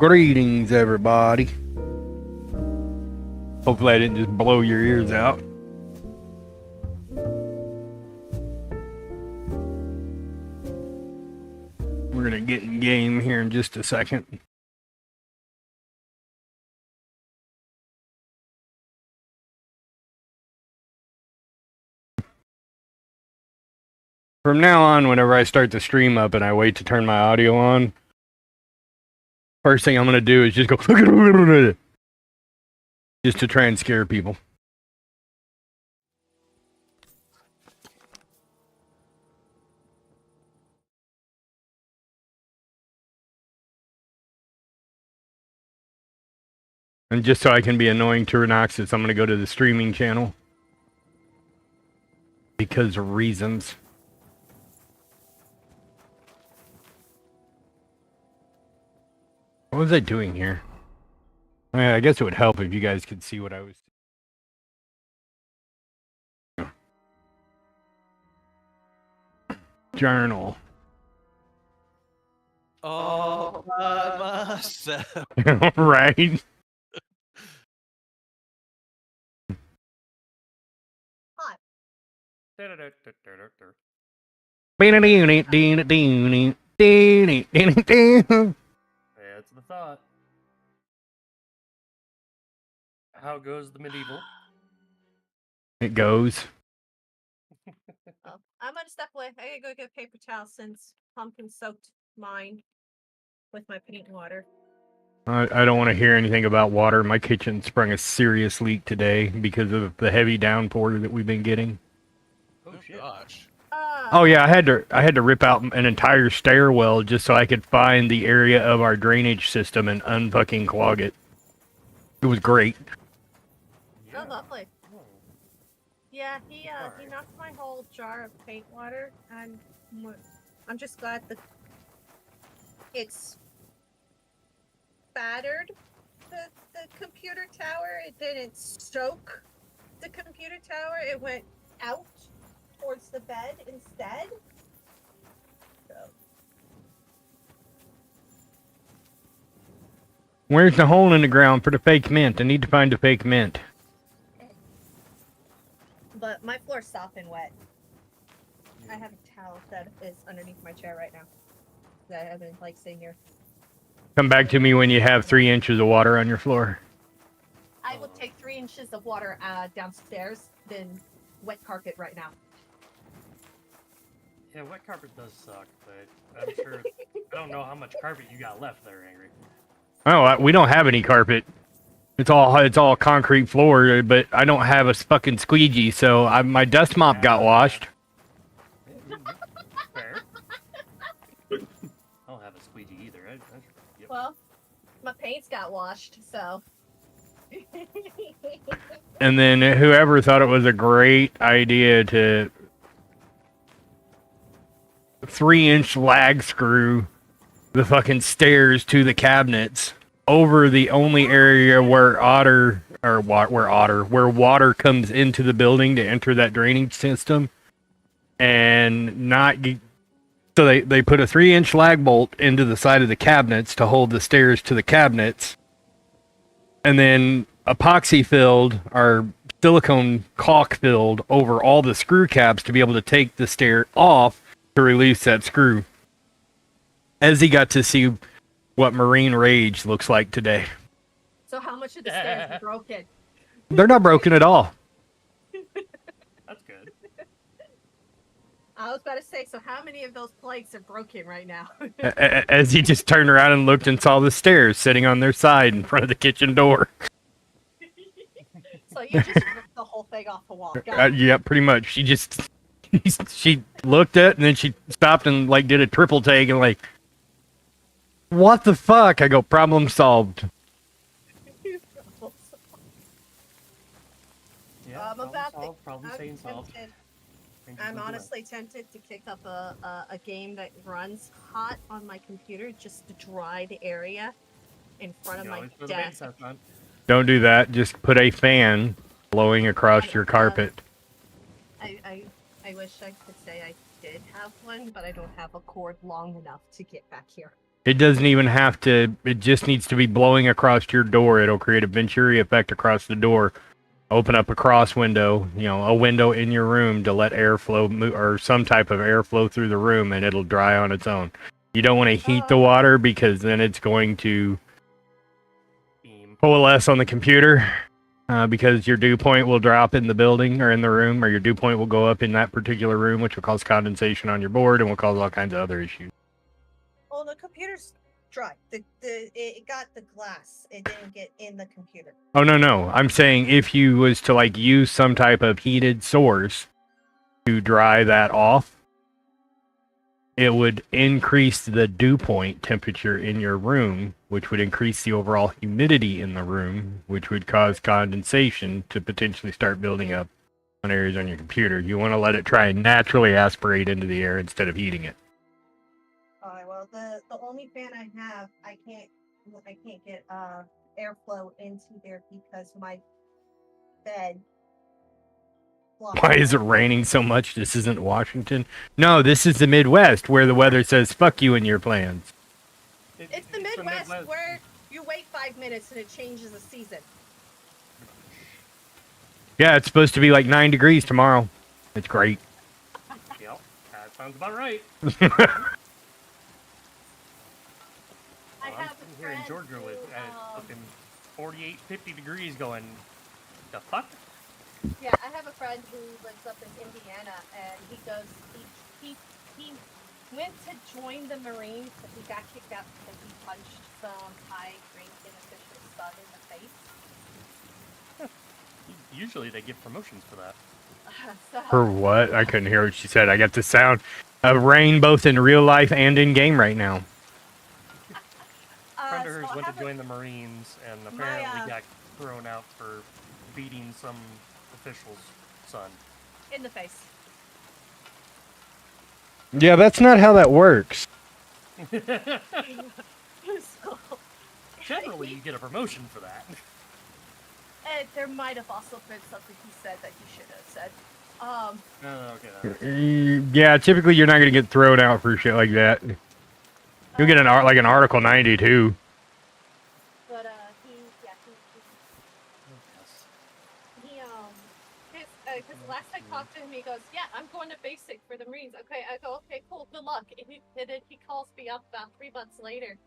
Greetings, everybody. Hopefully I didn't just blow your ears out. We're gonna get in game here in just a second. From now on, whenever I start the stream up and I wait to turn my audio on, first thing I'm gonna do is just go just to try and scare people. And just so I can be annoying to Renoxus, I'm gonna go to the streaming channel. Because of reasons. What was I doing here? I guess it would help if you guys could see what I was doing. Journal. All by myself. Right? Hot. That's the thought. How goes the medieval? It goes. Oh, I'm gonna step away. I gotta go get paper towels since Pumpkin soaked mine with my paint and water. I don't want to hear anything about water. My kitchen sprung a serious leak today because of the heavy downpour that we've been getting. Oh gosh. Oh yeah, I had to rip out an entire stairwell just so I could find the area of our drainage system and unfucking clog it. It was great. Oh, lovely. Yeah, he knocked my whole jar of paint water, and I'm just glad that it's battered the computer tower. It didn't soak the computer tower. It went out towards the bed instead. So. Where's the hole in the ground for the fake mint? I need to find the fake mint. But my floor's soft and wet. I have a towel that is underneath my chair right now. That I've been like sitting here. Come back to me when you have 3 inches of water on your floor. I will take 3 inches of water downstairs than wet carpet right now. Yeah, wet carpet does suck, but I'm sure I don't know how much carpet you got left there, Angry. Oh, we don't have any carpet. It's all concrete floor, but I don't have a fucking squeegee, so my dust mop got washed. Fair. I don't have a squeegee either. Yep. Well, my paint's got washed, so. And then whoever thought it was a great idea to 3-inch lag screw the fucking stairs to the cabinets over the only area where water comes into the building to enter that drainage system, and so they put a 3-inch lag bolt into the side of the cabinets to hold the stairs to the cabinets, and then epoxy filled or silicone caulk filled over all the screw caps to be able to take the stair off to release that screw. As he got to see what Marine Rage looks like today. So how much of the stairs are broken? They're not broken at all. That's good. I was about to say, so how many of those planks are broken right now? As he just turned around and looked and saw the stairs sitting on their side in front of the kitchen door. So you just ripped the whole thing off the wall. Yeah, pretty much. She looked at it and then she stopped and like did a triple take and like, what the fuck? I go, problem solved. Yeah, problem I'm solved. I'm honestly tempted to kick up a game that runs hot on my computer just to dry the area in front of my desk. Don't do that. Just put a fan blowing across your carpet. I wish I could say I did have one, but I don't have a cord long enough to get back here. It doesn't even have to. It just needs to be blowing across your door. It'll create a Venturi effect across the door. Open up a cross window, a window in your room to let airflow or some type of airflow through the room, and it'll dry on its own. You don't want to heat the water because then it's going to coalesce on the computer because your dew point will drop in the building or in the room, or your dew point will go up in that particular room, which will cause condensation on your board and will cause all kinds of other issues. Well, the computer's dry. It got the glass. It didn't get in the computer. Oh, no. I'm saying if you was to use some type of heated source to dry that off, it would increase the dew point temperature in your room, which would increase the overall humidity in the room, which would cause condensation to potentially start building up on areas on your computer. You want to let it try and naturally aspirate into the air instead of heating it. Alright, well, the only fan I have, I can't get airflow into there because my bed. Why is it raining so much? This isn't Washington. No, this is the Midwest where the weather says "fuck you" and your plans. It's the Midwest where you wait 5 minutes and it changes the season. Yeah, it's supposed to be 9 degrees tomorrow. It's great. Yep, that sounds about right. I'm here in Georgia with fucking 48, 50 degrees going, the fuck? Yeah, I have a friend who lives up in Indiana, and he went to join the Marines, but he got kicked out because he punched some high-ranking official's son in the face. Usually they give promotions for that. For what? I couldn't hear what she said. I got the sound of rain both in real life and in game right now. A friend of hers went to join the Marines and apparently got thrown out for beating some official's son. In the face. Yeah, that's not how that works. Generally, you get a promotion for that. There might have also been something he said that he should have said. Okay. Yeah, typically you're not going to get thrown out for shit like that. You'll get an Article 92. But because last I talked to him, he goes, "Yeah, I'm going to basic for the Marines." Okay, I go, "Okay, cool, good luck." And then he calls me up about 3 months later.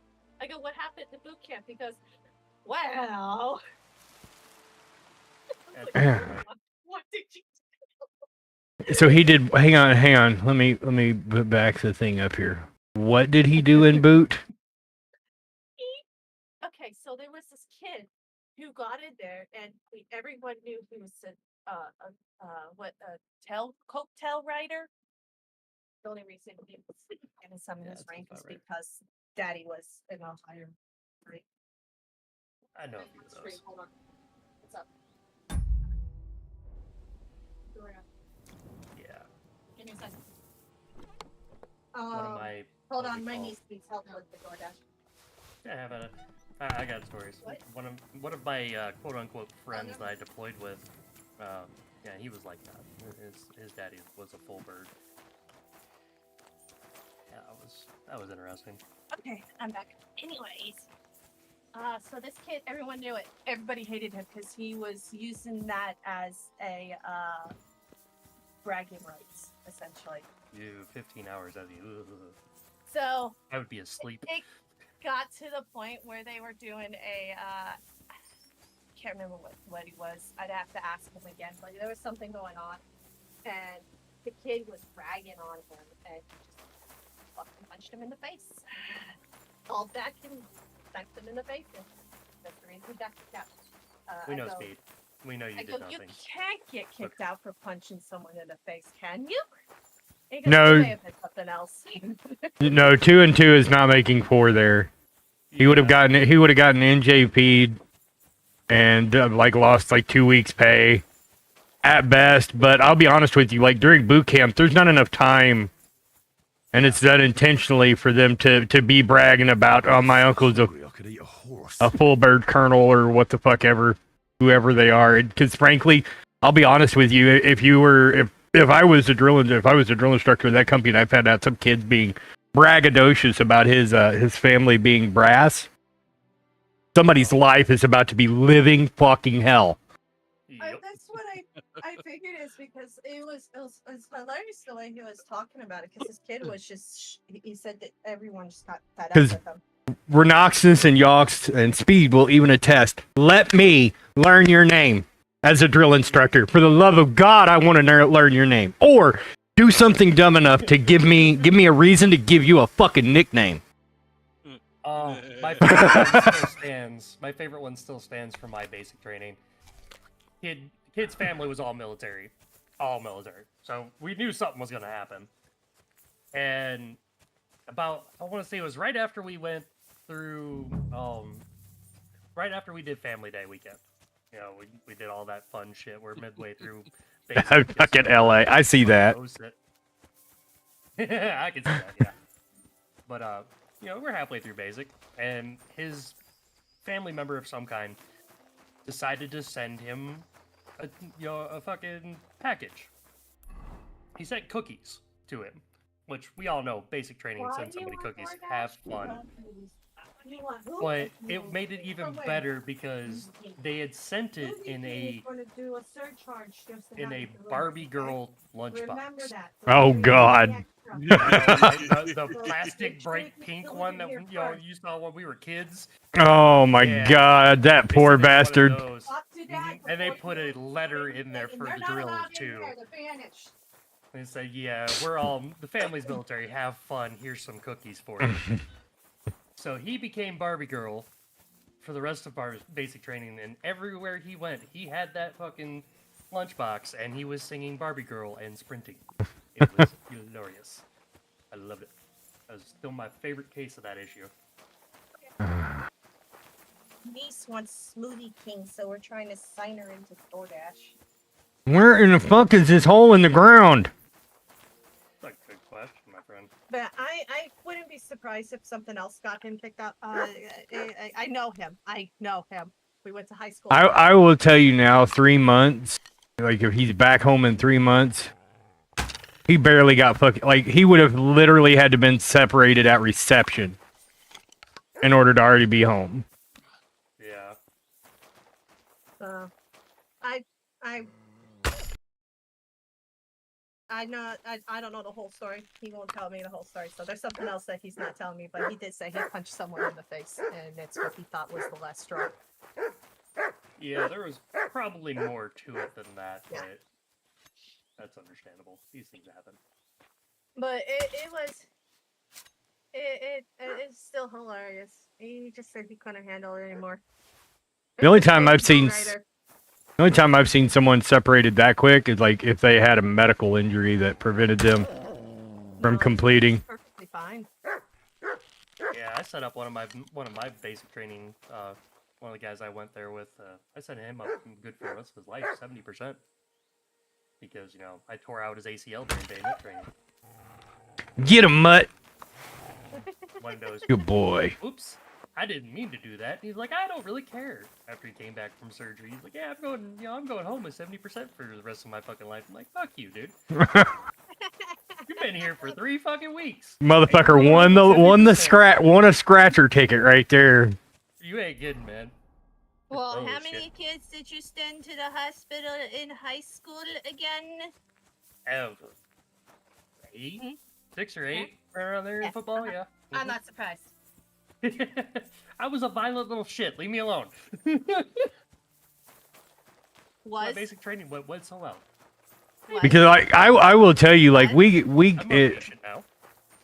I go, "What happened at boot camp?" He goes, "Wow." What did you do? So he did. Hang on. Let me put back the thing up here. What did he do in boot? Okay, so there was this kid who got in there, and everyone knew he was a cocktail writer. The only reason he was getting some of his rank is because Daddy was in a higher rank. I know a few of those. Hold on. What's up? Yeah. Give me a second. One of my. Hold on, my niece needs help with the DoorDash. Yeah, I got stories. What? One of my quote unquote friends that I deployed with, yeah, he was like that. His daddy was a full bird. Yeah, that was interesting. Okay, I'm back. Anyways, so this kid, everyone knew it. Everybody hated him because he was using that as a bragging rights, essentially. You 15 hours out of you. So I would be asleep. It got to the point where they were doing a can't remember what he was. I'd have to ask him again, but there was something going on, and the kid was bragging on him, and he just fucking punched him in the face. Called back and punched him in the face, and that's the reason he got kicked out. We know, Speed. We know you did nothing. You can't get kicked out for punching someone in the face, can you? No. Something else. No, 2 and 2 is not making 4 there. He would have gotten NJP'd and lost 2 weeks pay at best. But I'll be honest with you, during boot camp, there's not enough time, and it's done intentionally for them to be bragging about, "Oh, my uncle's a full bird colonel," or what the fuck ever, whoever they are. Because frankly, I'll be honest with you, if I was a drill instructor in that company, and I found out some kids being braggadocious about his family being brass. Somebody's life is about to be living fucking hell. Yep. That's what I figured is because it was hilarious the way he was talking about it because his kid was just he said that everyone just got fed up with him. Renoxus and Yox and Speed will even attest. Let me learn your name as a drill instructor. For the love of God, I want to learn your name. Or do something dumb enough to give me a reason to give you a fucking nickname. My favorite one still stands. My favorite one still stands from my basic training. Kid's family was all military. So we knew something was gonna happen. And I want to say it was right after we went through, right after we did Family Day weekend. You know, we did all that fun shit. We're midway through. Fucking LA. I see that. I can see that, yeah. But, you know, we're halfway through basic, and his family member of some kind decided to send him a fucking package. He sent cookies to him, which we all know basic training sends somebody cookies. Have fun. But it made it even better because they had sent it in a Barbie girl lunchbox. Oh God. The plastic bright pink one that you saw when we were kids. Oh my God, that poor bastard. And they put a letter in there for the drill too. They say, "Yeah, we're all the family's military. Have fun. Here's some cookies for you." So he became Barbie girl for the rest of our basic training, and everywhere he went, he had that fucking lunchbox, and he was singing Barbie girl and sprinting. It was glorious. I loved it. That was still my favorite case of that issue. Niece wants Smoothie King, so we're trying to sign her into DoorDash. Where in the fuck is this hole in the ground? That's a good question, my friend. But I wouldn't be surprised if something else got him picked up. I know him. We went to high school. I will tell you now, 3 months. Like if he's back home in 3 months, he barely got fucking. Like he would have literally had to been separated at reception in order to already be home. Yeah. I don't know the whole story. He won't tell me the whole story. So there's something else that he's not telling me. But he did say he punched someone in the face, and that's what he thought was the last straw. Yeah, there was probably more to it than that, Yeah. but that's understandable. These things happen. But it's still hilarious. He just said he couldn't handle it anymore. The only time I've seen someone separated that quick is like if they had a medical injury that prevented them from completing. Perfectly fine. Yeah, I set up one of my basic training. One of the guys I went there with, I set him up good for the rest of his life, 70%, because I tore out his ACL during bayonet training. Get him, mutt. Windows. Good boy. Oops. I didn't mean to do that. He's like, I don't really care. After he came back from surgery, he's like, yeah, I'm going home with 70% for the rest of my fucking life. I'm like, fuck you, dude. You've been here for 3 fucking weeks. Motherfucker won a scratcher ticket right there. You ain't kidding, man. Well, how many kids did you send to the hospital in high school again? Ever. 8? 6 or 8? Right around there in football, yeah. I'm not surprised. I was a violent little shit. Leave me alone. My basic training went so well. Because I will tell you, like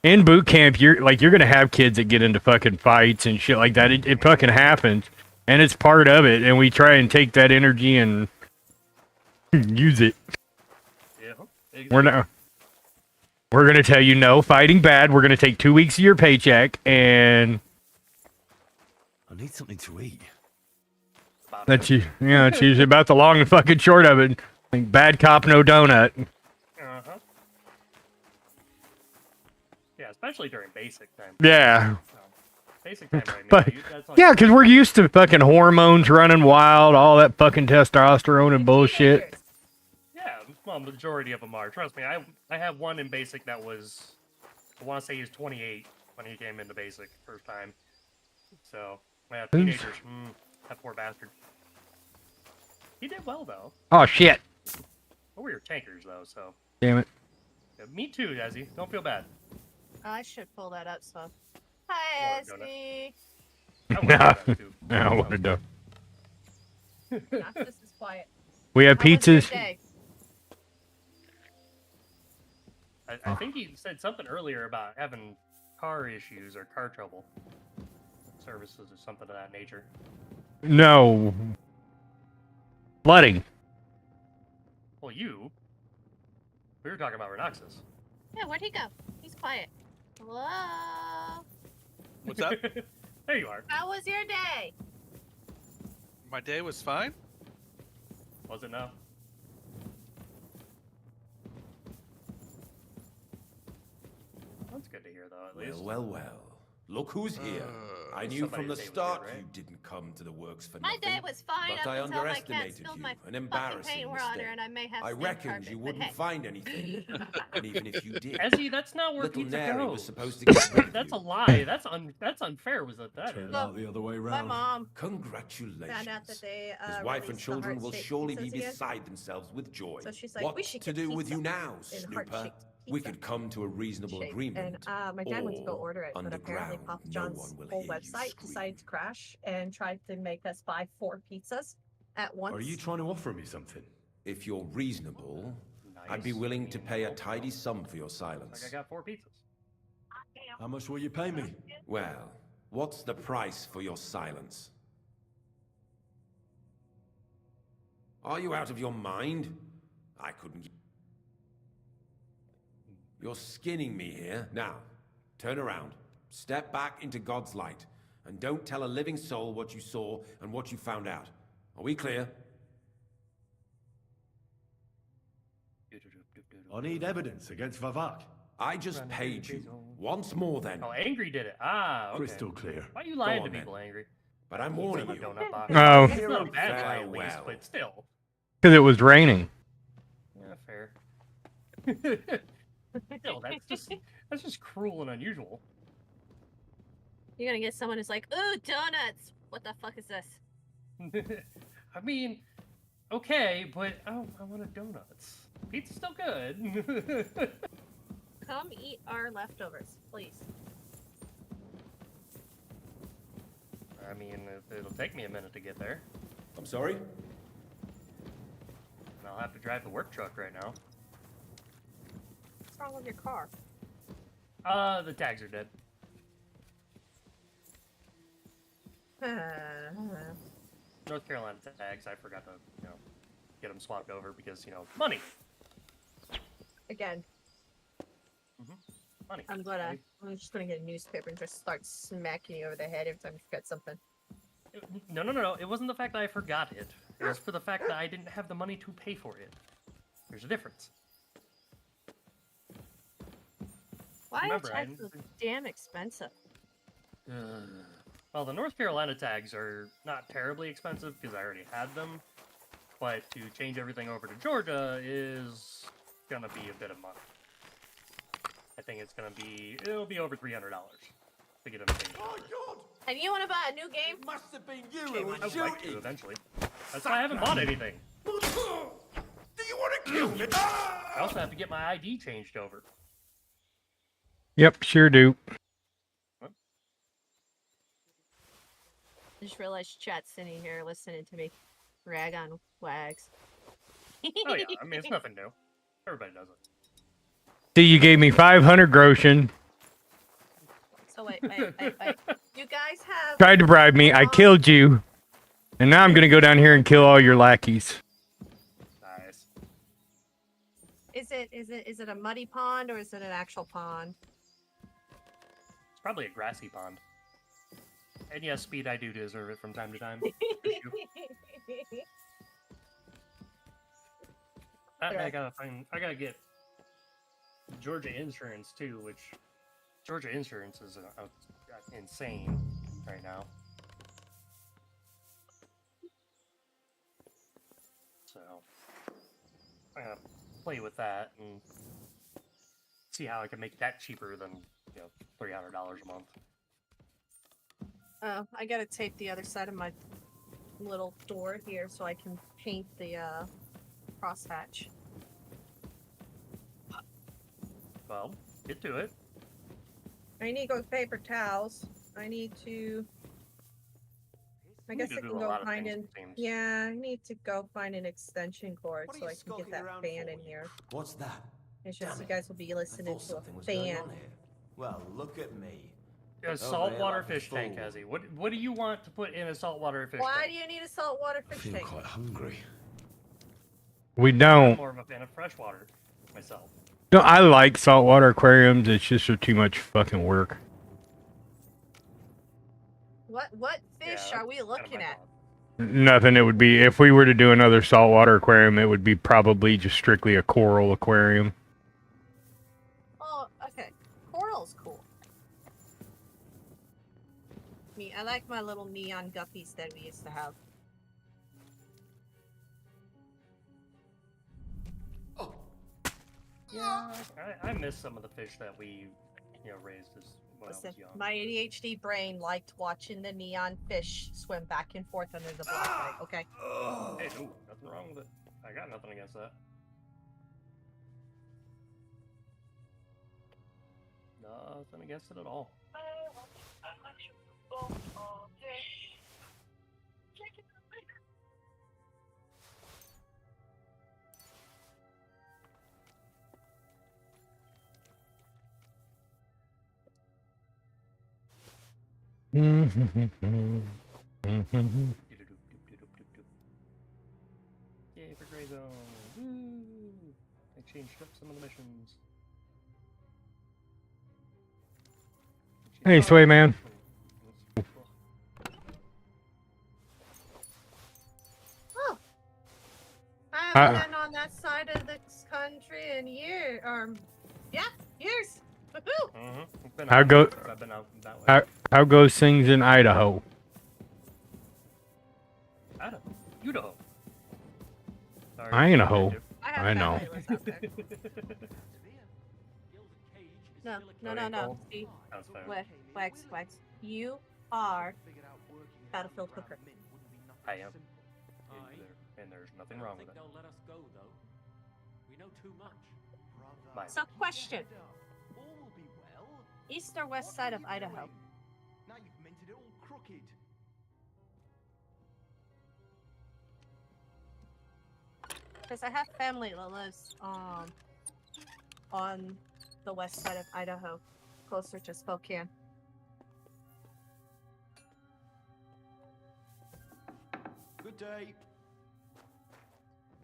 in boot camp, you're gonna have kids that get into fucking fights and shit like that. It fucking happens, and it's part of it. And we try and take that energy and use it. Yeah, exactly. We're gonna tell you no, fighting bad. We're gonna take 2 weeks of your paycheck, and I need something to eat. that's it's usually about the long and fucking short of it. Like, bad cop, no donut. Uh-huh. Yeah, especially during basic time. Yeah. Basic time right now. But yeah, because we're used to fucking hormones running wild, all that fucking testosterone and bullshit. Yeah, well, majority of them are. Trust me, I have one in basic that was I want to say he was 28 when he came into basic first time. So, yeah, teenagers. That poor bastard. He did well though. Oh shit! But we were tankers though, so. Damn it. Yeah, me too, Desi. Don't feel bad. I should pull that up, so. Hi, Or donut. Esty. I wanted that too. I wanted to. Noxus is quiet. We have How was your pizzas. day? I think he said something earlier about having car issues or car trouble. Services or something of that nature. No. Flooding. Well, you. We were talking about Renoxus. Yeah, where'd he go? He's quiet. Hello? What's up? There you are. How was your day? My day was fine. Was it now? That's good to hear, though, at least. Well, well, well. Look who's here. I knew somebody's from the day was good, start right? you didn't come to the works for My nothing. day was fine But up I until my cat underestimated spilled you. my An fucking embarrassing paint on her, mistake. and I may have I stain reckoned carpet, you but wouldn't hey. find anything. And even if you did, Ezzy, that's not where little pizza Neri goes. was supposed to get rid of That's a you. lie. That's unfair. Was it that? Turned Is? out the other way My round. mom Congratulations. found out that they His wife and released the children will heart-shaped surely be pizzas again. beside themselves with joy. So she's like, what "We should to get do with pizza you now, in Snooper? heart-shaped We pizza could come to a reasonable shape." agreement. And my dad went to go or order it, but apparently underground, Papa no John's one will whole hear you website scream. decided to crash and tried to make us buy 4 pizzas at once. Are you trying to offer me something? If you're reasonable, I'd be Nice. willing to pay a Well, tidy sum for your Like silence. I got 4 pizzas. How much will you pay me? Well, what's the price for your silence? Are you out of your mind? I couldn't. You're skinning me here. Now, turn around. Step back into God's light. And don't tell a living soul what you saw and what you found out. Are we clear? I need evidence against Vavak. I just paid you. Once more then. Oh, Angry did it. Ah, okay. Crystal clear. Why are you lying Go to on, people, then. Angry? But I'm Pizza warning in a you. donut box. Oh. It's not a bad lie, at least, Farewell. but still. Because it was raining. Yeah, fair. Still, that's just cruel and unusual. You're gonna get someone who's like, "Ooh, donuts! What the fuck is this?" I mean, okay, but I want donuts. Pizza's still good. Come eat our leftovers, please. I mean, it'll take me a minute to get there, I'm sorry? and I'll have to drive the work truck right now. What's wrong with your car? The tags are dead. North Carolina tags, I forgot to, get them swapped over because, money. Again, Money. I'm just gonna get a newspaper and just start smacking you over the head every time you forget something. No. It wasn't the fact that I forgot it. It was for the fact that I didn't have the money to pay for it. There's a difference. Why Remember, are tags so damn expensive? Well, the North Carolina tags are not terribly expensive because I already had them. But to change everything over to Georgia is gonna be a bit of money. I think it'll be over $300 to get them changed. Oh, God! And you want to buy a new game? Must have been you who I was would like to shooting! eventually. That's why I haven't bought anything. Do you want to kill me? I also have to get my ID changed over. Yep, sure do. I just realized chat's sitting here listening to me rag on wags. Oh yeah, I mean it's nothing new. Everybody does it. See, you gave me 500 groschen. So wait. You guys have Tried to bribe me. I killed you. And now I'm going to go down here and kill all your lackeys. Nice. Is it a muddy pond or is it an actual pond? It's probably a grassy pond. And yes, Speed, I do deserve it from time to time. Just you. I gotta get Georgia insurance too, which Georgia insurance is insane right now. So I'm gonna play with that and see how I can make that cheaper than $300 a month. Oh, I gotta tape the other side of my little door here so I can paint the crosshatch. Well, get to it. I need to go with paper towels. I need to. I guess need I to can do a go lot of find things, an. it seems. Yeah, I need to go find an extension cord What are so you I can get skulking that around fan for, in you- here. What's that? It's just Damn you it. guys will be I listening thought to a something was going fan. on here. Well, look at me. A Over saltwater here like a fish tank, fool. Ezzy. What do you want to put in a saltwater fish Why tank? do you need a saltwater I fish feel tank? quite hungry. We I'm don't. more of a fan of freshwater myself. No, I like saltwater aquariums. It's just too much fucking work. What fish Yeah, are we that's kinda looking my at? thought. Nothing. It would be if we were to do another saltwater aquarium, it would be probably just strictly a coral aquarium. Oh, okay. Coral's cool. Me, I like my little neon guppies that we used to have. Oh, Yeah, I miss some of the fish that we, raised as when I Listen, was young. my ADHD brain liked watching the neon fish swim back and forth under the black light. Okay. Hey, no, nothing wrong with it. I got nothing against that. Nothing against it at all. Yay for Grey Zone! Woo! I changed up some of the missions. Hey, Sway Man. Oh. I Uh, haven't been on that side of the country in years. Years. Woohoo! Mm-hmm. I'll go- I've been out that way. How goes things in Idaho? Idaho. Idaho. Sorry, I ain't a hoe. I have I know. family lives out there. No. See, That's fair. Wags. You are battlefield hooker. I am. And there's nothing wrong with it. They'll let us go, though. We know too much. Mine. So, question: All will be well. east or west side of Idaho? Now you've minted it all crooked. Because I have family that lives on the west side of Idaho, closer to Spokane. Good day.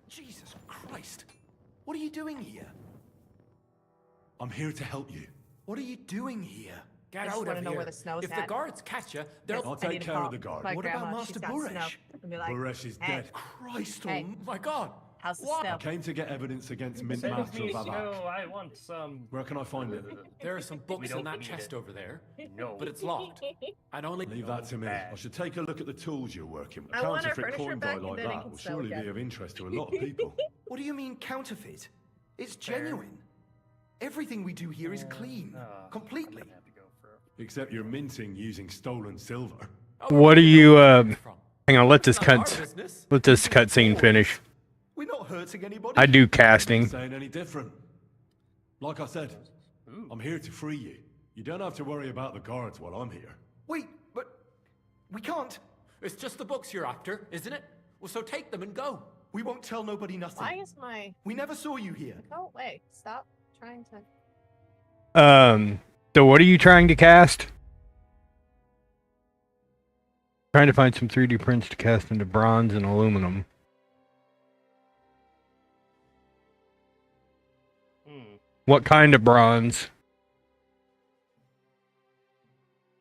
Jesus Christ. What are you doing here? I'm here to help you. What are you doing here? I Get just out wanna of know here. where the snow's If at. the guards catch you, they'll... I'll I take need to care call of the guard. My What grandma, about she's Master got snow. Buresh? And be like, Buresh is hey, dead. Christ, Hey. oh my God. how's the What? snow? I came to get evidence against Mint Send Master me Vavak. snow. I want some. Where can I find it? There are some books don't in that need chest it. over there, No. but it's locked. I'd only... Leave that to me. Bad. I should take a look at the tools you're working with. A I want our counterfeit furniture coin back, die and like then it that can will sell surely be again. of interest to a lot of people. What do you mean counterfeit? It's Fair. genuine. Everything we do here is Yeah. clean. Oh, Completely. I'm gonna have to go for Except you're minting using stolen silver. Oh, What do where you, know where it's from? Hang on, let this It's none of our cut. business. Let this cutscene finish. We're not hurting anybody. I do casting. Saying any different? Like I said, Ooh. I'm here to free you. You don't have to worry about the guards while I'm here. Wait, but we can't. It's just the books you're after, isn't it? Well, so take them and go. We won't tell nobody nothing. Why is my... We never saw you here. Go away. Stop trying to... So what are you trying to cast? Trying to find some 3D prints to cast into bronze and aluminum. What kind of bronze?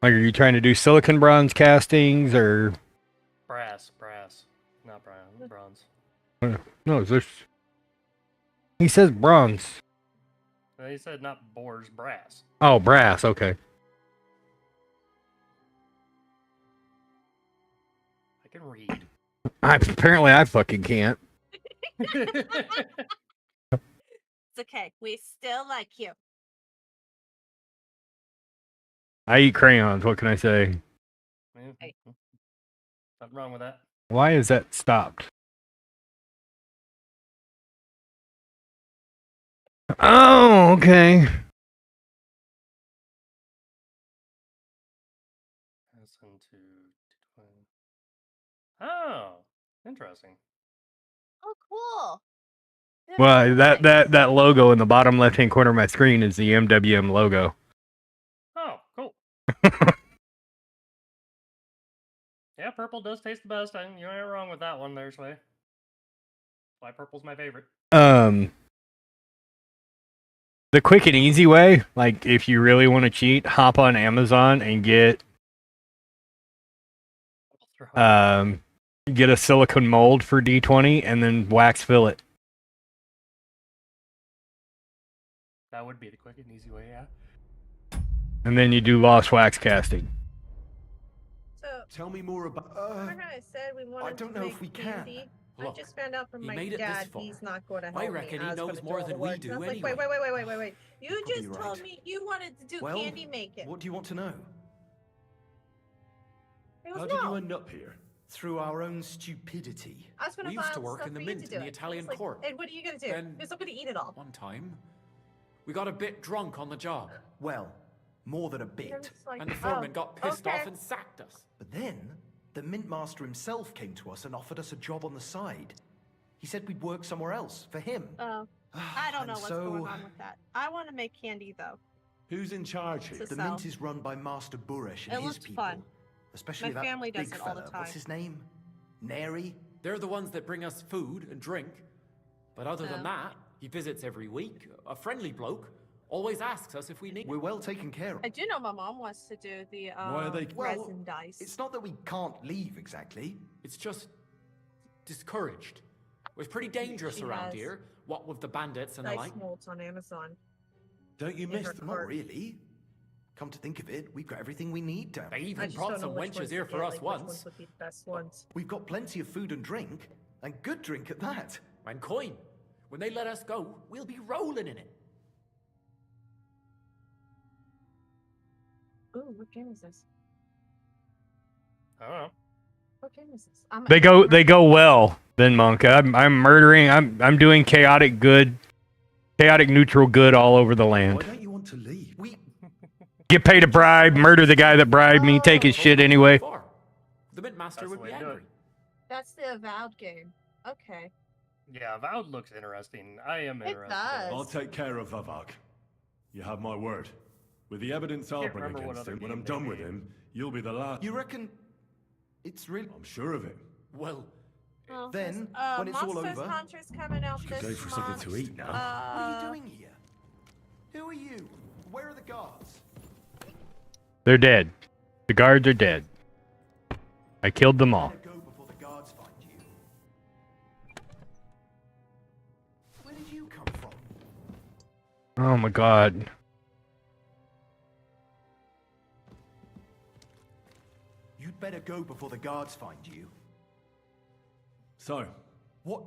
Like, are you trying to do silicon bronze castings or Brass, not bronze. no? There's. He says bronze. He said not boars, brass. Oh, brass. Okay. I can read. Apparently, I fucking can't. It's okay. We still like you. I eat crayons. What can I say? Yeah. Hey. Nothing wrong with that. Why is that stopped? Oh, okay. Listen to. Oh, interesting. Oh, cool. Yeah, Well, really that nice. that logo in the bottom left-hand corner of my screen is the MWM logo. Oh, cool. Yeah, purple does taste the best. You ain't wrong with that one there, Sway. Why purple's my favorite. The quick and easy way, like if you really want to cheat, hop on Amazon and get a silicone mold for D20 and then wax fill it. That would be the quick and easy way, yeah. And then you do lost wax casting. So, Tell me more about. remember how I said we wanted don't to know make if we candy? can. I Look, just found out from he my made it this dad far. he's not going to help I me. reckon he I was knows gonna more do all than the we work. do And I was anyway. like, wait. You You're just probably told right. me you wanted to do Well, candy making. what do you want to know? It was How did you no. end up here? Through our own stupidity. I was going We to used buy to all the work stuff in the for you to mint do in the it. Italian It's like, court. and what are you going to do? Then- Because I'm going to eat it all. One time, we got a bit drunk on the job, Well, more than a And I'm bit. just like, and the foreman oh, got pissed okay. off and sacked us. But then, the mint master himself came to us and offered us a job on the side. He said we'd work somewhere else, for him. Oh, I don't And know what's so, going on with that. I want to make candy though. Who's in charge here? To The sell. mint is run by Master Burish and It his looked people. fun. Especially My that family does big it all the fella. time. What's his name? Neri? They're the ones that bring us food and drink. But other Oh. than that, he visits every week. A friendly bloke. Always asks us if we need. We're well taken care of. I do know my mom wants to do the Why are they- resin dice. It's not that we can't leave exactly. It's just discouraged. It's pretty dangerous She around has here. What with the bandits and the dice like. molds on Amazon. Don't you In miss her them? cart. Not really. Come to think of it, we've got everything we need down. They I even just brought don't know some which wenches ones here to for get, us like, Which once. ones would be the best ones? We've got plenty of food and drink, and good drink at that. And coin. When they let us go, we'll be rolling in it. Ooh, what game is this? I don't know. What game is this? They go well, then Monk. I'm murdering. I'm doing chaotic neutral good all over the Why land. don't you want to leave? We Get paid a bribe, murder the guy that bribed me, take his That's shit what we anyway. for. The mint master That's would the be way to do it. angry. That's the Avowed game. Okay. Yeah, Avowed looks interesting. I am It interested. does. I'll take care of Vavak. You have my word. With the evidence I'll Can't bring remember what against other him, when game I'm they done with made. him, you'll be the last. You reckon it's really... I'm sure of it. Well, Well, Then, there's, when it's all Monsters over, Hunter's coming out you could this go for something month. to eat now. What are you Uh, doing here? Who are you? Where are the guards? They're dead. The guards are dead. I killed them all. Better go before the guards find you. Where did you come from? Oh my god. You'd better go before the guards find you. So, What?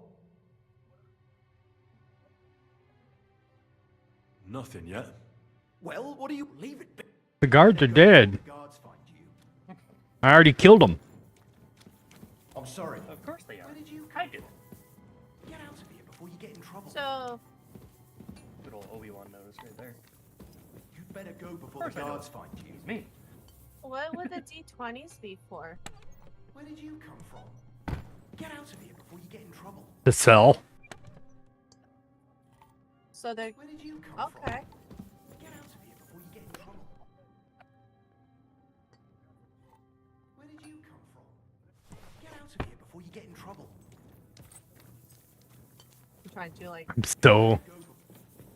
nothing yet. Well, what do you... Leave it be. The guards are Better go dead. before the guards find you. I already killed them. I'm sorry. Of course they are. Where did you... I did. Get out of here before you get in trouble. so, Good old Obi-Wan nose right there. You'd better go before course the I know. guards find you. It's me. what would the D20s be for? Where did you come from? Get out of here before you get in trouble. To sell. So they're Where did you come from? okay. Get out of here before you get in trouble. Where did you come from? Get out of here before you get in trouble. I'm trying to do like I'm so...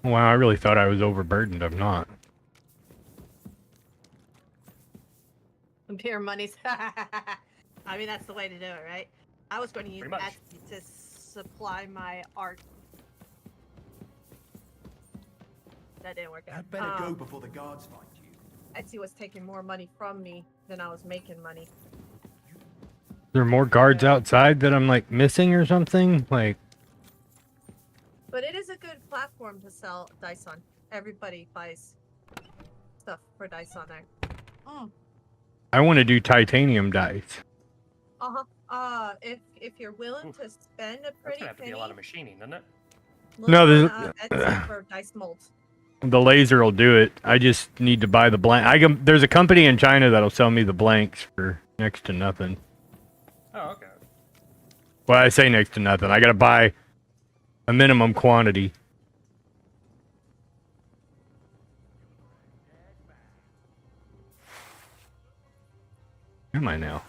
Wow, I really thought I was overburdened. I'm not. beer monies. I mean, that's the way to do it, right? I was going to use Pretty much. that to supply my art. That didn't work out. I'd better go before the guards find you. Etsy was taking more money from me than I was making money. There are more guards outside that I'm like missing or something? Like, But it is a good platform to sell dice on. Everybody buys stuff for dice on there. I want to do titanium dice. If you're willing to spend a That's pretty gonna have to be penny, a lot of machining, isn't it? look No, there's- on Etsy for dice molds. The laser will do it. I just need to buy the blank. There's a company in China that'll sell me the blanks for next to nothing. Oh, okay. Well, I say next to nothing. I gotta buy a minimum quantity. Where am I now?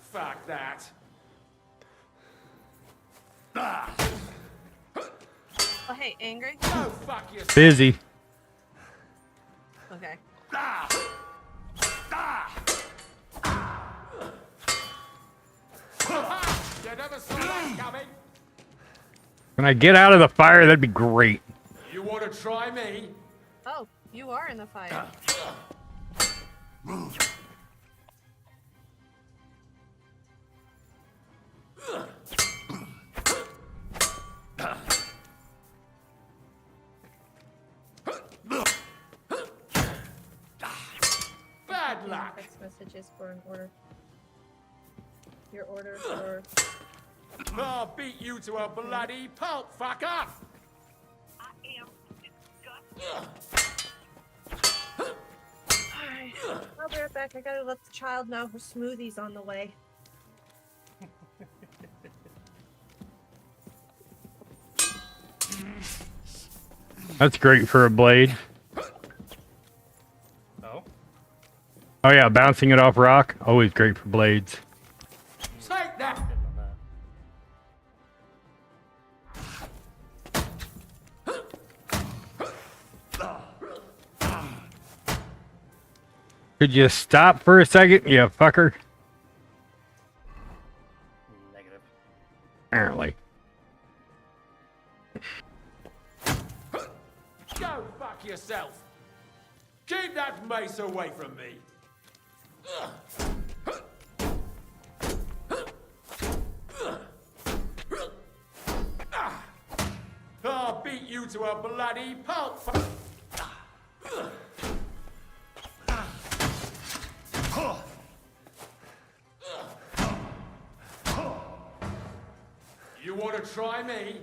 Fuck that. Oh, hey, angry? Go fuck yourself. Busy. Okay. You never saw that coming. Can I get out of the fire? That'd be great. You want to try me? Oh, you are in the fire. Bad luck. Text messages for an order. Your order for. I'll beat you to a bloody pulp, fucker. Alright, I'll be right back. I gotta let the child know her smoothie's on the way. That's great for a blade. Oh. Oh yeah, bouncing it off rock, always great for blades. Take that. Didn't know that. Could you stop for a second, you fucker? Negative. Apparently. Go fuck yourself. Keep that mace away from me. I'll beat you to a bloody pulp. You want to try me?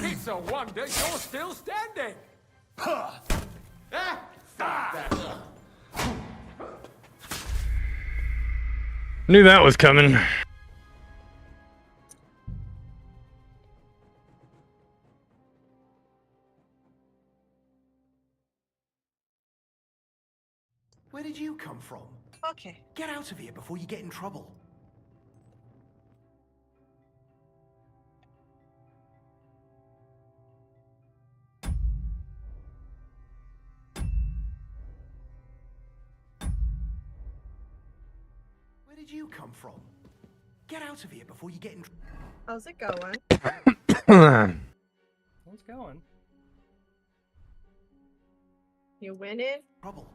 It's a wonder you're still standing. Fuck that. Knew that was coming. Where did you come from? Okay. Get out of here before you get in trouble. Where did you come from? Get out of here before you get in trouble. How's it going? It's going. You winning? Trouble.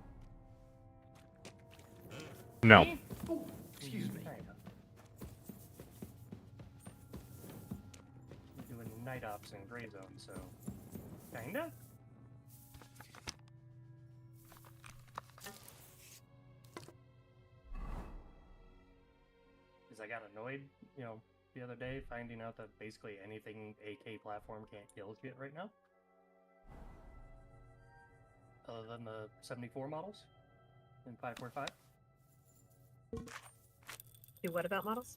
No. Oh, excuse me. Kinda. We're doing night ops in gray zone, so kinda. Because I got annoyed, the other day finding out that basically anything AK platform can't kill shit right now. Other than the 74 models in 545. Do what about models?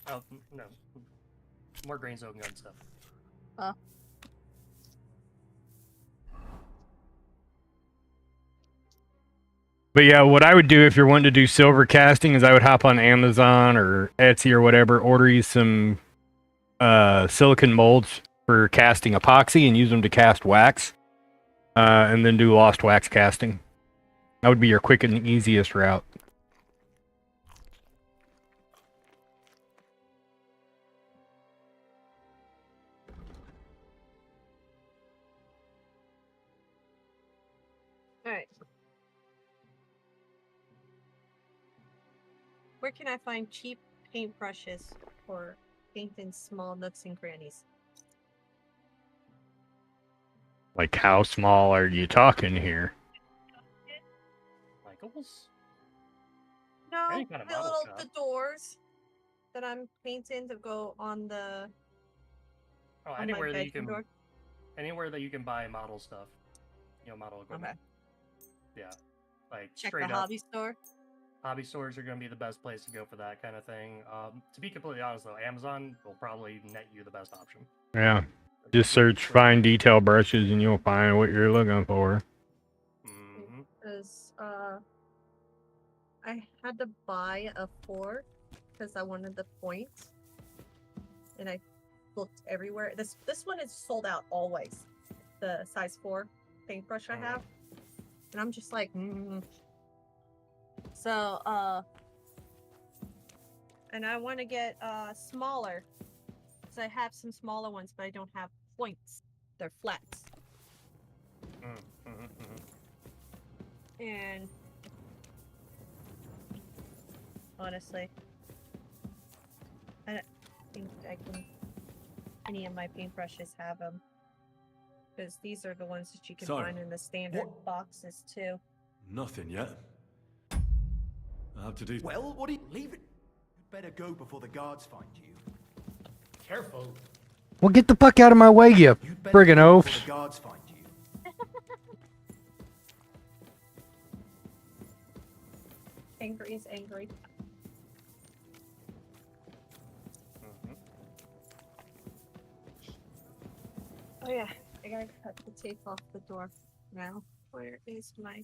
Oh, no. More grain zone gun stuff. Oh. But yeah, what I would do if you're wanting to do silver casting is I would hop on Amazon or Etsy or whatever, order you some silicon molds for casting epoxy and use them to cast wax. and then do lost wax casting. That would be your quick and easiest route. Alright. Where can I find cheap paintbrushes for painting small nooks and crannies? Like, how small are you talking here? Michaels? No, Any kind of the model little shop. the doors that I'm painting to go on the Oh, on my anywhere that you bedroom can, door. anywhere that you can buy model stuff, model equipment. Okay. Yeah, like Check straight the up. hobby store. Hobby stores are going to be the best place to go for that kind of thing. To be completely honest, though, Amazon will probably net you the best option. Yeah. Just search fine detail brushes and you'll find what you're looking for. Mm-hmm. Because I had to buy a 4 because I wanted the points, and I looked everywhere. This one is sold out always. The size 4 paintbrush I have, and I'm just like, So and I want to get smaller, because I have some smaller ones, but I don't have points. They're flats. And honestly, I don't think I can. Any of my paintbrushes have them, because these are the ones that you can So, find in the standard what- boxes too. Nothing yet. I have to do. Well, what do you leave it? You'd better go before the guards find you. Careful. Well, get the fuck out of my way, you You'd better friggin' go oafs. before the guards find you. Angry is angry. Oh yeah, I gotta cut the tape off the door now. Where is my...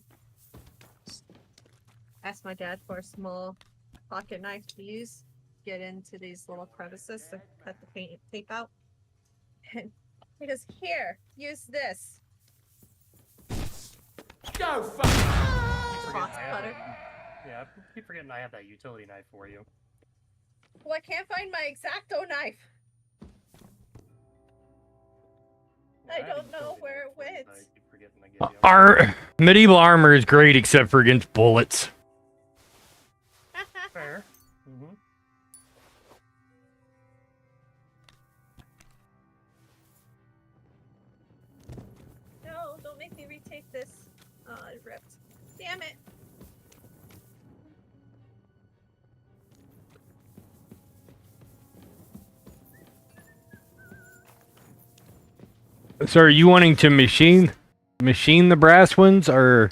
Asked my dad for a small pocket knife to use. Get into these little crevices to cut the paint tape out. And he goes, here, use this. Go fuck. Box cutter. Yeah, I keep forgetting I have that utility knife for you. Well, I can't find my X-Acto knife. I have a don't know utility where knife it for you went. that I keep forgetting to give you. Our medieval armor is great except for against bullets. Fair. Mm-hmm. No, don't make me retake this. Oh, it ripped. Damn it. So are you wanting to machine the brass ones, or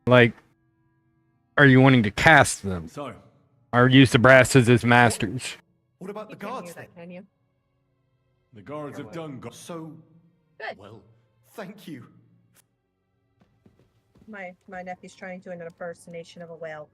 like are you wanting to cast them? So, Or use the brasses as masters? What about the You can't hear guards then? that, can you? the guards have done. So, Good. well, thank you. My nephew's trying to do an impersonation of a whale.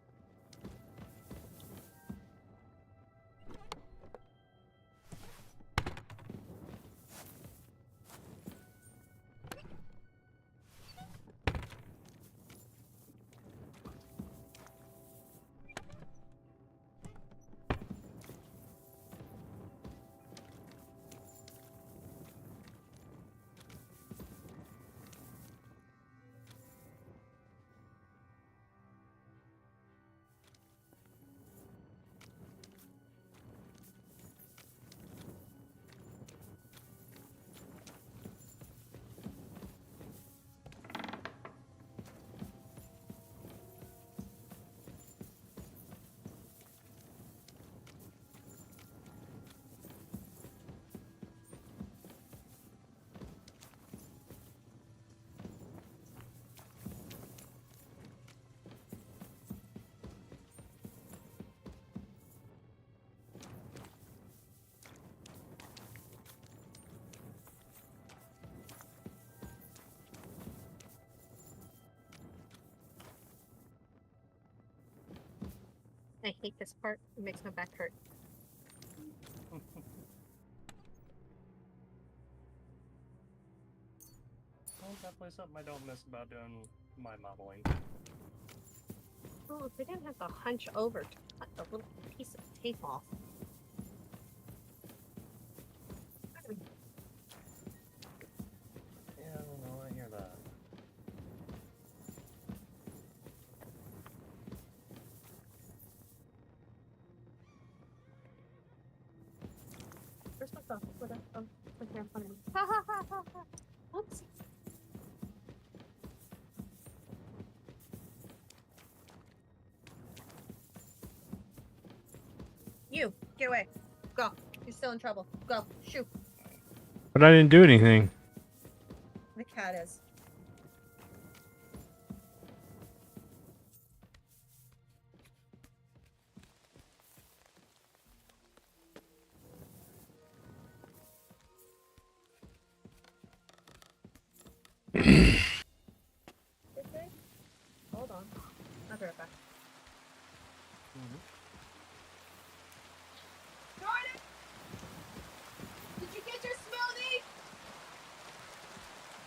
I hate this part. It makes my back hurt. Well, definitely something I don't miss about doing my modeling. Oh, they didn't have to hunch over to cut the little piece of tape off. Yeah, I don't know. I hear that. Where's my phone? Where's my phone? Right there in front of me. Ha ha ha ha ha. Oops. You, get away. Go. You're still in trouble. Go. Shoot. But I didn't do anything. The cat is. Okay. Hold on. I'll be right back. Jordan! Did you get your smoothie?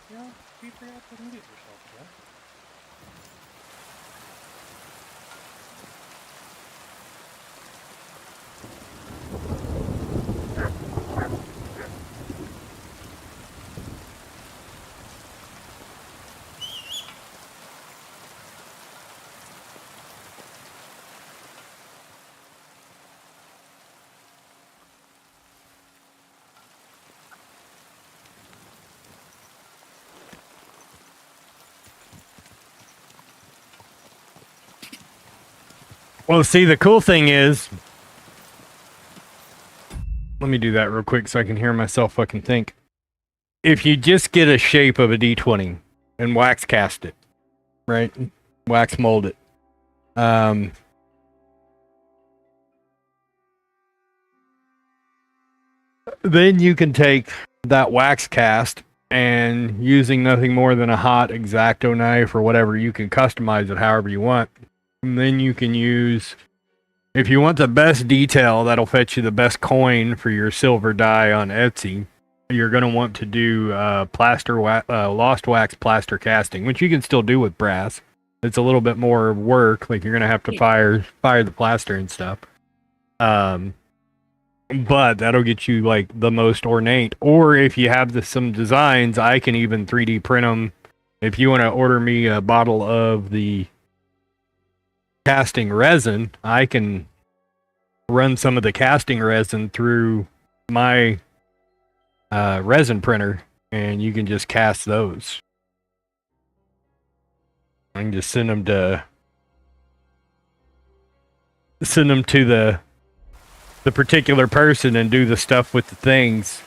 Yeah, you forgot to mute yourself, Jeff. Well, see, the cool thing is, let me do that real quick so I can hear myself fucking think. If you just get a shape of a D20 and wax cast it, right? Wax mold it. Then you can take that wax cast and using nothing more than a hot X-Acto knife or whatever, you can customize it however you want. And then you can use, if you want the best detail that'll fetch you the best coin for your silver die on Etsy, you're going to want to do lost wax plaster casting, which you can still do with brass. It's a little bit more work, like you're going to have to fire the plaster and stuff. But that'll get you like the most ornate. Or if you have some designs, I can even 3D print them. If you want to order me a bottle of the casting resin, I can run some of the casting resin through my resin printer, and you can just cast those. I can just send them to the particular person and do the stuff with the things,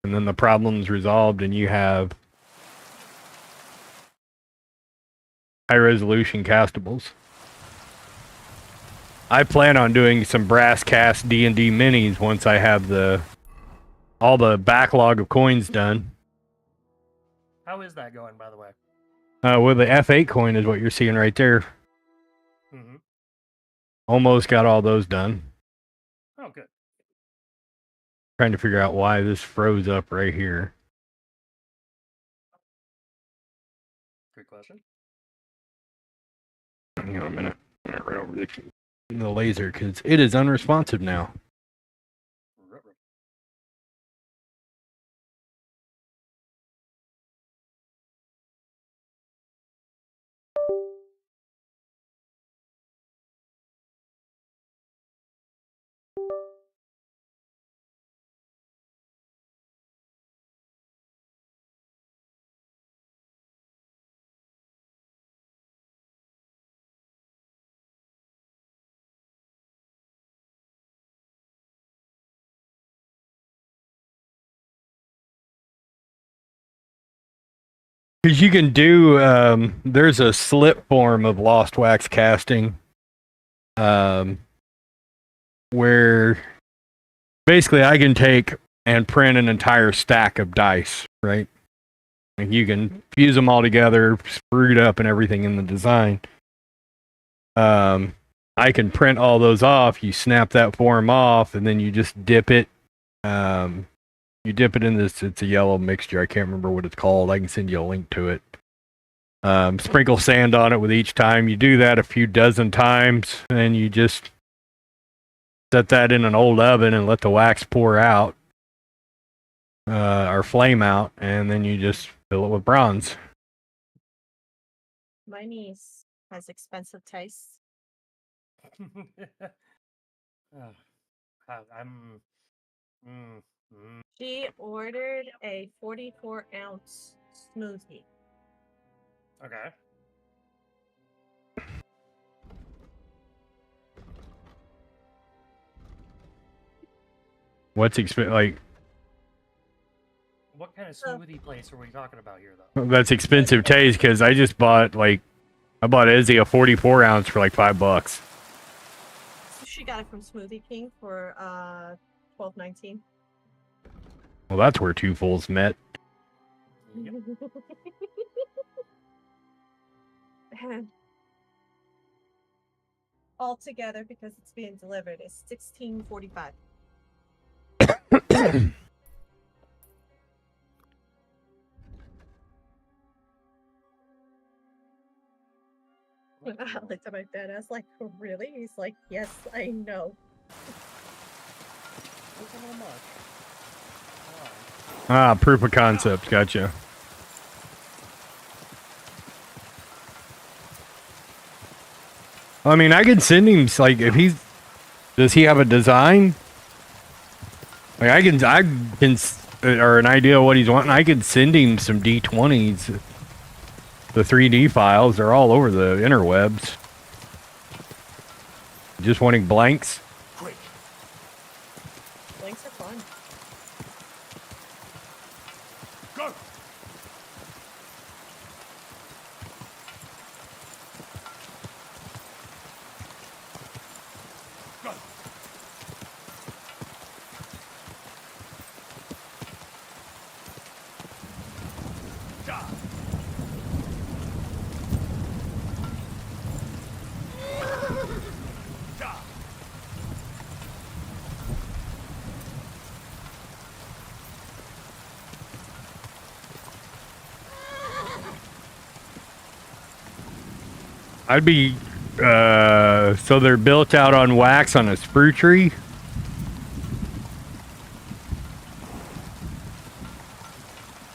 and then the problem's resolved, and you have high resolution castables. I plan on doing some brass cast D&D minis once I have all the backlog of coins done. How is that going, by the way? Well, the F8 coin is what you're seeing right there. Mm-hmm. Almost got all those done. Oh, good. Trying to figure out why this froze up right here. Good question. Hang on a minute. I'm gonna run over the laser because it is unresponsive now. Ruh-roh. Because you can do, there's a slip form of lost wax casting, where basically I can take and print an entire stack of dice, right? Like you can fuse them all together, sprue it up and everything in the design. I can print all those off, you snap that form off, and then you just dip it, You dip it in this. It's a yellow mixture. I can't remember what it's called. I can send you a link to it. Sprinkle sand on it with each time. You do that a few dozen times, and you just set that in an old oven and let the wax pour out, or flame out, and then you just fill it with bronze. My niece has expensive tastes. I'm. She ordered a 44-ounce smoothie. Okay. What's like? What kind of smoothie place are we talking about here, though? That's expensive taste because I just bought I bought Izzy a 44-ounce for like $5. So she got it from Smoothie King for $12.19. Well, that's where two fulls met. Yep. All together, because it's being delivered, is $16.45. I looked at my bed. I was like, "Really?" He's like, "Yes, I know." That's a little much. Ah, proof of concept. Gotcha. I mean, I could send him if does he have a design? Like I can or an idea of what he's wanting. I could send him some D20s. The 3D files are all over the interwebs. Just wanting blanks. Quick. Blanks are fun. Go. Go. Da. Da. I'd be so they're built out on wax on a sprue tree.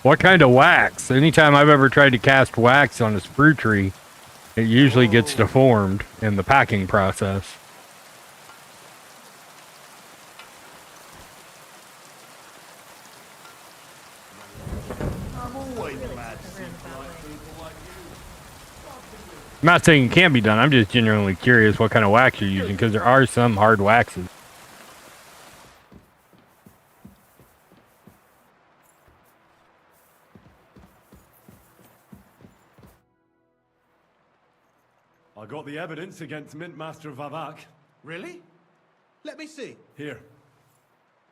What kind of wax? Anytime I've ever tried to cast wax on a sprue tree, it usually gets deformed in the packing process. I'm always Really glad to took see a roundabout polite way. people like you. I'm not saying it can't be done. I'm just genuinely curious what kind of wax you're using because there are some hard waxes. I got the evidence against Mint Master Vavak. Really? Let me see. Here.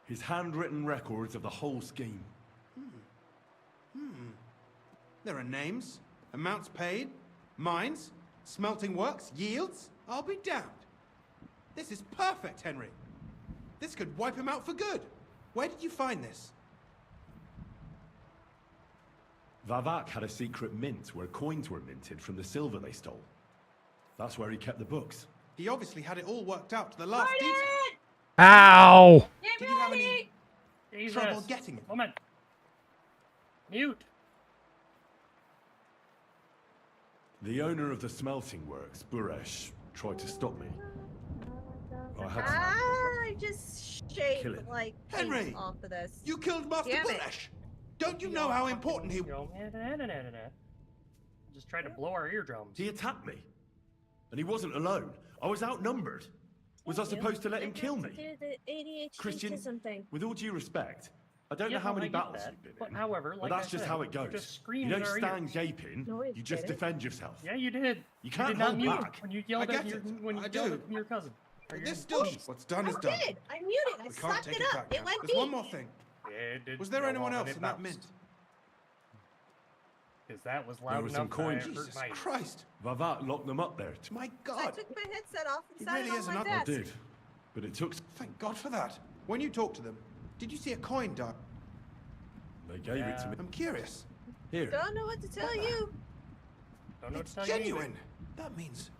His handwritten records of the whole scheme. There are names, amounts paid, mines, smelting works, yields. I'll be damned. This is perfect, Henry. This could wipe him out for good. Where did you find this? Vavak had a secret mint where coins were minted from the silver they stole. That's where he kept the books. He obviously had it all worked out to the last detail. Ow! Did you have any Jesus. trouble getting it? Woman. Mute. The owner of the smelting works, Buresh, tried to stop me. I had to. I just Kill shaved it. like Henry! eight off of this. You killed Master Damn it. Buresh! Don't you know how important he... Just trying to blow our eardrums. He attacked me. And he wasn't alone. I was outnumbered. Was I supposed to let him kill me? Christian, Something. with all due respect, I don't Yeah, know how no, many I get battles that. you've been But in. however, like But that's I just said, how it you goes. just screamed You in don't our stand ears. gaping. No, You just didn't. defend yourself. Yeah, you did. You can't did not hold mute back. when you yelled I at get your it. when you I yelled do. at your cousin. Or your This still... niece. What's done I is done. did. I muted. I We can't slapped take it it up. back It now. went There's beep. one more thing. Yeah, it did Was there go anyone off else and in it that bounced. mint? Because that was loud were enough some coins. that I hurt Jesus my ears. Christ. Vavat locked them up there. My I God. took my headset off and He sat really it is on an my up- I desk. did. But it took... Thank God for that. When you talked to them, did you see a coin dart? They gave it to me. I'm curious. Here. Don't know what to tell you. Don't know what It's to tell you either. genuine. That means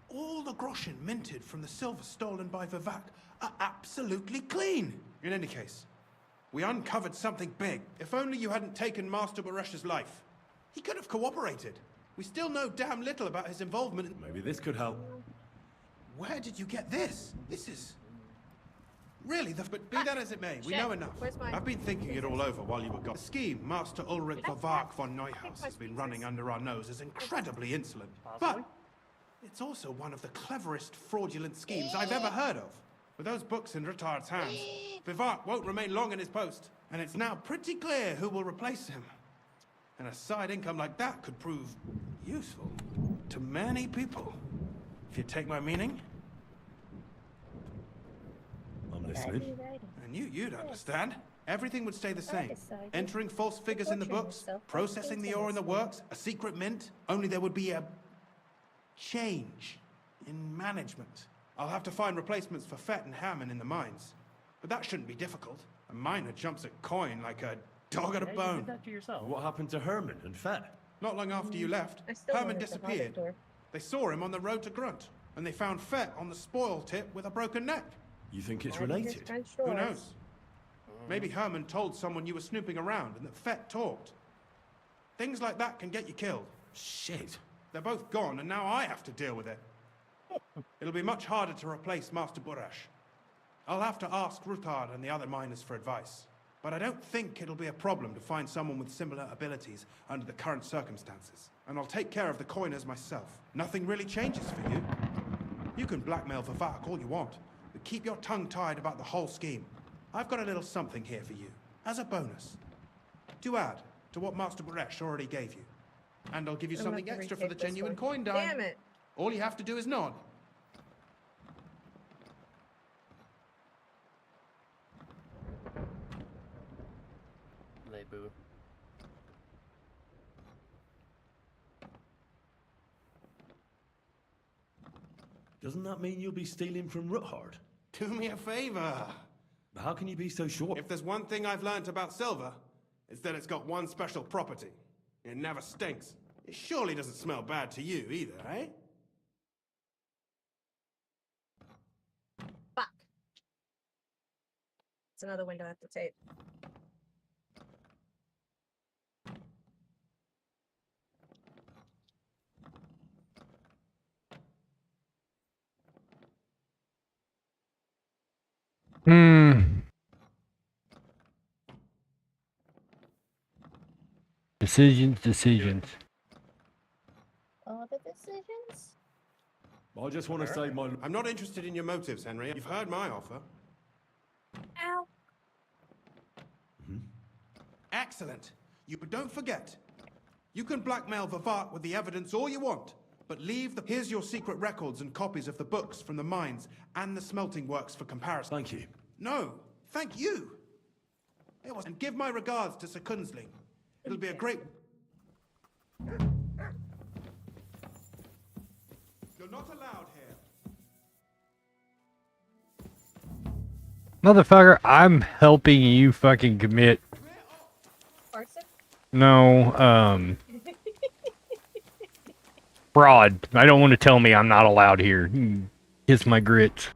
all the groschen minted from the silver stolen by Vivak are absolutely clean. In any case, we uncovered something big. If only you hadn't taken Master Baresh's life. He could have cooperated. We still know damn little about his involvement in... Maybe this could help. Where did you get this? This is... Really, but be that as it may, we Shit. know enough. Where's mine? I've been thinking it all over while you were gone. The scheme Master Ulrich Vivak von Neuhaus has been running under our nose is incredibly insolent. Possibly. But it's also one of the cleverest fraudulent schemes I've ever heard of. With those books in Rittard's hands, Vivak won't remain long in his post, and it's now pretty clear who will replace him. And a side income like that could prove useful to many people. If you take my meaning, I'm listening. I knew you'd understand. Everything would stay the same. Entering false figures in the books, processing the ore in the works, a secret mint, only there would be a change in management. I'll have to find replacements for Fett and Hammond in the mines. But that shouldn't be difficult. A miner jumps at coin like a dog at a Yeah, you bone. did that to yourself. What happened to Herman and Fett? Not long after you left, I still Herman wanted the Hobbit disappeared. door. They saw him on the road to Grunt, and they found Fett on the spoil tip with a broken neck. You think it's All of his related? French Who doors. knows? Maybe Herman told someone you were snooping around and that Fett talked. Things like that can get you killed. Shit. They're both gone, and now I have to deal with it. It'll be much harder to replace Master Buresh. I'll have to ask Ruthard and the other miners for advice. But I don't think it'll be a problem to find someone with similar abilities under the current circumstances. And I'll take care of the coiners myself. Nothing really changes for you. You can blackmail Vivak all you want, but keep your tongue tied about the whole scheme. I've got a little something here for you, as a bonus. To add to what Master Buresh already gave you. And I'll give you I'm something about to extra for the retake this genuine one. coin dime. Damn it. All you have to do is nod. Lebu. Doesn't that mean you'll be stealing from Ruthard? Do me a favor. How can you be so sure? If there's one thing I've learnt about silver, it's that it's got one special property. It never stinks. It surely doesn't smell bad to you either, eh? Fuck. It's another window I have to tape. Decisions. All the decisions? I just want to say my... I'm not interested in your motives, Henry. You've heard my offer. Ow. Excellent. But don't forget, you can blackmail Vivak with the evidence all you want, but here's your secret records and copies of the books from the mines and the smelting works for comparison. Thank you. No, thank you. And give my regards to Sir Kunzling. It'll be a great... You're not allowed here. Motherfucker, I'm helping you fucking commit. Arson? No, fraud. I don't want to tell me I'm not allowed here. Kiss my grits.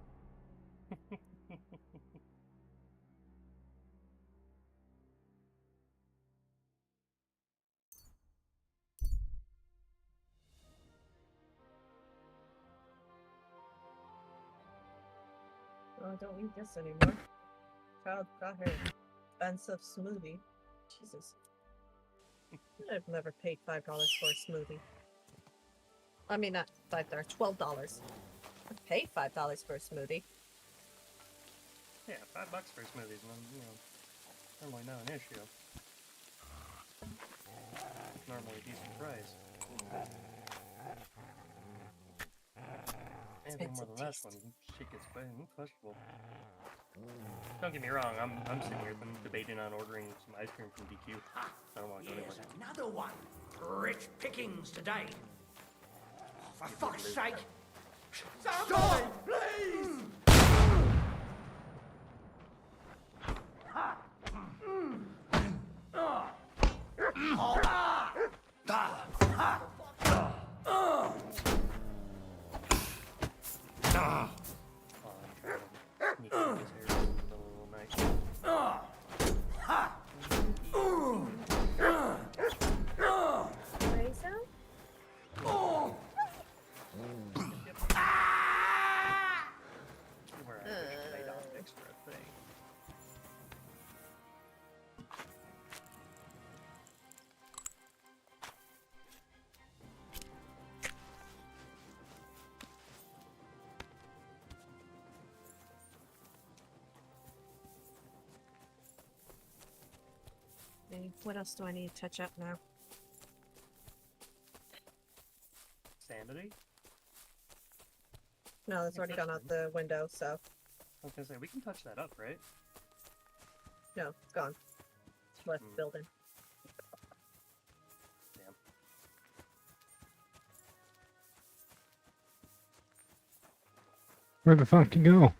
Oh, I don't need this anymore. Child got her expensive smoothie. Jesus. I've never paid $5 for a smoothie. I mean, not $5, $12. I've paid $5 for a smoothie. Yeah, $5 for smoothies, normally not an issue. Normally a decent price. Anything more than less when shit gets questionable. Don't get me wrong, I'm sitting here debating on ordering some ice cream from DQ. I don't want to go anywhere. Another one. Rich pickings today. For fuck's sake. Stop, please! see. What else do I need to touch up now? Sanity? No, it's already gone out the window, so I was gonna say, we can touch that up, right? no, it's gone. It's left the building. Damn. Where the fuck to go?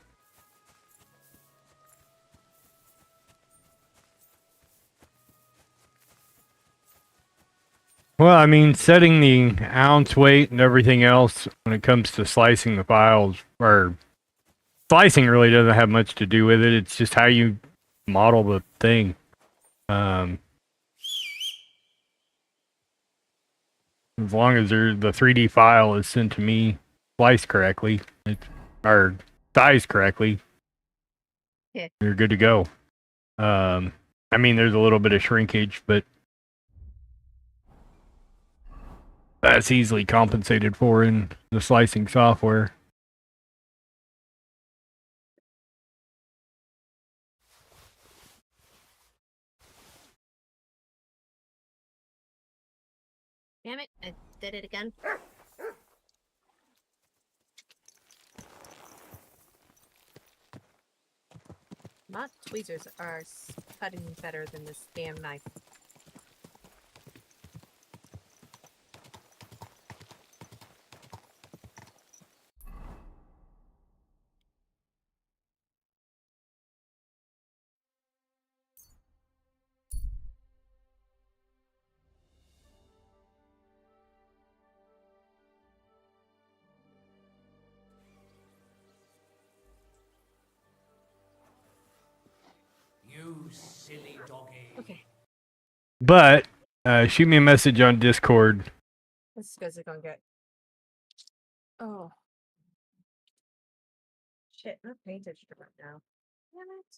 Well, I mean, setting the ounce weight and everything else when it comes to slicing the files, or slicing really doesn't have much to do with it. It's just how you model the thing. As long as the 3D file is sent to me sliced correctly, or sized correctly, Yeah. you're good to go. I mean, there's a little bit of shrinkage, but that's easily compensated for in the slicing software. Damn it, I did it again. My tweezers are cutting better than this damn knife. You silly doggy. Okay, But shoot me a message on Discord. this is gonna get. Oh. Shit, not paying attention right now. Damn it.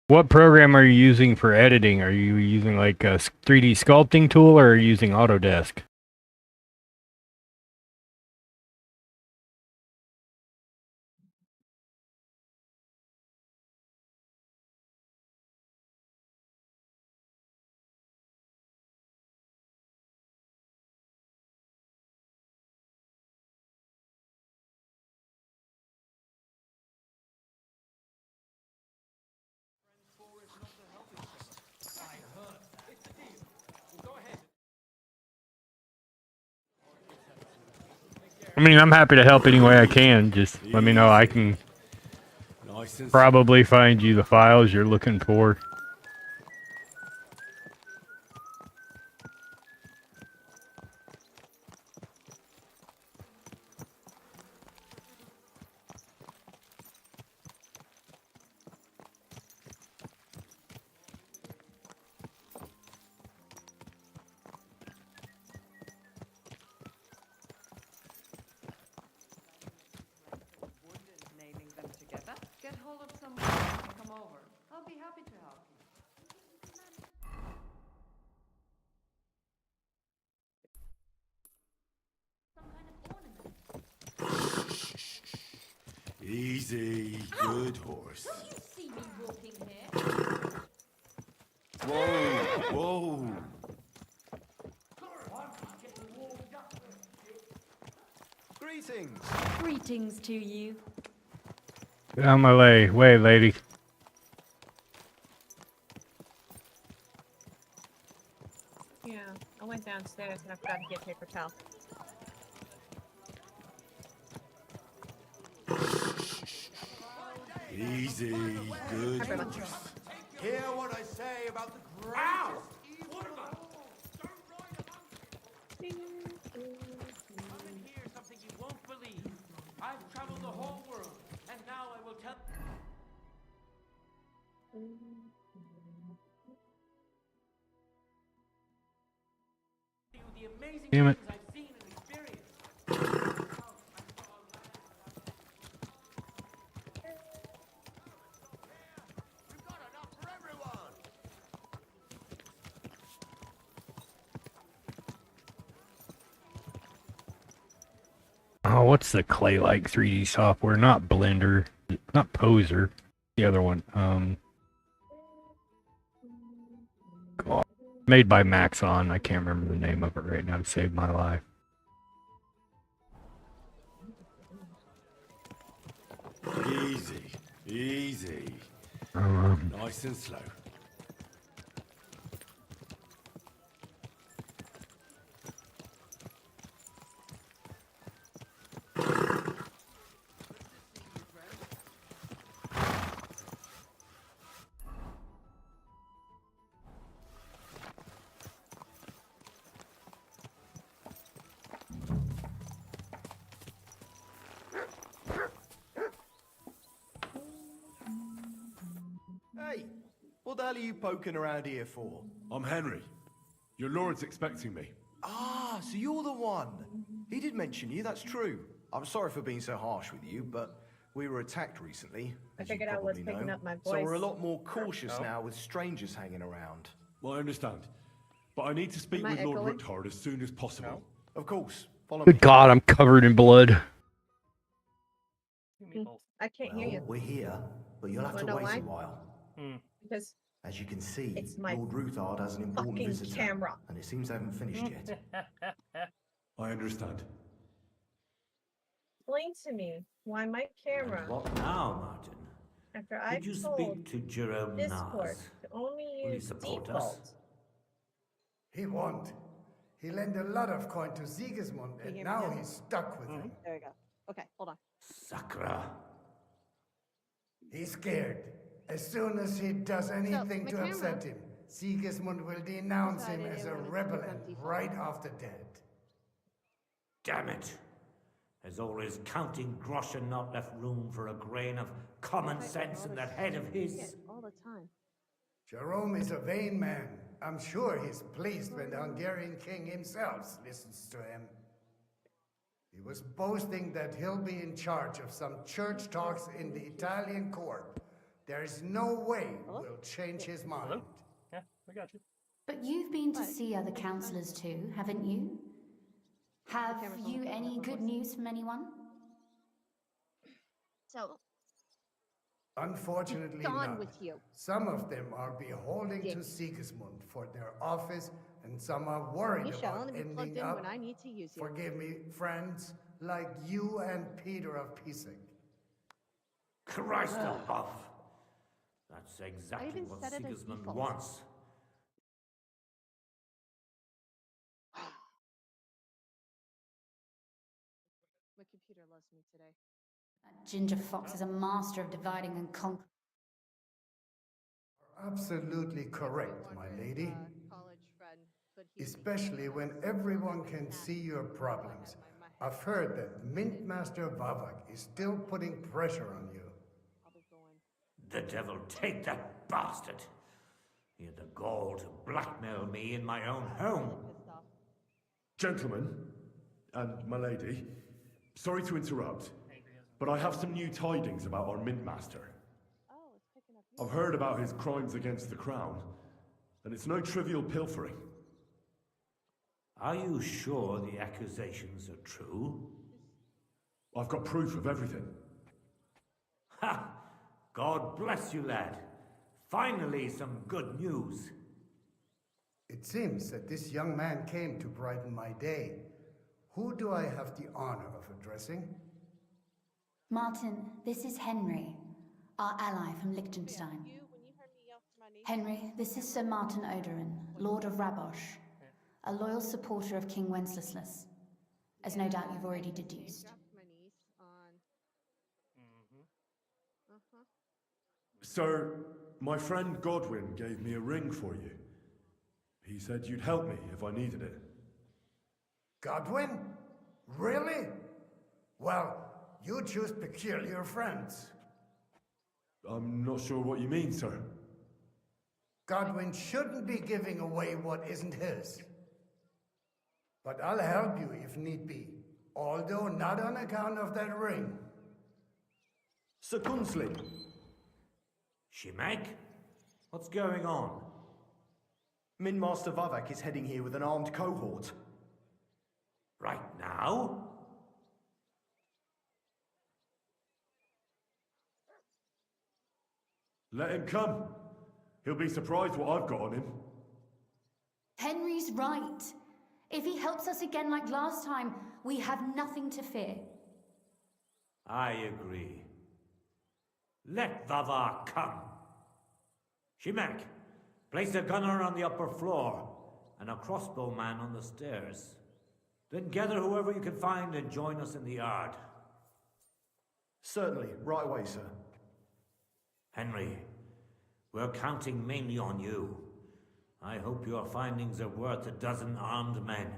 What program are you using for editing? Are you using like a 3D sculpting tool, or are you using Autodesk? I mean, I'm happy to help any way I can. Just let me know. I can probably find you the files you're looking for. Nailing them together. Get hold of someone and come over. I'll be happy to help you. Easy, good horse. Don't you see me walking here? Whoa, whoa. Greetings. Greetings to you. Get out of my way, lady. Yeah, I went downstairs and I forgot to get paper towel. Easy, good Hi, Brother. horse. Hear what I say about the ground. Come and hear something you won't believe. I've traveled the whole world, and now I will tell you the amazing Damn it. things I've seen and experienced. We've got enough for everyone. Oh, what's the clay-like 3D software? Not Blender, not Poser. The other one. God. Made by Maxon. I can't remember the name of it right now to save my life. Easy, easy. Nice and slow. Hey, what the hell are you poking around here for? I'm Henry. Your lord's expecting me. Ah, so you're the one. He did mention you, that's true. I'm sorry for being so harsh with you, but we were attacked recently, I as you figured out what's probably picking know. up my So we're a voice. lot more cautious now with strangers hanging around. Well, I understand. But I need to speak Am I with Lord echoing? Ruthard as soon as possible. Of course, follow Good me. God, I'm covered in blood. Give me both. I can't hear you. We're here, but you'll have Wanna to know wait why? a while. Because As you can see, it's my Lord Ruthard has an important fucking visitor, camera. and it seems they haven't finished yet. I understand. Explain to me why my camera, What now, Martin? after I Did you told speak to Jerome Discord Nars? to only Will he use support us? default. He won't. He lent a lot of coin to Sigismund, Can you and hear me now now? he's stuck with him. There we go. Okay, hold on. Sakra. He's scared. As soon as he does anything my to camera upset him, Sigismund will denounce him decided as it a wanted to rebel keep on and default. right off the dead. Damn it. Has all his counting groschen not left room for a grain of common sense in that head of his? All the time. Jerome is a vain man. I'm sure he's pleased when the Hungarian king himself listens to him. He was boasting that he'll be in charge of some church talks in the Italian court. There is no way we'll change his mind. Yeah, we got you. But you've been to see other councillors too, haven't you? Have you any good news from anyone? So, Unfortunately gone not. with you. Some of them are beholden to Dick. Sigismund for their office, and some are worried You shall about only be plugged ending in up, when I need to use you. forgive me, friends, like you and Peter of Pisek. Christ above. That's exactly even what set it as Sigismund default. wants. My computer loves me today. That Ginger Fox is a master of dividing and conquering. Absolutely correct, my lady. College friend, but he would be Especially when everyone can see your problems. I've heard that Mint Master Vavak is still putting pressure on you. I'll be going. The devil take that bastard. He had the gall to blackmail me in my own home. Pissed off. Gentlemen, and my lady, sorry to interrupt, but I have some new tidings about our Mint Master. Oh, it's picking up. I've heard about his crimes against the crown, and it's no trivial pilfering. Are you sure the accusations are true? I've got proof of everything. Ha! God bless you, lad. Finally, some good news. It seems that this young man came to brighten my day. Who do I have the honor of addressing? Martin, this is Henry, our ally from Liechtenstein. You, when you heard me yell for my name, Henry, this is Sir Martin Oderin, Lord of Rabosh, a loyal supporter of King Wenceslas, as no doubt you've already deduced. dropped my niece on. Uh-huh. Sir, my friend Godwin gave me a ring for you. He said you'd help me if I needed it. Godwin? Really? Well, you choose peculiar friends. I'm not sure what you mean, sir. Godwin shouldn't be giving away what isn't his. But I'll help you if need be, although not on account of that ring. Sir Gunsley. Shimek? What's going on? Min Master Vavak is heading here with an armed cohort. Right now? Let him come. He'll be surprised what I've got on him. Henry's right. If he helps us again like last time, we have nothing to fear. I agree. Let Vavar come. Shimek, place a gunner on the upper floor and a crossbowman on the stairs. Then gather whoever you can find and join us in the yard. Certainly, right away, sir. Henry, we're counting mainly on you. I hope your findings are worth 12 armed men.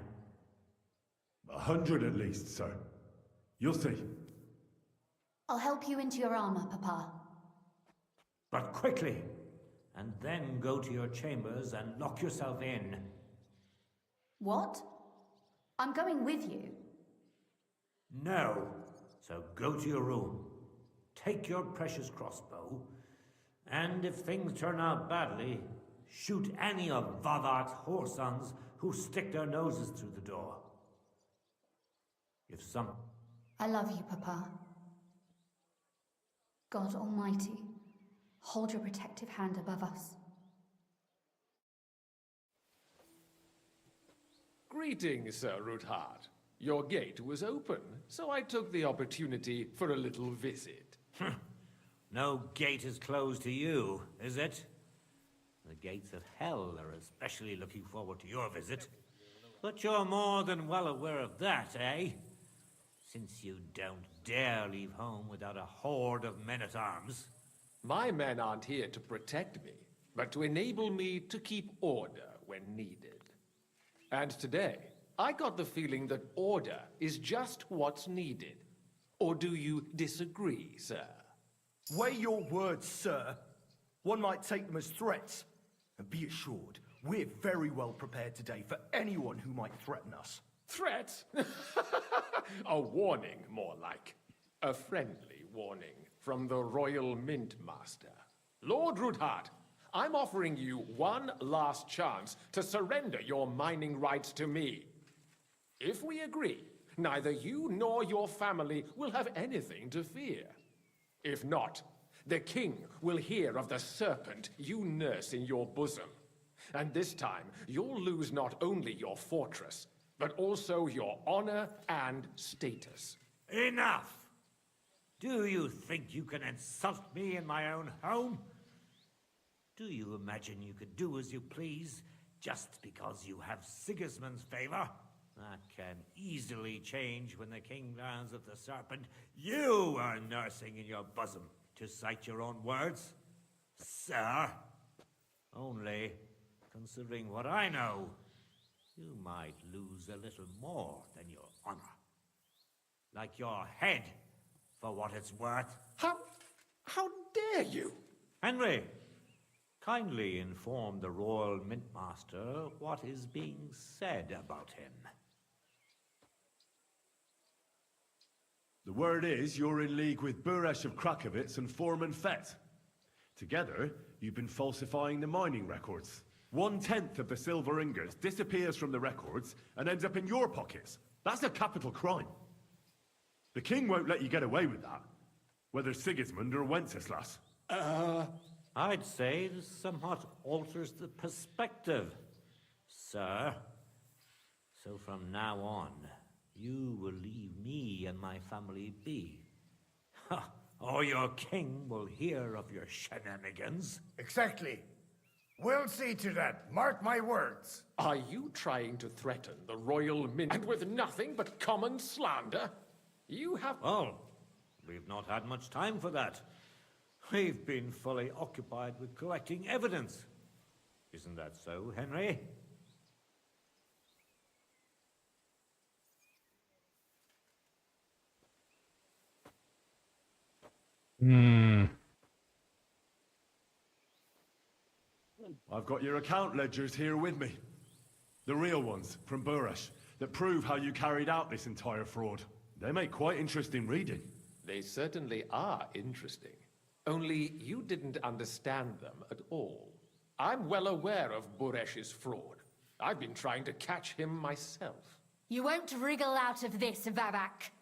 100 at least, sir. You'll see. I'll help you into your armor, Papa. But quickly, and then go to your chambers and lock yourself in. What? I'm going with you. No. So go to your room. Take your precious crossbow. And if things turn out badly, shoot any of Vavar's whoresons who stick their noses through the door. If some... I love you, Papa. God Almighty, hold your protective hand above us. Greetings, Sir Ruthard. Your gate was open, so I took the opportunity for a little visit. No gate is closed to you, is it? The gates of hell are especially looking forward to your visit. But you're more than well aware of that, eh? Since you don't dare leave home without a horde of men-at-arms. My men aren't here to protect me, but to enable me to keep order when needed. And today, I got the feeling that order is just what's needed. Or do you disagree, sir? Weigh your words, sir. One might take them as threats. And be assured, we're very well prepared today for anyone who might threaten us. Threat? A warning, more like. A friendly warning from the Royal Mint Master. Lord Ruthard, I'm offering you one last chance to surrender your mining rights to me. If we agree, neither you nor your family will have anything to fear. If not, the king will hear of the serpent you nurse in your bosom. And this time, you'll lose not only your fortress, but also your honor and status. Enough! Do you think you can insult me in my own home? Do you imagine you could do as you please just because you have Sigismund's favor? That can easily change when the king learns of the serpent you are nursing in your bosom, to cite your own words, sir. Only, considering what I know, you might lose a little more than your honor. Like your head, for what it's worth. How dare you? Henry, kindly inform the Royal Mint Master what is being said about him. The word is you're in league with Buresh of Krakowitz and Foreman Fett. Together, you've been falsifying the mining records. 1/10 of the silver ingots disappears from the records and ends up in your pockets. That's a capital crime. The king won't let you get away with that, whether Sigismund or Wenceslas. I'd say this somewhat alters the perspective, sir. So from now on, you will leave me and my family be. Or your king will hear of your shenanigans. Exactly. We'll see to that. Mark my words. Are you trying to threaten the Royal Mint and with nothing but common slander? You have... Well, we've not had much time for that. We've been fully occupied with collecting evidence. Isn't that so, Henry? I've got your account ledgers here with me. The real ones, from Buresh, that prove how you carried out this entire fraud. They make quite interesting reading. They certainly are interesting. Only you didn't understand them at all. I'm well aware of Buresh's fraud. I've been trying to catch him myself. You won't wriggle out of this, Vavak.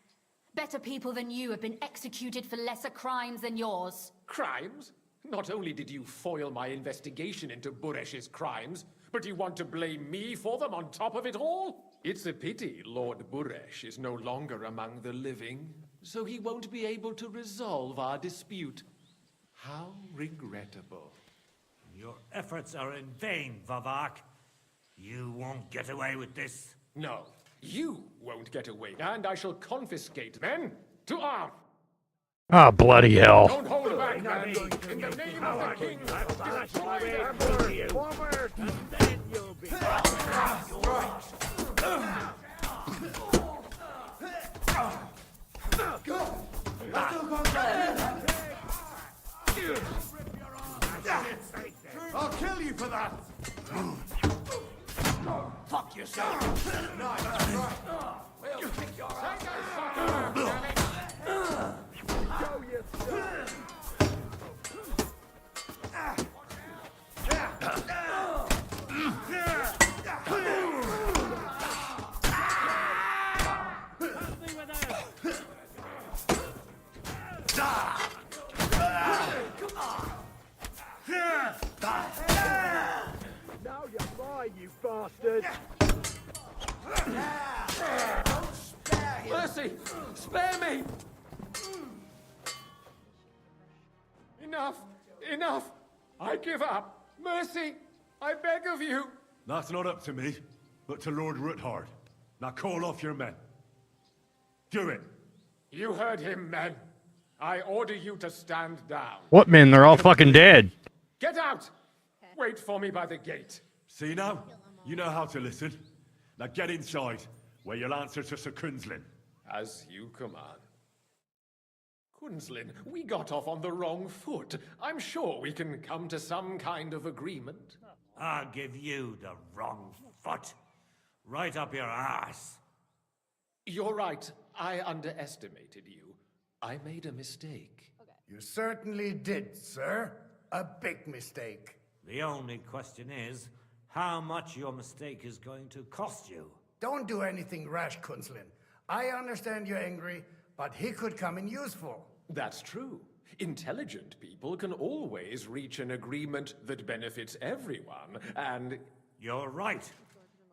Better people than you have been executed for lesser crimes than yours. Crimes? Not only did you foil my investigation into Buresh's crimes, but you want to blame me for them on top of it all? It's a pity Lord Buresh is no longer among the living, so he won't be able to resolve our dispute. How regrettable. Your efforts are in vain, Vavak. You won't get away with this. No, you won't get away, and I shall confiscate men to arm. Ah, bloody hell. Don't hold back, man. In the name of the king, destroy them. Forward, and then you'll be... I'll kill you for that! Fuck yourself! Nice, right. We'll kick your ass! Show yourself! Now you're mine, you bastard! Mercy! Spare me! Enough! Enough! I give up! Mercy! I beg of you! That's not up to me, but to Lord Ruthard. Now call off your men. Do it. You heard him, men. I order you to stand down. What men? They're all fucking dead. Get out! Wait for me by the gate. See now? You know how to listen. Now get inside, where you'll answer to Sir Kunzlin. As you command. Kunzlin, we got off on the wrong foot. I'm sure we can come to some kind of agreement. I'll give you the wrong foot. Right up your ass. You're right. I underestimated you. I made a mistake. You certainly did, sir. A big mistake. The only question is, how much your mistake is going to cost you. Don't do anything rash, Kunzlin. I understand you're angry, but he could come in useful. That's true. Intelligent people can always reach an agreement that benefits everyone, and... You're right.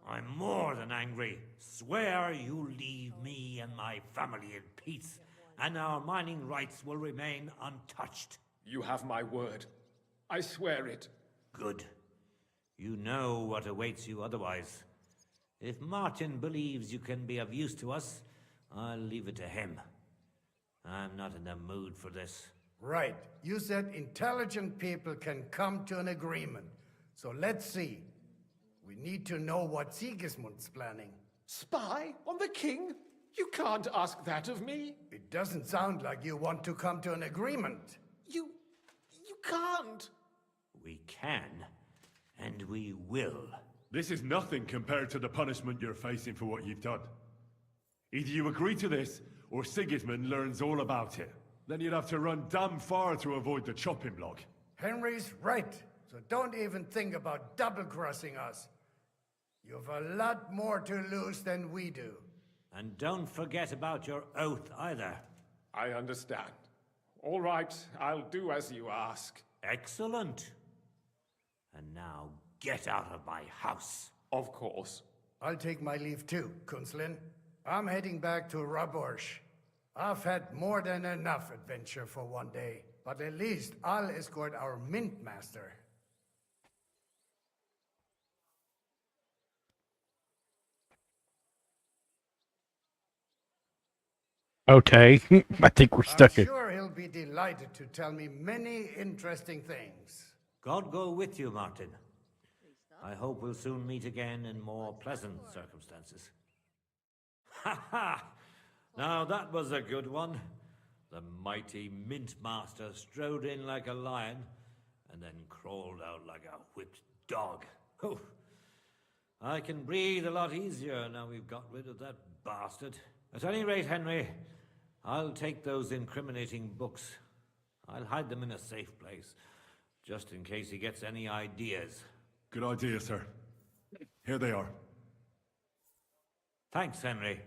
I'm more than angry. Swear you leave me and my family in peace, and our mining rights will remain untouched. You have my word. I swear it. Good. You know what awaits you otherwise. If Martin believes you can be of use to us, I'll leave it to him. I'm not in the mood for this. Right. You said intelligent people can come to an agreement. So let's see. We need to know what Sigismund's planning. Spy on the king? You can't ask that of me. It doesn't sound like you want to come to an agreement. You can't. We can, and we will. This is nothing compared to the punishment you're facing for what you've done. Either you agree to this, or Sigismund learns all about it. Then you'd have to run damn far to avoid the chopping block. Henry's right. So don't even think about double-crossing us. You've a lot more to lose than we do. And don't forget about your oath either. I understand. All right, I'll do as you ask. Excellent. And now get out of my house. Of course. I'll take my leave too, Kunzlin. I'm heading back to Raborsh. I've had more than enough adventure for one day, but at least I'll escort our mint master. Okay, I think we're stuck I'm in. sure he'll be delighted to tell me many interesting things. God go with you, Martin. I hope we'll soon meet again in more pleasant circumstances. Ha ha! Now that was a good one. The mighty Mint Master strode in like a lion and then crawled out like a whipped dog. Oh, I can breathe a lot easier now we've got rid of that bastard. At any rate, Henry, I'll take those incriminating books. I'll hide them in a safe place, just in case he gets any ideas. Good idea, sir. Here they are. Thanks, Henry.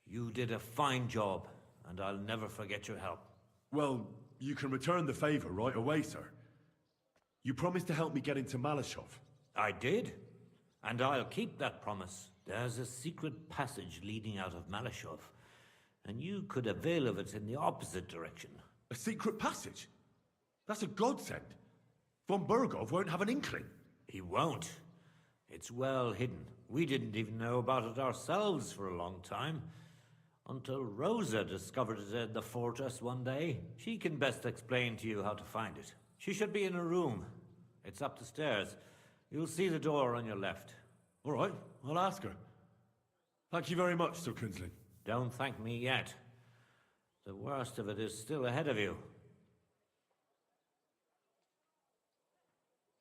You did a fine job, and I'll never forget your help. Well, You can return the favor right away, sir. You promised to help me get into Malashov. I did. And I'll keep that promise. There's a secret passage leading out of Malashov, and you could avail of it in the opposite direction. A secret passage? That's a godsend. Von Burgov won't have an inkling. He won't. It's well hidden. We didn't even know about it ourselves for a long time. Until Rosa discovered it in the fortress one day. She can best explain to you how to find it. She should be in a room. It's up the stairs. You'll see the door on your left. All right, I'll ask her. Thank you very much, Sir Kinsling. Don't thank me yet. The worst of it is still ahead of you.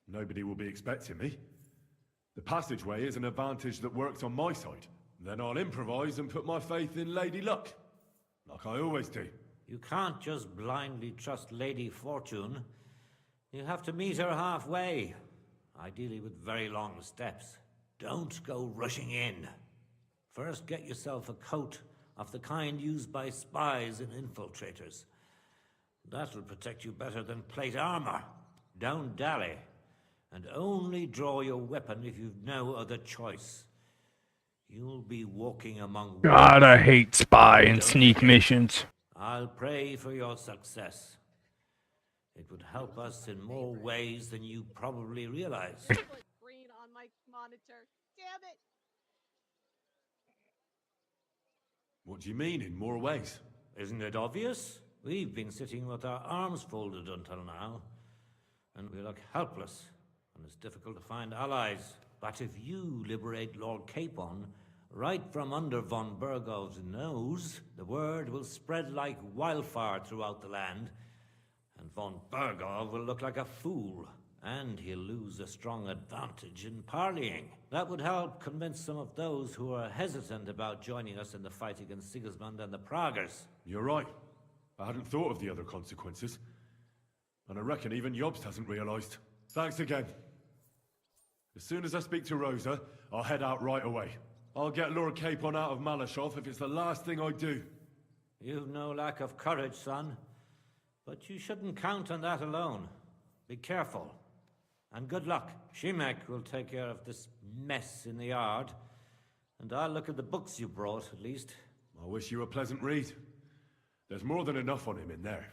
Nobody will be expecting me. The passageway is an advantage that works on my side. Then I'll improvise and put my faith in Lady Luck. Like I always do. You can't just blindly trust Lady Fortune. You have to meet her halfway. Ideally with very long steps. Don't go rushing in. First get yourself a coat of the kind used by spies and infiltrators. That'll protect you better than plate armor. Don't dally. And only draw your weapon if you've no other choice. You'll be walking among... God, I hate spy and sneak missions. I'll pray for your success. It would help us in more ways than you probably realize. Green on my monitor. Damn it! What do you mean, in more ways? Isn't it obvious? We've been sitting with our arms folded until now, and we look helpless, and it's difficult to find allies. But if you liberate Lord Capon, right from under von Burgov's nose, the word will spread like wildfire throughout the land, and von Burgov will look like a fool, and he'll lose a strong advantage in parleying. That would help convince some of those who are hesitant about joining us in the fight against Sigismund and the Praguers. You're right. I hadn't thought of the other consequences. And I reckon even Jobst hasn't realized. Thanks again. As soon as I speak to Rosa, I'll head out right away. I'll get Lord Capon out of Malashov if it's the last thing I do. You've no lack of courage, son. But you shouldn't count on that alone. Be careful. And good luck. Shimek will take care of this mess in the yard. And I'll look at the books you brought, at least. I wish you a pleasant read. There's more than enough on him in there.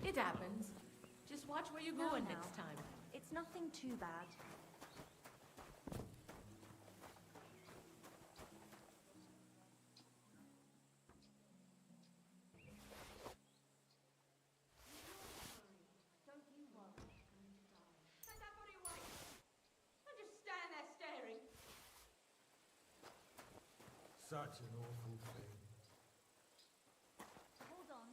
It happens. Just watch where you're going next time. It's nothing too bad. Don't you worry. Send that body away. And just stand there staring. Such an awful thing. Hold on.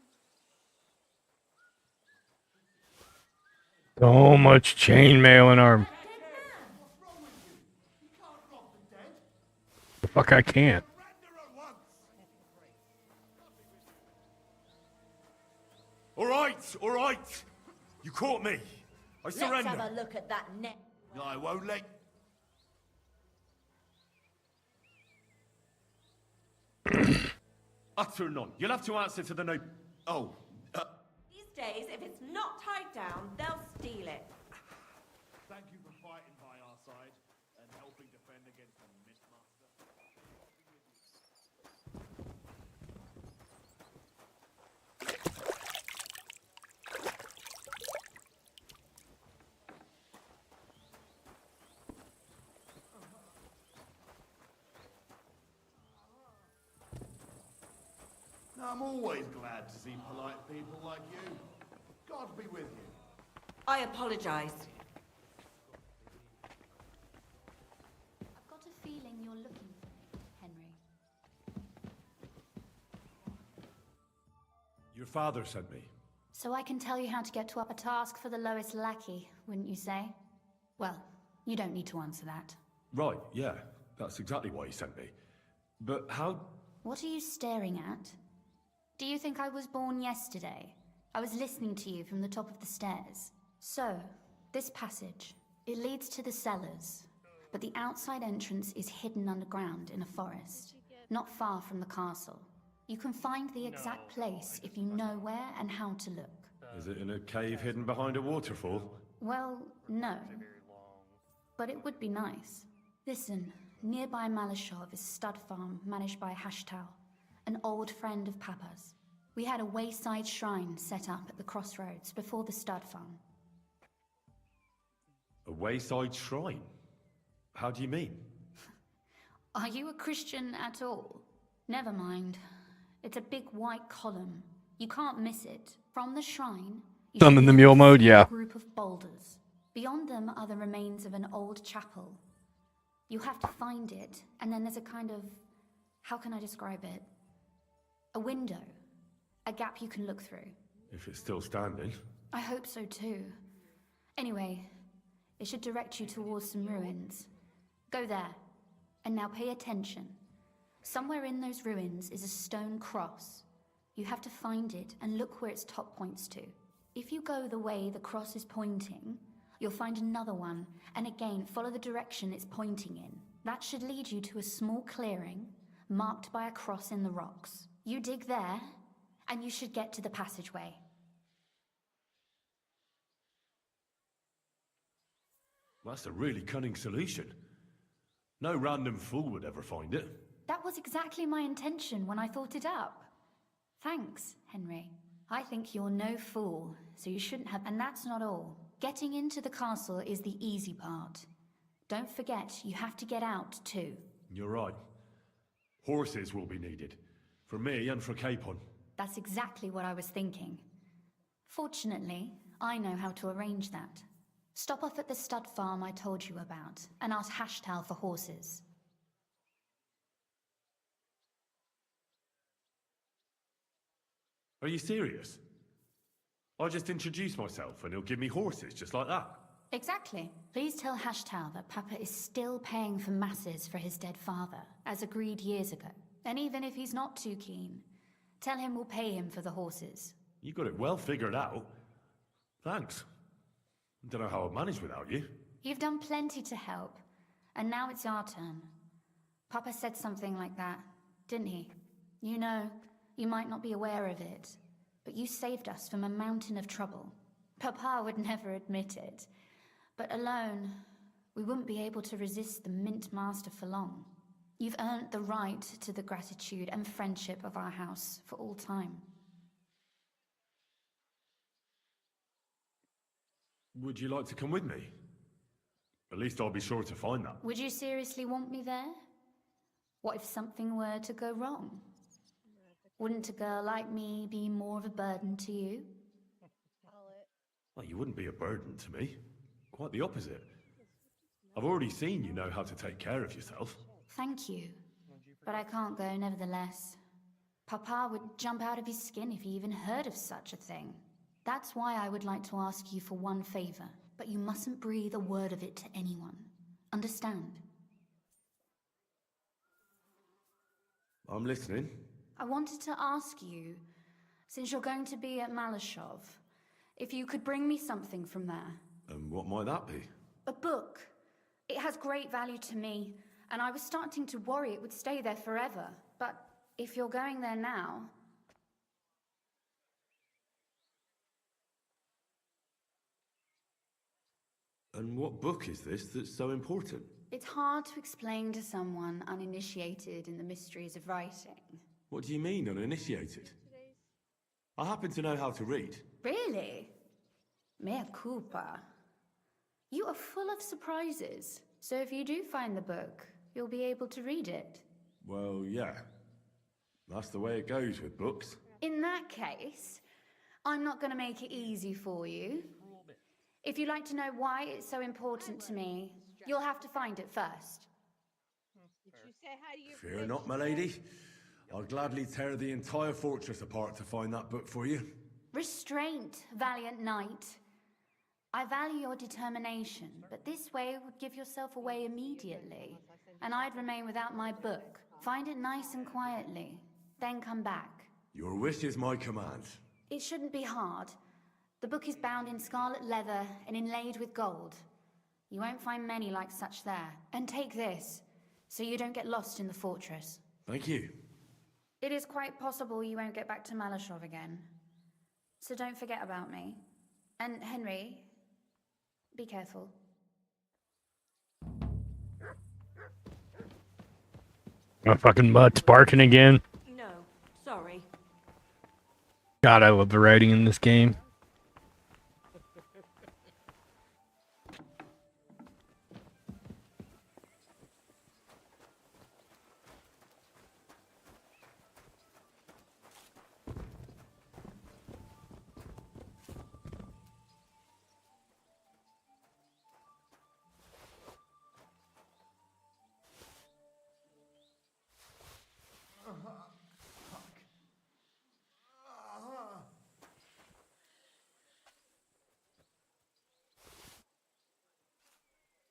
So much chainmail in our... The fuck I can't. All right. You caught me. I surrender. Let's have a look at that net. No, I won't let... Utter none. You'll have to answer to the no... Oh, These days, if it's not tied down, they'll steal it. Thank you for fighting by our side and helping defend against the Mistmaster. I'm always glad to see polite people like you. God be with you. I apologize. I've got a feeling you're looking for me, Henry. Your father sent me. So I can tell you how to get to up a task for the lowest lackey, wouldn't you say? Well, you don't need to answer that. Right, yeah. That's exactly why he sent me. But how... What are you staring at? Do you think I was born yesterday? I was listening to you from the top of the stairs. So, this passage, it leads to the cellars, but the outside entrance is hidden underground in a forest, not far from the castle. You can find the exact place if you know where and how to look. Is it in a cave hidden behind a waterfall? Well, no. But it would be nice. Listen, nearby Malashov is stud farm managed by Hashtal, an old friend of Papa's. We had a wayside shrine set up at the crossroads before the stud farm. A wayside shrine? How do you mean? Are you a Christian at all? Never mind. It's a big white column. You can't miss it. From the shrine, you Some in the mule mode, yeah. a group of boulders. Beyond them are the remains of an old chapel. You have to find it, and then there's a kind of... how can I describe it? A window. A gap you can look through. If it's still standing. I hope so too. Anyway, it should direct you towards some ruins. Go there. And now pay attention. Somewhere in those ruins is a stone cross. You have to find it and look where its top points to. If you go the way the cross is pointing, you'll find another one, and again follow the direction it's pointing in. That should lead you to a small clearing, marked by a cross in the rocks. You dig there, and you should get to the passageway. That's a really cunning solution. No random fool would ever find it. That was exactly my intention when I thought it up. Thanks, Henry. I think you're no fool, so you shouldn't have... And that's not all. Getting into the castle is the easy part. Don't forget, you have to get out too. You're right. Horses will be needed. For me and for Capon. That's exactly what I was thinking. Fortunately, I know how to arrange that. Stop off at the stud farm I told you about, and ask Hashtal for horses. Are you serious? I'll just introduce myself and he'll give me horses just like that. Exactly. Please tell Hashtal that Papa is still paying for masses for his dead father, as agreed years ago. And even if he's not too keen, tell him we'll pay him for the horses. You got it well figured out. Thanks. Don't know how I'd manage without you. You've done plenty to help, and now it's our turn. Papa said something like that, didn't he? You know, you might not be aware of it, but you saved us from a mountain of trouble. Papa would never admit it, but alone, we wouldn't be able to resist the Mint Master for long. You've earned the right to the gratitude and friendship of our house for all time. Would you like to come with me? At least I'll be sure to find that. Would you seriously want me there? What if something were to go wrong? Wouldn't a girl like me be more of a burden to you? Well, you wouldn't be a burden to me. Quite the opposite. I've already seen you know how to take care of yourself. Thank you, but I can't go nevertheless. Papa would jump out of his skin if he even heard of such a thing. That's why I would like to ask you for one favor, but you mustn't breathe a word of it to anyone. Understand? I'm listening. I wanted to ask you, since you're going to be at Malashov, if you could bring me something from there. And what might that be? A book. It has great value to me, and I was starting to worry it would stay there forever. But if you're going there now... And what book is this that's so important? It's hard to explain to someone uninitiated in the mysteries of writing. What do you mean, uninitiated? I happen to know how to read. Really? Mea culpa. You are full of surprises. So if you do find the book, you'll be able to read it. Well, yeah. That's the way it goes with books. In that case, I'm not going to make it easy for you. If you'd like to know why it's so important to me, you'll have to find it first. Fear not, my lady. I'll gladly tear the entire fortress apart to find that book for you. Restraint, valiant knight. I value your determination, but this way would give yourself away immediately, and I'd remain without my book. Find it nice and quietly, then come back. Your wish is my command. It shouldn't be hard. The book is bound in scarlet leather and inlaid with gold. You won't find many like such there. And take this, so you don't get lost in the fortress. Thank you. It is quite possible you won't get back to Malashov again. So don't forget about me. And Henry, be careful. My fucking butt's barking again. No, sorry. God, I love the writing in this game.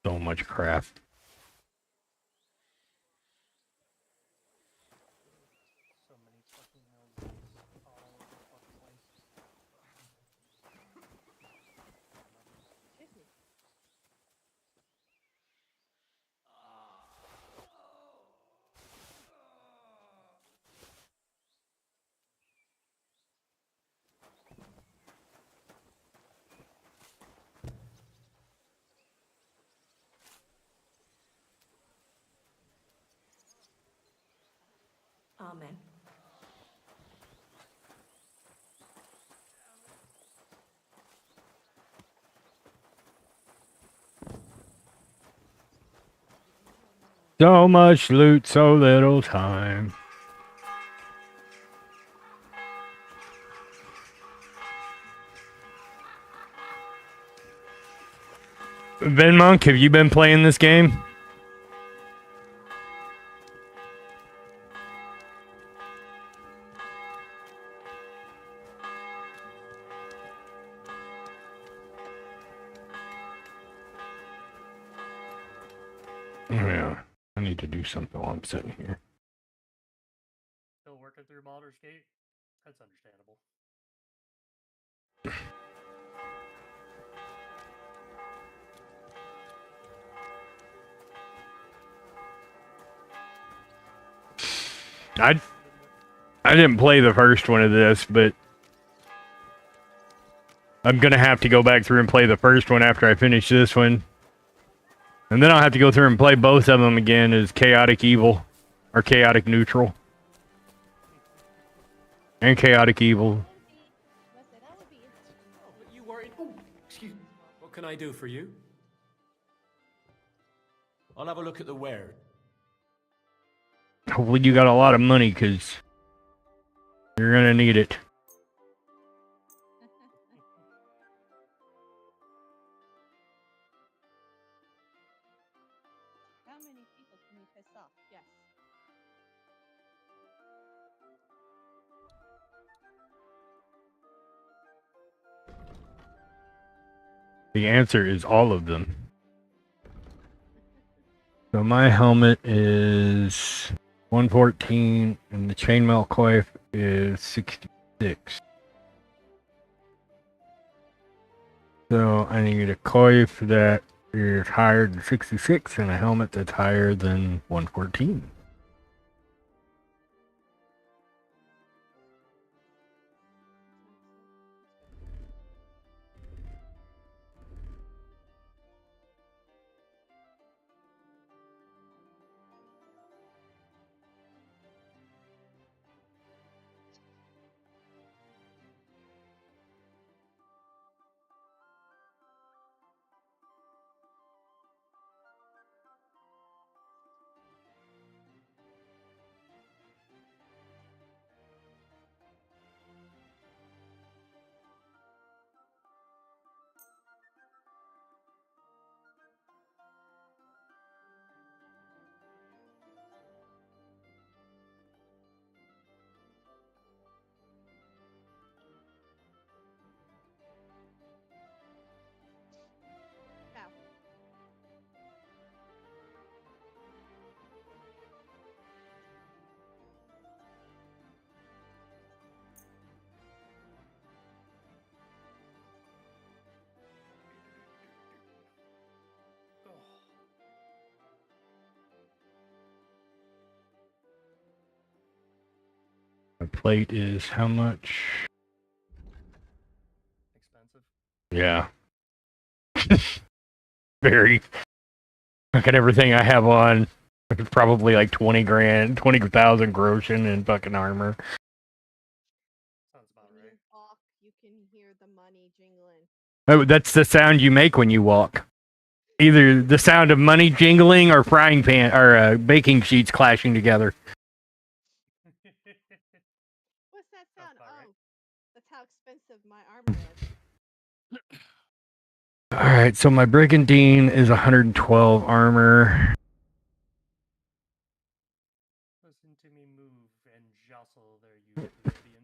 So much crap. Amen. So much loot, so little time. Ben Monk, have you been playing this game? Yeah, I need to do something while I'm sitting here. Still working through Baldur's Gate? That's understandable. I didn't play the first one of this, but I'm gonna have to go back through and play the first one after I finish this one. And then I'll have to go through and play both of them again as Chaotic Evil. Or Chaotic Neutral. And Chaotic Evil. You worried? Oh, excuse me. What can I do for you? I'll have a look at the ware. Hopefully you got a lot of money, because you're gonna need it. How many people can you piss off? Yes. The answer is all of them. So my helmet is 114 and the chainmail coif is 66. So I need a coif that is higher than 66 and a helmet that's higher than 114. My plate is how much? Expensive. Yeah. Very. Look at everything I have on. Probably like 20 grand, 20,000 gross in fucking armor. Sounds about When right. you walk, you can hear the money jingling. Oh, that's the sound you make when you walk. Either the sound of money jingling or frying pan or baking sheets clashing together. What's that sound? Oh, that's how expensive my armor is. All right, so my brigandine is 112 armor. Listen to me move and jostle there, you plebeian.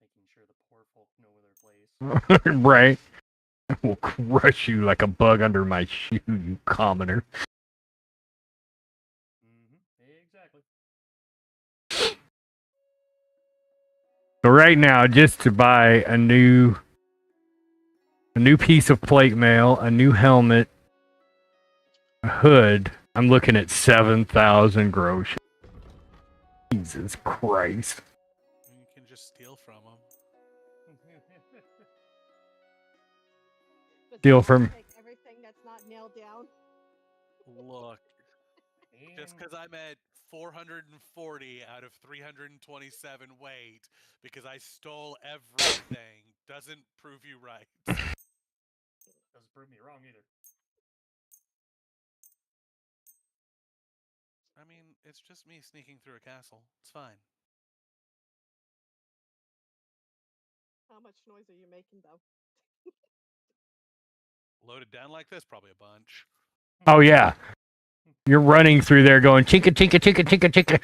Making sure the poor folk know their place. Right. I will crush you like a bug under my shoe, you commoner. Exactly. So right now, just to buy a new piece of plate mail, a new helmet, a hood, I'm looking at 7,000 gross. Jesus Christ. You can just steal from them. Steal from. Take everything that's not nailed down. Look, just because I'm at 440 out of 327 weight because I stole everything doesn't prove you right. Doesn't prove me wrong either. I mean, it's just me sneaking through a castle. It's fine. How much noise are you making, though? Loaded down like this, probably a bunch. Oh, yeah. You're running through there going chinka, chinka, chinka, chinka, chinka.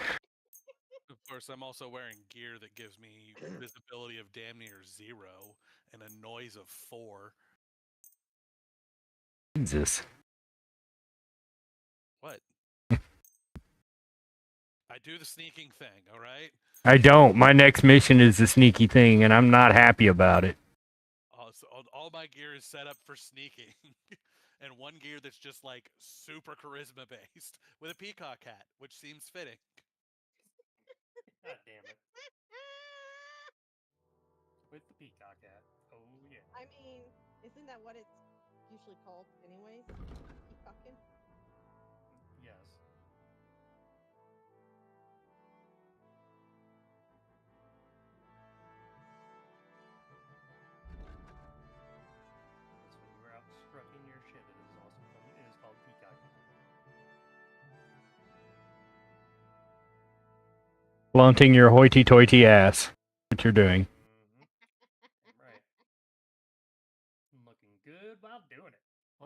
Of course, I'm also wearing gear that gives me visibility of damn near 0 and a noise of 4. Jesus. What? I do the sneaking thing, all right? I don't. My next mission is the sneaky thing, and I'm not happy about it. So all my gear is set up for sneaking. And one gear that's just like super charisma based with a peacock hat, which seems fitting. God damn it. With the peacock hat. Oh, yeah. I mean, isn't that what it's usually called, anyways? Peacocking? Yes. That's when you were out strucking your shit. It is also it is called peacocking. Flaunting your hoity-toity ass. What you're doing. Right. Looking good while doing it.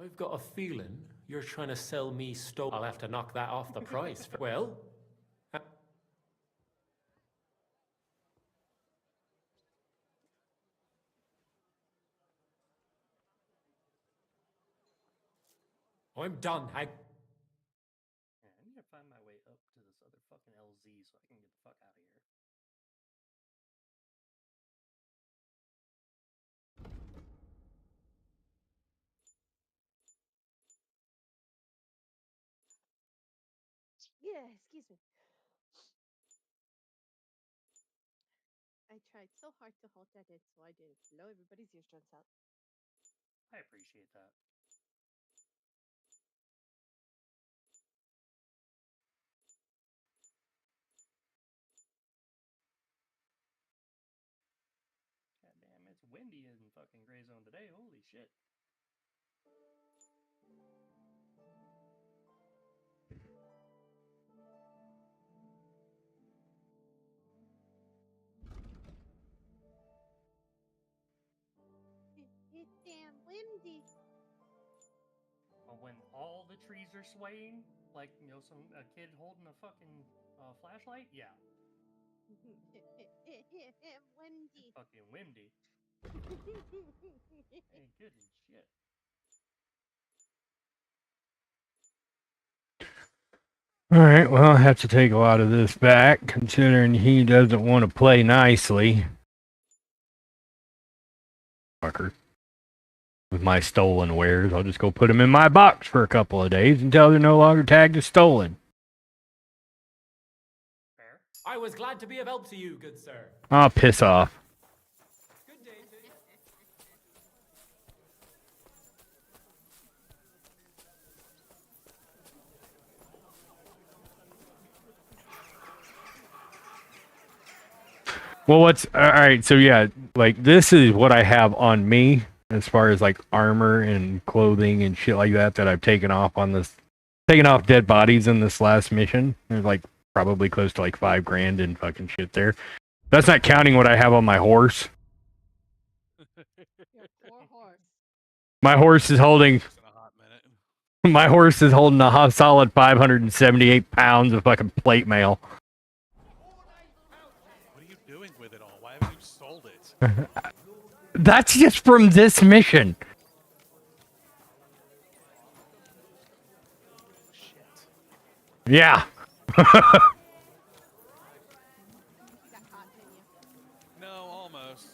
I've got a feeling you're trying to sell me stuff. I'll have to knock that off the price. Well, I'm done. Yeah, I need to find my way up to this other fucking LZ so I can get the fuck out of here. Yeah, excuse me. I tried so hard to hold that in so I didn't blow everybody's eardrums out. I appreciate that. God damn, it's windy in fucking Gray Zone today. Holy shit. It's damn windy. When all the trees are swaying, like, you know, a kid holding a fucking flashlight, yeah. Windy. Fucking windy. Hey, good as shit. Alright, well, I'll have to take a lot of this back, considering he doesn't want to play nicely. Fucker. With my stolen wares. I'll just go put them in my box for a couple of days until they're no longer tagged as stolen. I was glad to be of help to you, good sir. Oh, piss off. Well, what's all right? So yeah, like this is what I have on me as far as like armor and clothing and shit like that I've taken off dead bodies in this last mission. There's like probably close to like $5,000 in fucking shit there. That's not counting what I have on my horse. My horse is holding. My horse is holding a solid 578 pounds of fucking plate mail. That's just from this mission. Yeah. No, almost.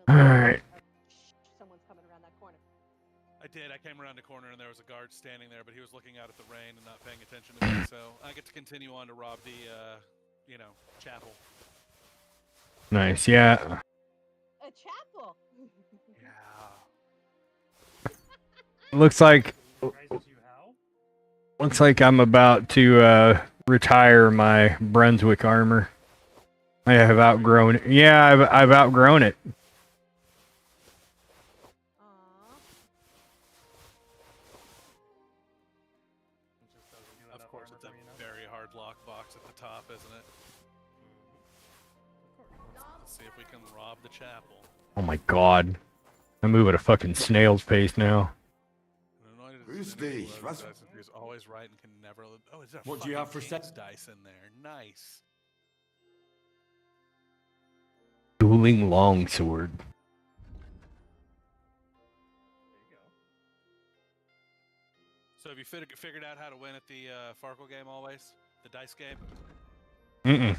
Alright. Someone's coming around that corner. I did. I came around the corner and there was a guard standing there, but he was looking out at the rain and not paying attention to me, so I get to continue on to rob the, chapel. Nice, yeah. A chapel. Looks like I'm about to retire my Brunswick armor. I have outgrown it. Yeah, I've outgrown it. Of course, it's a very hard lockbox at the top, isn't it? Let's see if we can rob the chapel. Oh my god. I move at a fucking snail's pace now. Grüß dich. Was? He's always right and can never. Oh, is there a What do you have for king's dice in there? Nice. Dueling longsword. So have you figured out how to win at the Farkle game always? The dice game? Mm-mm.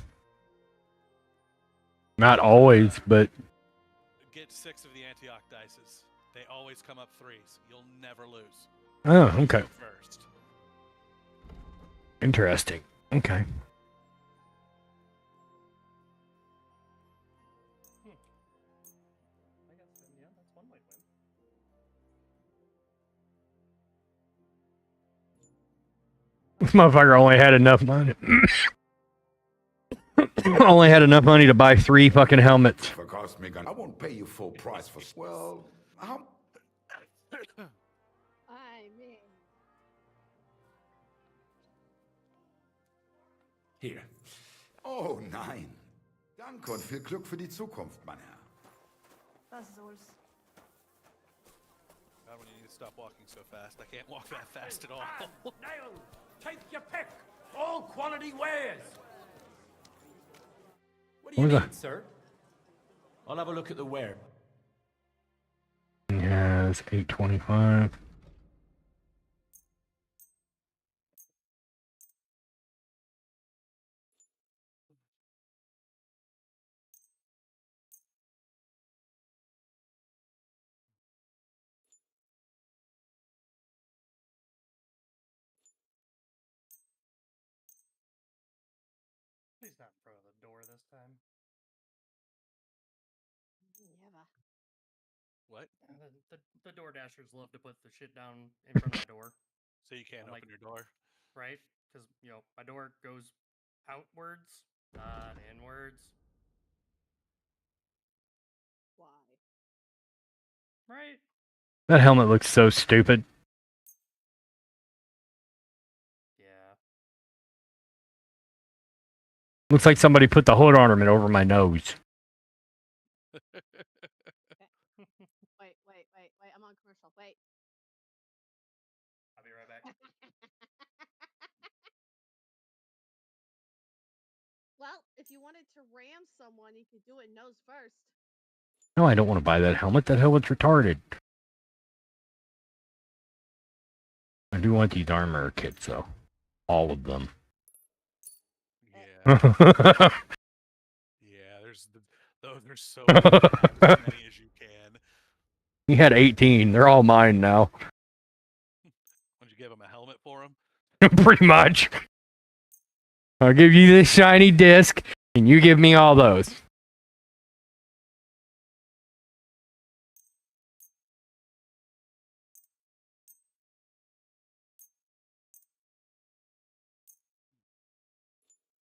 Not always, but... Get 6 of the Antioch dices. They always come up 3s. You'll never lose. Oh, okay. Go first. Interesting. Okay. This motherfucker only had enough money. Only had enough money to buy 3 fucking helmets. I won't pay you full price for... Well, how... I mean... Hier. Oh nein. Danke und viel Glück für die Zukunft, mein Herr. Was soll's? God, when you need to stop walking so fast. I can't walk that fast at all. Nail! Take your pick! All quality wares! What do you What was need, sir? I'll have a look at the ware. Yeah, it's 825. Please not in front of the door this time. What? The door dashers love to put the shit down in front of my door. So you can't open your door? Right? Because, my door goes outwards, not inwards. Why? Right? That helmet looks so stupid. Yeah. Looks like somebody put the hood ornament over my nose. Wait, I'm on commercial. Wait. I'll be right back. Well, if you wanted to ram someone, you could do it nose first. No, I don't want to buy that helmet. That helmet's retarded. I do want these armor kits, though. All of them. Yeah. Yeah, those are so good. Have as many as you can. You had 18. They're all mine now. Would you give him a helmet for him? Pretty much. I'll give you this shiny disc, and you give me all those.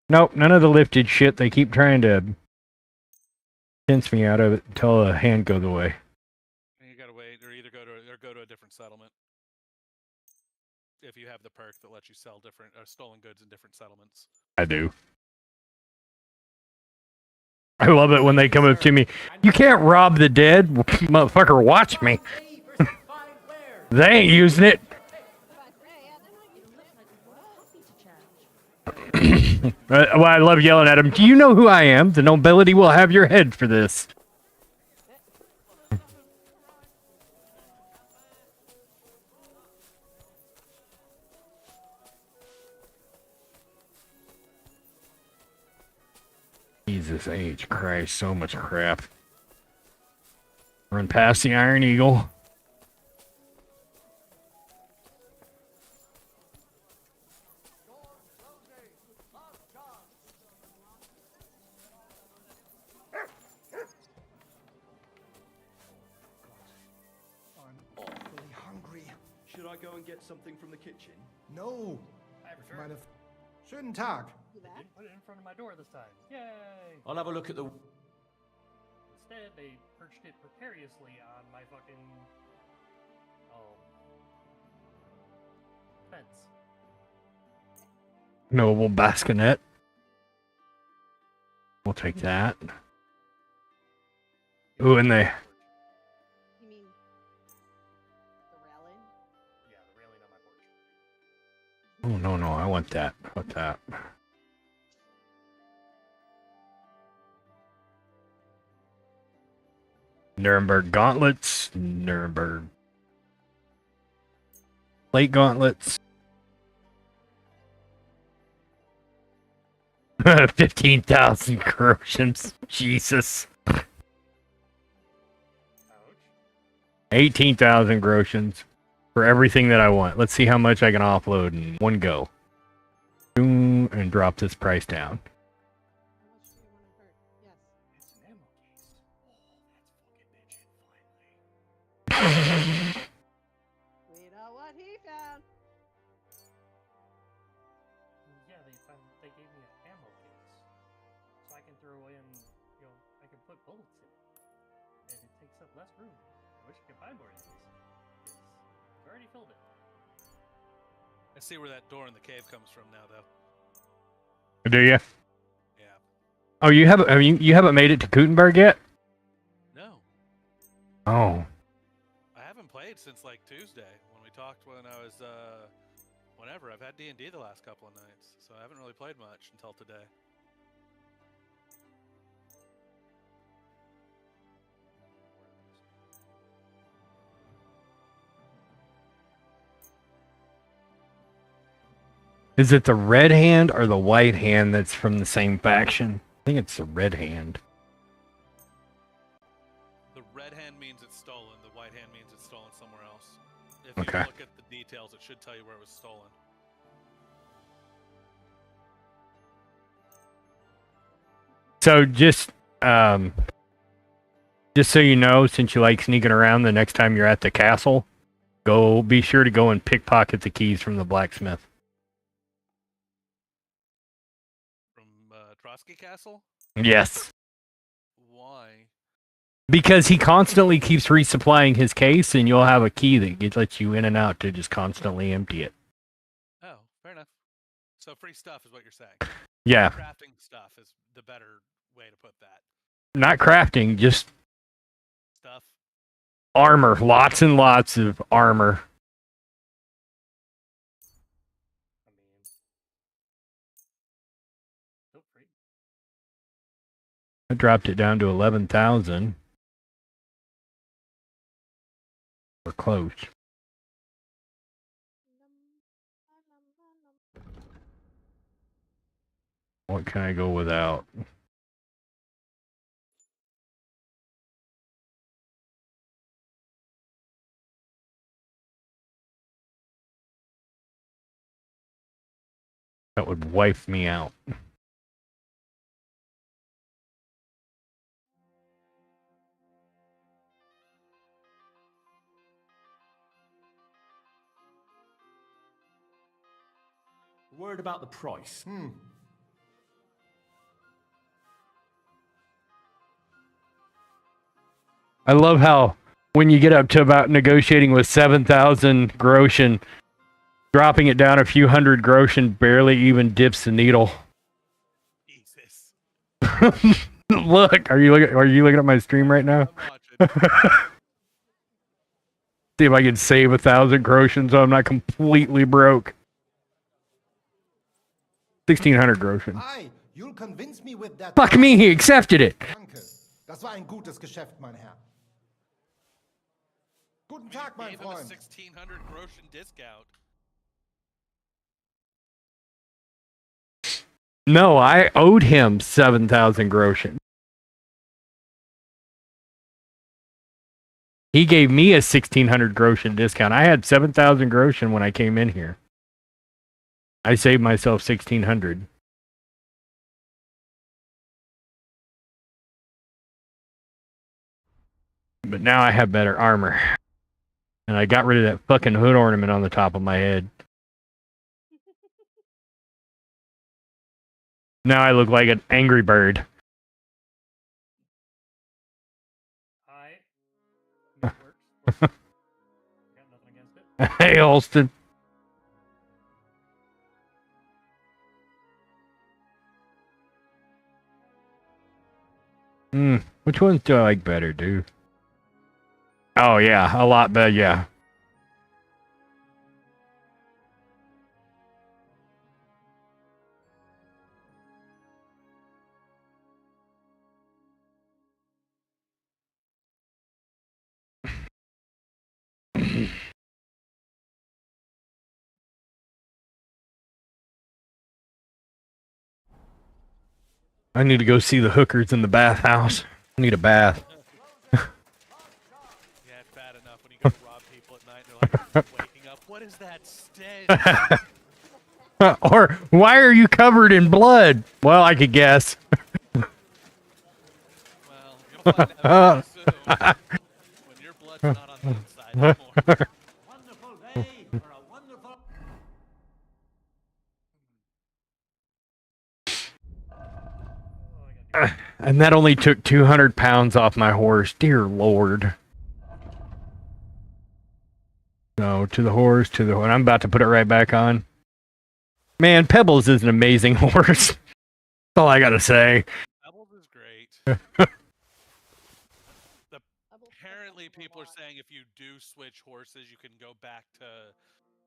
Nope, none of the lifted shit. They keep trying to sense me out of it until the hand goes away. You gotta wait, or either go to a different settlement. If you have the perk that lets you sell different stolen goods in different settlements. I do. I love it when they come up to me. You can't rob the dead. Motherfucker, watch me. They ain't using it. Well, I love yelling at them. Do you know who I am? The nobility will have your head for this. Jesus H. Christ, so much crap. Run past the Iron Eagle. I'm awfully hungry. Should I go and get something from the kitchen? No. I returned. Meine schönen Tag. They didn't put it in front of my door this time. Yay! I'll have a look at the... Instead, they perched it precariously on my fucking... fence. Noble bassinet. We'll take that. Ooh, and they... You mean the railing? Yeah, the railing on my porch. Oh, no, I want that. I want that. Nuremberg gauntlets. Nuremberg plate gauntlets. 15,000 corrosions. Jesus. 18,000 grotions for everything that I want. Let's see how much I can offload in one go. Boom, and drop this price down. We know what he found. Yeah, they gave me an ammo case, so I can throw in, I can put bullets in it, and it takes up less room. I wish I could buy more of these. I've already filled it. I see where that door in the cave comes from now, though. Do you? Yeah. Oh, you haven't made it to Gutenberg yet? No. Oh. I haven't played since like Tuesday when we talked when I was whenever. I've had D&D the last couple of nights, so I haven't really played much until today. Is it the red hand or the white hand that's from the same faction? I think it's the red hand. The red hand means it's stolen. The white hand means it's stolen somewhere else. If Okay. you look at the details, it should tell you where it was stolen. So just so you know, since you like sneaking around, the next time you're at the castle, be sure to go and pickpocket the keys from the blacksmith. From Trotsky Castle? Yes. Why? Because he constantly keeps resupplying his case, and you'll have a key that lets you in and out to just constantly empty it. Oh, fair enough. So free stuff is what you're saying. Yeah. Crafting stuff is the better way to put that. Not crafting, just Stuff. armor. Lots and lots of armor. Feel free. I dropped it down to 11,000. We're close. What can I go without? That would wipe me out. Word about the price. I love how when you get up to about negotiating with 7,000 groschen, dropping it down a few hundred groschen barely even dips the needle. Jesus. Look, are you looking at my stream right now? See if I can save 1,000 groschen so I'm not completely broke. 1,600 groschen. Aye, you'll convince me with that. Fuck me, he accepted it. Danke. Das war ein gutes Geschäft, mein Herr. Guten Tag, mein Gave him a Freund. 1,600 groschen discount. No, I owed him 7,000 groschen. He gave me a 1,600 groschen discount. I had 7,000 groschen when I came in here. I saved myself 1,600. But now I have better armor. And I got rid of that fucking hood ornament on the top of my head. Now I look like an angry bird. Hi. That works. Got nothing against it. Hey, Alston. Which ones do I like better, dude? Oh, yeah, a lot better, yeah. I need to go see the hookers in the bathhouse. I need a bath. Yeah, it's bad enough when you go rob people at night and they're like waking up. What is that stench? Or, why are you covered in blood? Well, I could guess. Well, you'll find out soon when your blood's not on the inside anymore. Wonderful day for a wonderful... And that only took 200 pounds off my horse. Dear Lord. No, to the horse, to the horse. I'm about to put it right back on. Man, Pebbles is an amazing horse. That's all I gotta say. Pebbles is great. Apparently, people are saying if you do switch horses, you can go back to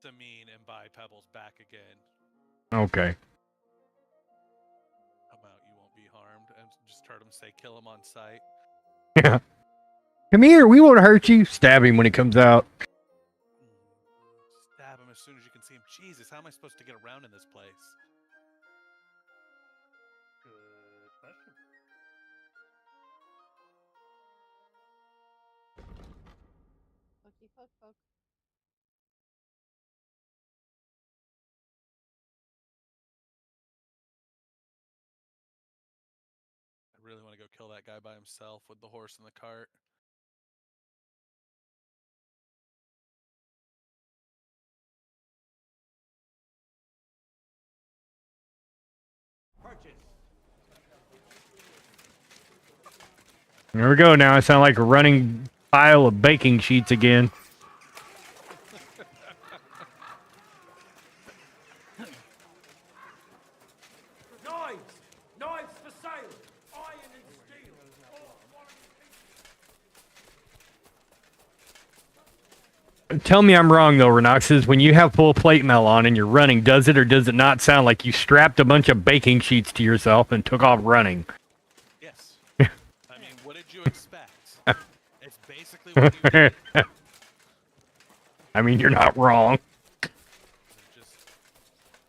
Samine and buy Pebbles back again. Okay. Come out, you won't be harmed. And just heard him say, kill him on sight. Yeah. Come here, we won't hurt you. Stab him when he comes out. Stab him as soon as you can see him. Jesus, how am I supposed to get around in this place? Good question. Pokey poke poke. I really want to go kill that guy by himself with the horse and the cart. Purchase. There we go. Now I sound like a running pile of baking sheets again. Knives! Knives for sale! Iron and steel! Tell me I'm wrong though, Renoxes. When you have full plate mail on and you're running, does it or does it not sound like you strapped a bunch of baking sheets to yourself and took off running? Yes. I mean, what did you expect? It's basically what you did. I mean, you're not wrong.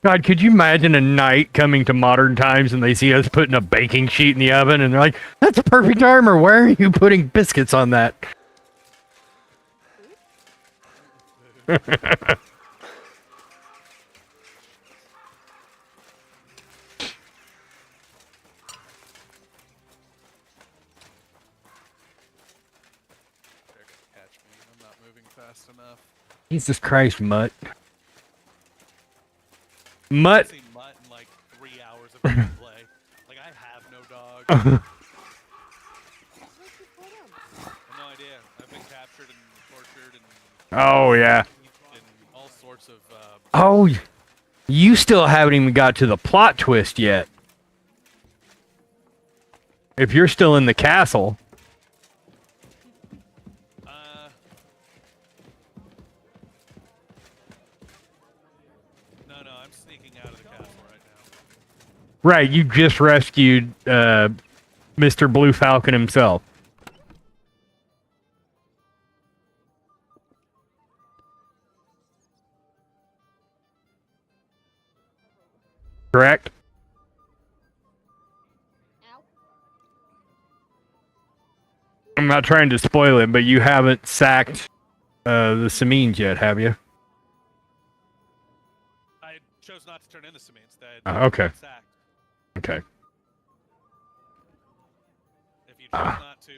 God, could you imagine a knight coming to modern times and they see us putting a baking sheet in the oven and they're like, that's perfect armor. Why are you putting biscuits on that? fast enough. Jesus Christ, Mutt. Mutt. I've seen Mutt in like 3 hours of gameplay. Like I have no dog. I have no idea. I've been captured and tortured and. Oh yeah. And all sorts of. Oh, you still haven't even got to the plot twist yet. If you're still in the castle. No, I'm sneaking out of the castle right now. Right, you just rescued Mr. Blue Falcon himself. Correct? I'm not trying to spoil it, but you haven't sacked the Samines yet, have you? I chose not to turn in the Samines. Okay. Sacked. Okay. If you choose not to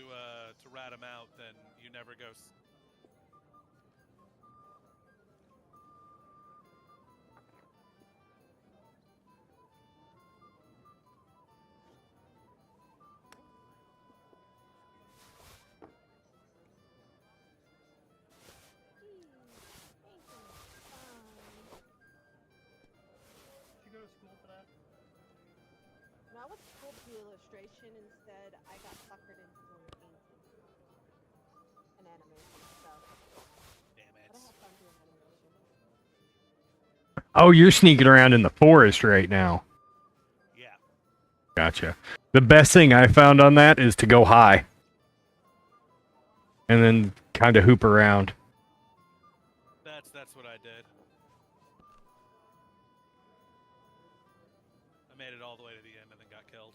rat him out, then you never go. Did you go to school for that? No, I went to school to do illustration. Instead, I got suckered into doing painting and animation. So, damn it. I have fun doing animation. Oh, you're sneaking around in the forest right now. Yeah. Gotcha. The best thing I found on that is to go high. And then kind of hoop around. That's what I did. I made it all the way to the end and then got killed.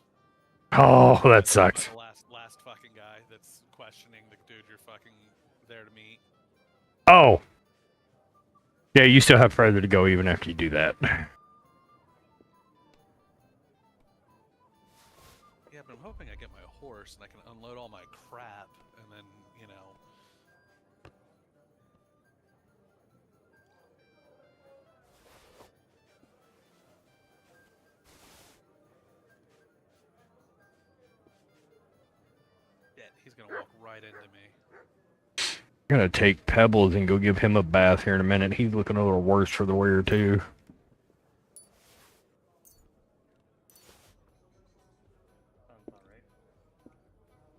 Oh, that sucks. The last fucking guy that's questioning the dude you're fucking there to meet. Oh. Yeah, you still have further to go even after you do that. Yeah, but I'm hoping I get my horse and I can unload all my crap and then, you know. Yeah, he's gonna walk right into me. I'm gonna take Pebbles and go give him a bath here in a minute. He's looking a little worse for the wear too.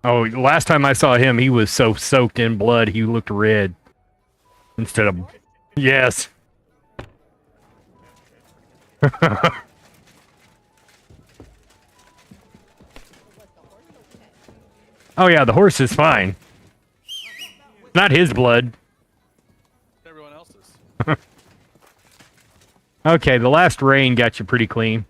Oh, last time I saw him, he was so soaked in blood, he looked red. Instead of... Yes. Oh yeah, the horse is fine. Not his blood. Everyone else's. Okay, the last rain got you pretty clean.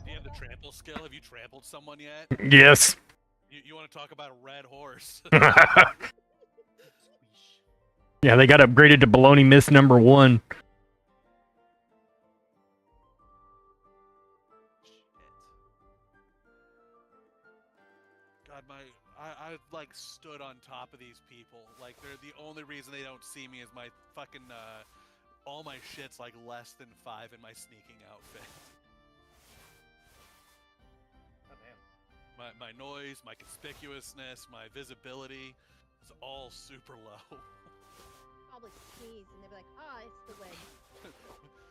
Do you have the trample skill? Have you trampled someone yet? Yes. You want to talk about a red horse? Yeah, they got upgraded to Baloney Mist #1. God, I like stood on top of these people. Like they're the only reason they don't see me is my fucking all my shit's like less than 5 in my sneaking outfit. Oh, damn. My noise, my conspicuousness, my visibility is all super low. Probably sneeze and they'll be like, "Ah, it's the wind."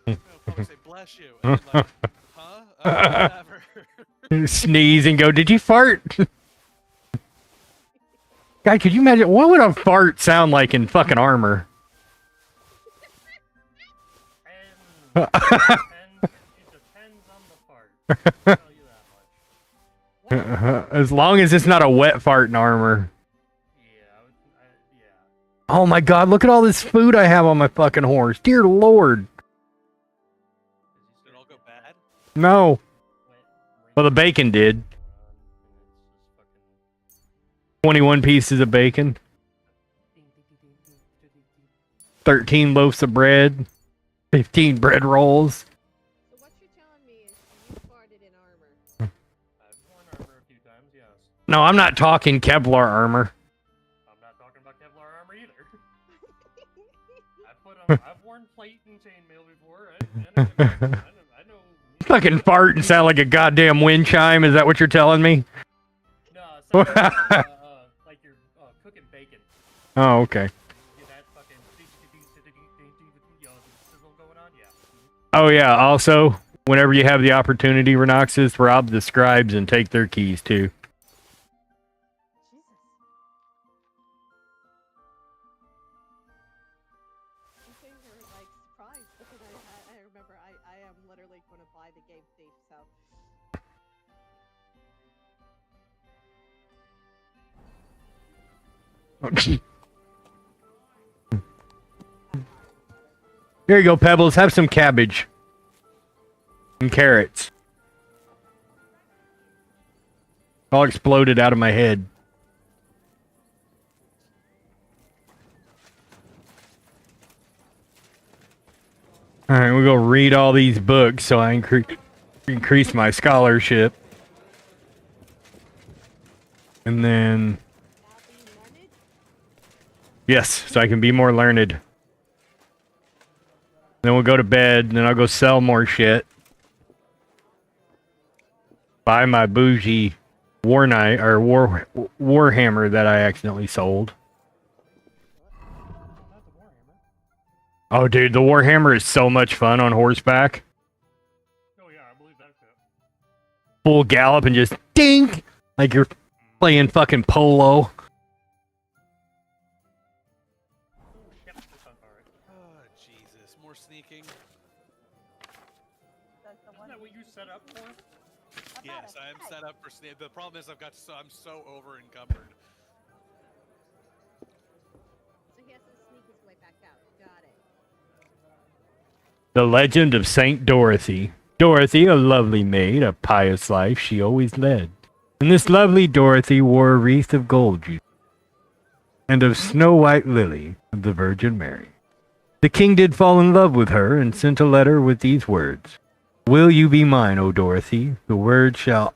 They'll probably say bless you, and then like, huh? Whatever. Sneeze and go, did you fart? God, could you imagine, what would a fart sound like in fucking armor? It depends on the fart. I'll tell you that much. As long as it's not a wet fart in armor. Oh my god, look at all this food I have on my fucking horse. Dear lord. Did it all go bad? No. Well, the bacon did. 21 pieces of bacon. 13 loaves of bread. 15 bread rolls. So what you're telling me is you farted in armor. I've worn armor a few times, yes. No, I'm not talking Kevlar armor. I'm not talking about Kevlar armor either. I've worn plate and chainmail before. I know. Fucking fart and sound like a goddamn wind chime. Is that what you're telling me? No, it sounds like you're cooking bacon. Oh, okay. Yeah, that fucking sizzle going on, yeah. Oh, yeah. Also, whenever you have the opportunity, Renoxes, rob the scribes and take their keys, too. Here you go, Pebbles. Have some cabbage. And carrots. All exploded out of my head. Alright, we'll go read all these books so I increase my scholarship. And then... Yes, so I can be more learned. Then we'll go to bed, and then I'll go sell more shit. Buy my bougie Warhammer that I accidentally sold. Oh, dude, the Warhammer is so much fun on horseback. Oh yeah, I believe that's it. Full gallop and just ding! Like you're playing fucking polo. Oh, Jesus. More sneaking. Isn't that what you set up for? Yes, I am set up for sneak. The problem is I'm so over encumbered. So he has to sneak his way back out. Got it. The Legend of Saint Dorothy. Dorothy, a lovely maid, a pious life she always led. And this lovely Dorothy wore a wreath of gold, and of snow-white lily of the Virgin Mary. The king did fall in love with her, and sent a letter with these words. Will you be mine, O Dorothy? The world shall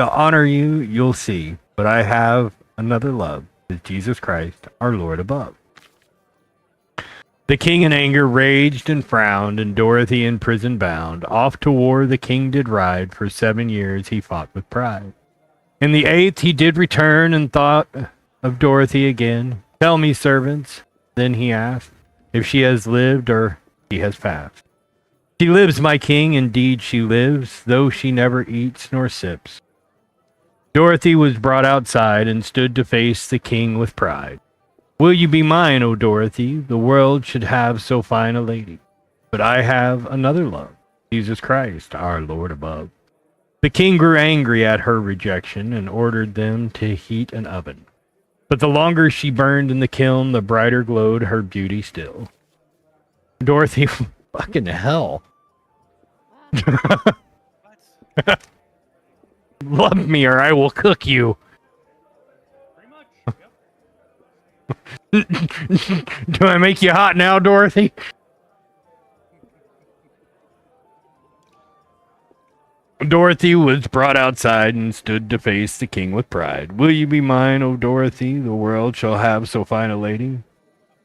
honor you, you'll see. But I have another love, is Jesus Christ, our Lord above. The king in anger raged and frowned, and Dorothy in prison bound. Off to war the king did ride, for 7 years he fought with pride. In the 8th he did return, and thought of Dorothy again. Tell me, servants, then he asked, if she has lived or he has passed. She lives, my king, indeed she lives, though she never eats nor sips. Dorothy was brought outside, and stood to face the king with pride. Will you be mine, O Dorothy? The world should have so fine a lady. But I have another love, Jesus Christ, our Lord above. The king grew angry at her rejection, and ordered them to heat an oven. But the longer she burned in the kiln, the brighter glowed her beauty still. Dorothy, fucking hell. Love me or I will cook you. Do I make you hot now, Dorothy? Dorothy was brought outside and stood to face the king with pride. Will you be mine, O Dorothy? The world shall have so fine a lady.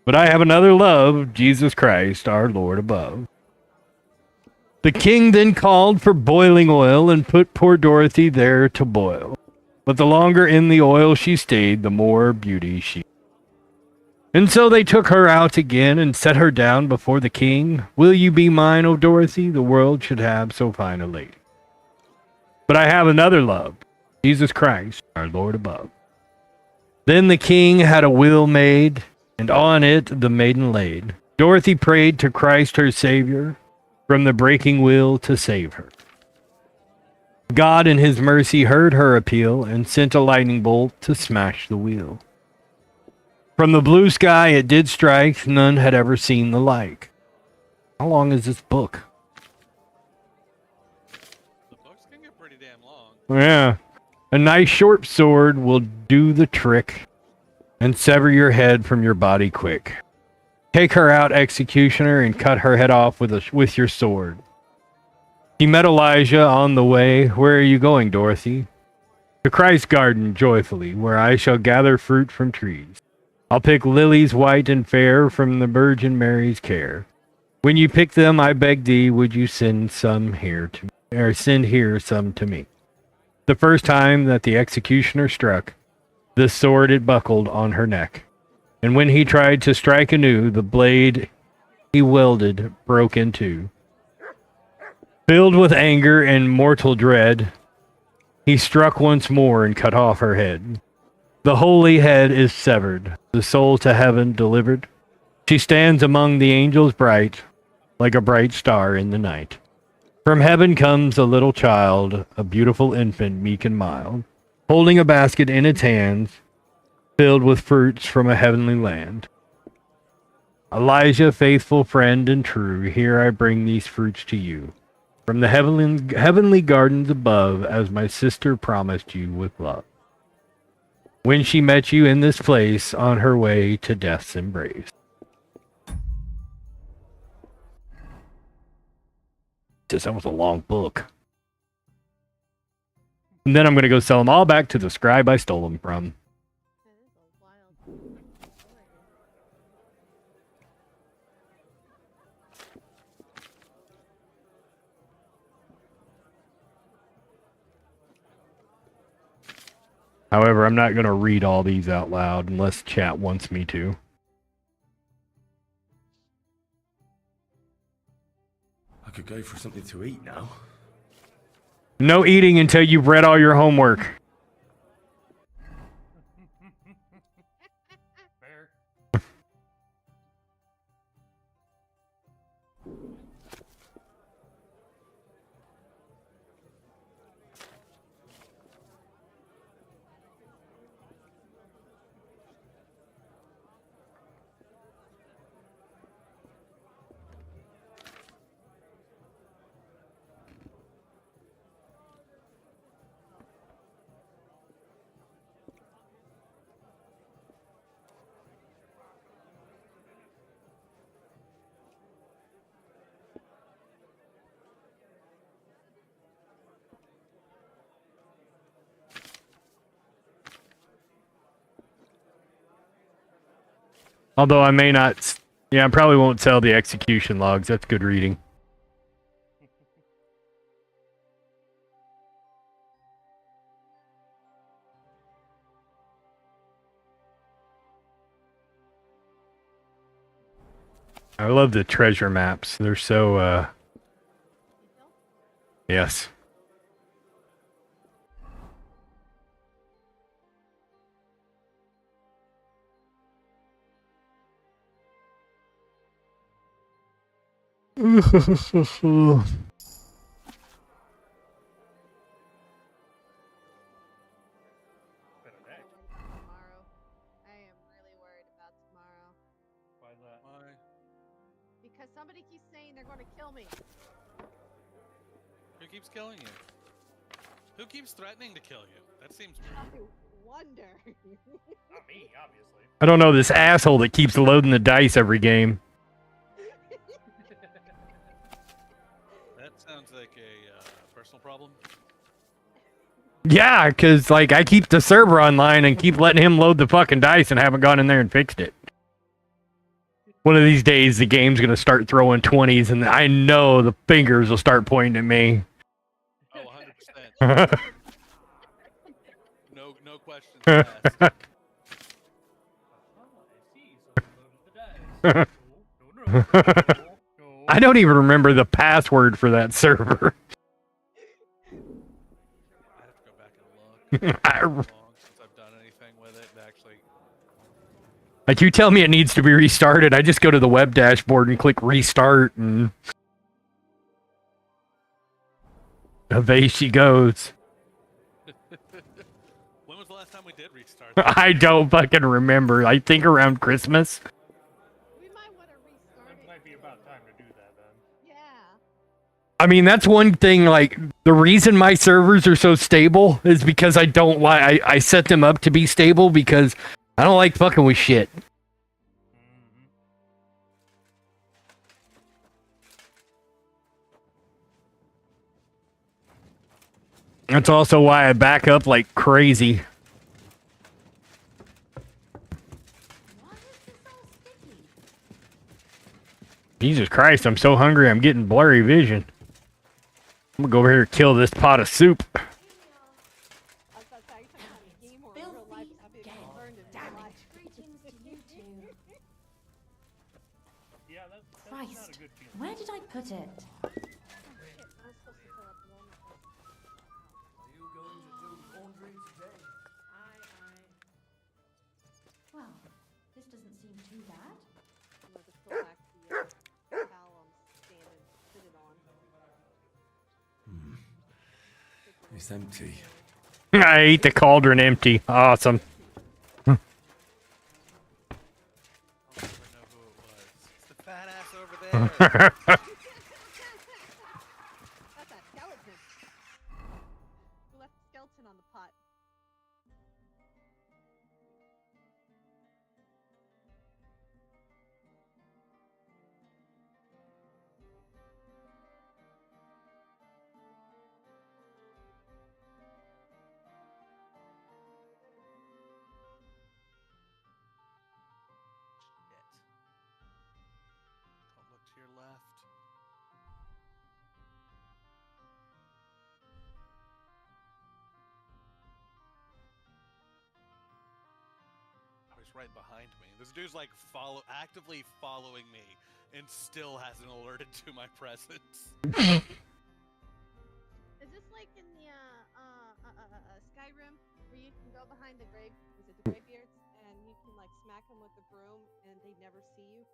But I have another love, Jesus Christ, our Lord above. The king then called for boiling oil and put poor Dorothy there to boil. But the longer in the oil she stayed, the more beauty she. And so they took her out again and set her down before the king. Will you be mine, O Dorothy? The world should have so fine a lady. But I have another love, Jesus Christ, our Lord above. Then the king had a will made, and on it the maiden laid. Dorothy prayed to Christ her Savior, from the breaking wheel to save her. God in his mercy heard her appeal, and sent a lightning bolt to smash the wheel. From the blue sky it did strike, none had ever seen the like. How long is this book? The books can get pretty damn long. Yeah. A nice short sword will do the trick, and sever your head from your body quick. Take her out, executioner, and cut her head off with your sword. He met Elijah on the way. Where are you going, Dorothy? To Christ's garden joyfully, where I shall gather fruit from trees. I'll pick lilies white and fair from the Virgin Mary's care. When you pick them, I beg thee, would you send some here to me, or send here some to me? The first time that the executioner struck, the sword it buckled on her neck. And when he tried to strike anew, the blade he wielded broke in two. Filled with anger and mortal dread, he struck once more and cut off her head. The holy head is severed, the soul to heaven delivered. She stands among the angels bright, like a bright star in the night. From heaven comes a little child, a beautiful infant, meek and mild, holding a basket in its hands, filled with fruits from a heavenly land. Elijah, faithful friend and true, here I bring these fruits to you. From the heavenly gardens above, as my sister promised you with love. When she met you in this place, on her way to death's embrace. That was a long book. And then I'm going to go sell them all back to the scribe I stole them from. However, I'm not going to read all these out loud unless chat wants me to. I could go for something to eat now. No eating until you've read all your homework. Although I may not... Yeah, I probably won't sell the execution logs. That's good reading. I love the treasure maps. They're so, Yes. Because somebody keeps saying they're going to kill me. Who keeps killing you? Who keeps threatening to kill you? That seems weird. I wonder. Not me, obviously. I don't know, this asshole that keeps loading the dice every game. That sounds like a personal problem. Yeah, because, like, I keep the server online and keep letting him load the fucking dice and haven't gone in there and fixed it. One of these days, the game's going to start throwing 20s, and I know the fingers will start pointing at me. Oh, 100%. No questions asked. I don't even remember the password for that server. Since I've done anything with it, actually. Like, you tell me it needs to be restarted, I just go to the web dashboard and click restart, and away she goes. When was the last time we did restart? I don't fucking remember. I think around Christmas. It might be about time to do that then. Yeah. I mean, that's one thing, like, the reason my servers are so stable is because I don't like, I set them up to be stable because I don't like fucking with shit. That's also why I back up like crazy. Jesus Christ, I'm so hungry I'm getting blurry vision. I'm gonna go over here and kill this pot of soup. Christ, where did I put it? Well, this doesn't seem too bad. It's empty. I ate the cauldron empty. Awesome. That's that skeleton. Who left the skeleton on the pot? Don't look to your left. Oh, he's right behind me. This dude's like actively following me and still hasn't alerted to my presence. Is this like in the Skyrim where you can go behind the graybeards and you can like smack them with the broom and they never see you?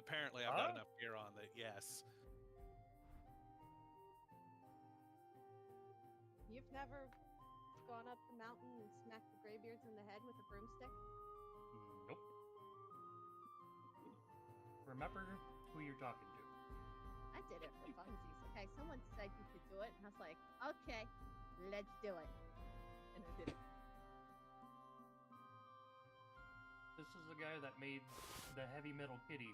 Apparently, I've got enough gear on that. Yes. You've never gone up the mountain and smacked the graybeards in the head with a broomstick? Nope. Remember who you're talking to. I did it for funsies. Okay, someone said you could do it, and I was like, okay, let's do it. And I did it. This is the guy that made the heavy metal kitty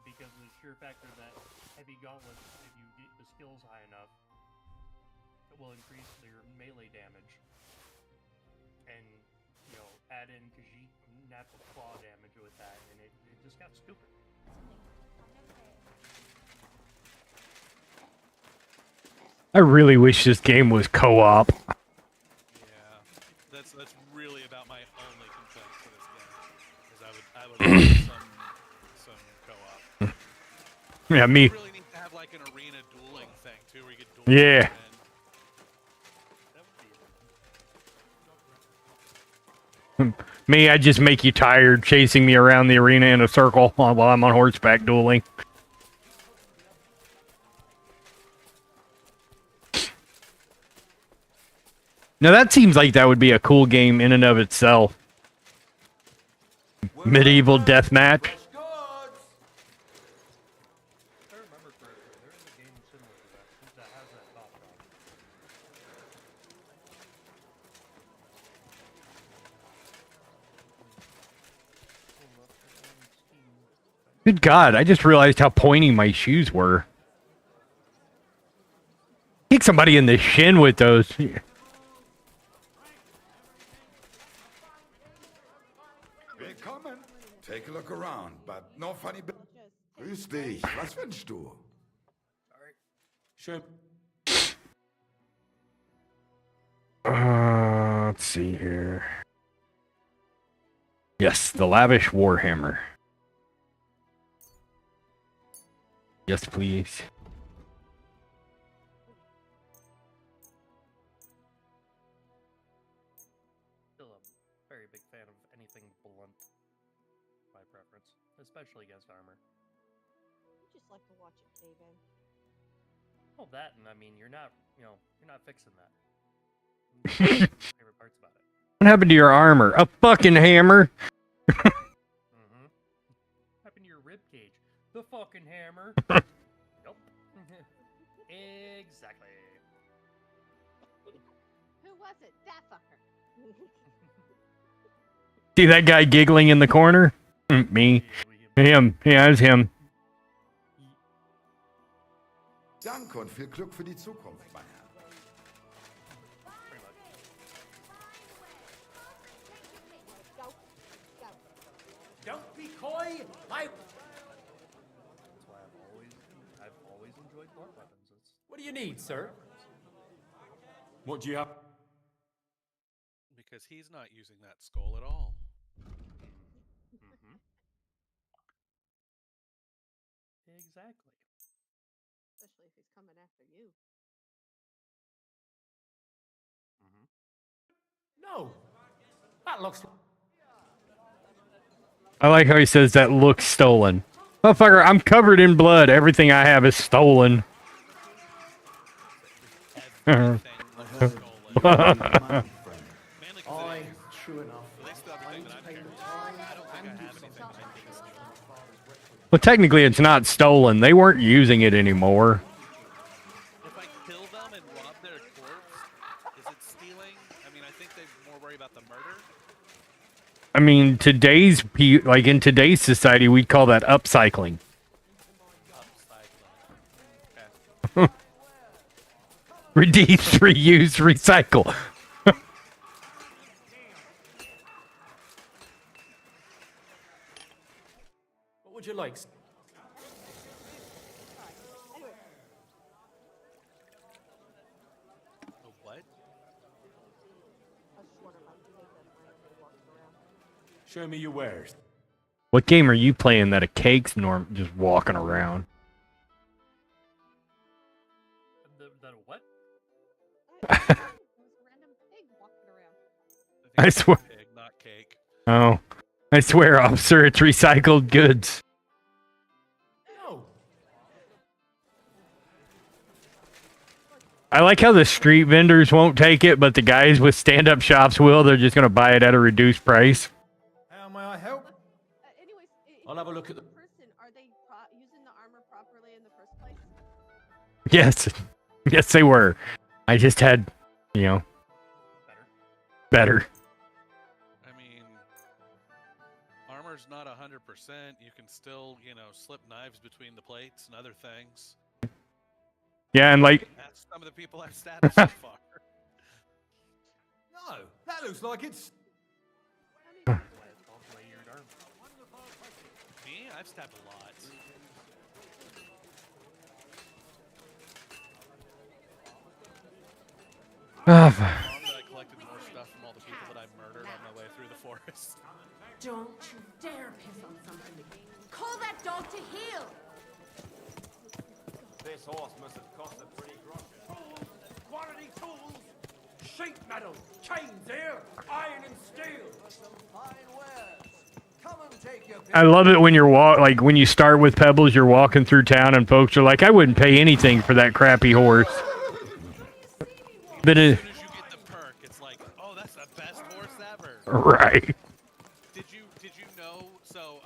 because of the sheer factor that heavy gauntlets, if you get the skills high enough, it will increase their melee damage. And, you know, add in Khajiit natural claw damage with that, and it just got stupid. I really wish this game was co-op. Yeah, that's really about my only complaint for this game. Is I would like some co-op. Yeah, me. We really need to have like an arena dueling thing too, where you get dueling. Yeah. Me, I just make you tired chasing me around the arena in a circle while I'm on horseback dueling. Now that seems like that would be a cool game in and of itself. Medieval deathmatch. Good God, I just realized how pointy my shoes were. Kick somebody in the shin with those. Willkommen. Take a look around, but no funny. Grüß dich. Was wünschst du? Sure. Let's see here. Yes, the lavish warhammer. Yes, please. Still a very big fan of anything blunt, my preference, especially against armor. You just like to watch it cave in. Well, that, and I mean, you're not fixing that. Favorite parts about it. What happened to your armor? A fucking hammer. What happened to your rib cage? The fucking hammer. Nope. Exactly. Who was it? That fucker. See that guy giggling in the corner? Me. Him. Yeah, it was him. Danke und viel Glück für die Zukunft, mein Herr. Don't be coy. That's why I've always enjoyed blunt weapons. What do you need, sir? What do you have? Because he's not using that skull at all. Exactly. Especially if he's coming after you. No. That looks. I like how he says that looks stolen. Motherfucker, I'm covered in blood. Everything I have is stolen. Aye, true enough. Well, technically, it's not stolen. They weren't using it anymore. If I kill them and rob their corpse, is it stealing? I mean, I think they're more worried about the murder. I mean, in today's society, we'd call that upcycling. Redeem, reuse, recycle. What would you like? What? Show me your wares. What game are you playing that a cake's just walking around? The what? I swear. Pig, not cake. Oh, I swear, officer, it's recycled goods. No. I like how the street vendors won't take it, but the guys with stand-up shops will. They're just going to buy it at a reduced price. How may I help? Anyways, I'll have a look at the. person. Are they using the armor properly in the first place? Yes. Yes, they were. I just had, better. I mean, armor's not 100%. You can still, slip knives between the plates and other things. Yeah, and That's some of the people I've stabbed so far. No, that looks like it's. Layered armor. Me? I've stabbed a lot. Ah, I collected more stuff from all the people that I murdered on my way through the forest. Don't you dare piss on something. Call that dog to heel! This horse must have cost a pretty grosh. Quality tools! Sheet metal! Chains here! Iron and steel! I love it when you're when you start with Pebbles, you're walking through town and folks are like, I wouldn't pay anything for that crappy horse. But As soon as you get the perk, it's like, oh, that's the best horse ever. Right. Did you know? So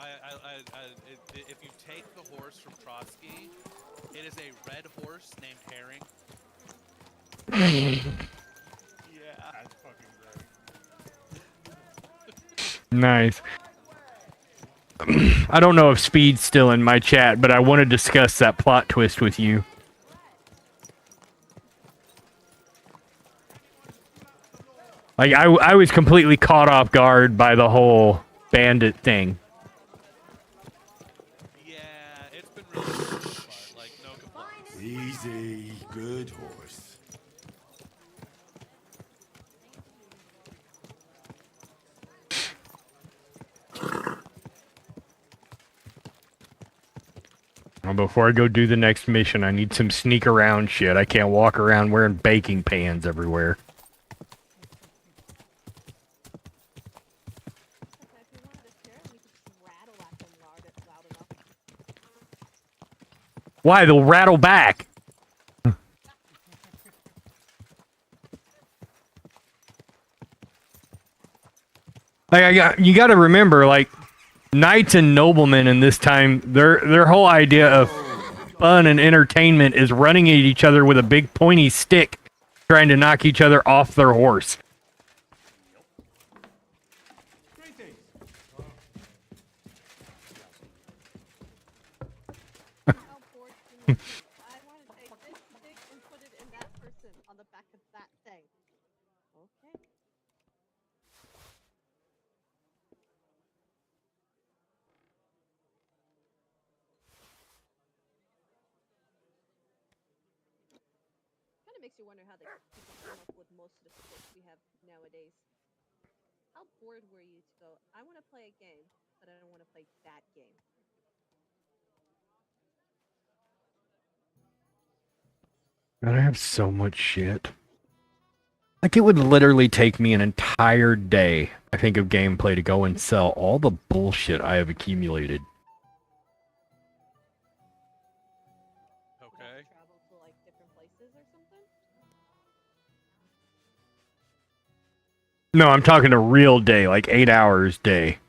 if you take the horse from Trotsky, it is a red horse named Herring. Yeah, that's fucking great. Nice. I don't know if Speed's still in my chat, but I want to discuss that plot twist with you. Like, I was completely caught off guard by the whole bandit thing. Yeah, it's been really good so far. Like, no complaints. Easy, good horse. Well, before I go do the next mission, I need some sneak around shit. I can't walk around wearing baking pans everywhere. Why? They'll rattle back. You got to remember, like, knights and noblemen in this time, their whole idea of fun and entertainment is running at each other with a big pointy stick, trying to knock each other off their horse. makes you wonder how they people come up with most of the scripts we have nowadays. How bored were you to go, I want to play a game, but I don't want to play that game? God, I have so much shit. Like, it would literally take me an entire day, I think, of gameplay to go and sell all the bullshit I have accumulated. Okay. Travel to like different places or something? No, I'm talking a real day, like 8 hours day.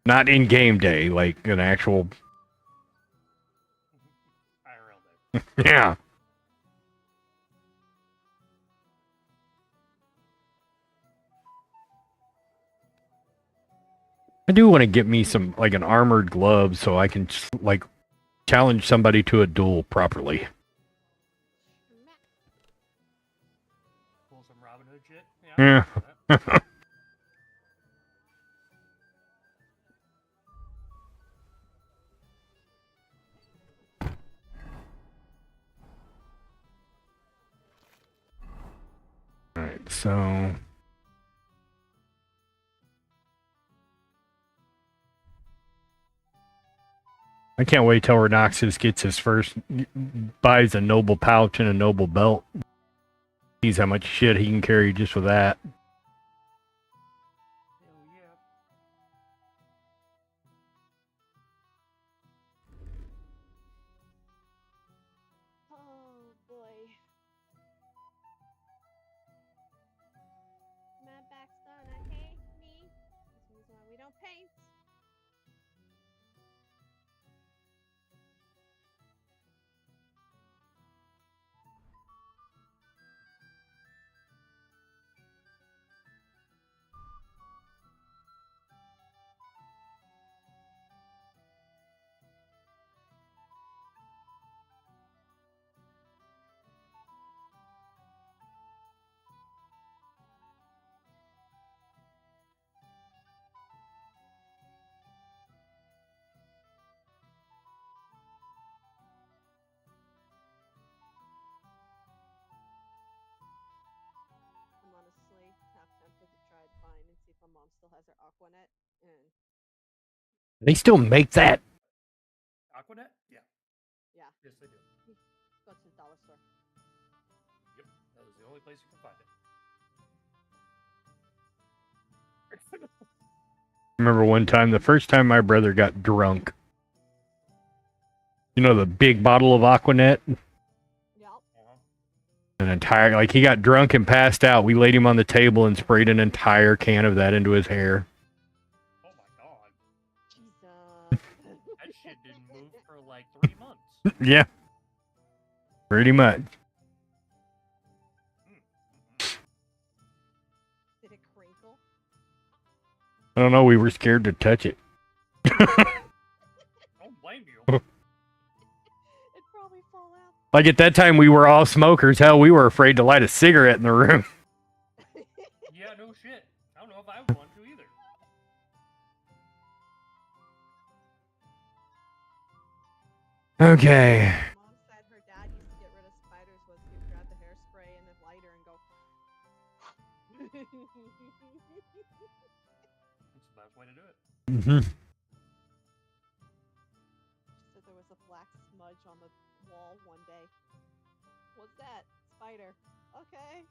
Not in-game day, like an actual... IRL day. Yeah. I do want to get me some, like, an armored glove so I can, like, challenge somebody to a duel properly. Pull some Robin Hood shit. Yeah. Alright, so... I can't wait till Rhinoxus gets his first... buys a noble pouch and a noble belt. Sees how much shit he can carry just with that. Oh boy. My back's gonna hate me. That's the reason why we don't paint. I'm honestly half tempted to try to find and see if my mom still has her Aquanet. And They still make that? Aquanet? Yeah. yeah. Yes, they do. Go to the dollar store. Yep. That is the only place you can find it. Remember one time, the first time my brother got drunk. You know the big bottle of Aquanet? An entire, like, he got drunk and passed out. We laid him on the table and sprayed an entire can of that into his hair. Oh my god. That shit didn't move for like 3 months. Yeah. Pretty much. Did it crinkle? I don't know, we were scared to touch it. Don't blame you. It'd probably fall out. Like, at that time, we were all smokers. Hell, we were afraid to light a cigarette in the room. Yeah, no shit. I don't know if I would want to either. Okay. Mom said her dad used to get rid of spiders was he'd grab the hairspray and the lighter and go. That's the best way to do it. Mm-hmm. She said there was a black smudge on the wall one day. What's that? Spider. Okay.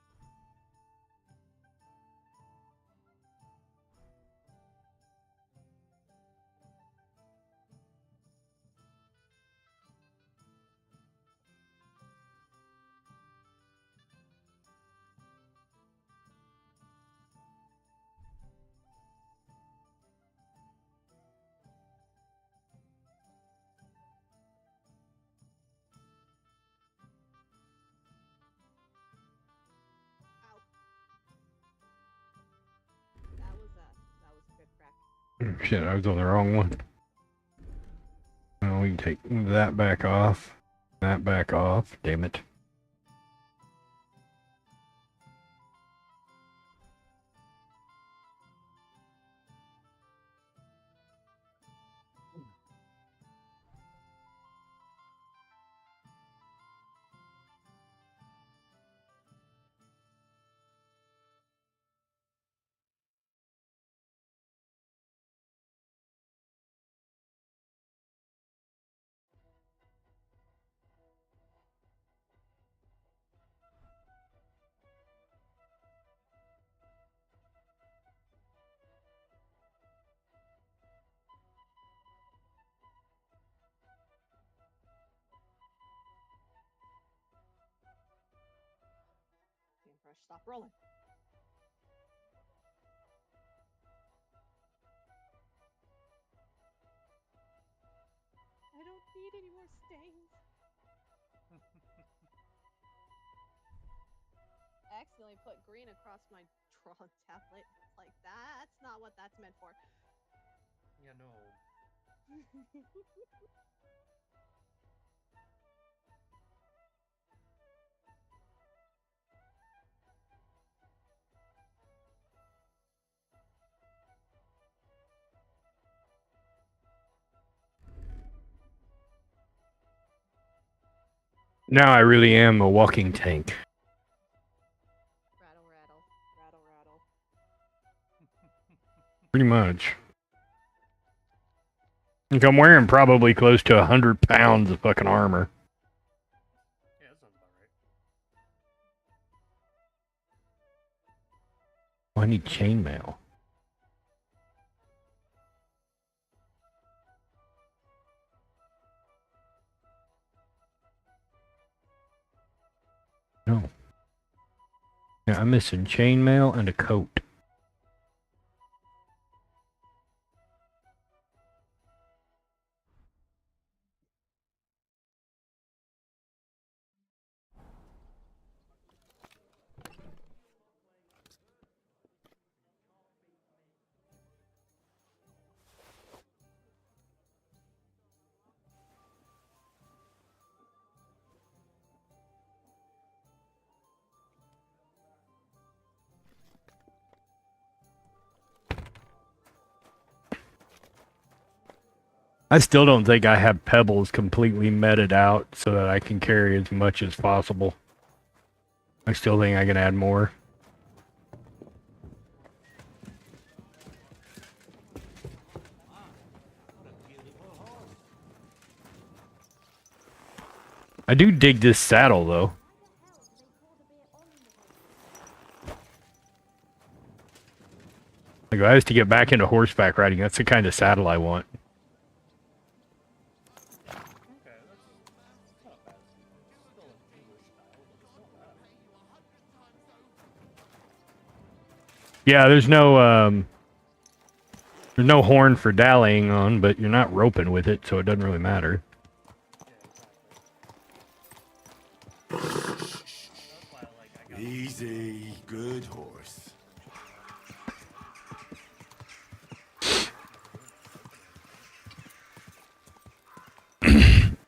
That was a good crack. Shit, I was on the wrong one. Well, we can take that back off. That back off. Damn it. Rush, stop rolling. I don't need any more stains. I accidentally put green across my drawn tablet. It's like, that's not what that's meant for. Yeah, no. Now I really am a walking tank. Rattle, rattle, rattle, rattle. Pretty much. Like I'm wearing probably close to 100 pounds of fucking armor. Yeah, that sounds about right. Oh, I need chainmail. No. Yeah, I'm missing chainmail and a coat. I still don't think I have pebbles completely meted out so that I can carry as much as possible. I still think I can add more. I do dig this saddle though. Like if I was to get back into horseback riding, that's the kind of saddle I want. Okay, that's not bad. It's still an English style, but it's not bad. Yeah, there's no horn for dallying on, but you're not roping with it, so it doesn't really matter. Easy, good horse.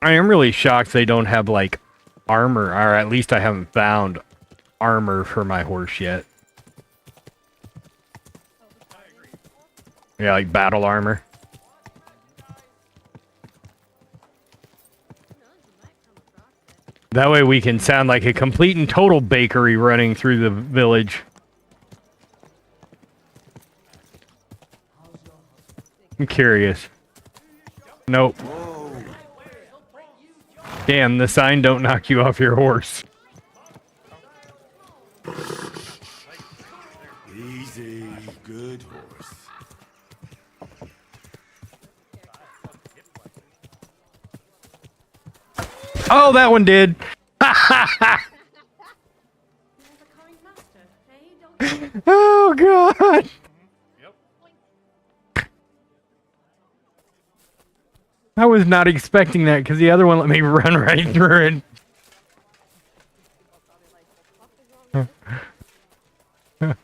I am really shocked they don't have like armor, or at least I haven't found armor for my horse yet. Yeah, like battle armor. That way we can sound like a complete and total bakery running through the village. I'm curious. Nope. Damn, the sign don't knock you off your horse. Easy, good horse. Oh, that one did. Oh god. I was not expecting that because the other one let me run right through it.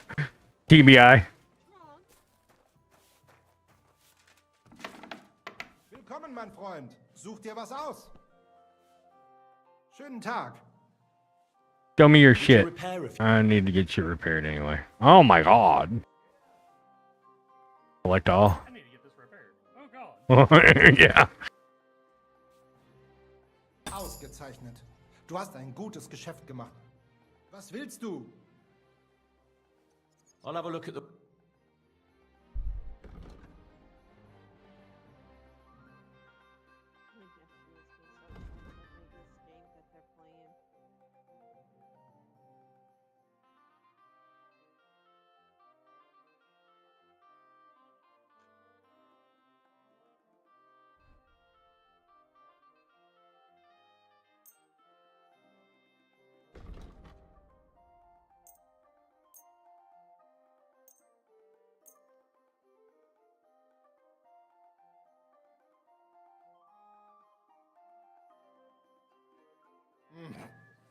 TBI. Willkommen, mein Freund. Such dir was aus. Schönen Tag. Show me your shit. I need to get shit repaired anyway. Oh my god. Select all. I need to get this repaired. Oh god. Yeah. Ausgezeichnet. Du hast ein gutes Geschäft gemacht. Was willst du? I'll have a look at the...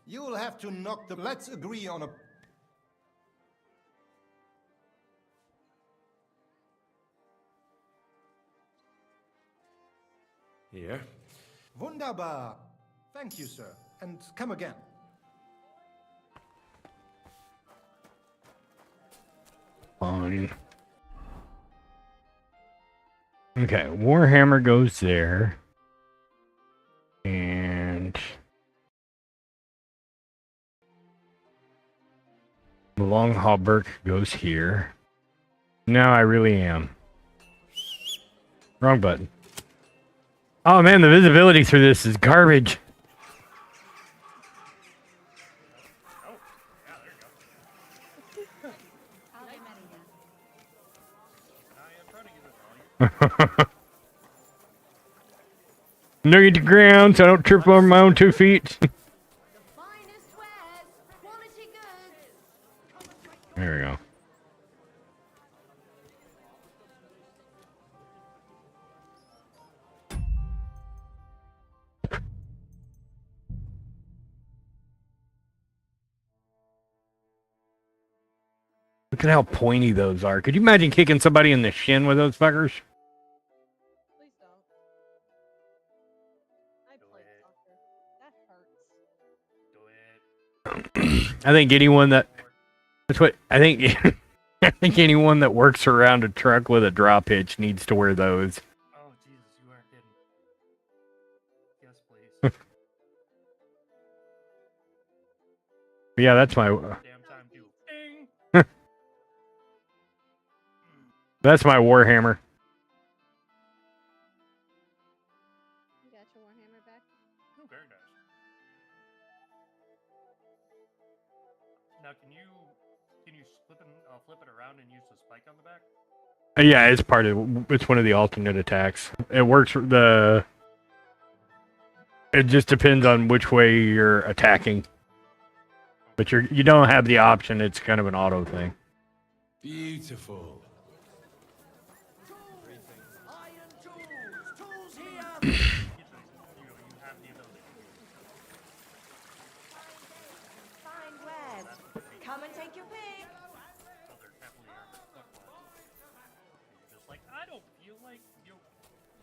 You'll have to knock the... Let's agree on a... Here. Wunderbar. Thank you, sir. And come again. Fine. Okay, Warhammer goes there. And the Long Hauberk goes here. Now I really am. Wrong button. Oh man, the visibility through this is garbage. Nugget to ground so I don't trip over my own 2 feet. There we go. Look at how pointy those are. Could you imagine kicking somebody in the shin with those fuckers? Please don't. I played soccer. That hurts. I think anyone that that's what I think I think anyone that works around a truck with a drop hitch needs to wear those. Oh Jesus, you aren't kidding. Yes, please. Yeah, that's my Damn time to ding. that's my Warhammer. You got your Warhammer back? Oh, very nice. Now, can you flip it around and use the spike on the back? Yeah, it's one of the alternate attacks. It works it just depends on which way you're attacking. But you don't have the option, it's kind of an auto thing. Beautiful. Find wares. Come and take your pick. Just like, I don't feel like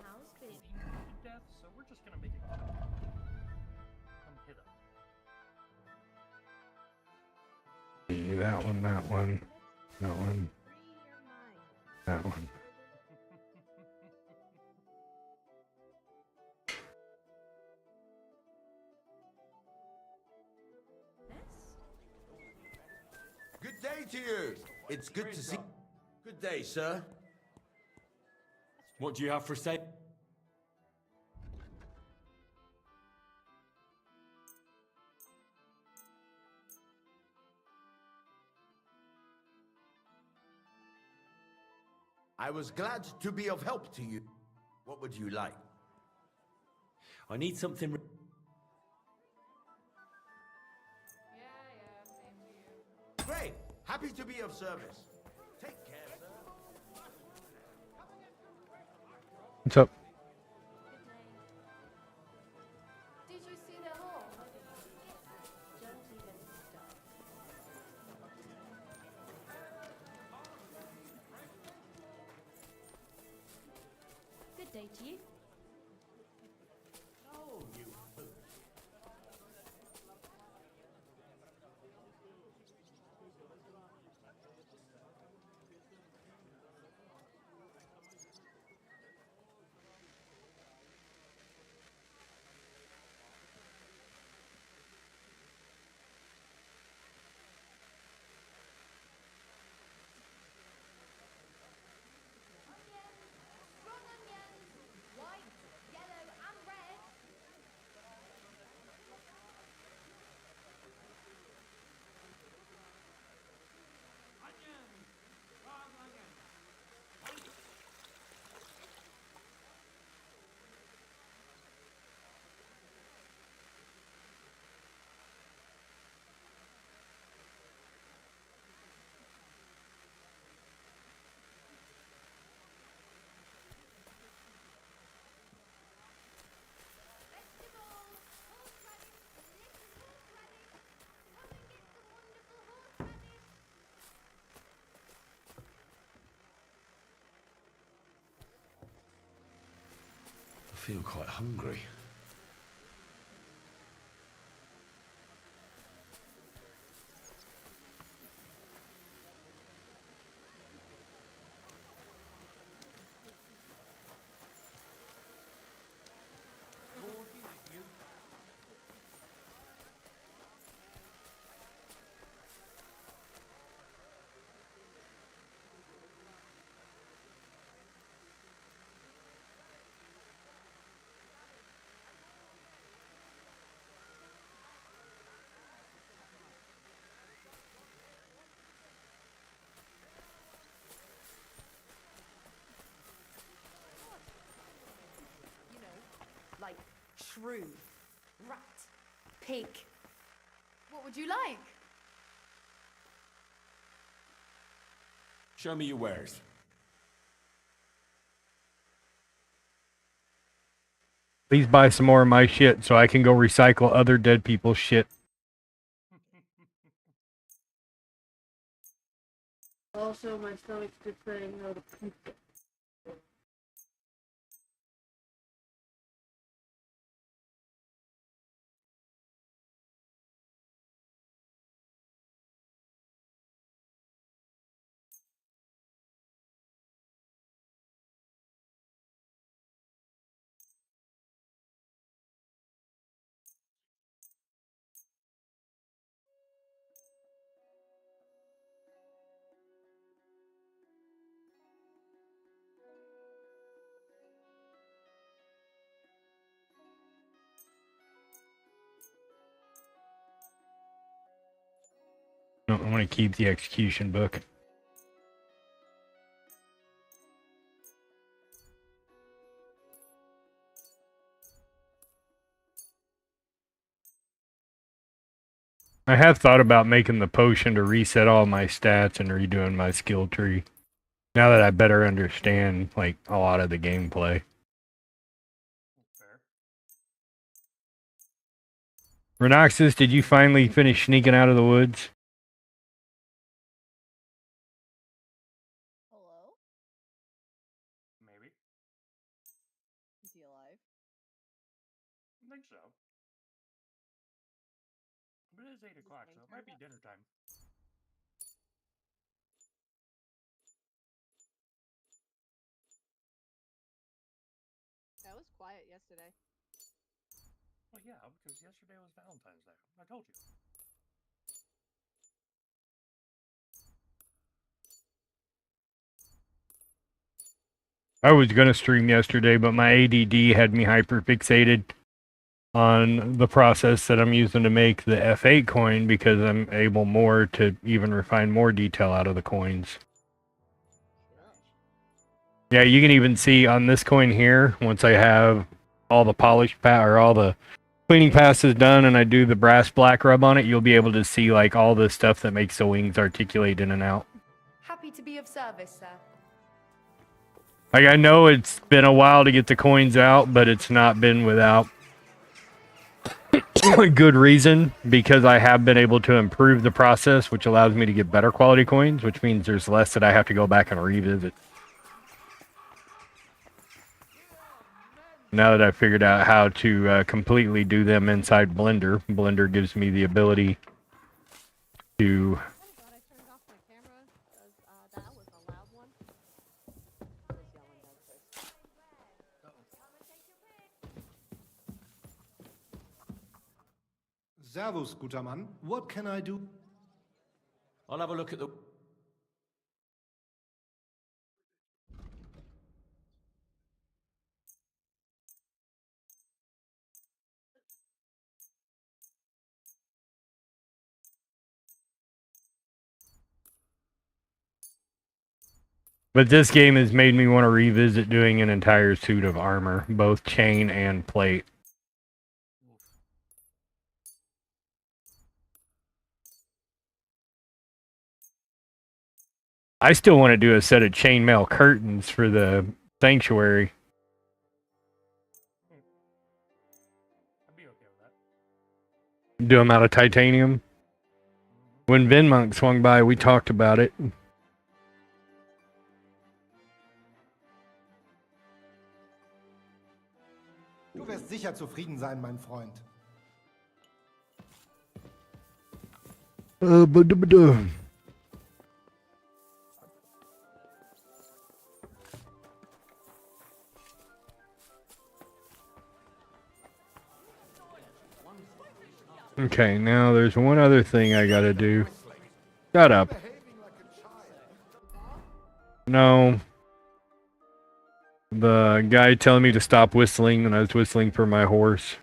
How's eating to death, so we're just gonna make it come hither. That one, that one, that one, that one. Good day to you. It's good to see. Good day, sir. What do you have for sale? I was glad to be of help to you. What would you like? I need something. Great. Happy to be of service. Take care, sir. What's up? Did you see the hole? Good day to you. Oh, you. Why feel quite hungry. You know, like shrew, rat, pig. What would you like? Show me your wares. Please buy some more of my shit so I can go recycle other dead people's shit. Also, my stomach's just saying no to pizza. No, I want to keep the execution book. I have thought about making the potion to reset all my stats and redoing my skill tree. Now that I better understand, like, a lot of the gameplay. Renoxus, did you finally finish sneaking out of the woods? Hello? Maybe. Is he alive? I think so. But it is 8 o'clock, so it might be dinner time. That was quiet yesterday. Well, yeah, because yesterday was Valentine's Day. I told you. I was going to stream yesterday, but my ADD had me hyper-fixated on the process that I'm using to make the F8 coin because I'm able more to even refine more detail out of the coins. Yeah, you can even see on this coin here, once I have all the polish or all the cleaning passes done and I do the brass black rub on it, you'll be able to see like all the stuff that makes the wings articulate in and out. Happy to be of service, sir. Like, I know it's been a while to get the coins out, but it's not been without good reason, because I have been able to improve the process, which allows me to get better quality coins, which means there's less that I have to go back and revisit. Now that I've figured out how to completely do them inside Blender, Blender gives me the ability to... Servus, guter Mann. What can I do? I'll have a look at the... But this game has made me want to revisit doing an entire suit of armor, both chain and plate. I still want to do a set of chainmail curtains for the sanctuary. I'd be okay with that. Do them out of titanium. When Vin Monk swung by, we talked about it. Du wirst sicher zufrieden sein, mein Freund. Okay, now there's one other thing I gotta do. Shut up. No. The guy telling me to stop whistling, and I was whistling for my horse.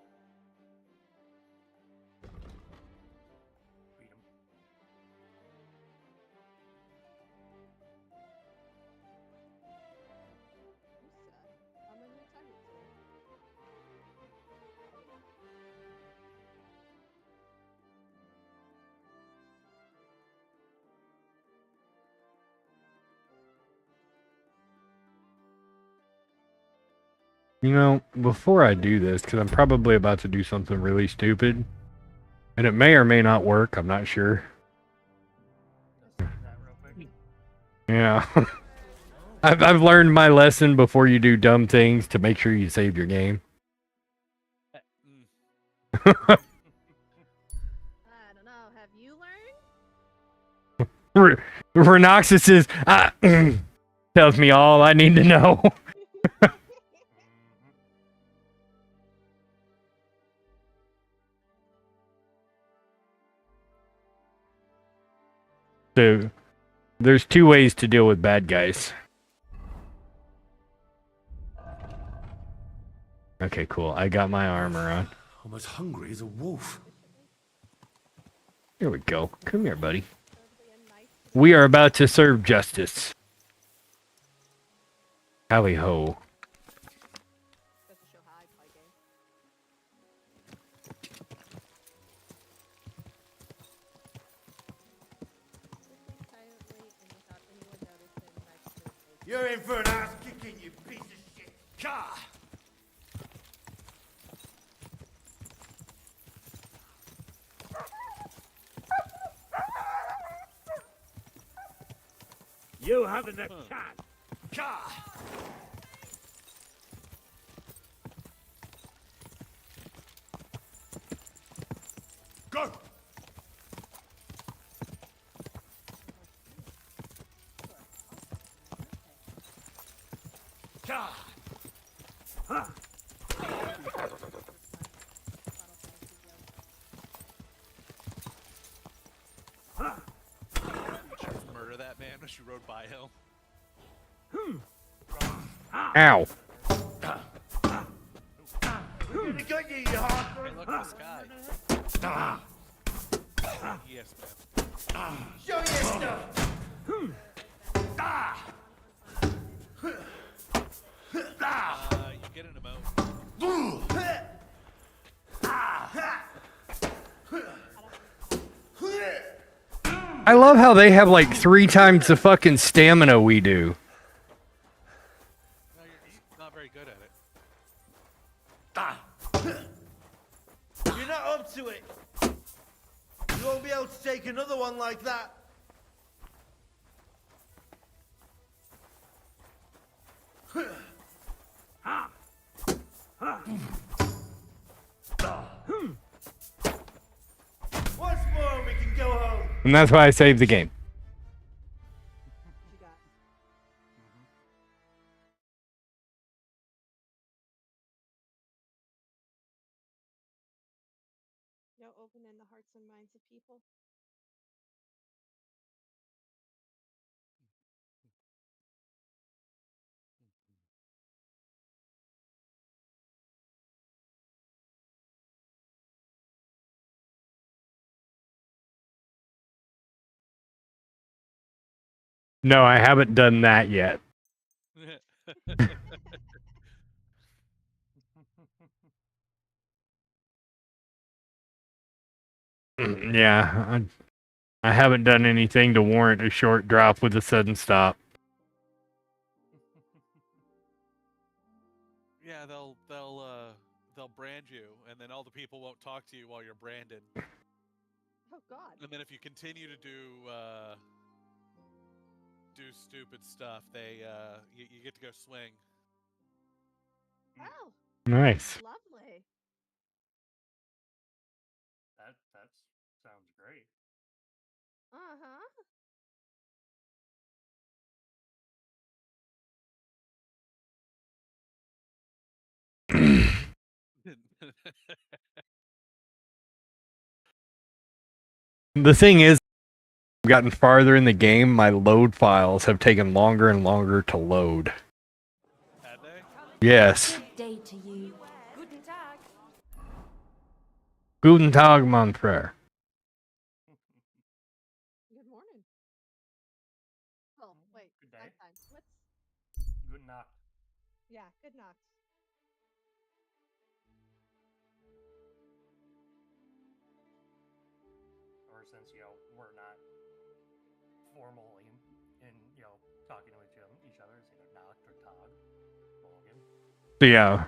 You know, before I do this, because I'm probably about to do something really stupid, and it may or may not work, I'm not sure. Yeah. I've learned my lesson before you do dumb things to make sure you save your game. I don't know. Have you learned? Rhinoxus is tells me all I need to know. So, there's two ways to deal with bad guys. Okay, cool. I got my armor on. I'm as hungry as a wolf. Here we go. Come here, buddy. We are about to serve justice. Howdy ho. You're in for an ass kicking, you piece of shit. Car. You haven't a chance. Car. Go. Car. Huh. Murder that man as you rode by him. Ow. Hey, look, this guy. Yes, man. Show your stuff. You get an emote. I love how they have like 3 times the fucking stamina we do. No, you're not very good at it. You're not up to it. You won't be able to take another one like that. Once more and we can go home. And that's why I saved the game. No opening the hearts and minds of people. No, I haven't done that yet. Yeah, I haven't done anything to warrant a short drop with a sudden stop. Yeah, they'll brand you, and then all the people won't talk to you while you're branded. Oh God. And then if you continue to do stupid stuff, you get to go swing. Oh. Nice. Lovely. The thing is, I've gotten farther in the game, my load files have taken longer and longer to load. Had they? Yes. Good day to you. Guten Tag. Guten Tag, mein Frère. Good morning. Oh, wait. Good day. That time. What's... Good Nacht. Yeah, good Nacht. Or since, we're not formally in, talking to each other, it's either Nacht or Tag. Logan. So yeah.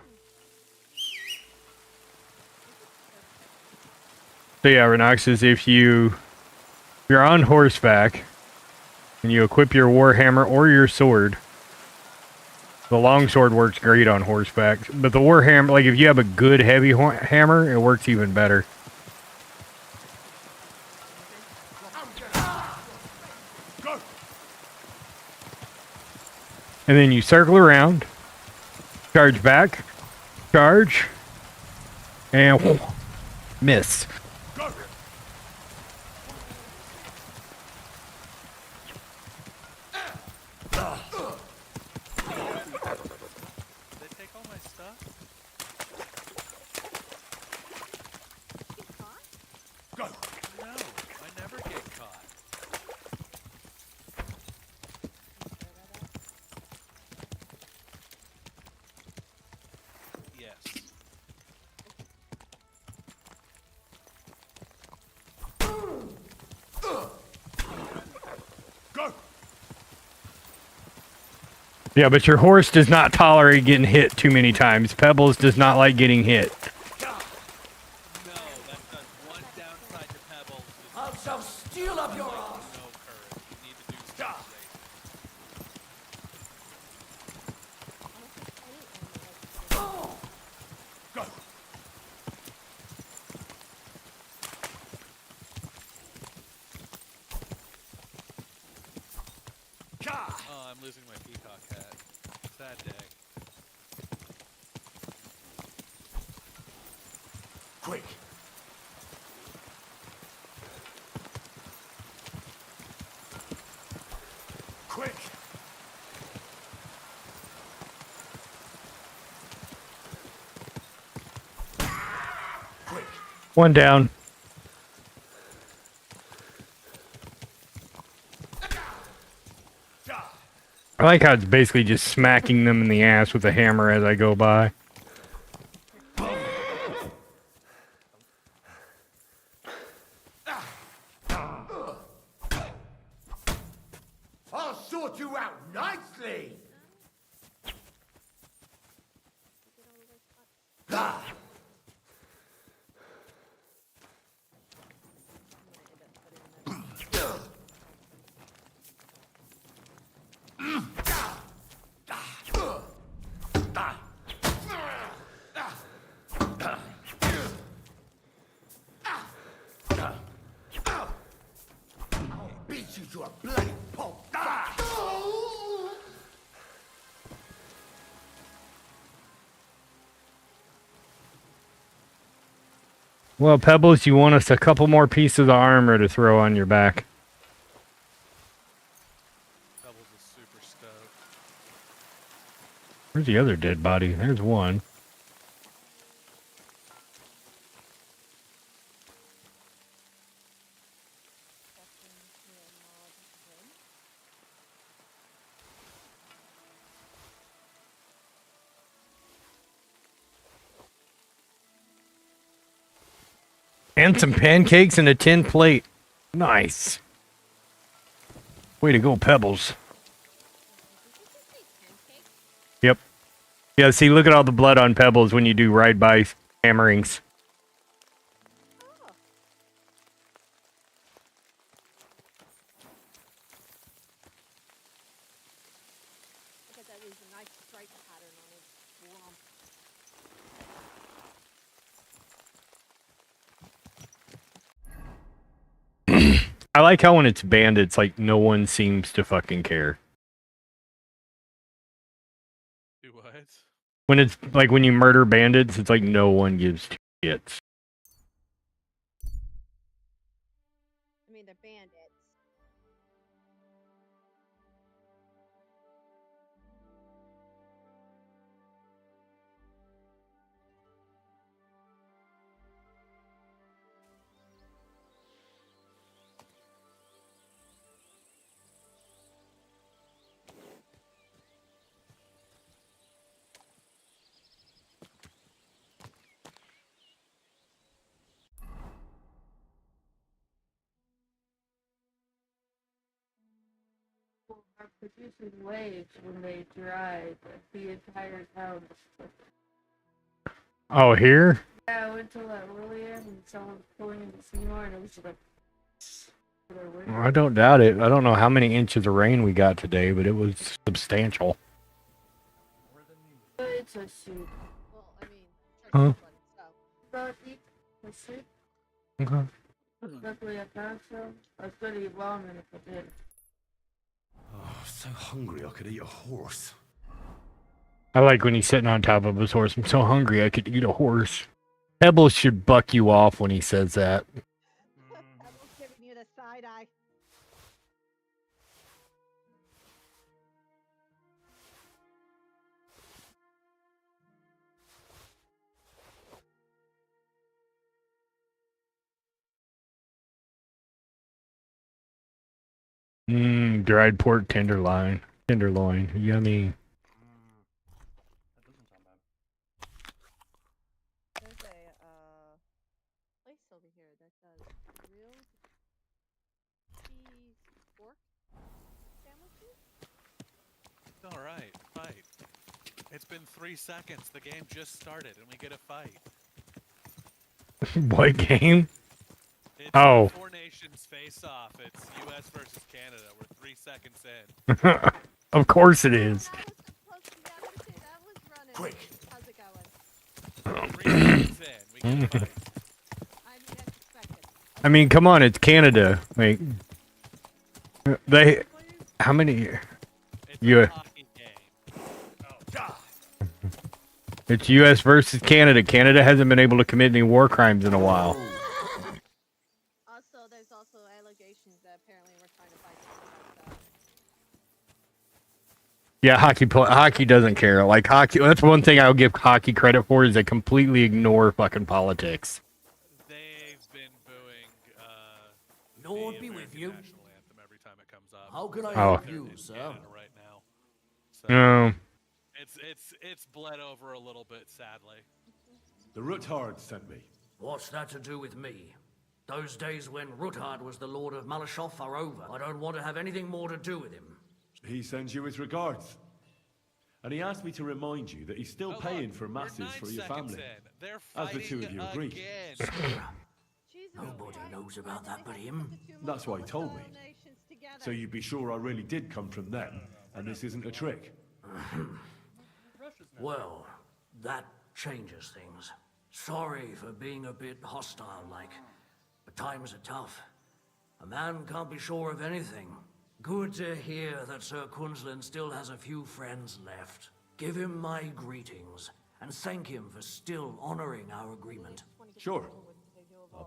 So yeah, Renox is if you're on horseback and you equip your warhammer or your sword, the longsword works great on horseback. But the warhammer, like if you have a good heavy hammer, it works even better. And then you circle around, charge back, charge, and miss. Did they take all my stuff? Get caught? No, I never get caught. Yes. Yeah, but your horse does not tolerate getting hit too many times. Pebbles does not like getting hit. No, that's one downside to Pebbles. I shall steal up your ass. No courage. You need to do stuff. Oh, I'm losing my peacock hat. Sad day. Quick. Quick. Quick. One down. I like how it's basically just smacking them in the ass with a hammer as I go by. I'll sort you out nicely! Ah! I'll beat you to a bloody pulp. Well, Pebbles, you want us a couple more pieces of armor to throw on your back. Pebbles is super stoked. Where's the other dead body? There's one. And some pancakes and a tin plate. Nice. Way to go, Pebbles. Yep. Yeah, see, look at all the blood on Pebbles when you do ride-by hammerings. I bet that is a nice stripe pattern on his rump. I like how when it's bandits, like, no one seems to fucking care. Do what? When it's like when you murder bandits, it's like no one gives two shits. I mean, they're bandits. Are producing waves when they dry the entire town. Oh, here? Yeah, I went to that William and someone pulling in the Seymour and it was like. I don't doubt it. I don't know how many inches of rain we got today, but it was substantial. It's a soup. Well, I mean, Huh? But eat the soup. Okay. Luckily I found some. I was gonna eat ramen if I did. Oh, so hungry I could eat a horse. I like when he's sitting on top of his horse. I'm so hungry I could eat a horse. Pebbles should buck you off when he says that. Pebble's giving you the side eye. Dried pork tenderloin. Yummy. There's a place over here that does grilled cheese pork sandwiches. All right, fight. It's been 3 seconds. The game just started, and we get a fight. What game? It's Oh. Four nations face off. It's U.S. versus Canada. We're 3 seconds in. Of course it is. Quick. How's it going? 3 seconds in. We get a fight. I mean, come on, it's Canada. Like, how many? It's U.S. versus Canada. Canada hasn't been able to commit any war crimes in a while. Also, there's also allegations that apparently we're trying to fight something. Yeah, hockey doesn't care. Like hockey, that's one thing I'll give hockey credit for is they completely ignore fucking politics. They've been booing Lord be with you. national anthem every time it comes up. How can I Oh. help you, sir? Right now. So No. it's bled over a little bit, sadly. The Ruthard sent me. What's that to do with me? Those days when Ruthard was the Lord of Malashov are over. I don't want to have anything more to do with him. He sends you his regards. And he asked me to remind you that he's still paying for masses for your family. As the two of you agreed. Nobody knows about that but him. That's what he told me. So you'd be sure I really did come from them, and this isn't a trick. Well, that changes things. Sorry for being a bit hostile-like, but times are tough. A man can't be sure of anything. Good to hear that Sir Quinlan still has a few friends left. Give him my greetings, and thank him for still honoring our agreement. Sure.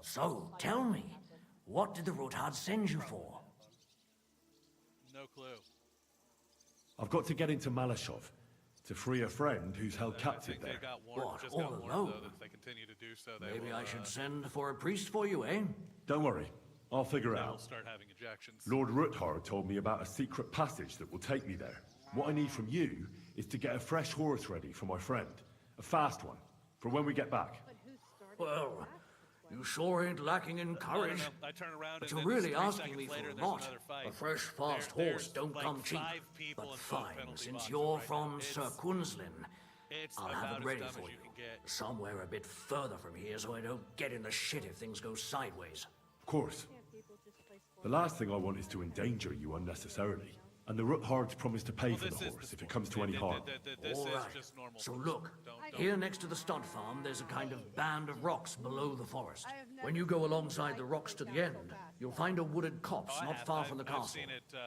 So, tell me, what did the Ruthard send you for? No clue. I've got to get into Malashov to free a friend who's held captive They there. got warned, What, just all got warned, alone? though, that if they continue to do so, they Maybe will, I should send for a priest for you, eh? Don't worry, I'll figure it they will out. start having ejections. Lord Ruthard told me about a secret passage that will take me there. What I need from you is to get a fresh horse ready for my friend. A fast one, for when we get back. Well, you sure ain't lacking in courage. I turn around But and you're then really 3 asking me seconds for later, a there's lot. another fight. A fresh, fast There's horse don't like come cheap. 5 people But in both fine, penalty since boxes you're right from now. Sir Quinlan, It's I'll about have it as ready dumb for as you. can get. Somewhere a bit further from here so I don't get in the shit if things go sideways. Of course. The last thing I want is to endanger you unnecessarily. And the Ruthards promise to pay for the horse if it comes to any harm. This All is right. just normal. So look, here next to the stud farm, there's a kind of band of rocks below the forest. When you go alongside the rocks to the end, you'll find a wooded copse not far from the castle.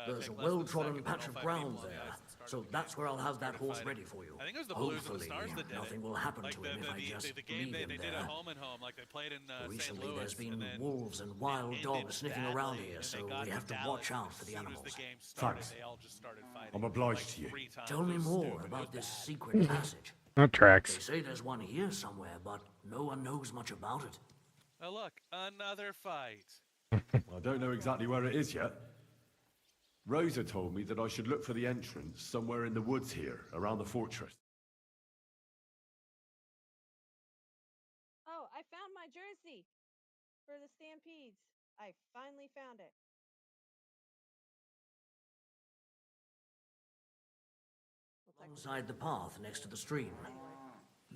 There's a well-trodden patch of ground there, So that's where I'll have that horse ready for you. I think it was the Blues and the Hopefully, Stars that did nothing it. will happen Like to him if I just the game leave him they did there. at home and home, like they played in St. Recently, Louis. there's been and then wolves and wild ended dogs sniffing around badly, here, and so they got we have to Dallas, watch and out as for the soon as animals. the game started, Thanks. they all just started fighting. I'm obliged to you. 3 times. Tell me It was more stupid. It about was this bad. secret passage. That tracks. They say there's one here somewhere, but no one knows much about it. Oh look, another fight. I don't know exactly where it is yet. Rosa told me that I should look for the entrance somewhere in the woods here, around the fortress. Oh, I found my jersey for the Stampedes. I finally found it. Alongside the path next to the stream.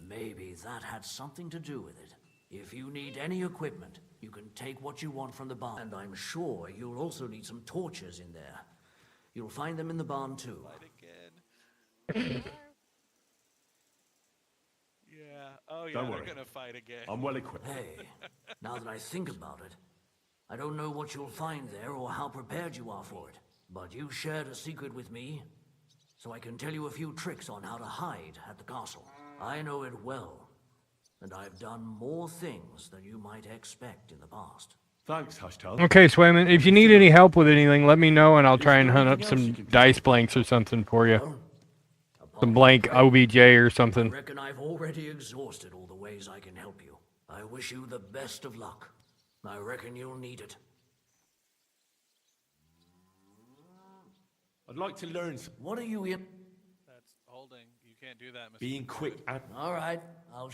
Maybe that had something to do with it. If you need any equipment, you can take what you want from the barn. And I'm sure you'll also need some torches in there. You'll find them in the barn too. Fight again. Yeah. Oh yeah, Don't they're worry. gonna fight again. I'm well equipped. Hey, now that I think about it, I don't know what you'll find there or how prepared you are for it. But you shared a secret with me, so I can tell you a few tricks on how to hide at the castle. I know it well, and I've done more things than you might expect in the past. Thanks, Hashtal. Okay, Swayman, if you need any help with anything, let me know and I'll try and hunt up some dice blanks or something for you. Some blank OBJ or I something. reckon I've already exhausted all the ways I can help you. I wish you the best of luck. I reckon you'll need it. I'd like to learn What are you in? That's holding. You can't do that, Mr. being quick and... All right, I'll...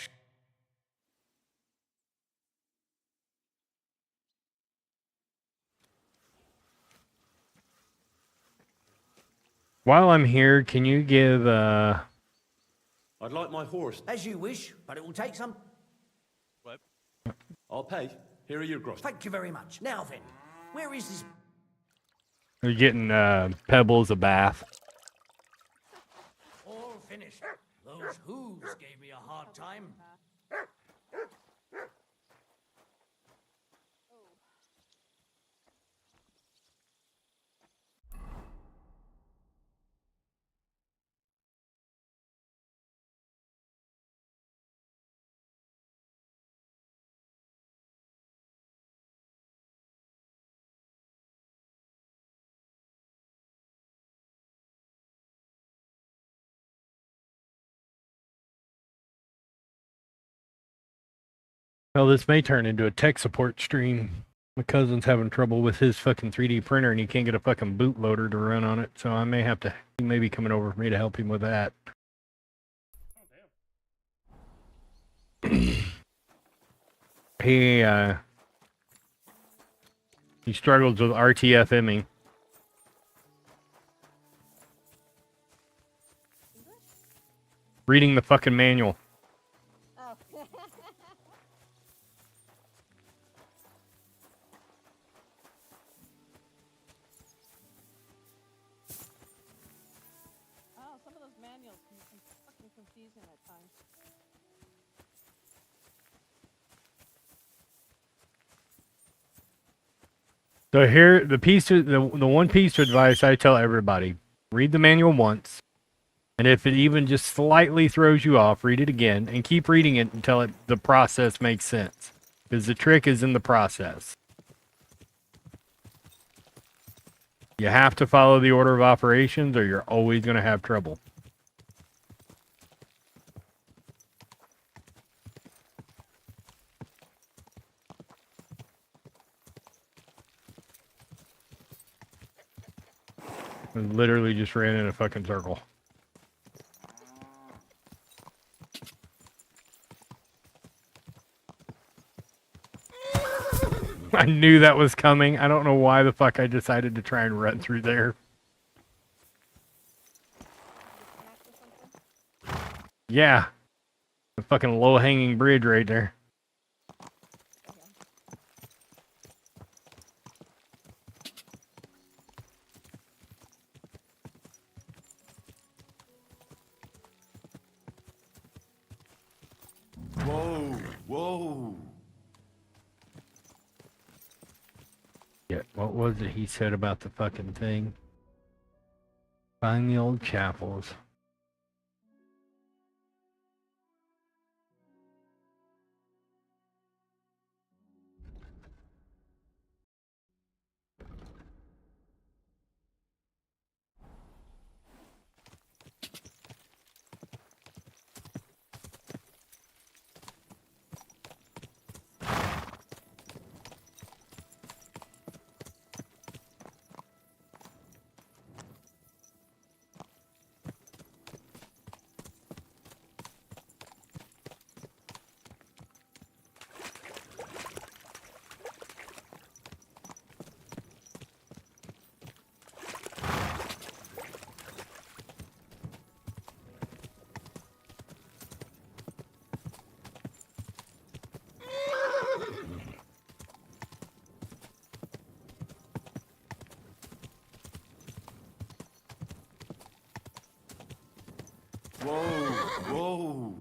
While I'm here, can you give I'd like my horse. As you wish, but it will take some... What? I'll pay. Here are your gross. Thank you very much. Now then, where is this... You're getting Pebbles a bath. All finished. Those hooves gave me a hard time. Well, this may turn into a tech support stream. My cousin's having trouble with his fucking 3D printer and he can't get a fucking bootloader to run on it, so I may have to, he may be coming over for me to help him with that. He struggles with RTFMing. Reading the fucking manual. Oh. Oh, some of those manuals can be fucking confusing at times. So here, the one piece of advice I tell everybody: read the manual once, and if it even just slightly throws you off, read it again and keep reading it until the process makes sense. Because the trick is in the process. You have to follow the order of operations, or you're always going to have trouble. I literally just ran in a fucking circle. I knew that was coming. I don't know why the fuck I decided to try and run through there. Yeah. The fucking low-hanging bridge right there. Whoa, whoa. Yeah, what was it he said about the fucking thing? Find the old chapels. Whoa, whoa.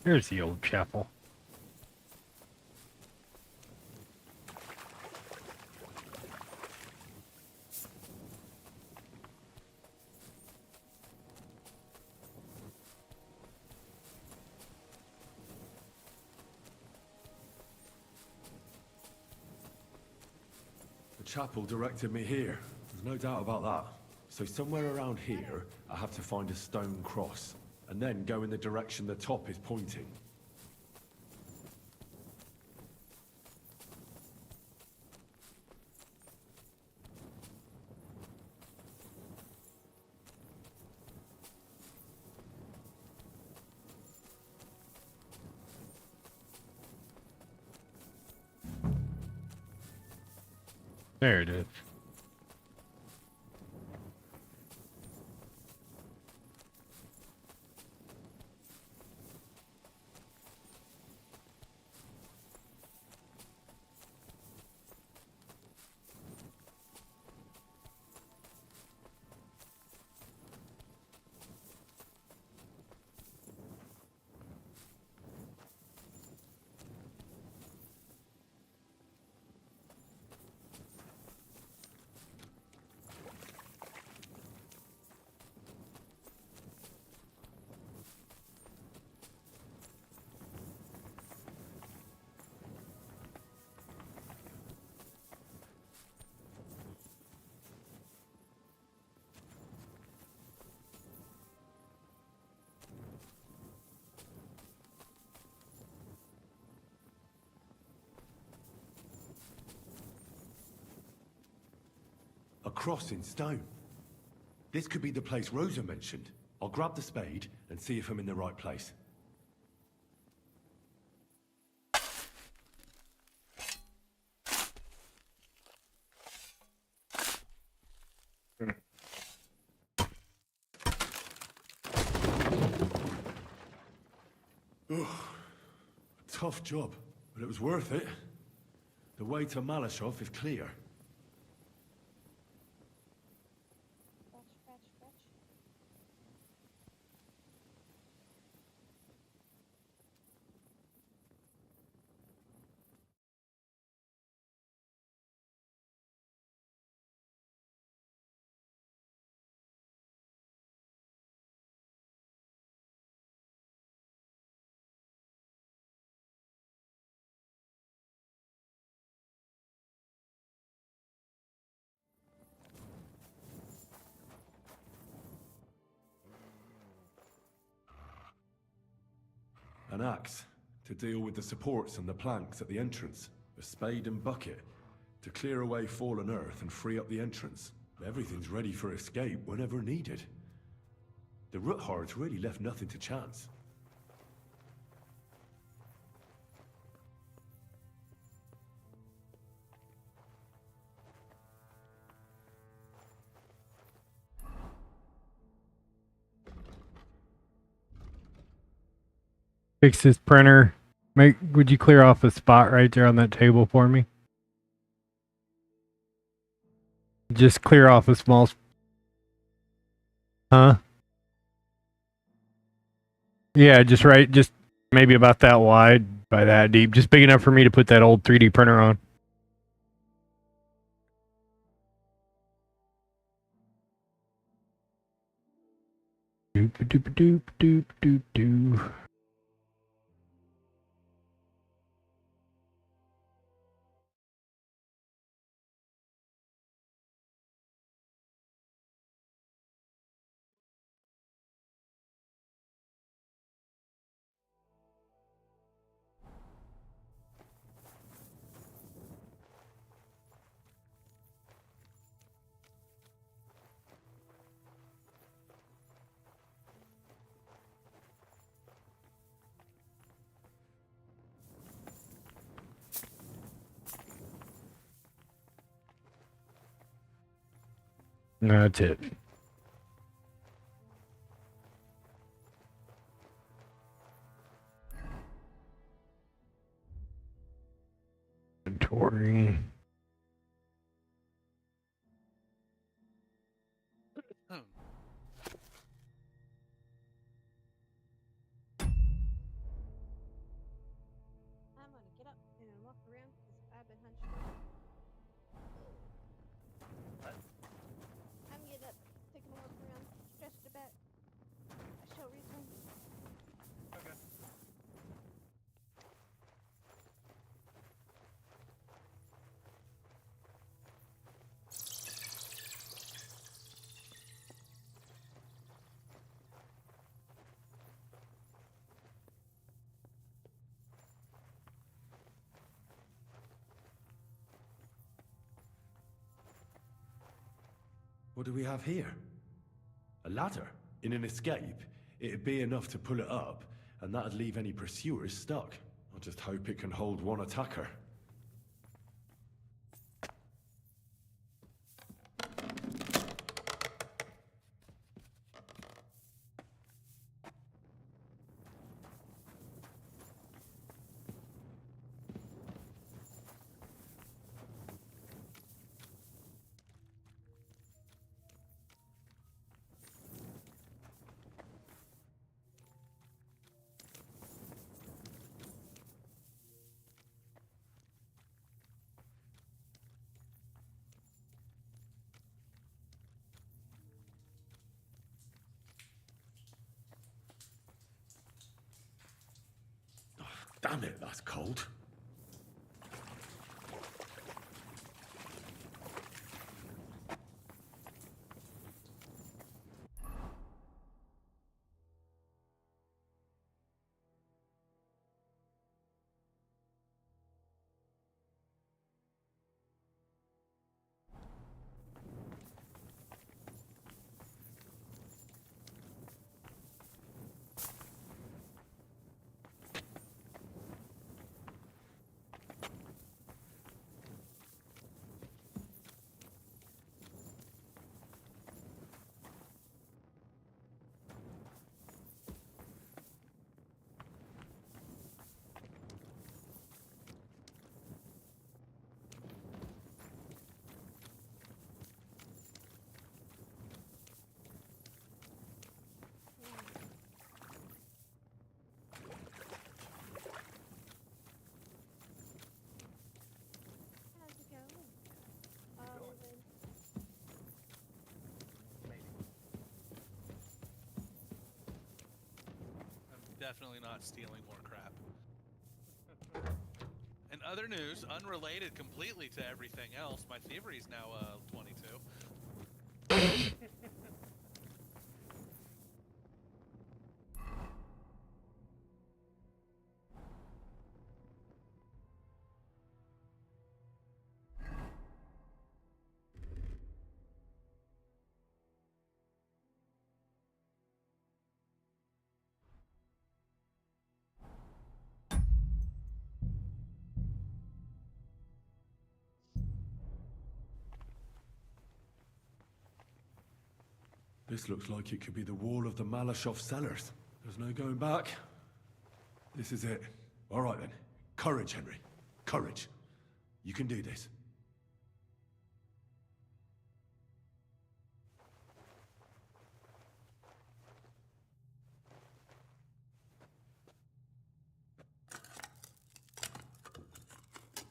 Here's the old chapel. The chapel directed me here. There's no doubt about that. So somewhere around here, I have to find a stone cross, and then go in the direction the top is pointing. There it is. A cross in stone. This could be the place Rosa mentioned. I'll grab the spade and see if I'm in the right place. Ugh. Tough job, but it was worth it. The way to Malashov is clear. An axe to deal with the supports and the planks at the entrance. A spade and bucket To clear away fallen earth and free up the entrance. Everything's ready for escape whenever needed. The Root Hordes really left nothing to chance. Fix this printer. Would you clear off a spot right there on that table for me? Just clear off a small... Huh? Yeah, just maybe about that wide by that deep. Just big enough for me to put that old 3D printer on. Doop doop doop doop doop doop. That's it. Inventory. I'm gonna get up and walk around because I've been hunched over. I'm getting up, taking a walk around, stretched a back. I shall return. Okay. What do we have here? A ladder? In an escape, it'd be enough to pull it up, and that'd leave any pursuers stuck. I just hope it can hold one attacker. Damn it, that's cold. How's it going? I'm definitely not stealing more crap. In other news, unrelated completely to everything else, my thievery is now 22. This looks like it could be the wall of the Malashov cellars. There's no going back. This is it. All right then. Courage, Henry. Courage. You can do this.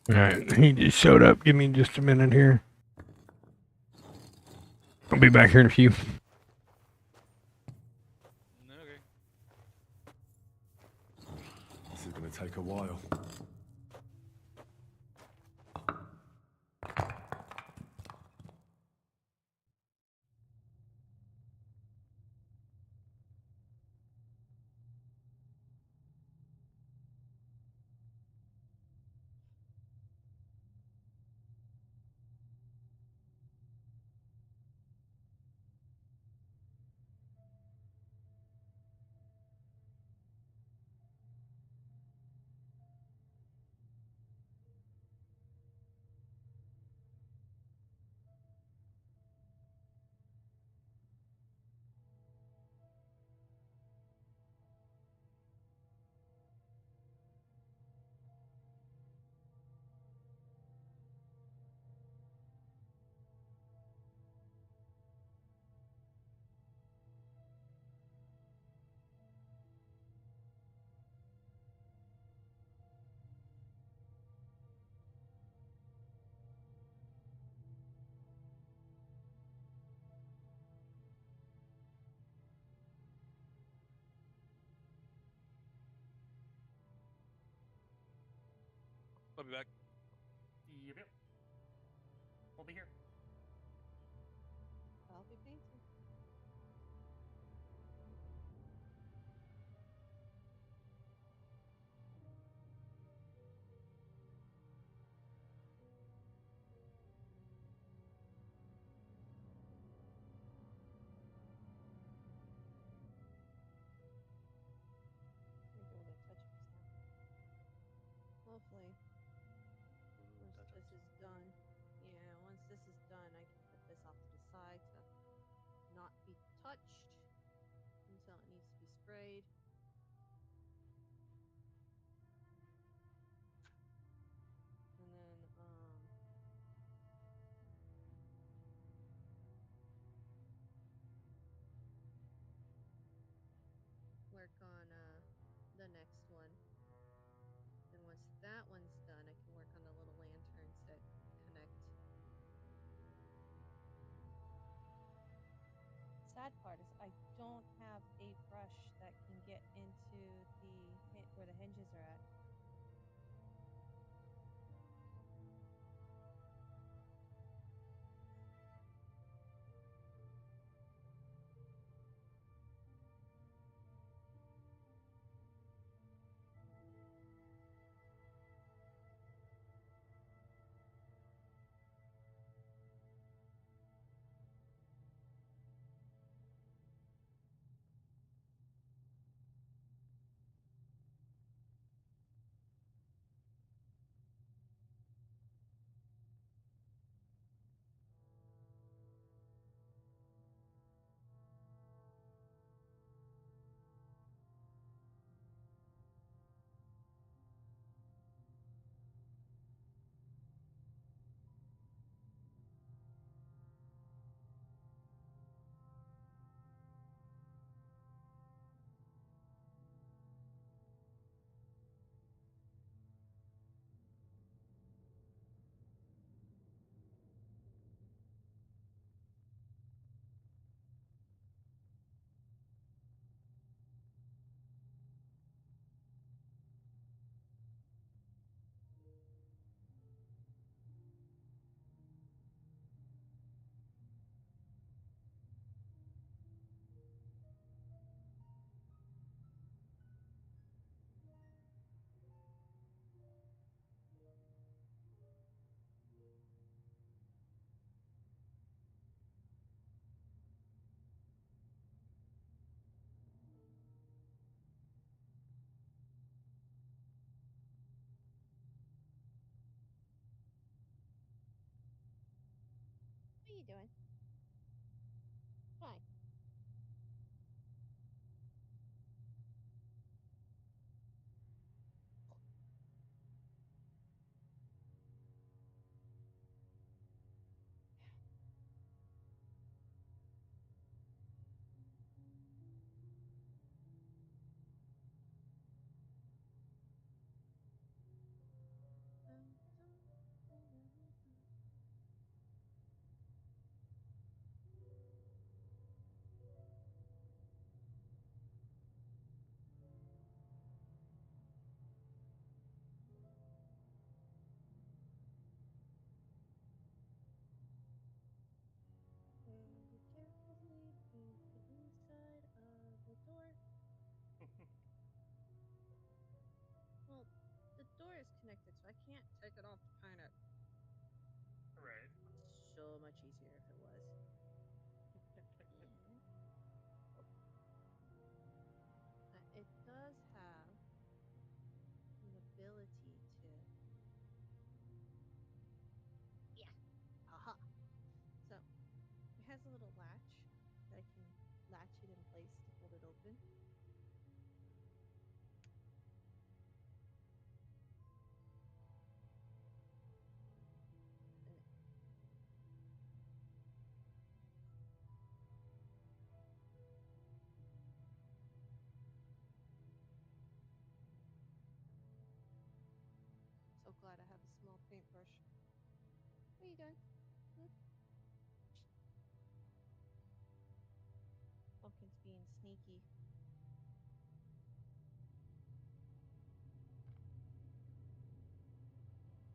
Alright, he just showed up. Give me just a minute here. I'll be back here in a few. This is gonna take a while. I'll be back. Yep. We'll be here. I'll be painting. Maybe with a touch of stuff. Hopefully, once this is done, yeah, once this is done, I can put this off to the side to not be touched until it needs to be sprayed. And then, work on the next one. Then once that one's done, I can work on the little lanterns that connect. Sad part is I don't have a brush that can get into the where the hinges are at. What are you doing? Why? is connected, so I can't take it off the planet. Right. So much easier if it was. It does have an ability to. Yeah. Aha. So it has a little latch that I can latch it in place to hold it open. And so glad I have a small paintbrush. What are you doing? Pumpkin's being sneaky.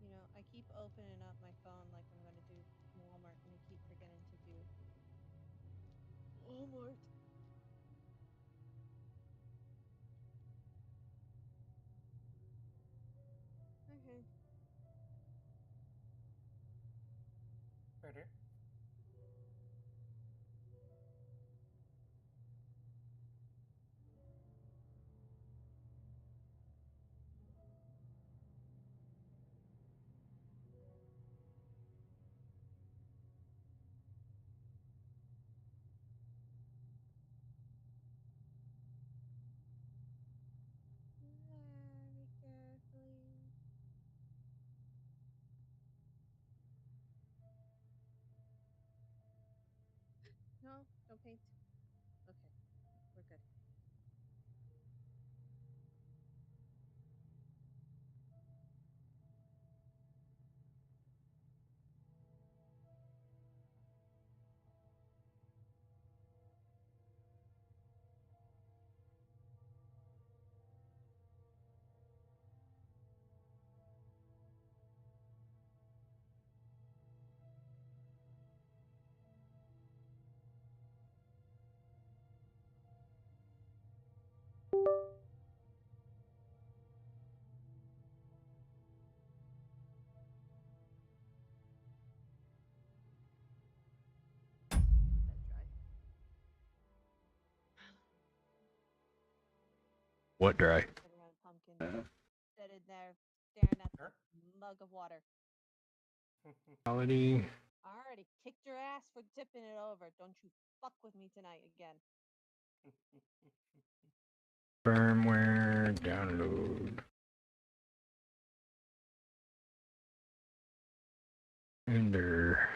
You know, I keep opening up my phone like I'm going to do Walmart, and I keep forgetting to do Walmart. Okay. Better. Very carefully. No, don't paint. Okay, we're good. Let that dry. What dry? Sit around Pumpkin. Sitting there, staring at the mug of water. Quality I already kicked your ass for tipping it over. Don't you fuck with me tonight again. firmware download. Ender.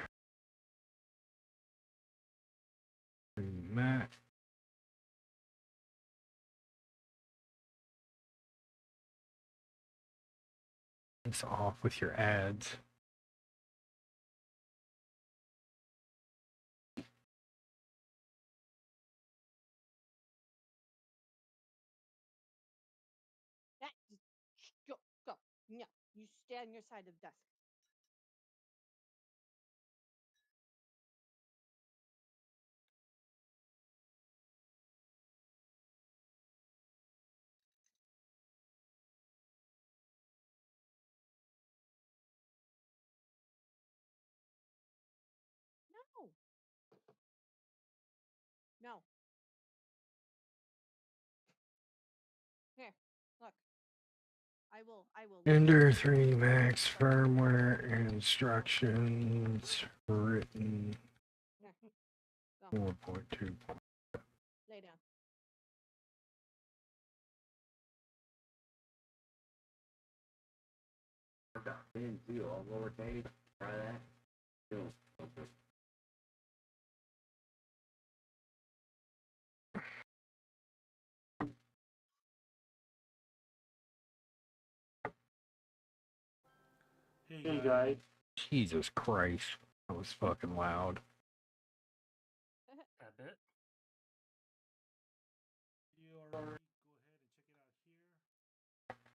Mac. It's off with your ads. Go, go. No, you stay on your side of the desk. No. No. Here, look. I will. Ender 3 Max firmware instructions written Here, go. 4.2. Lay down. All lowercase. Try that. Hey guys. Jesus Christ. That was fucking loud. A bit. You are ready. Go ahead and check it out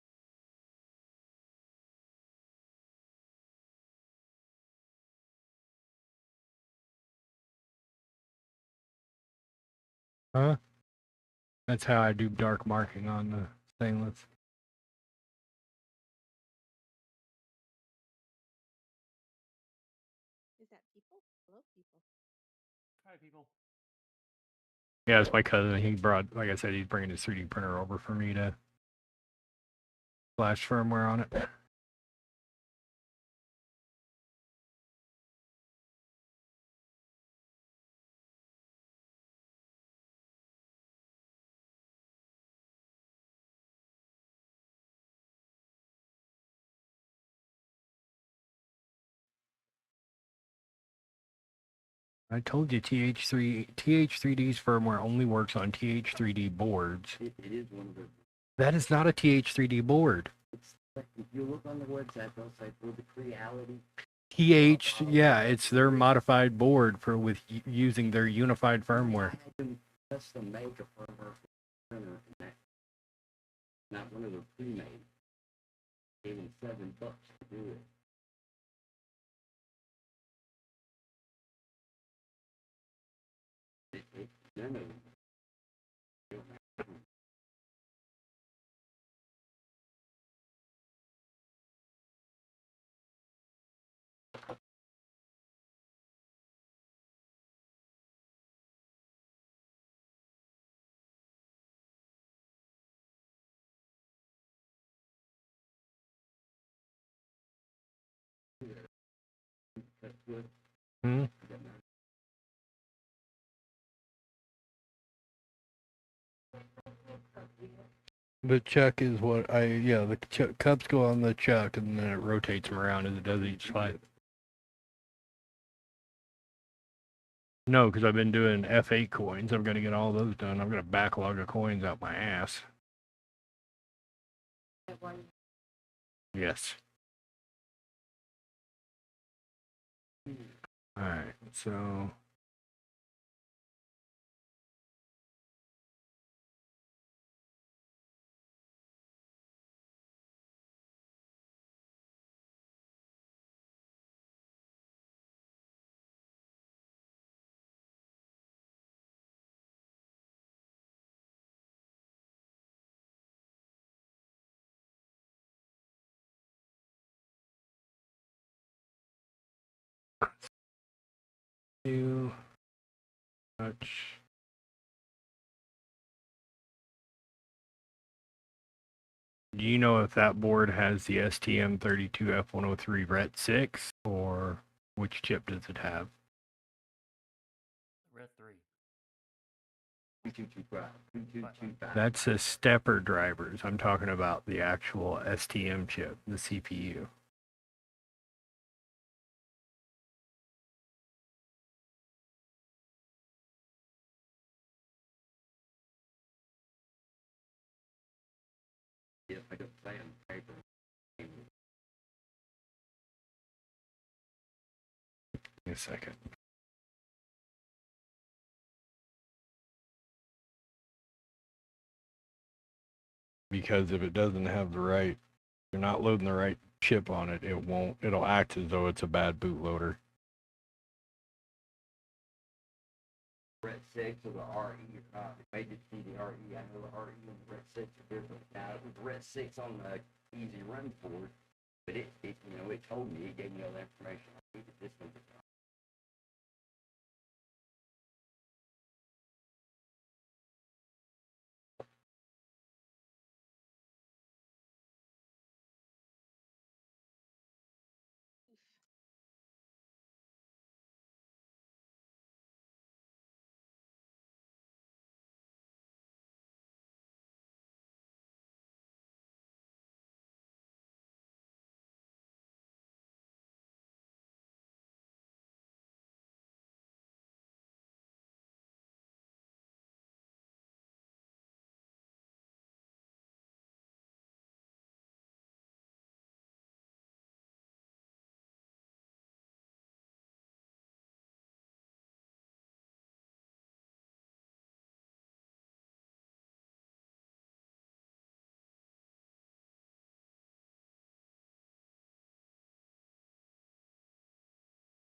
here. Huh? That's how I do dark marking on the stainless. Is that people? Hello, people. Hi, people. Yeah, it's my cousin. He brought, like I said, he's bringing his 3D printer over for me to flash firmware on it. I told you TH3D's firmware only works on TH3D boards. It is one of the. That is not a TH3D board. It's like if you look on the website, they'll say for the reality. Yeah, it's their modified board for using their unified firmware. I had them custom make a firmware printer, and that, not one of the pre-made. Gave them $7 to do it. None of them. Hmm? The chuck is what the cups go on the chuck and then it rotates them around as it does each slide. No, because I've been doing F8 coins. I'm going to get all those done. I'm going to backlog of coins out my ass. Yes. Alright, so... New touch. Do you know if that board has the STM32F103 RET6 or which chip does it have? Red 3. 2225. That's the stepper drivers. I'm talking about the actual STM chip, the CPU. Yeah, I got sand paper. Give me a second. Because if it doesn't have the right, you're not loading the right chip on it, it'll act as though it's a bad bootloader. Red 6 or the RE or not. It made it see the RE. I know the RE and the Red 6 are different. Now, it was the Red 6 on the easy run board, but it told me, it gave me all the information I needed. This one did not.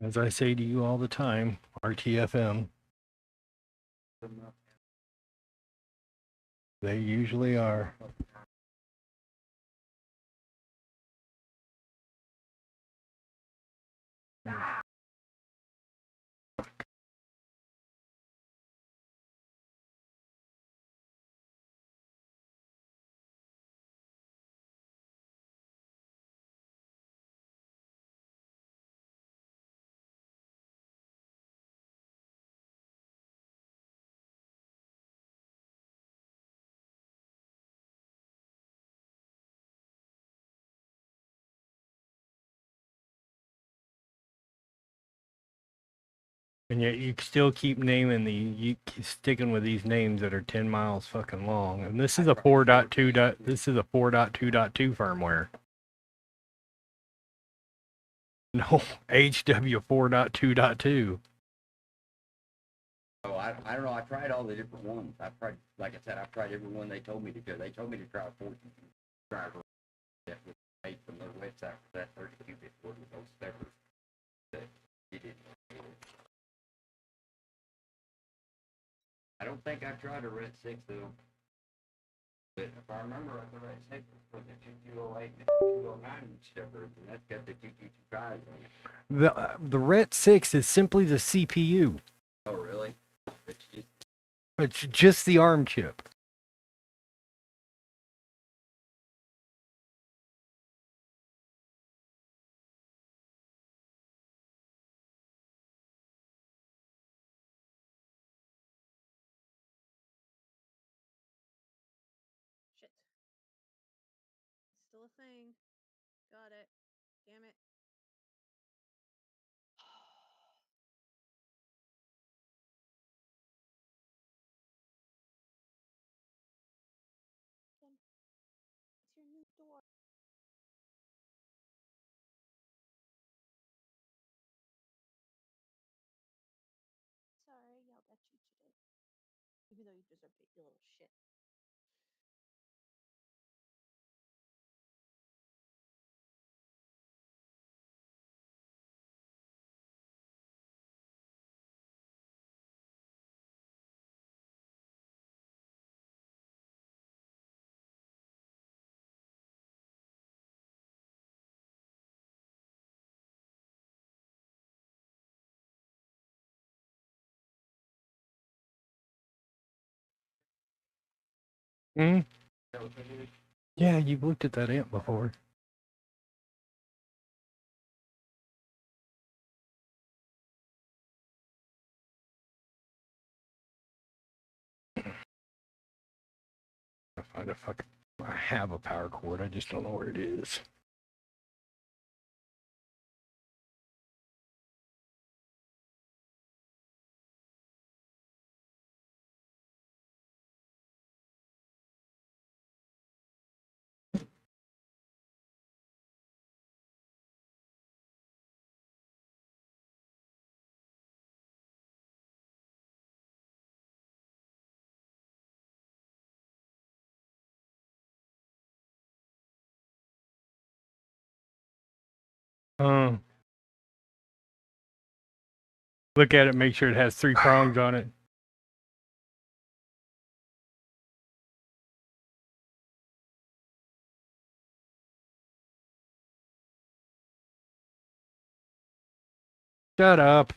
As I say to you all the time, RTFM. They usually are. And yet you still keep naming you keep sticking with these names that are 10 miles fucking long. And this is a 4.2. This is a 4.2.2 firmware. No, HW 4.2.2. Oh, I don't know. I tried all the different ones. I've tried, like I said, I've tried every one they told me to go. They told me to try a 14 driver that was made from their website for that 32-bit word with those steppers that you didn't. I don't think I tried a Red 6 though. But if I remember right, the Red 6 was for the 2208 and the 2209 steppers, and that's got the 2225 on it. The Ret 6 is simply the CPU. Oh, really? It's just the ARM chip. Shit. It's still a thing. Got it. Damn it. It's your new door. Sorry, I yelled at you today. Even though you deserved it, you little shit. Hmm? Yeah, you've looked at that amp before. I find a fucking. I have a power cord. I just don't know where it is. Look at it. Make sure it has 3 prongs on it. Shut up.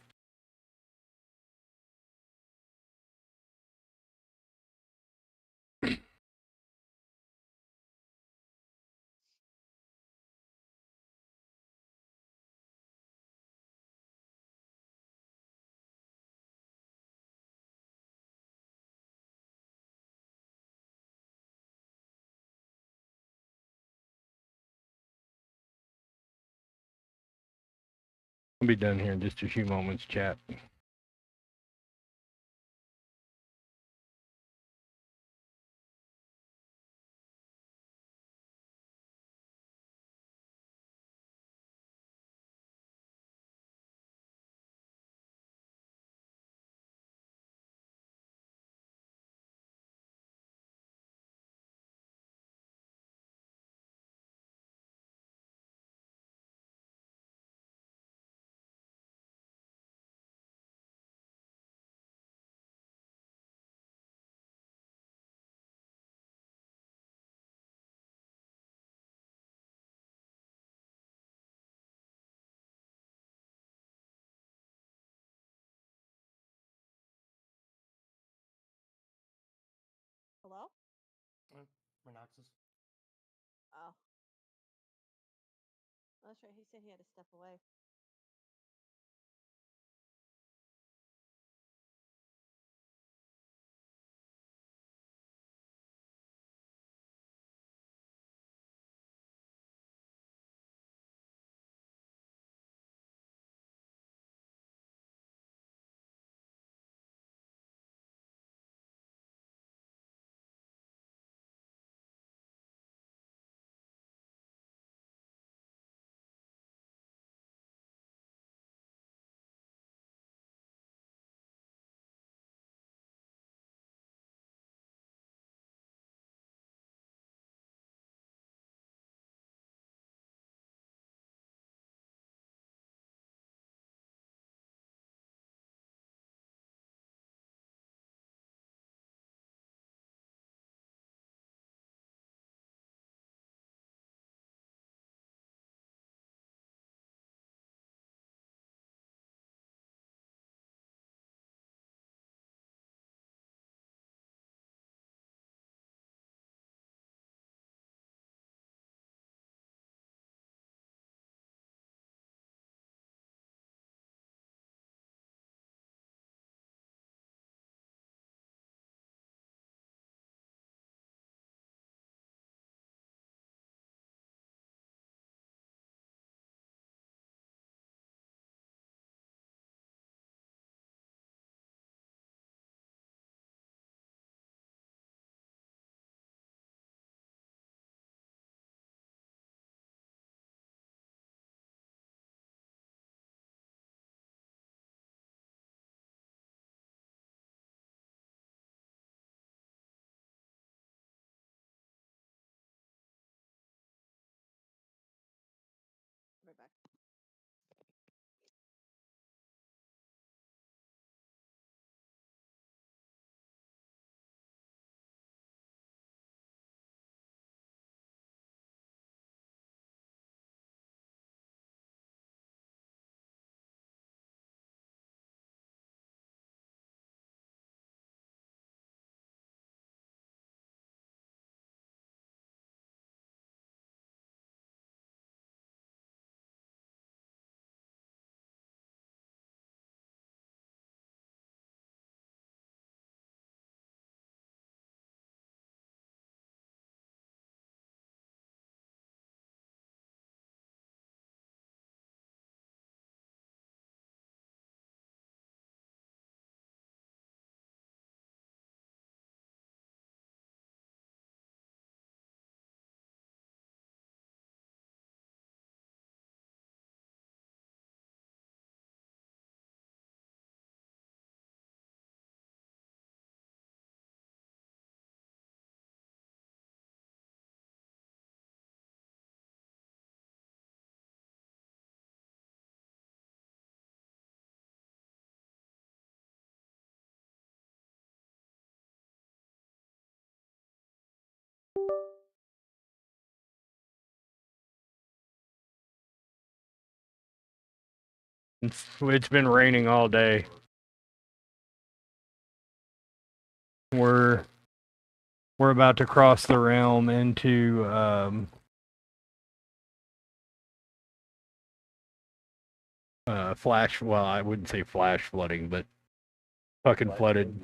I'll be done here in just a few moments, chat. Monoxus. Oh. Oh, that's right. He said he had to step away. Right back. It's been raining all day. We're about to cross the realm into flash. Well, I wouldn't say flash flooding, but fucking flooded.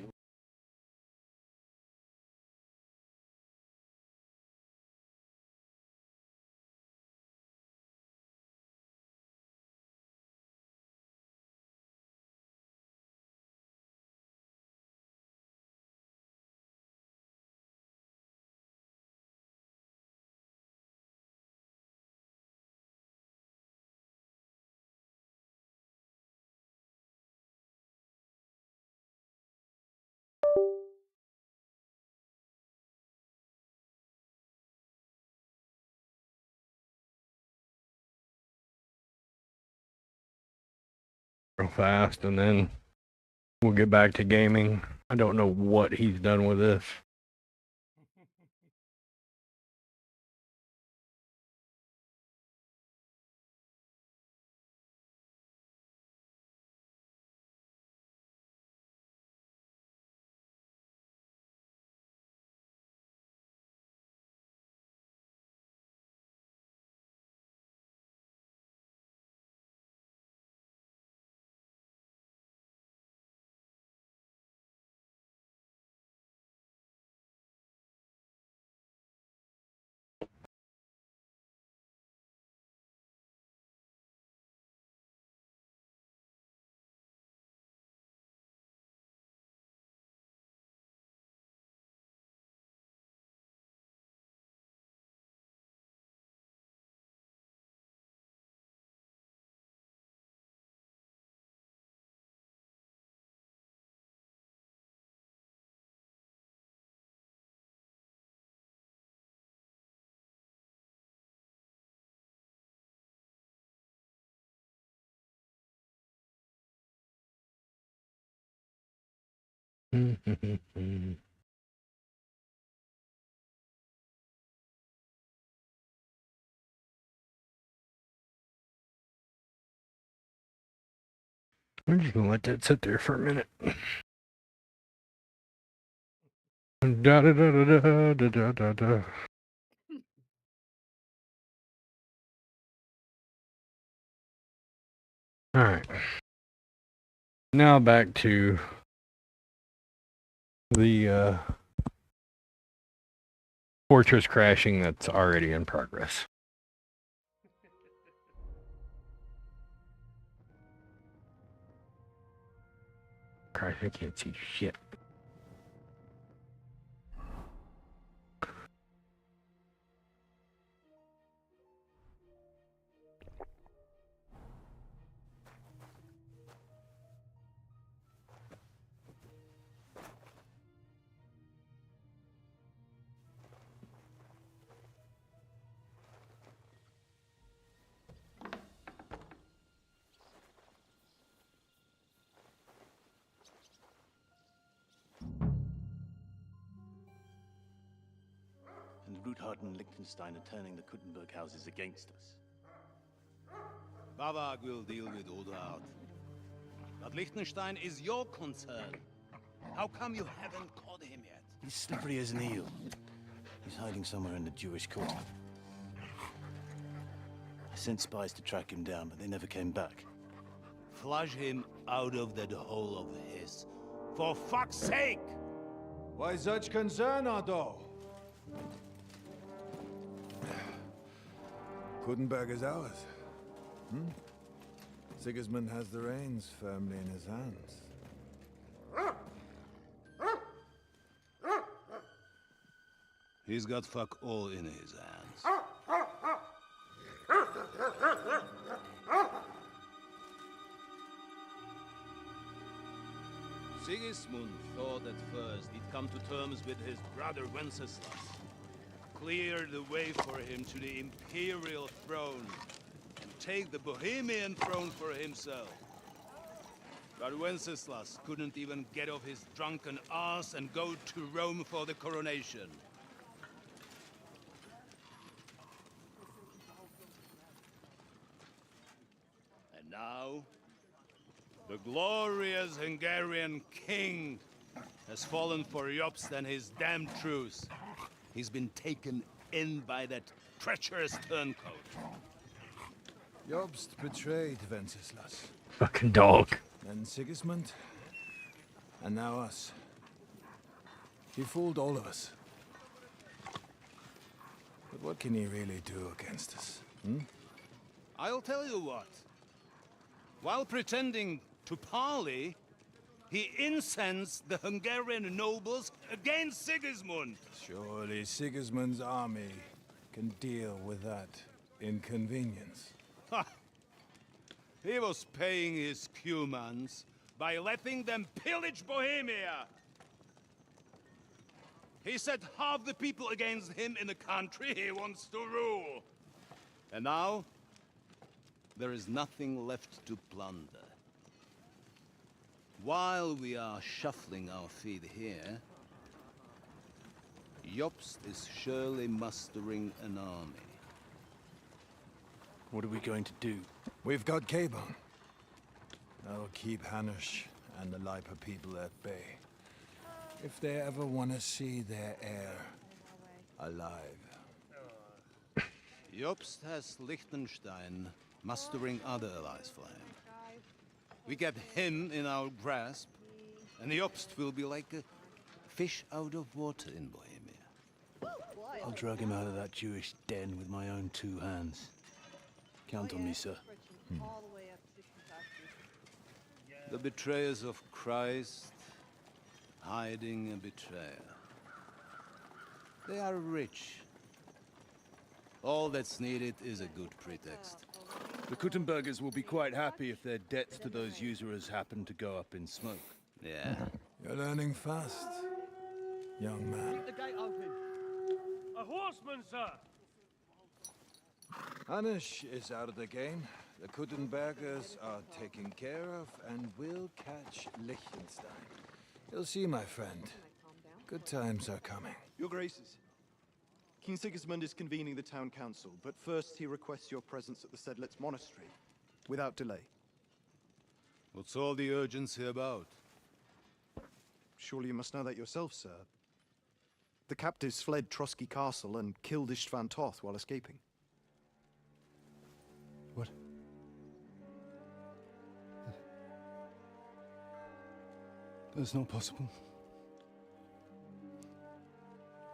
Real fast, and then we'll get back to gaming. I don't know what he's done with this. I'm just gonna let that sit there for a minute. Da da da da da da da da da. All right. Now back to the fortress crashing that's already in progress. Christ, I can't see shit. And Ruthard and Liechtenstein are turning the Kuttenberg houses against us. Bavag will deal with Ruthard. But Liechtenstein is your concern. How come you haven't caught him yet? He's slippery as an eel. He's hiding somewhere in the Jewish quarter. I sent spies to track him down, but they never came back. Flush him out of that hole of his. For fuck's sake! Why such concern, Otto? Kuttenberg is ours. Sigismund has the reins firmly in his hands. He's got fuck all in his hands. Sigismund thought at first he'd come to terms with his brother Wenceslas. Clear the way for him to the imperial throne and take the Bohemian throne for himself. But Wenceslas couldn't even get off his drunken ass and go to Rome for the coronation. And now, the glorious Hungarian king has fallen for Jobst and his damned truce. He's been taken in by that treacherous turncoat. Jobst betrayed Wenceslas. Fucking dog. Then Sigismund. And now us. He fooled all of us. But what can he really do against us? I'll tell you what. While pretending to parley, he incensed the Hungarian nobles against Sigismund. Surely Sigismund's army can deal with that inconvenience. Ha! He was paying his Cumans by letting them pillage Bohemia. He set half the people against him in the country he wants to rule. And now, there is nothing left to plunder. While we are shuffling our feet here, Jobst is surely mustering an army. What are we going to do? We've got K-Bone. That'll keep Hanush and the Lipa people at bay. If they ever want to see their heir alive. Jobst has Liechtenstein mustering other allies for him. We get him in our grasp, and Jobst will be like a fish out of water in Bohemia. I'll drag him out of that Jewish den with my own two hands. Count on me, sir. The betrayers of Christ, hiding a betrayer. They are rich. All that's needed is a good pretext. The Kuttenbergers will be quite happy if their debts to those usurers happen to go up in smoke. Yeah. You're learning fast, young man. Keep the gate open. A horseman, sir! Hanush is out of the game. The Kuttenbergers are taken care of and will catch Liechtenstein. You'll see, my friend. Good times are coming. Your Graces, King Sigismund is convening the town council, but first he requests your presence at the Sedlitz monastery, without delay. What's all the urgency about? Surely you must know that yourself, sir. The captives fled Trotsky Castle and killed Istvan Toth while escaping. What? That's not possible.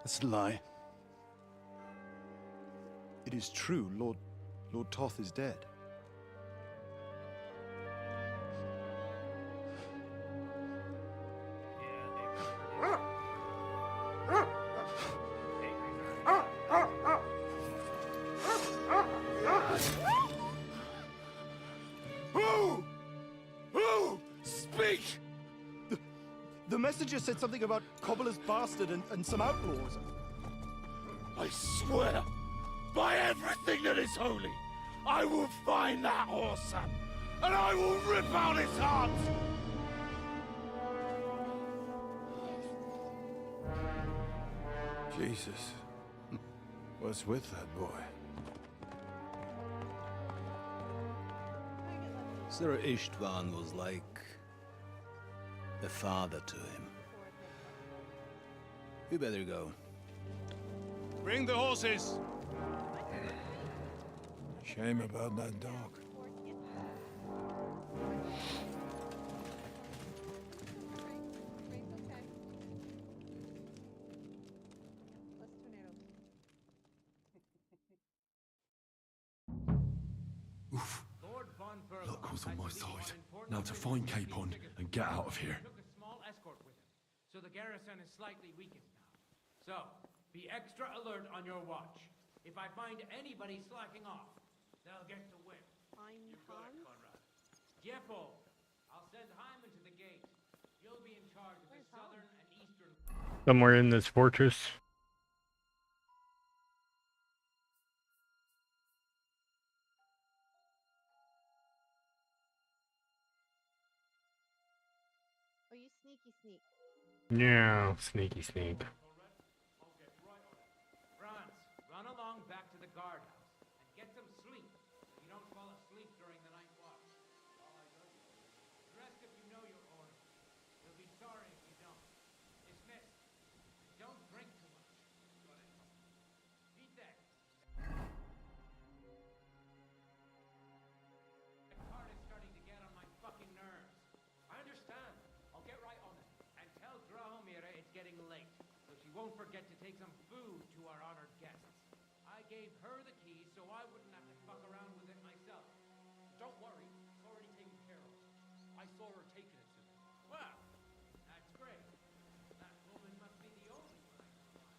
That's a lie. It is true, Lord Toth is dead. Who? Speak! The messenger said something about Cobbler's bastard and some outlaws. I swear, by everything that is holy, I will find that whoreson, and I will rip out his heart! Jesus. What's with that boy? Sir Istvan was like a father to him. You better go. Bring the horses! Shame about that dog. Luck was on my side. Now to find Capon and get out of here. Took a small escort with him, so the garrison is slightly weakened now. So, be extra alert on your watch. If I find anybody slacking off, they'll get to win. Fine, Conrad. Jeppo, I'll send Hyman to the gate. You'll be in charge of the southern and eastern... Somewhere in this fortress. Oh, you sneaky sneak. Yeah, sneaky sneak. Franz, run along back to the guardhouse and get some sleep so you don't fall asleep during the night watch. Rest if you know your orders. You'll be sorry if you don't. Dismissed. Don't drink too much. Eat that. The card is starting to get on my fucking nerves. I understand. I'll get right on it. And tell Drahomira it's getting late, so she won't forget to take some food to our honored guests. I gave her the keys so I wouldn't have to fuck around with it myself. Don't worry, it's already taken care of. I saw her taking it to me. Well, that's great. That woman must be the only one I can find.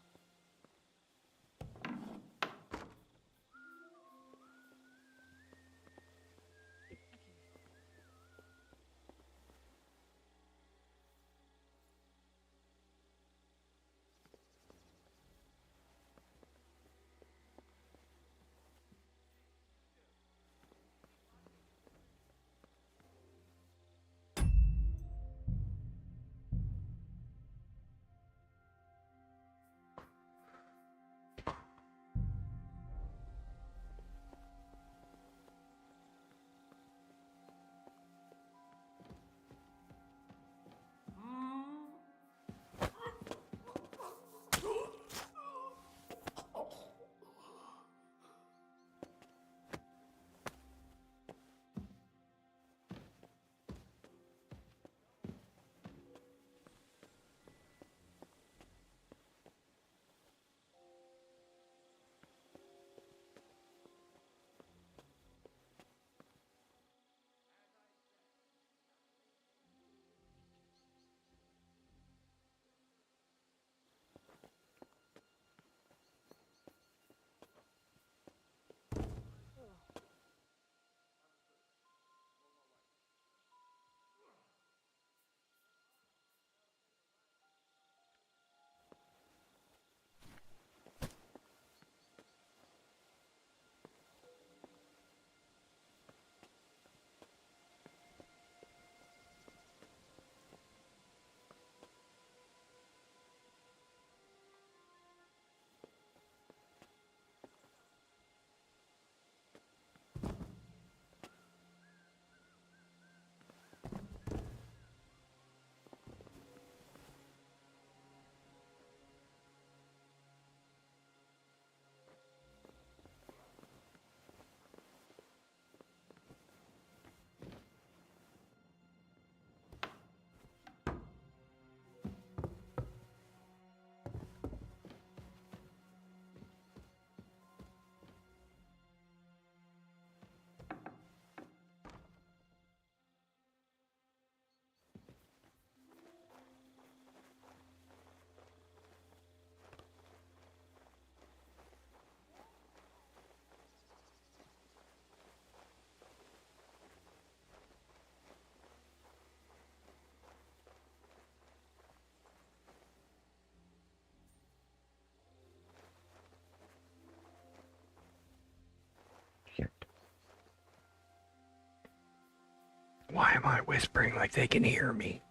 am I whispering like they can hear me?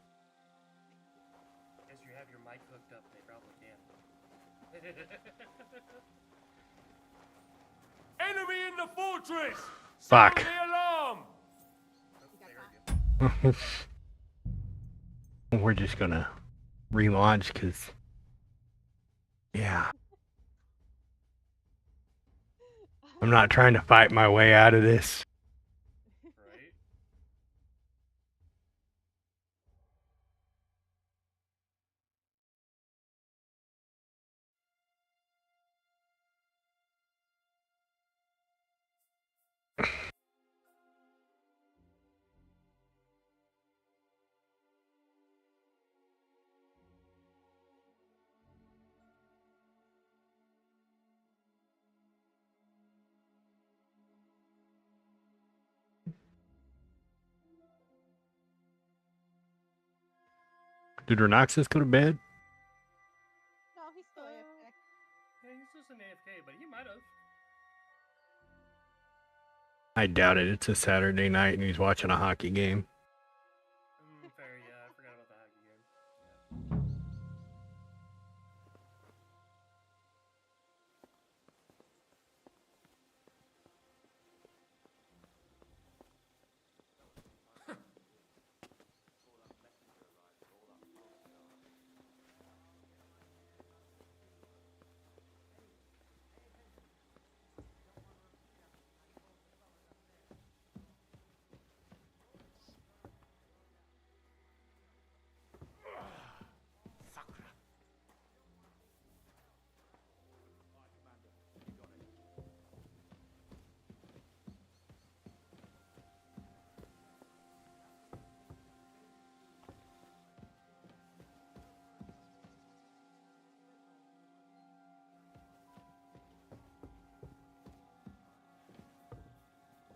Guess you have your mic hooked up, they probably can. Enemy in the fortress! Fuck. Sound the alarm! We're just gonna relaunch because, yeah. I'm not trying to fight my way out of this. Right? Did Renoxus go to bed? No, he's still AFK. Yeah, he's just an AFK, but he might have. I doubt it. It's a Saturday night and he's watching a hockey game. Fair, yeah, I forgot about the hockey game.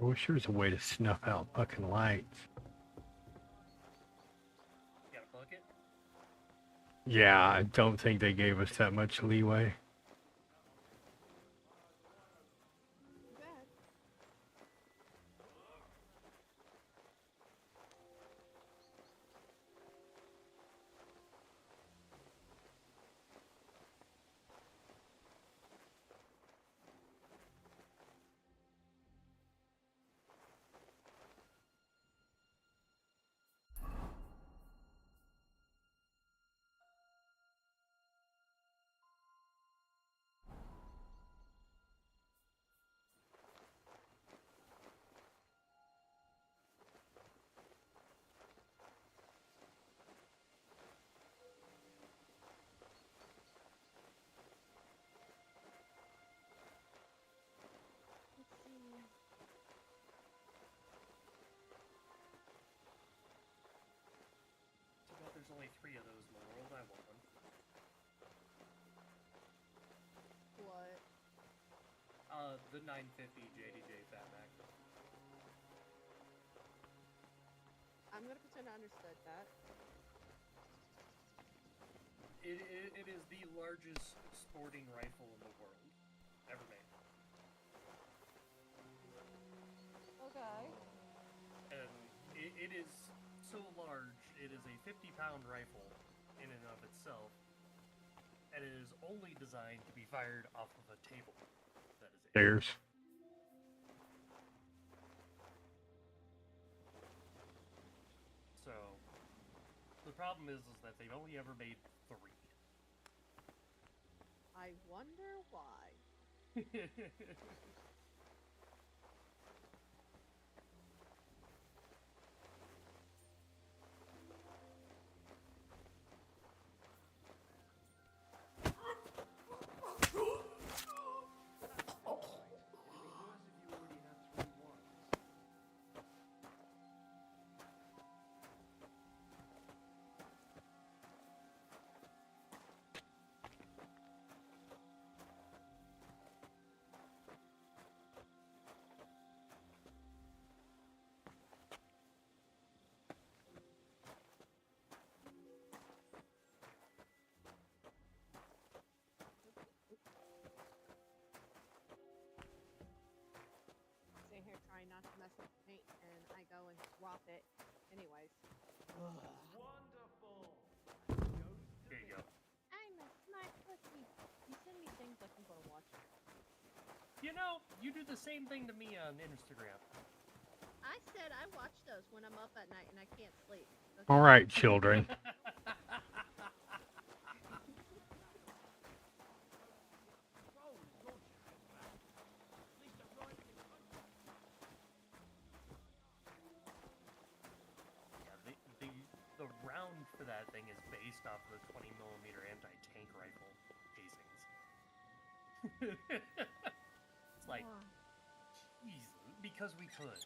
I wish there was a way to snuff out fucking lights. You got a bucket? Yeah, I don't think they gave us that much leeway. Too bad there's only 3 of those in the world. I want one. What? The 950 JDJ Fat Mac. I'm gonna pretend I understood that. It is the largest sporting rifle in the world ever made. Okay. And it is so large, it is a 50-pound rifle in and of itself, and it is only designed to be fired off of a table. That is it. Stairs. So, the problem is that they've only ever made 3. I wonder why. Sitting here trying not to mess up the paint, and I go and drop it Anyways. Wonderful. Here you go. I'm a smart cookie. You send me things I can go and watch. You know, you do the same thing to me on Instagram. I said I watch those when I'm up at night and I can't sleep. Okay? All right, children. The round for that thing is based off the 20mm anti-tank rifle casings. It's like, geez, because we could.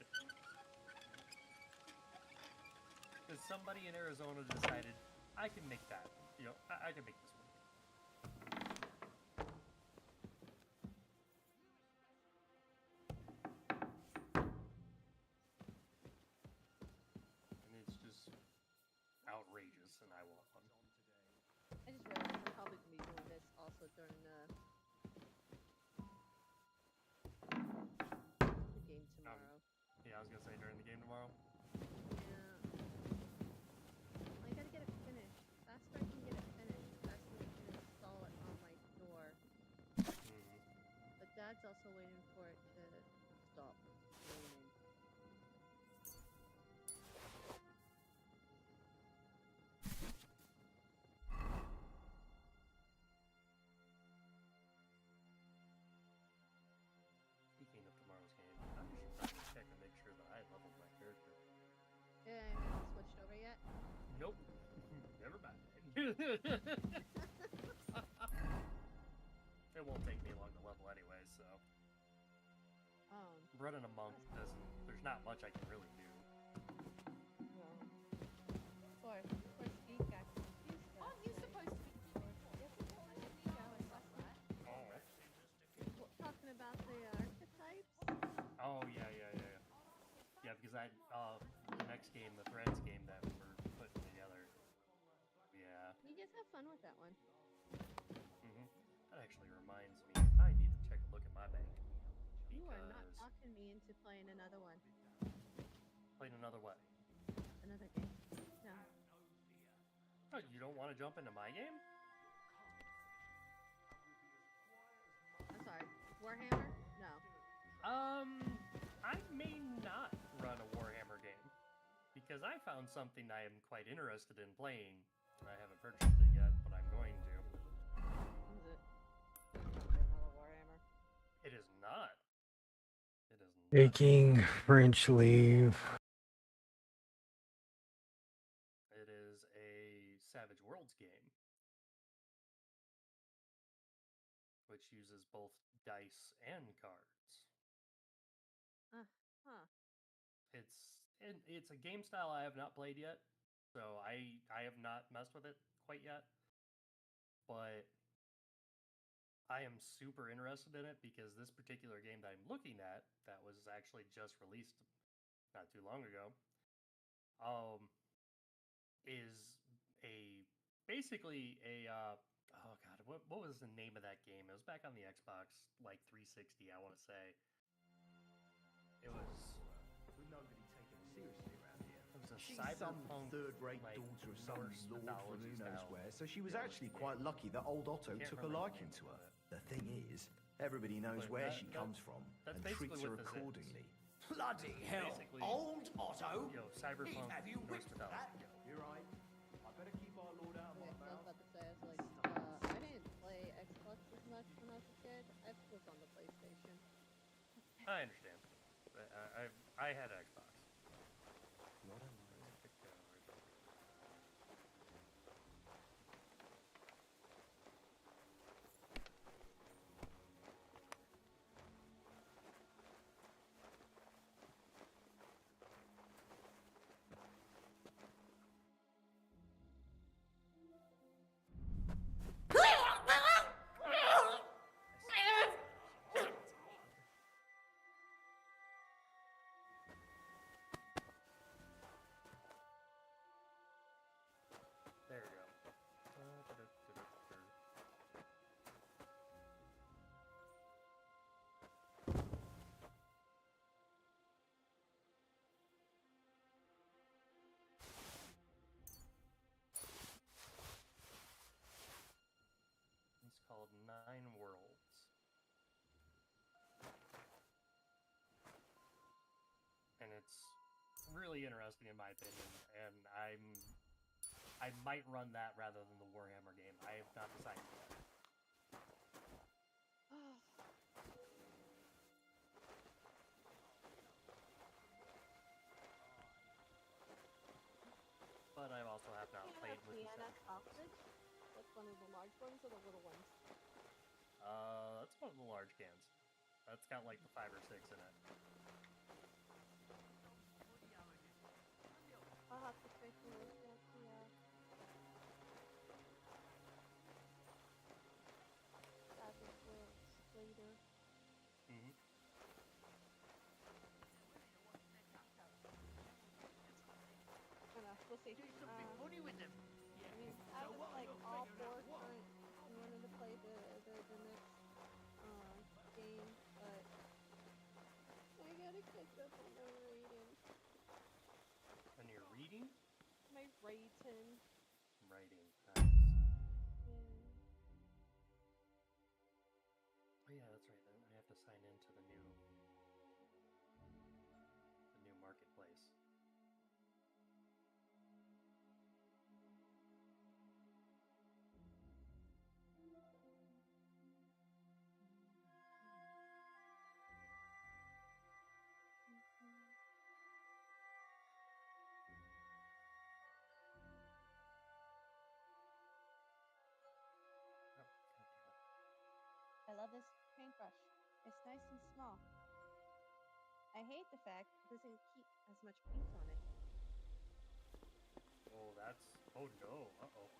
Because somebody in Arizona decided, I can make that. You know, I can make this work. And it's just outrageous, and I want one. I just realized I'm probably going to be doing this also during the game tomorrow. Yeah, I was going to say during the game tomorrow. Yeah. I gotta get it finished. The faster I can get it finished, the faster we can install it on my door. But Dad's also waiting for it to stop raining. Speaking of tomorrow's game, I should probably check and make sure that I leveled my character. Yeah, I haven't switched over yet. Nope. Never mind. It won't take me long to level anyway, so. Running a monk doesn't. There's not much I can really do. Or Steve got confused. Aren't you supposed to be talking about the archetypes? Oh yeah. Yeah, because the next game, the Threads game that we're putting together. Yeah. You just have fun with that one. That actually reminds me, I need to take a look at my bank. You are not talking me into playing another one. Playing another what? Another game. No. Oh, you don't want to jump into my game? I'm sorry. Warhammer? No. I may not run a Warhammer game because I found something I am quite interested in playing, and I haven't purchased it yet, but I'm going to. Is it? Another Warhammer? It is not. It is not. Taking French leave. It is a Savage Worlds game, which uses both dice and cards. It's a game style I have not played yet, so I have not messed with it quite yet. But I am super interested in it because this particular game that I'm looking at, that was actually just released not too long ago, is basically a oh god, what was the name of that game? It was back on the Xbox, like 360, I want to say. It was. With nobody taking her seriously around here. It was a She's some cyberpunk, third-rate like, daughter of some Norse lord from mythology who knows style where, so she was village actually game. quite lucky that old Otto Can't took a remember the liking name to her. of it. The thing is, everybody knows But where that- she that- comes from that's and basically treats her what this is. accordingly. Bloody hell! Basically, Old Otto? Yo, cyberpunk He'd have you Norse whipped for that. mythology. You're right. I better keep our lord out of my I was mouth. about to say, I was like, I didn't play Xbox as much when I was a kid. I was on the PlayStation. I understand. I had Xbox. really interesting in my opinion, and I might run that rather than the Warhammer game. I have not decided yet. But I also have not played with the Vienna second. sausage? That's one of the large ones or the little ones? That's one of the large cans. That's got like the 5 or 6 in it. I'll have to take a look at the Savage Worlds later. Mm-hmm. We'll see. Do something funny with them. I mean, I was like all for current and wanted to play the next game, but I gotta catch up on my reading. And you're reading? My writing. Writing. Nice. Yeah. Oh yeah, that's right. I have to sign into the new marketplace. I love this paintbrush. It's nice and small. I hate the fact it doesn't keep as much paint on it. Oh, that's... Oh no. Uh-oh.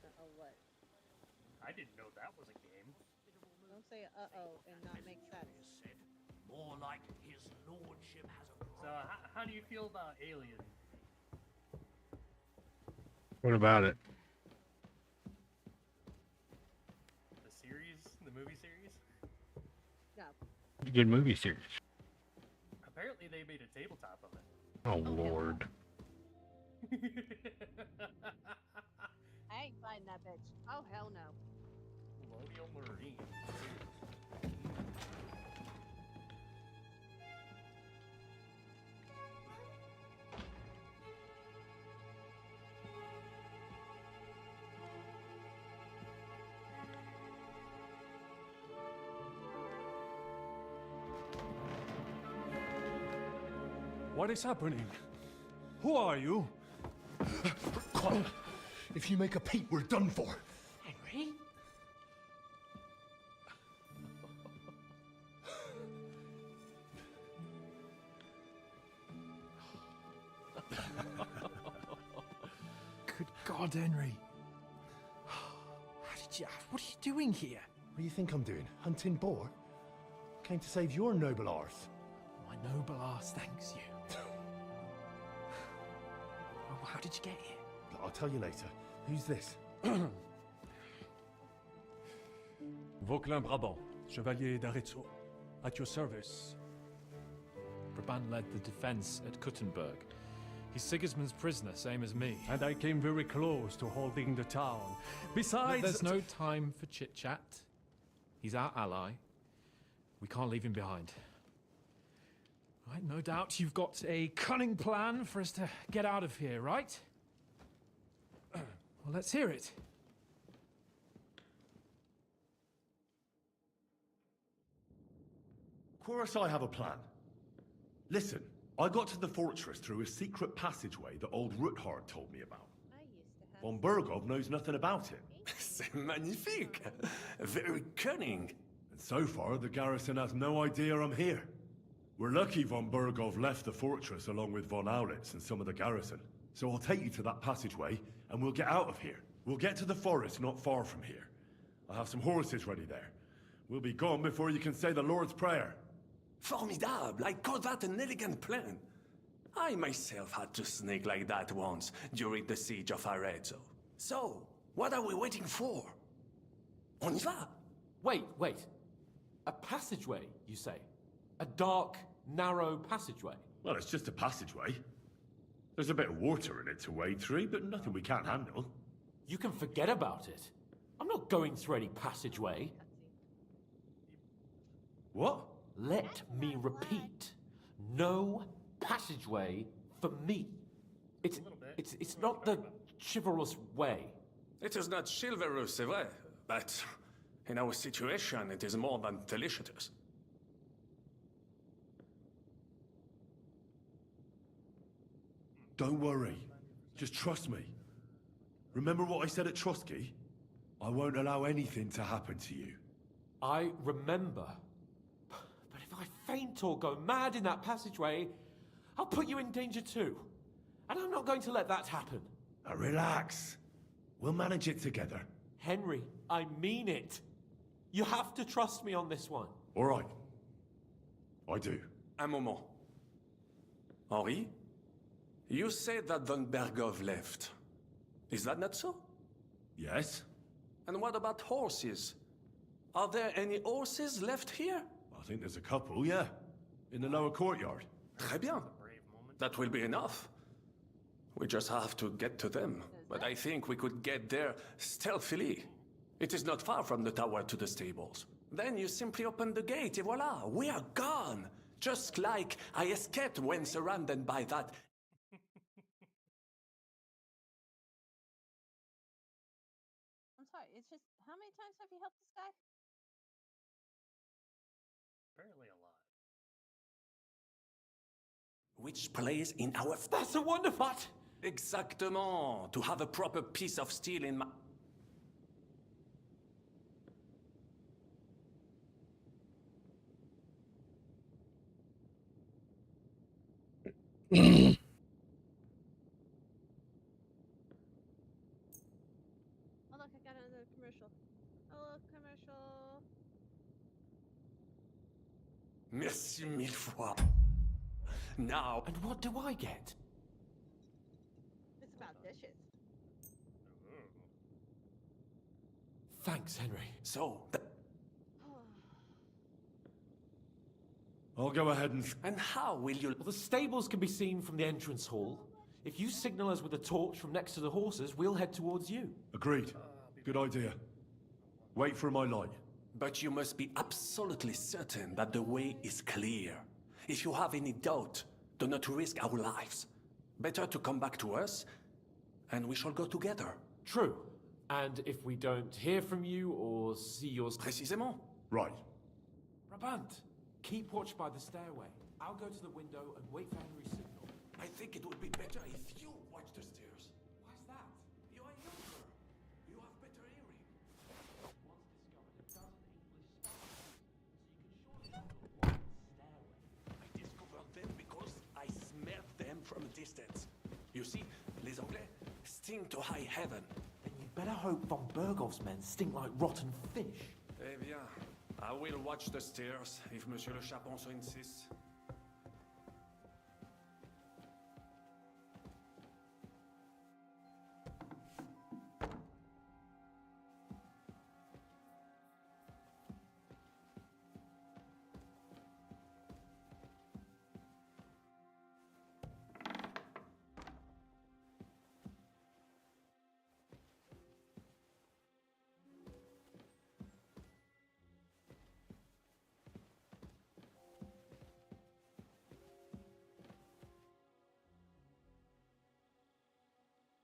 Uh-oh what? I didn't know that was a game. Don't say uh-oh and not make sense. More like his lordship has a... So, how do you feel about Alien? What about it? The series? The movie series? No. Good movie series. Apparently they made a tabletop of it. Oh, Lord. I ain't buying that bitch. Oh, hell no. Colonial Marine. What is happening? Who are you? Quiet. If you make a peep, we're done for. Henry? Good God, Henry. What are you doing here? What do you think I'm doing? Hunting boar? Came to save your noble arse. My noble arse thanks you. Oh, how did you get here? I'll tell you later. Who's this? Vauquelin Brabant, Chevalier d'Arezzo. At your service. Brabant led the defense at Kuttenberg. He's Sigismund's prisoner, same as me. And I came very close to holding the town. Besides... There's no time for chit-chat. He's our ally. We can't leave him behind. Right, no doubt you've got a cunning plan for us to get out of here, right? Well, let's hear it. Of course I have a plan. Listen, I got to the fortress through a secret passageway that old Ruthard told me about. Von Burgov knows nothing about it. C'est magnifique! Very cunning. And so far, the garrison has no idea I'm here. We're lucky von Burgov left the fortress along with von Aulitz and some of the garrison. So I'll take you to that passageway, and we'll get out of here. We'll get to the forest not far from here. I have some horses ready there. We'll be gone before you can say the Lord's Prayer. Formidable! I call that an elegant plan. I myself had to sneak like that once during the siege of Arezzo. So, what are we waiting for? On y va! Wait. A passageway, you say? A dark, narrow passageway? Well, it's just a passageway. There's a bit of water in it to wade through, but nothing we can't handle. You can forget about it. I'm not going through any passageway. What? Let me repeat. No passageway for me. It's not the chivalrous way. It is not chivalrous, c'est vrai, but in our situation, it is more than delicious. Don't worry. Just trust me. Remember what I said at Trotsky? I won't allow anything to happen to you. I remember. But if I faint or go mad in that passageway, I'll put you in danger too. And I'm not going to let that happen. Now relax. We'll manage it together. Henry, I mean it. You have to trust me on this one. All right. I do. Un moment. Henri? You said that Von Bergov left. Is that not so? Yes. And what about horses? Are there any horses left here? I think there's a couple, yeah. In the lower courtyard. Très bien. That will be enough. We just have to get to them. But I think we could get there stealthily. It is not far from the tower to the stables. Then you simply open the gate, et voila, we are gone. Just like I escaped when surrounded by that. I'm sorry, it's just, how many times have you helped this guy? Apparently a lot. Which plays in our... That's a wonderful... Exactement. To have a proper piece of steel in my... Oh look, I got another commercial. Oh look, commercial. Merci mille fois. Now... And what do I get? It's about dishes. Thanks, Henry. So... I'll go ahead and... And how will you... Well, the stables can be seen from the entrance hall. If you signal us with a torch from next to the horses, we'll head towards you. Agreed. Good idea. Wait for my light. But you must be absolutely certain that the way is clear. If you have any doubt, do not risk our lives. Better to come back to us, and we shall go together. True. And if we don't hear from you or see yours... Précisément. Right. Brabant, keep watch by the stairway. I'll go to the window and wait for Henry's signal. I think it would be better if you watch the stairs. Why's that? You are younger. You have better hearing. Once discovered a dozen English stars, so you can surely know the one stairway. I discovered them because I smelled them from a distance. You see, les Anglais stink to high heaven. Then you'd better hope von Bergov's men stink like rotten fish. Eh bien, I will watch the stairs if Monsieur le Chapon so insists.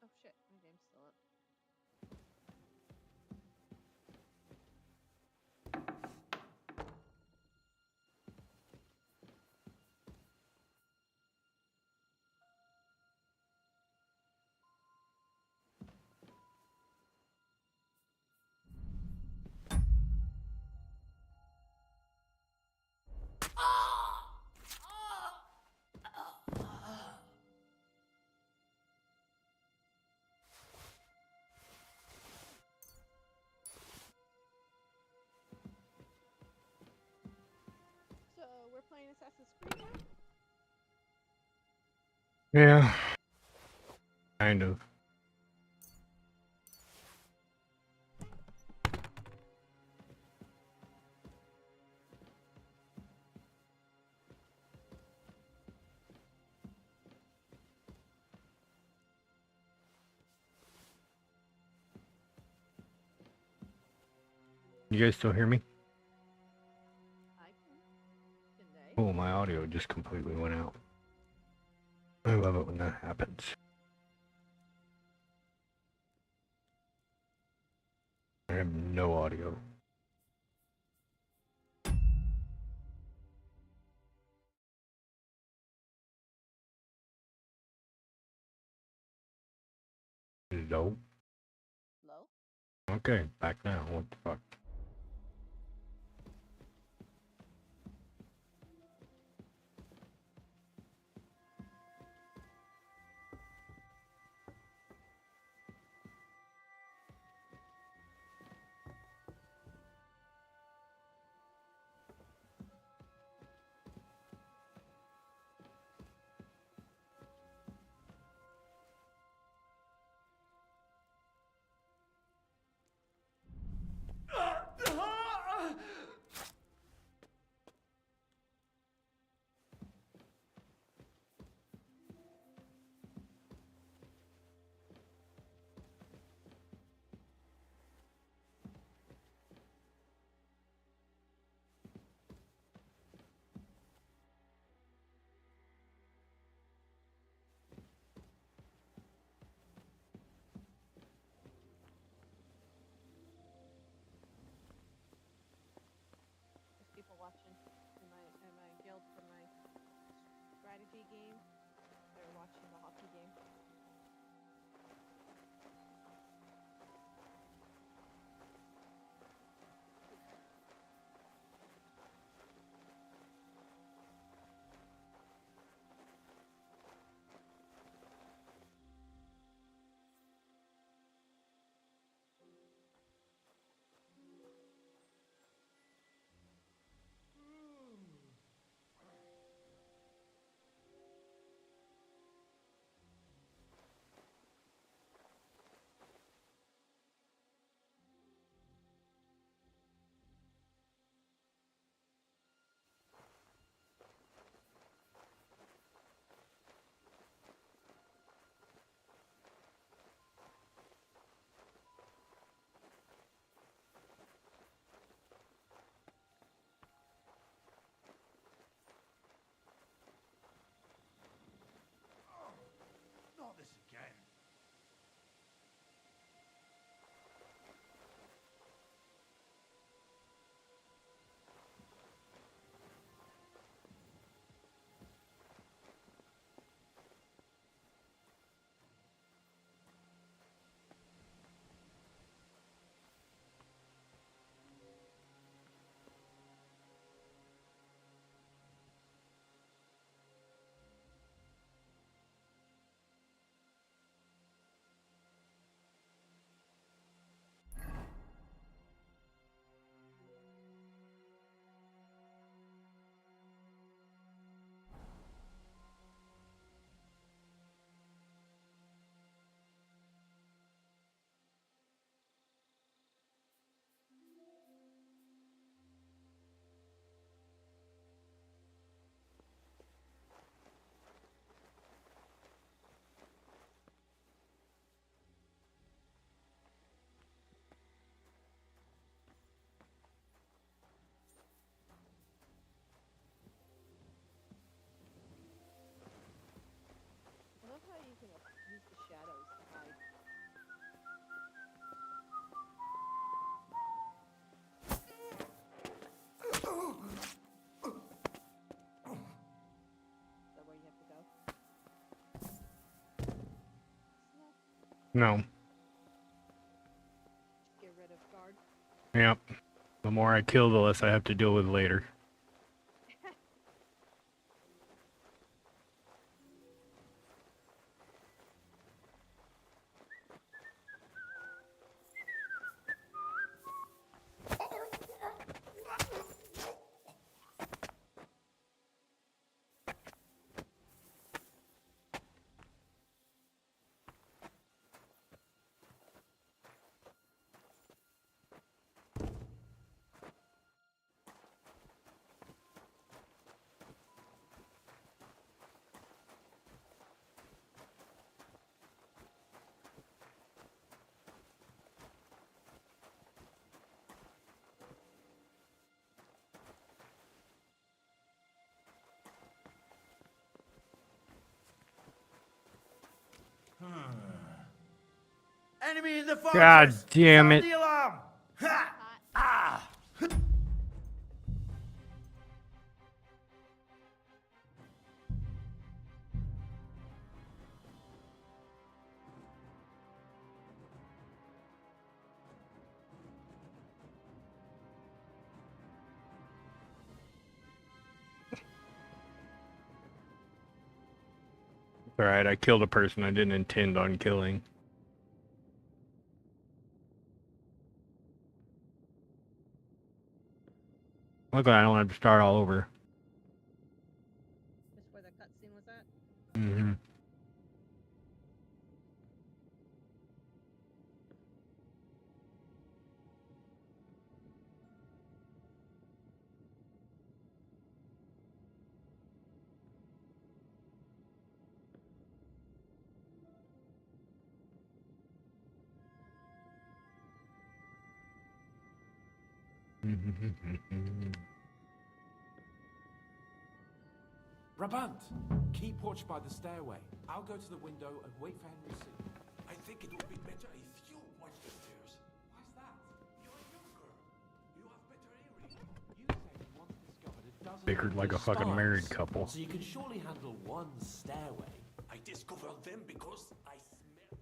Oh shit, my game's still up. So, we're playing Assassin's Creed now? Yeah. Kind of. You guys still hear me? I can. Can they? Oh, my audio just completely went out. I love it when that happens. I have no audio. No. Hello? Okay, back now. What the fuck? There's people watching in my guild for my strategy game. They're watching the hockey game. Not this again. I love how you can use the shadows to hide. Is that where you have to go? No. Just get rid of guard. Yep. The more I kill, the less I have to deal with later. Enemy in the fortress! God damn Sound it. the alarm! Ha! Ah! Alright, I killed a person I didn't intend on killing. Luckily, I don't have to start all over. Just where the cutscene was at. Mm-hmm. Brabant, keep watch by the stairway. I'll go to the window and wait for Henry C. I think it would be better if you watch the stairs. Why's that? You're a young girl. You have better hearing. You said you once discovered a dozen Bickered like a fucking married couple. So you can surely handle one stairway. I discovered them because I smelled them.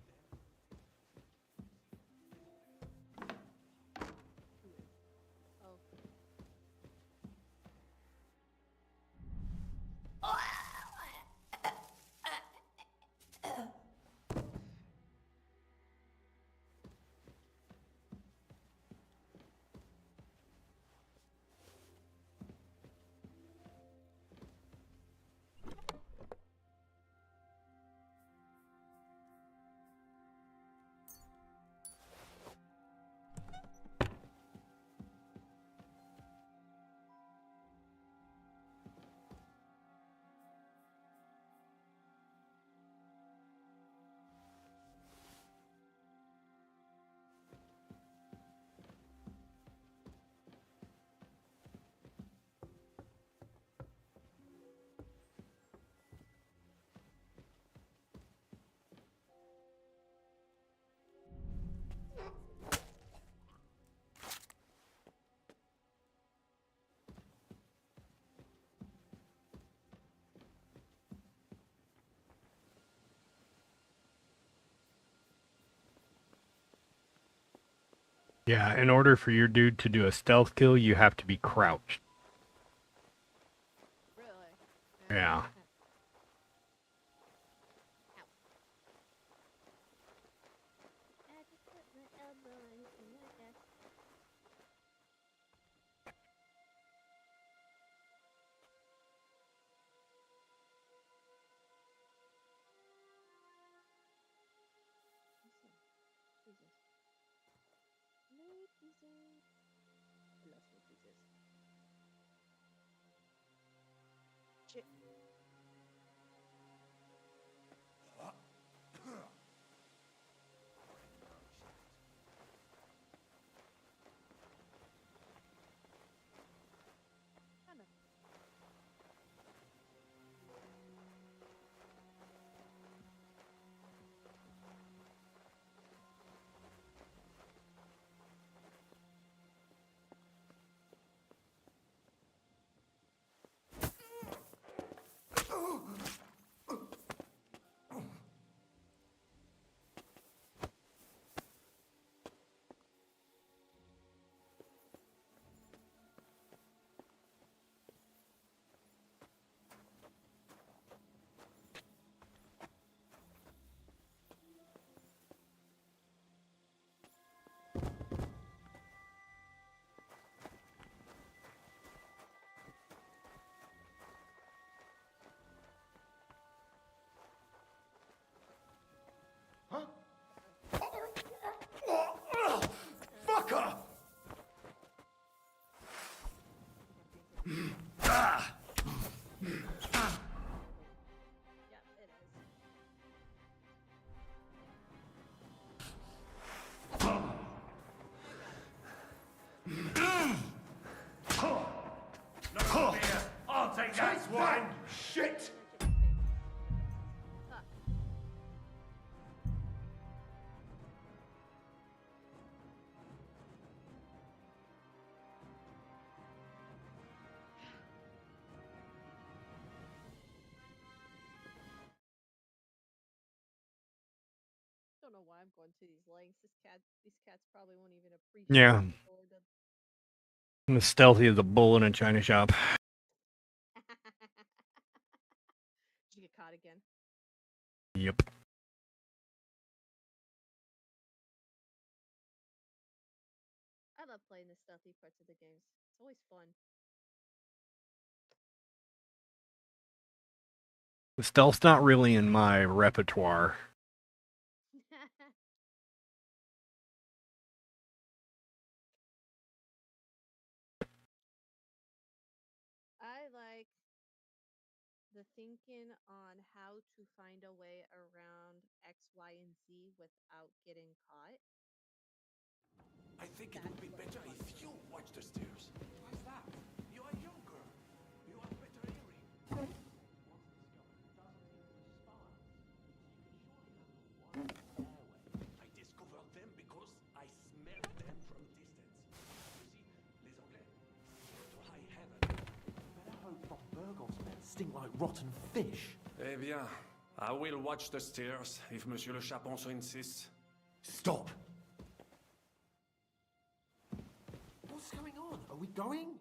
Yeah, in order for your dude to do a stealth kill, you have to be crouched. Really? Yeah. I just put my elbow in my desk. Jesus. No pieces. I love no pieces. Shit. Kind of. Fucker! No fear. I'll take that swine. Shit! going to these lengths. These cats probably won't even appreciate Yeah. the sword. I'm as stealthy as a bull in a china shop. Did you get caught again? Yep. I love playing the stealthy parts of the games. It's always fun. The stealth's not really in my repertoire. I like the thinking on how to find a way around X, Y, and Z without getting caught. I think it would be better if you watch the stairs. Why's that? You are younger. You are better hearing. I discovered them because I smelled them from distance. You see, les Anglais, scared to high heaven. Better hope Von Burgoff's men stink like rotten fish. Eh bien, I will watch the stairs if Monsieur le Chapon so insists. Stop! What's going on? Are we going?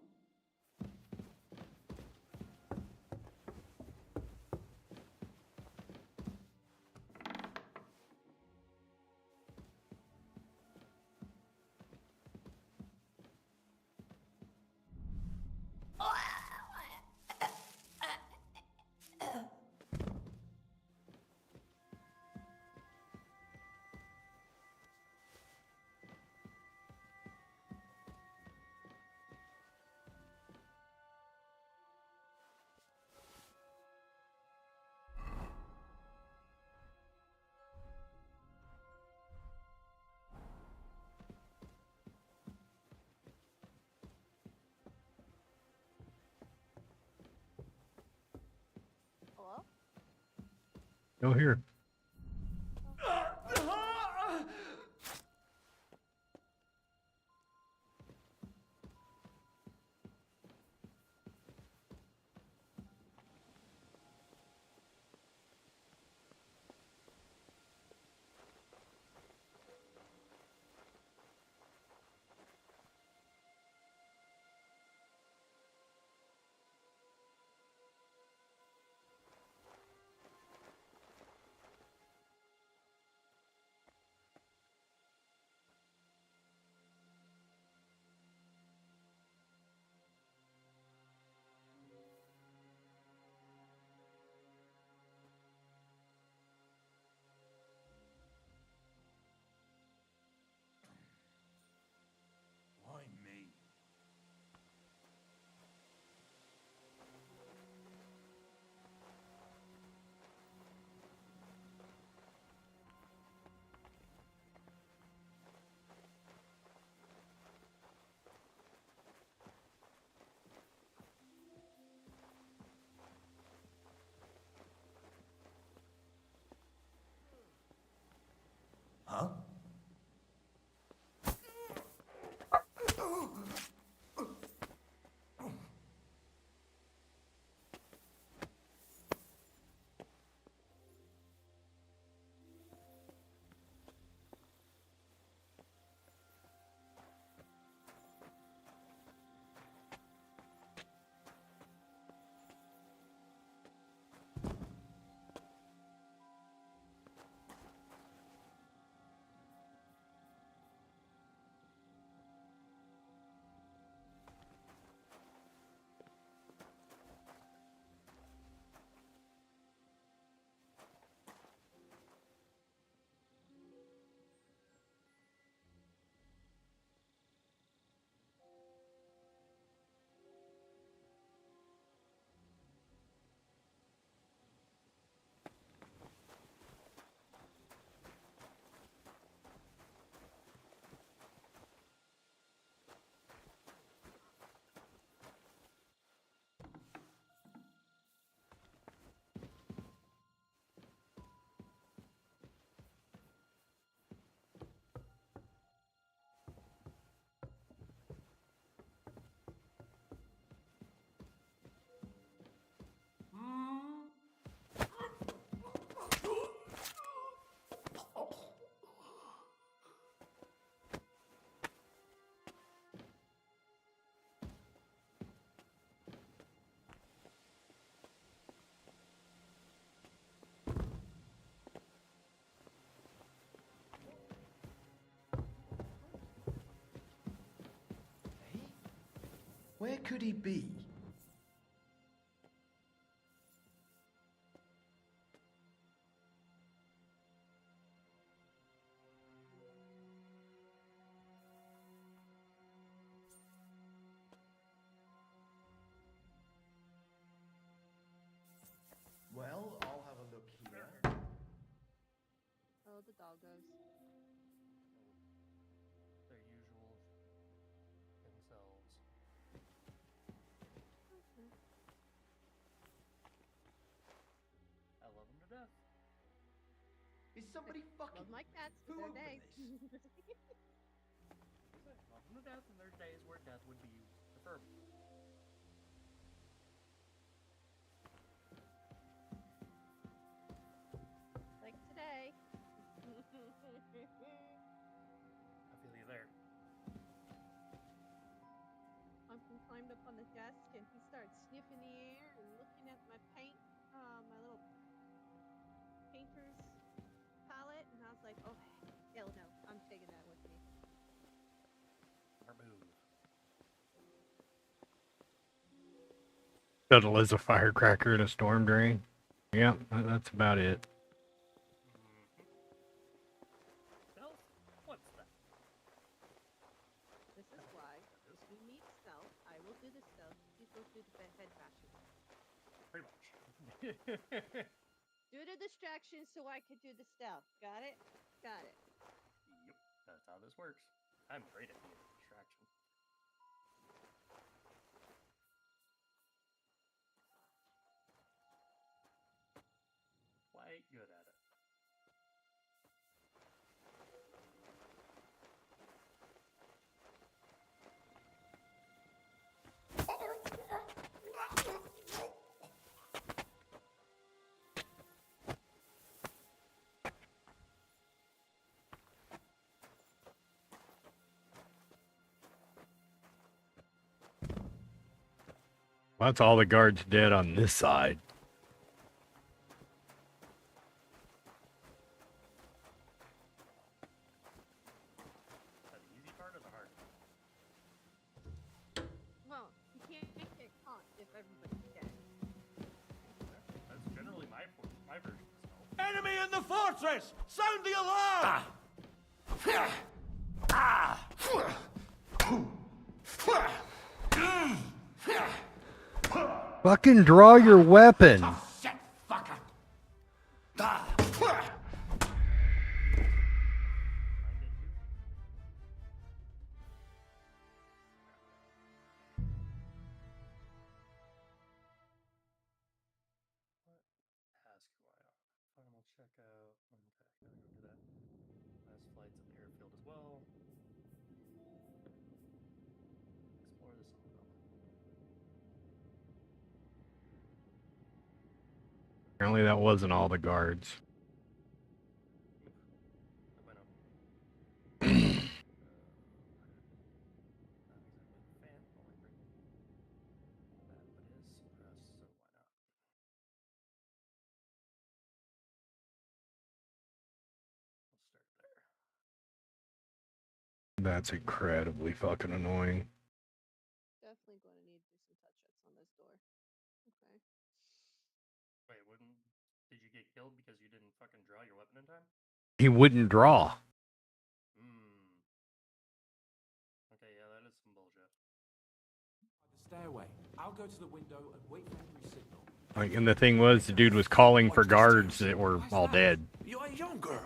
Hello? Go here. Where could he be? Well, I'll have a look here. Oh, the doggos. Their usual themselves. Okay. I love them to death. Is somebody fucking... Love my cats, Who but they're opened days. Love them to death, and there's days where death would be preferable. Like today. I feel you there. Pumpkin climbed up on the desk and he started sniffing the air and looking at my paint, my little painter's palette, and I was like, oh, hell no, I'm taking that with me. Our move. Shuttle is a firecracker and a storm drain. Yeah, that's about it. Stealth? What's that? This is why, if we need stealth, I will do the stealth, you go do the head bashing. Pretty much. Do the distraction so I can do the stealth. Got it? Got it. Yep, that's how this works. I'm great at being a distraction. Quite good at it. That's all the guards dead on this side. Is that the easy part or the hard part? Well, you can't get caught if everybody's dead. That's generally my version of stealth. Enemy in the fortress! Sound the alarm! Fucking draw your weapon. Shit, fucker! Ask who I are. Final checkout. Okay, gotta go do that. Last flights at the airfield as well. Explore this on the Apparently that wasn't all the guards. That's incredibly fucking annoying. Definitely going to need to do some touch-ups on this door. Okay. Wait, did you get killed because you didn't fucking draw your weapon in time? He wouldn't draw. Okay, yeah, that is some bullshit. The stairway. I'll go to the window and wait for Henry's signal. Like, and the thing was, the dude was calling for guards that were all dead. You're younger.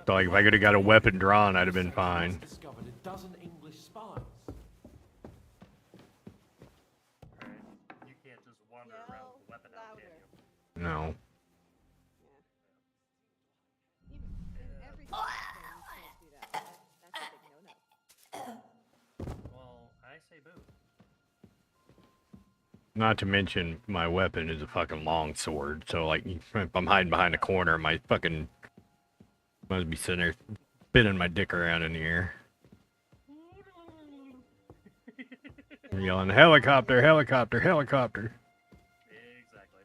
So like, if I could have got a weapon drawn, I'd have been fine. Discovered a dozen English spies. Alright, you can't just wander around with a weapon out, can you? No. Well, I say boo. Not to mention, my weapon is a fucking long sword. So like, if I'm hiding behind a corner, my fucking must be sitting there spinning my dick around in the air. I'm yelling, helicopter, helicopter, helicopter. Exactly.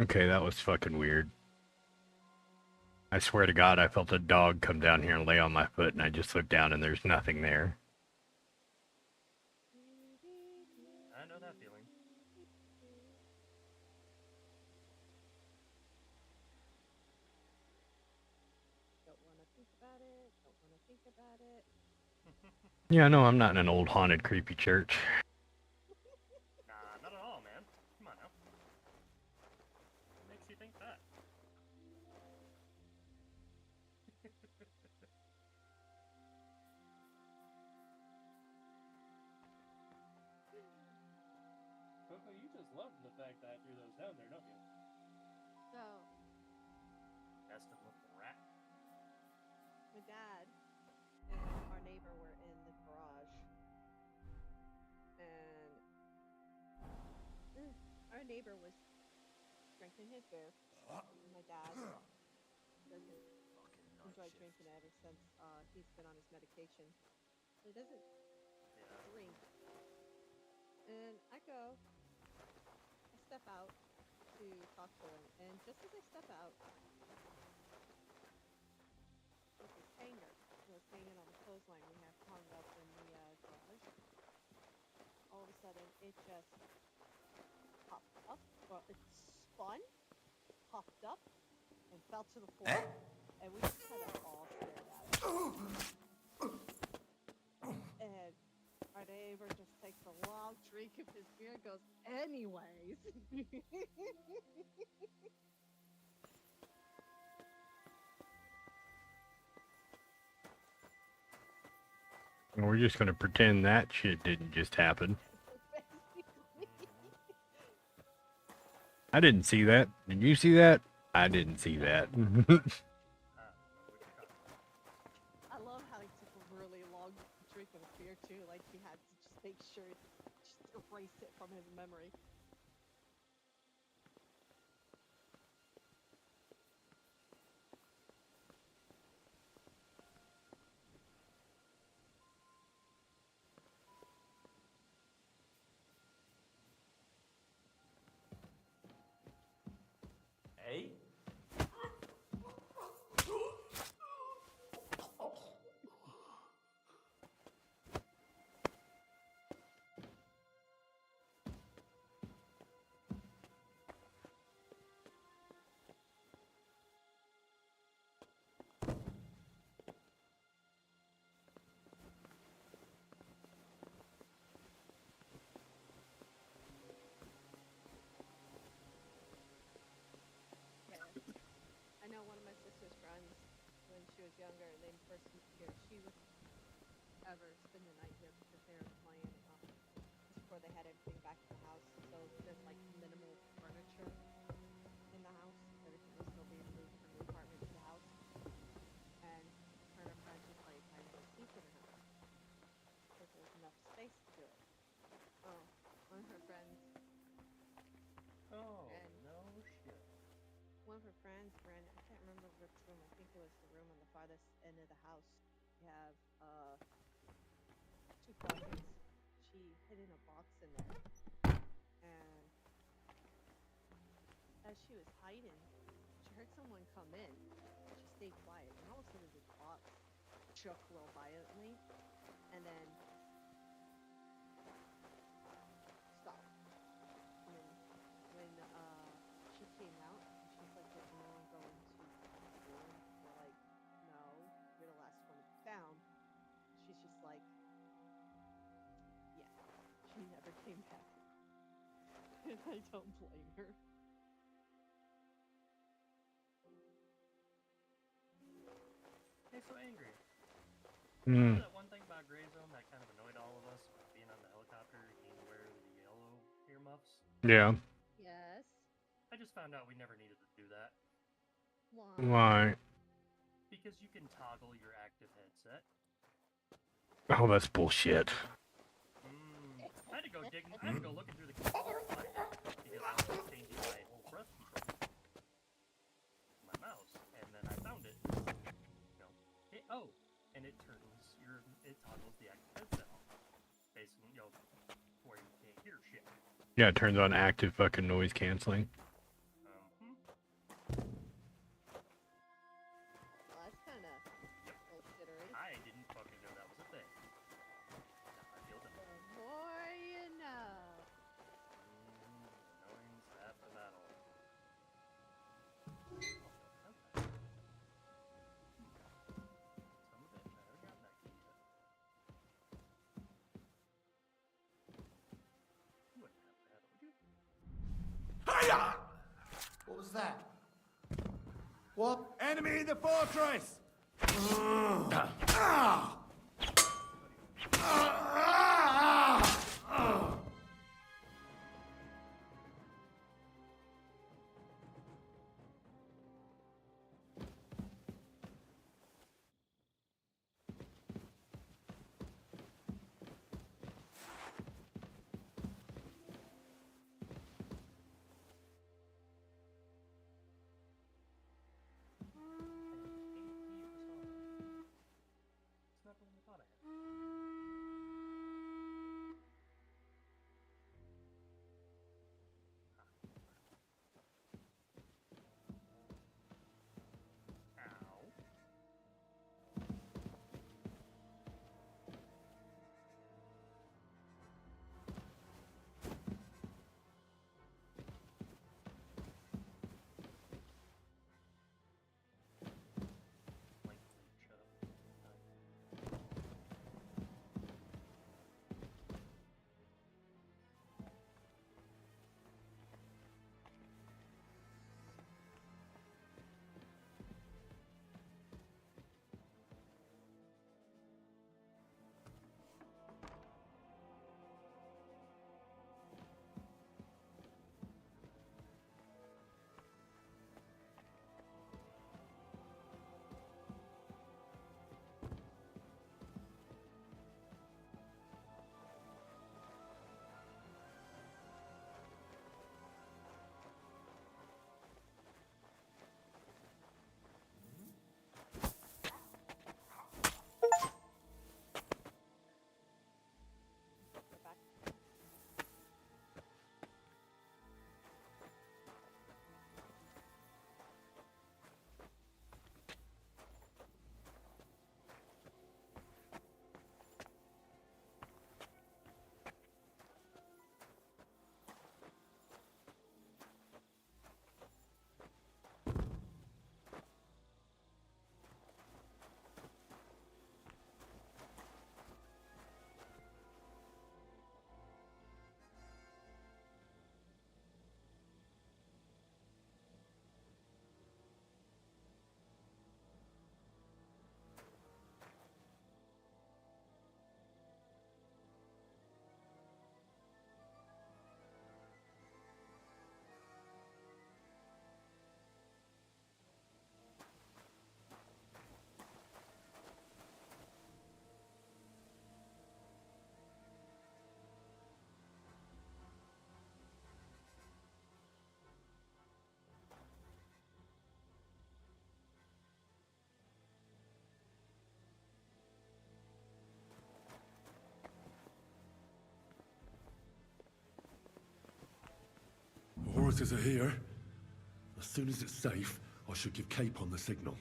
Okay, that was fucking weird. I swear to God, I felt a dog come down here and lay on my foot, and I just looked down and there's nothing there. I know that feeling. Don't want to think about it. Don't want to think about it. Yeah, no, I'm not in an old haunted creepy church. Nah, not at all, man. Come on now. What makes you think that? Coco, you just love the fact that I threw those down there, don't you? So, Best of little rat. my dad and our neighbor were in the garage, and our neighbor was drinking his beer. My dad doesn't enjoy drinking ever since he's been on his medication. So he doesn't drink. And I step out to talk to him, and just as I step out, there's this hanger that was hanging on the clothesline we have hung up in the garage. All of a sudden, it just popped up. Well, it spun, popped up, and fell to the floor. And we just kind of all stared at it. And our neighbor just takes a long drink of his beer and goes, anyways. And we're just gonna pretend that shit didn't just happen. I didn't see that. Did you see that? I didn't see that. I love how he took a really long drink of beer too. Like he had to just make sure just erase it from his memory. Hey? I know one of my sister's friends when she was younger, and they first moved here. She would ever spend the night here because they were playing before they had everything back in the house. So there's like minimal furniture in the house. Everything was still being moved from the apartment to the house. And her and her friends would play hide and go seek in the house because there was enough space to do it. Oh, one of her friends. Oh, and no shit. One of her friends ran. I can't remember which room. I think it was the room on the farthest end of the house. We have two closets. She hid in a box in there, and as she was hiding, she heard someone come in. She stayed quiet, and all of a sudden this box shook real violently, and then stopped. And then when she came out, she's like, "Did anyone go into the room?" We're like, "No, you're the last one to be found." She's just like, "Yeah." She never came back, and I don't blame her. Hey, so angry. Hmm. Remember that one thing about Grey Zone that kind of annoyed all of us? Being on the helicopter, you need to wear the yellow earmuffs. Yeah. Yes. I just found out we never needed to do that. Why? Because you can toggle your active headset. Oh, that's bullshit. I had to go digging. I had to go looking through the computer to find it because I was changing my whole breath control, my mouse, and then I found it. And it toggles the active headset on, basically, where you can't hear shit. Yeah, it turns on active fucking noise canceling. was that? What? Enemy in the fortress! It's not the one I thought I had. Ow. Horses are here. As soon as it's safe, I should give Cape on the signal.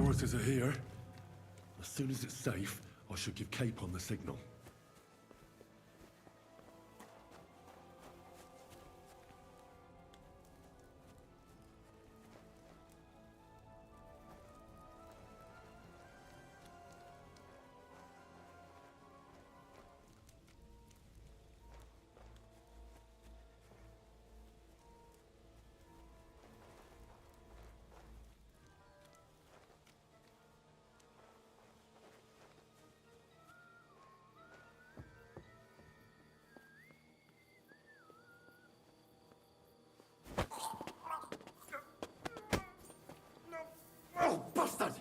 forces are here. As soon as it's safe, I shall give Capon the signal. Oh, bastard!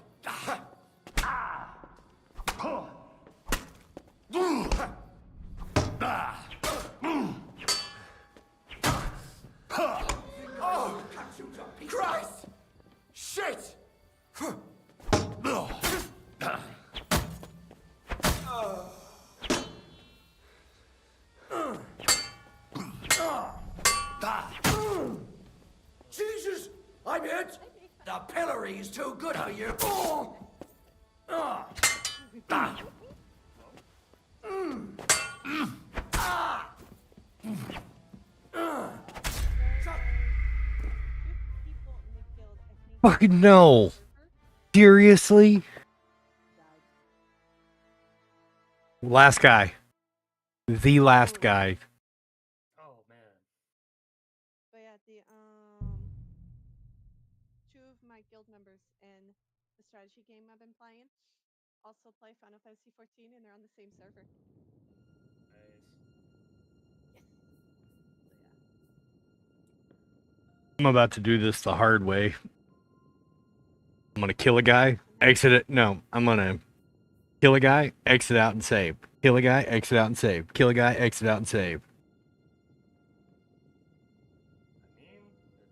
Oh, Christ! Shit! Jesus! I'm hit! The pillory's too good for you! Fucking no. Seriously? Last guy. The last guy. Oh man. But yeah, the two of my guild members in the strategy game I've been playing also play Final Fantasy 14, and they're on the same server. I'm about to do this the hard way. I'm gonna kill a guy, exit it. No, I'm gonna kill a guy, exit out and save. Kill a guy, exit out and save. Kill a guy, exit out and save. I mean, it's just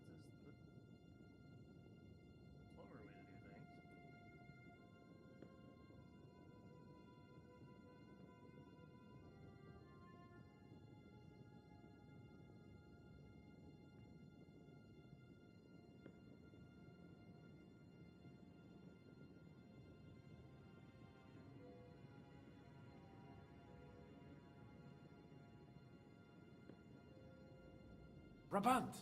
the slower way to do things. Brabant,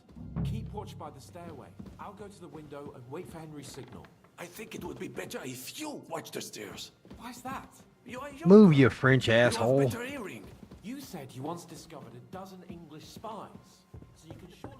keep watch by the stairway. I'll go to the window and wait for Henry's signal. I think it would be better if you watch the stairs. Why's that? You are younger. Move, you French You have asshole. better hearing. You said you once discovered a dozen English spies, so you can surely...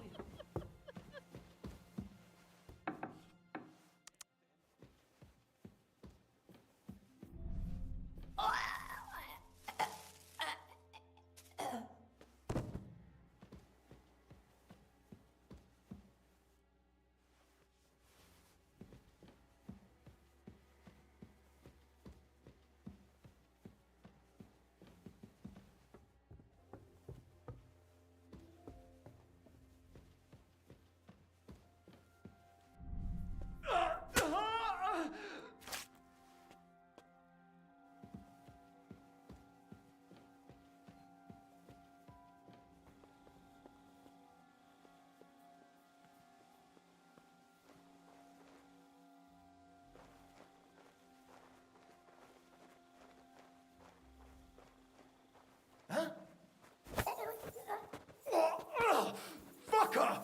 Fucker!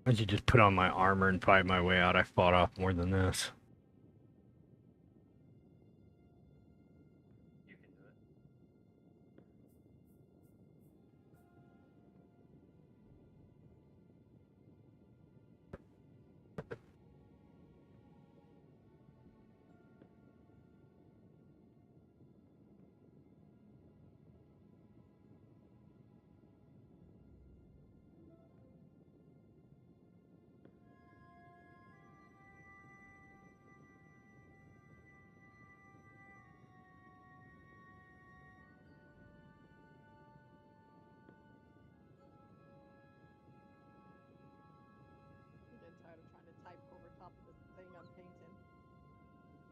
I should just put on my armor and fight my way out. I fought off more than this.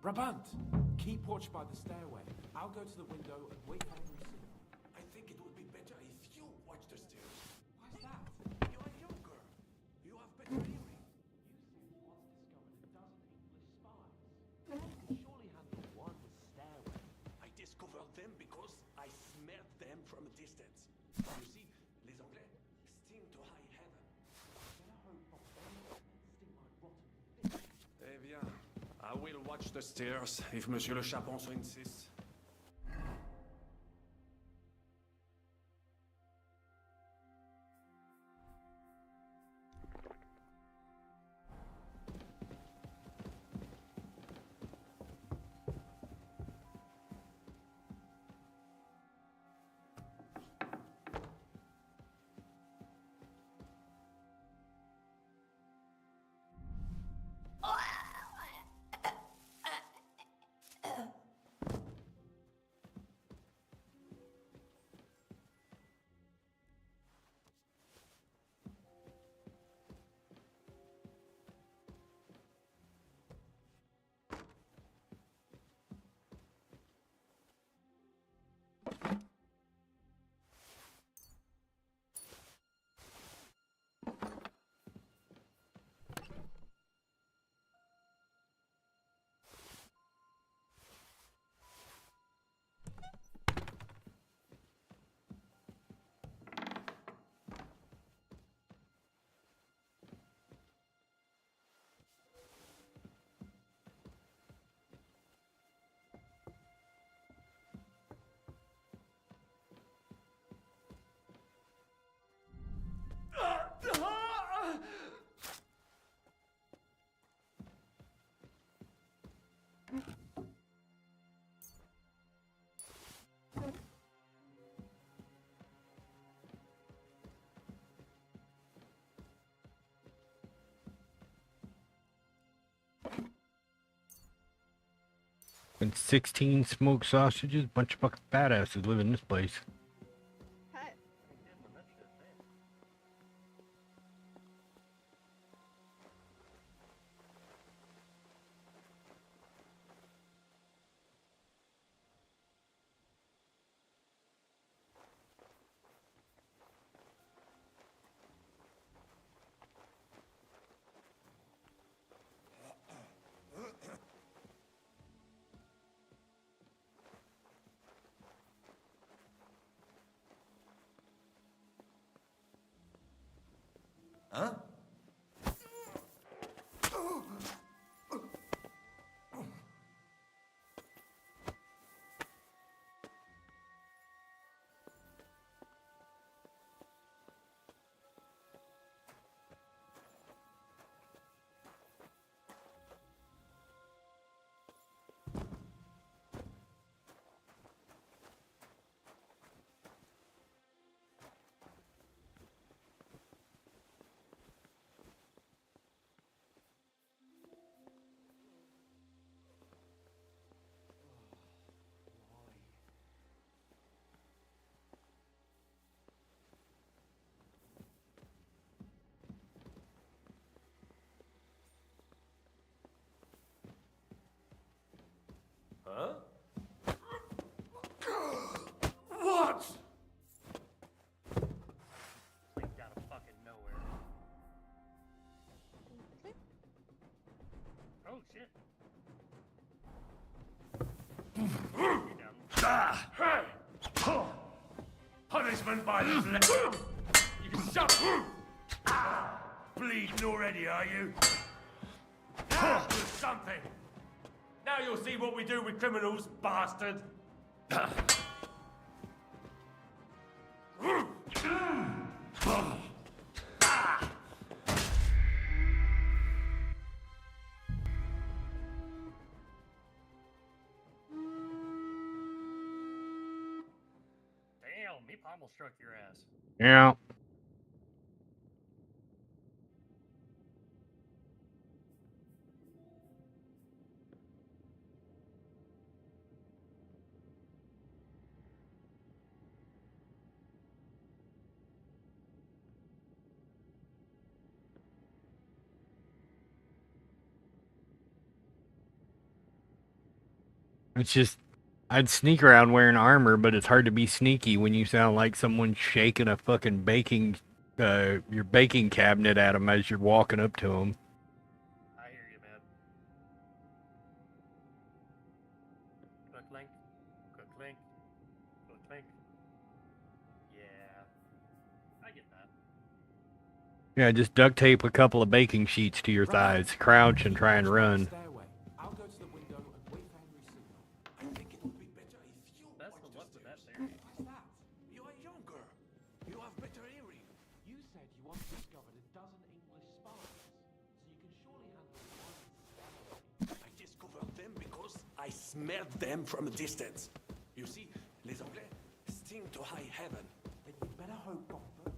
Brabant, keep watch by the stairway. I'll go to the window and wait for him to see. I think it would be better if you watch the stairs. Why's that? You are younger. You have better hearing. Surely handle one stairway. I discovered them because I smelled them from a distance. You see, les Anglais sting to high heaven. Eh bien, I will watch the stairs if Monsieur le Chapon so insists. And 16 smoked sausages. Bunch of fucking badasses live in this place. Huh? Huh? What? Leaked out of fucking nowhere. Oh shit. Punishment by the flesh. You can suffer. Bleeding already, are you? Do something. Now you'll see what we do with criminals, bastard. Damn, me pommel struck your ass. Yeah. It's just, I'd sneak around wearing armor, but it's hard to be sneaky when you sound like someone shaking a fucking your baking cabinet at them as you're walking up to them. I hear you, man. Quick link. Quick link. Quick link. Yeah. I get that. Yeah, just duct tape a couple of baking sheets to your thighs, crouch, and try and run. I'll go to the window and wait for Henry's signal. I think it would be better if you Best watch of the luck with that stairs. theory. What's that? You are younger. You have better hearing. You said you once discovered a dozen English spies, so you can surely handle one. I discovered them because I smelled them from a distance. You see, les Anglais sting to high heaven. Then you better hope God burn.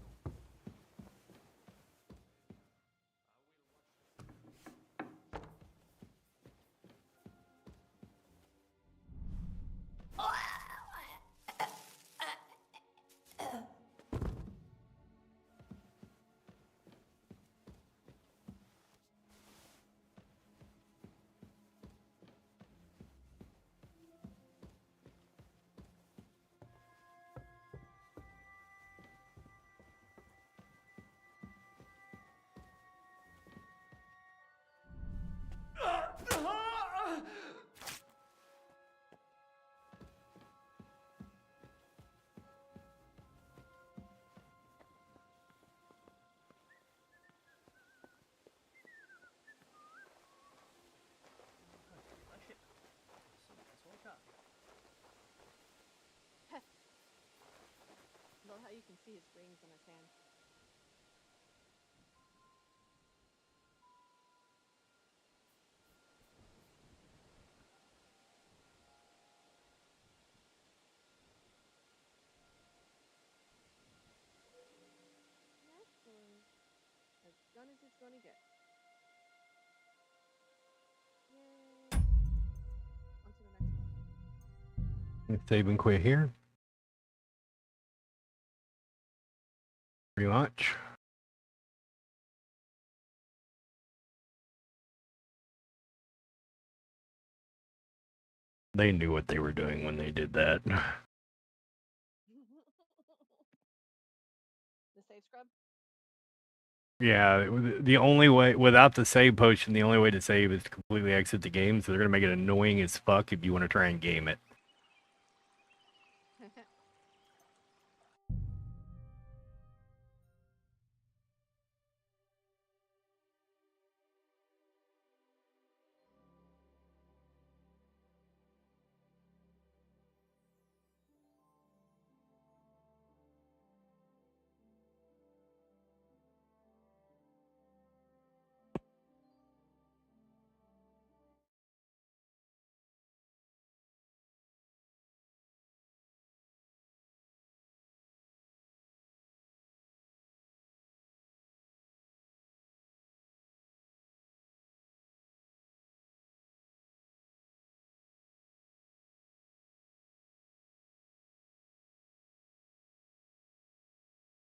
Love how you can see his rings on his hand. Excellent. As done as it's gonna get. Yay. On to the next one. Save and quit here. Pretty much. They knew what they were doing when they did that. The save scrub? Yeah, the only way, without the save potion, the only way to save is to completely exit the game, so they're going to make it annoying as fuck if you want to try and game it.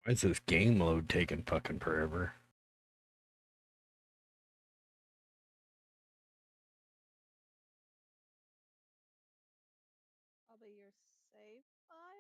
Why is this game load taking fucking forever? Probably your save file?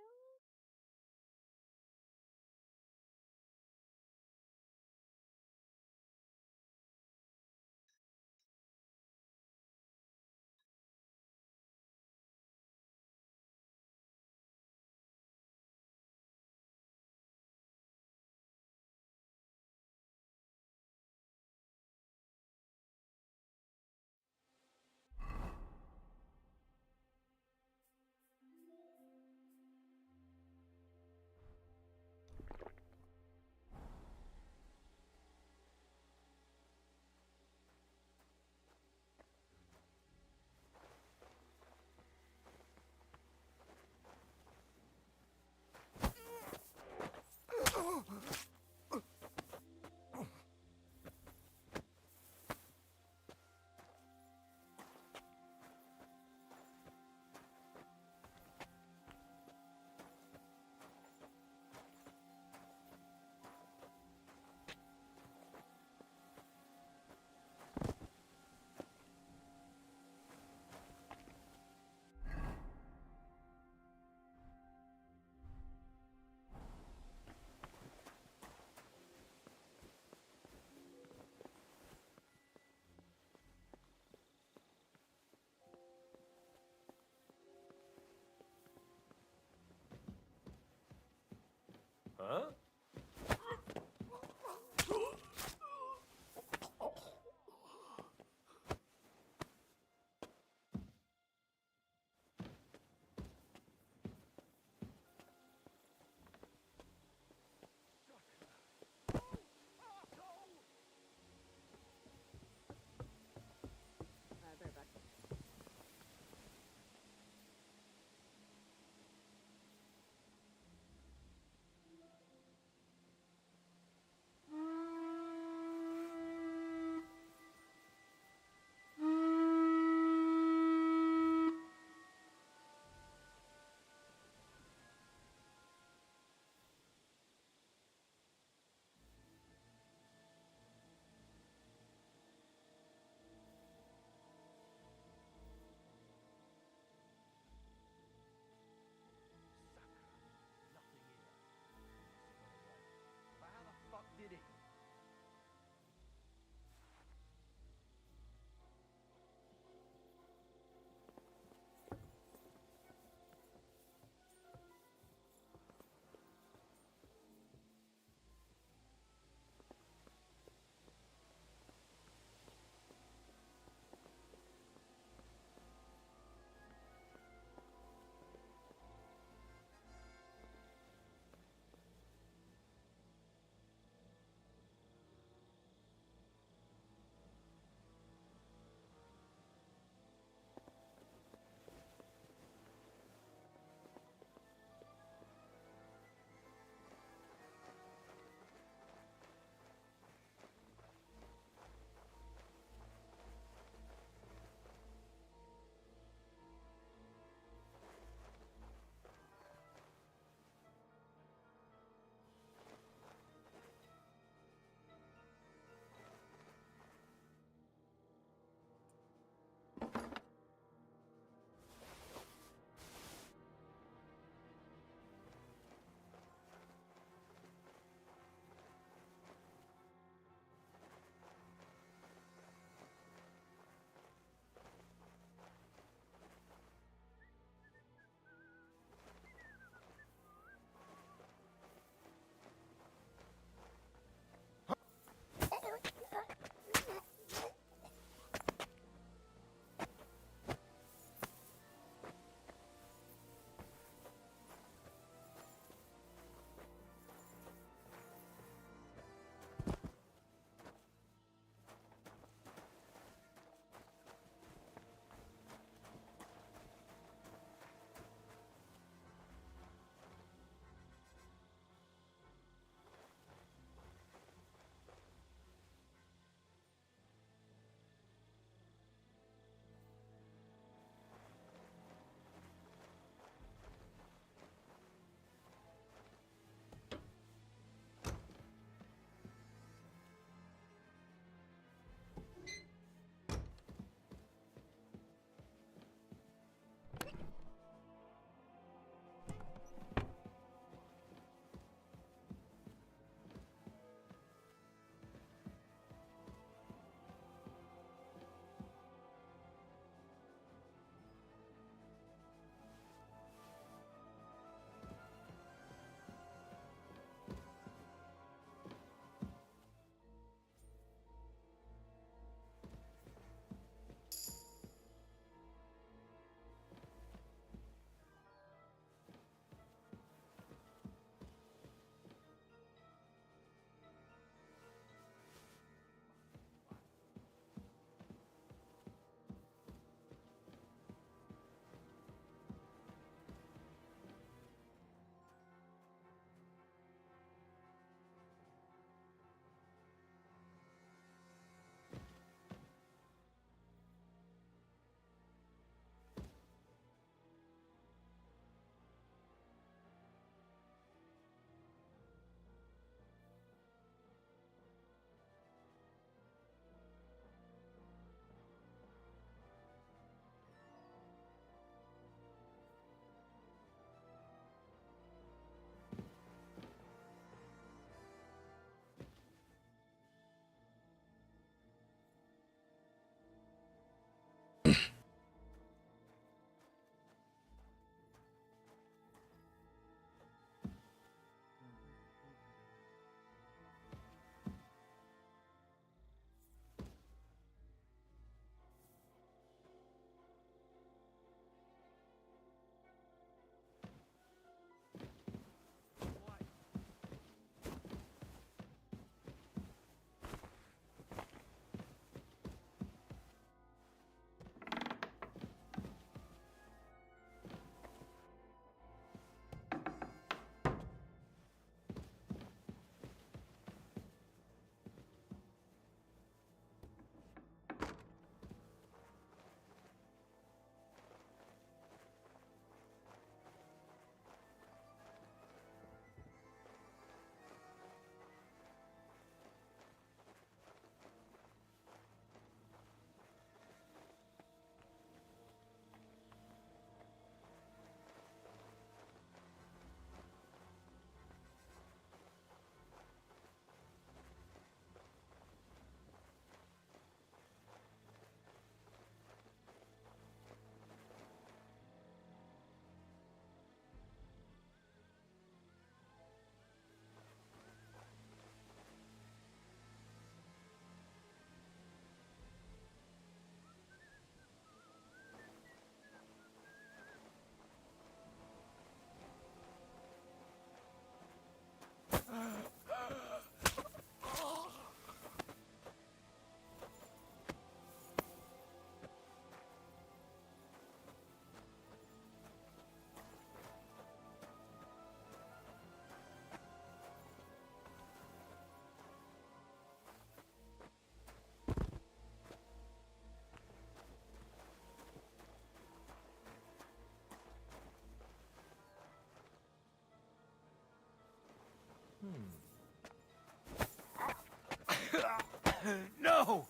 No!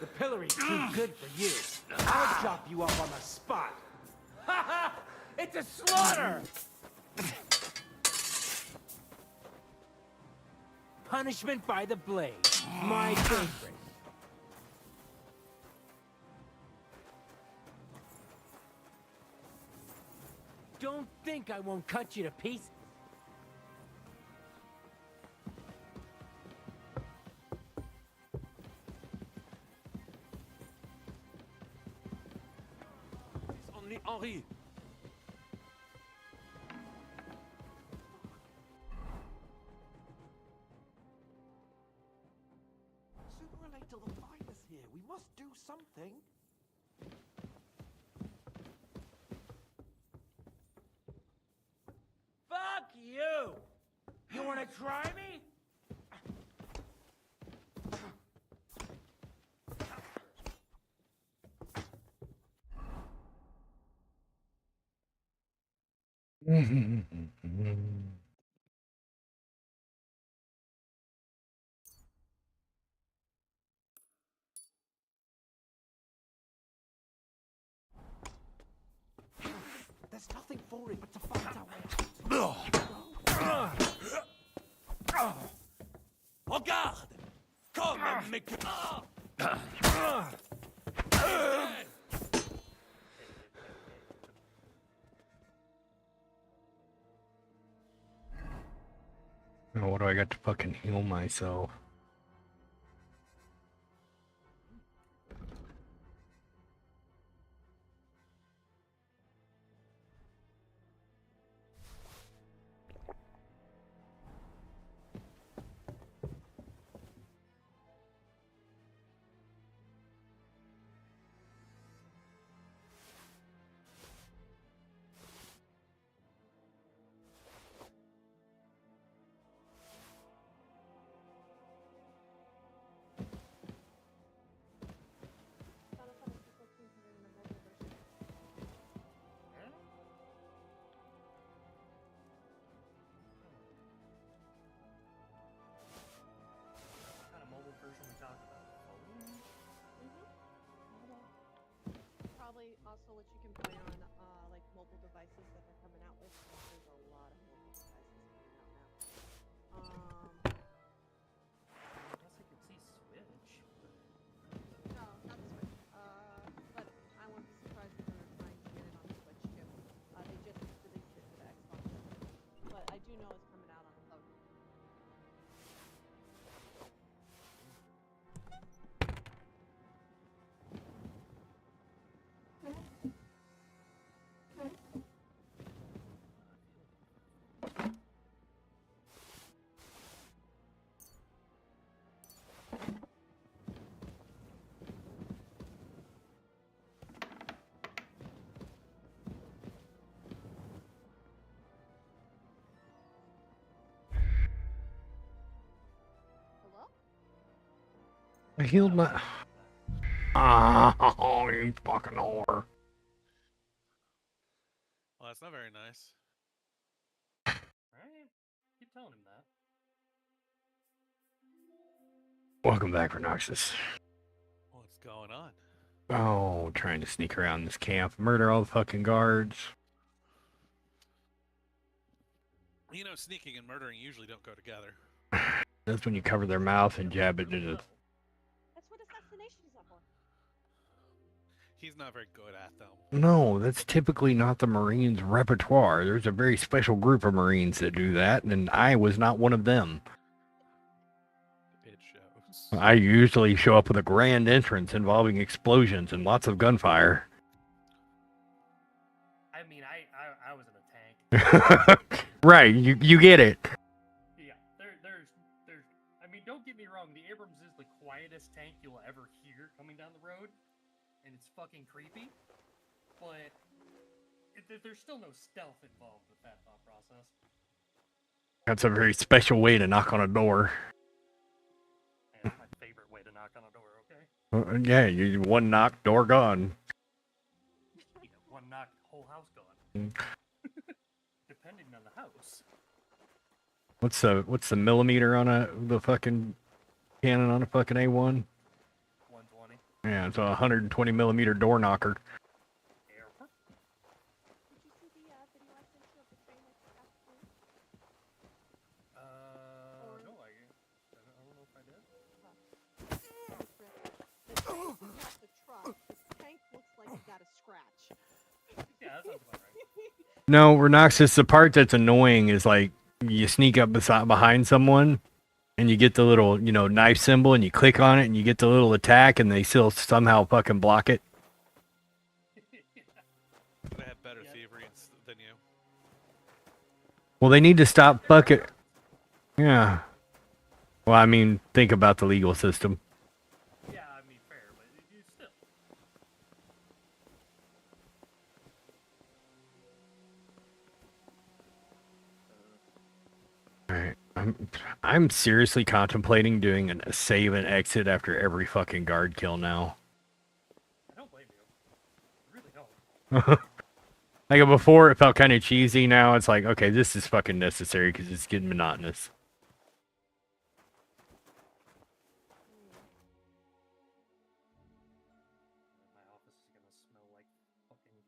The pillory's too good for you. I'll chop you up on the spot. Ha ha! It's a slaughter! Punishment by the blade. My favorite. Don't think I won't cut you to pieces. It's only Henri. Sooner or later they'll find us here. We must do something. Fuck you! You wanna try me? There's nothing for it but to fight our way out. Regarde! Come and make it. Now what do I got to fucking heal myself? What kind of mobile version we talking about? Probably also what you can play on like mobile devices that they're coming out with. There's a lot of mobile devices coming out now. I guess I could see Switch. No, not the Switch. But I wouldn't be surprised if they were trying to get it on the Switch too. They just released it for the Xbox. But I do know it's coming out on the phone. I healed my. Oh, you fucking whore. Well, that's not very nice. Right? Keep telling him that. Welcome back, Renoxus. What's going on? Oh, trying to sneak around this camp, murder all the fucking guards. You know, sneaking and murdering usually don't go together. That's when you cover their mouth and jab it into. That's what assassination is up for. He's not very good at them. No, that's typically not the Marines' repertoire. There's a very special group of Marines that do that, and I was not one of them. It shows. I usually show up with a grand entrance involving explosions and lots of gunfire. I mean, I was in a tank. Right, you get it. Yeah, there's. I mean, don't get me wrong. The Abrams is the quietest tank you'll ever hear coming down the road, and it's fucking creepy. But there's still no stealth involved with that thought process. That's a very special way to knock on a door. And it's my favorite way to knock on a door. Okay. Yeah, you one knock, door gone. Yeah, one knock, whole house gone. the house. What's the millimeter on the fucking cannon on a fucking A1? 120. Yeah, it's a 120 millimeter door knocker. No, I don't know if I did. The tank is not the truck. The tank looks like it got a scratch. Yeah, that sounds about right. No, Renoxus, the part that's annoying is like you sneak up behind someone and you get the little, knife symbol and you click on it and you get the little attack and they still somehow fucking block it. They have better thievery than you. Well, they need to stop fucking. Yeah. Well, I mean, think about the legal system. Yeah, I mean, fair, but you still. Alright. I'm seriously contemplating doing a save and exit after every fucking guard kill now. I don't blame you. I really don't. Like before, it felt kind of cheesy. Now it's like, okay, this is fucking necessary because it's getting monotonous.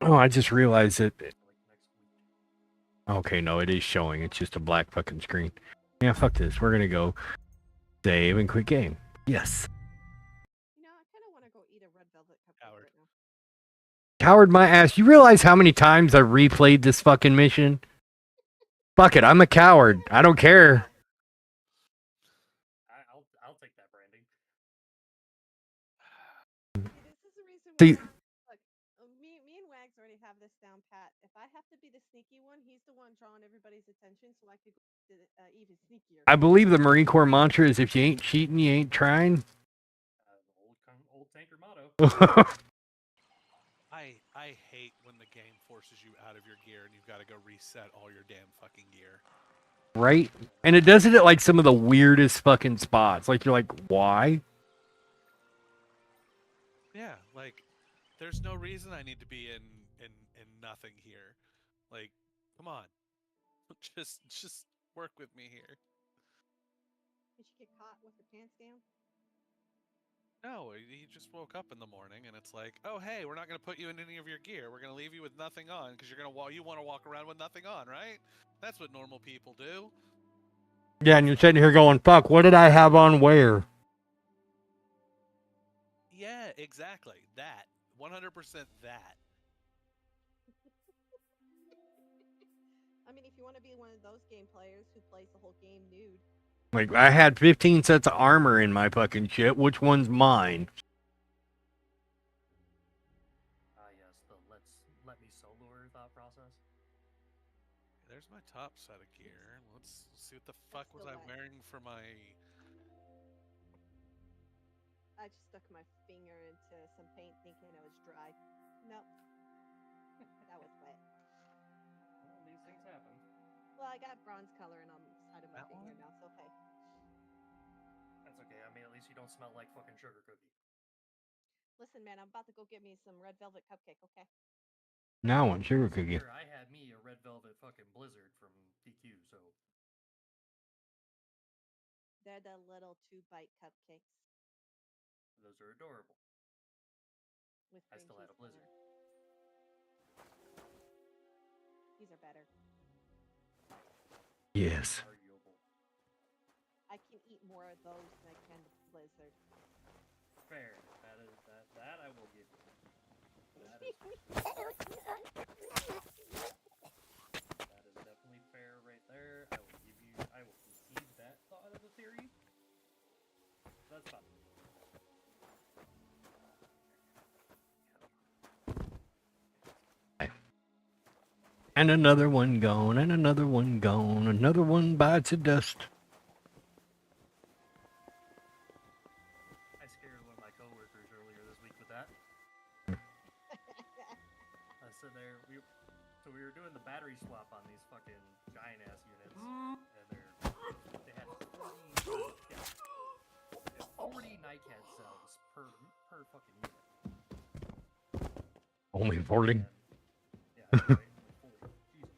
Oh, I just realized that. Okay, no, it is showing. It's just a black fucking screen. Yeah, fuck this. We're gonna go save and quit game. Yes. I kind of want to go eat a red velvet cupcake right now. Coward my ass. You realize how many times I replayed this fucking mission? Fuck it, I'm a coward. I don't care. I'll take that branding. This is the reason See, why. Look, me and Wags already have this down pat. If I have to be the sneaky one, he's the one drawing everybody's attention, so I could go even sneakier. I believe the Marine Corps mantra is if you ain't cheating, you ain't trying. Old tanker motto. I hate when the game forces you out of your gear and you've got to go reset all your damn fucking gear. Right? And it does it at like some of the weirdest fucking spots. Like you're like, why? Yeah, like there's no reason I need to be in nothing here. Like, come on. Just work with me here. Did she get caught with her pants down? No, he just woke up in the morning and it's like, oh hey, we're not gonna put you in any of your gear. We're gonna leave you with nothing on because you want to walk around with nothing on, right? That's what normal people do. Yeah, and you're sitting here going, fuck, what did I have on where? Yeah, exactly. That. 100% that. I mean, if you want to be one of those game players who plays the whole game nude. Like, I had 15 sets of armor in my fucking shit. Which one's mine? Yes, the let me solo her thought process. There's my top set of gear. Let's see what the fuck was I wearing for my... I just stuck my finger into some paint thinking it was dry. Nope. That was wet. Well, these things happen. Well, I got bronze coloring on the side of my finger now, so okay. That's okay. I mean, at least you don't smell like fucking sugar cookie. Listen, man, I'm about to go get me some red velvet cupcake, okay? Now on sugar cookie. Sure, I had me a red velvet fucking blizzard from PQ, so... They're the little 2-bite cupcakes. Those are adorable. With I still had a blizzard. These are better. Yes. I can eat more of those than I can the blizzard. Fair. That I will give you. That is definitely fair right there. I will concede that thought of the theory. That's fine. And another one gone, and another one gone, another one bites the dust. I scared one of my coworkers earlier this week with that. I said there, we were doing the battery swap on these fucking giant ass units, and they had 40 NICAD cells per fucking unit. Only 40? Yeah, right, 40. Jesus.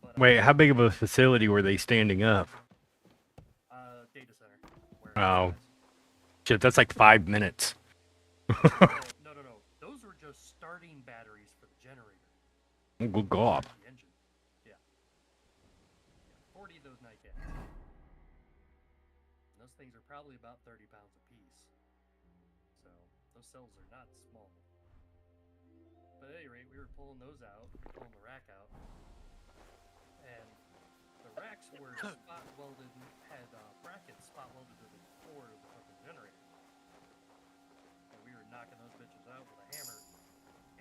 But Wait, how big of a facility were they standing up? Data center. Oh, shit, that's like 5 minutes. No. Those were just starting batteries for the generator. Oh, good God. The engine. Yeah. 40 of those nightcats. And those things are probably about 30 pounds apiece. So those cells are not small. But at any rate, we were pulling those out, pulling the rack out, and the racks were spot welded, had brackets spot welded to the core of the fucking generator. And we were knocking those bitches out with a hammer,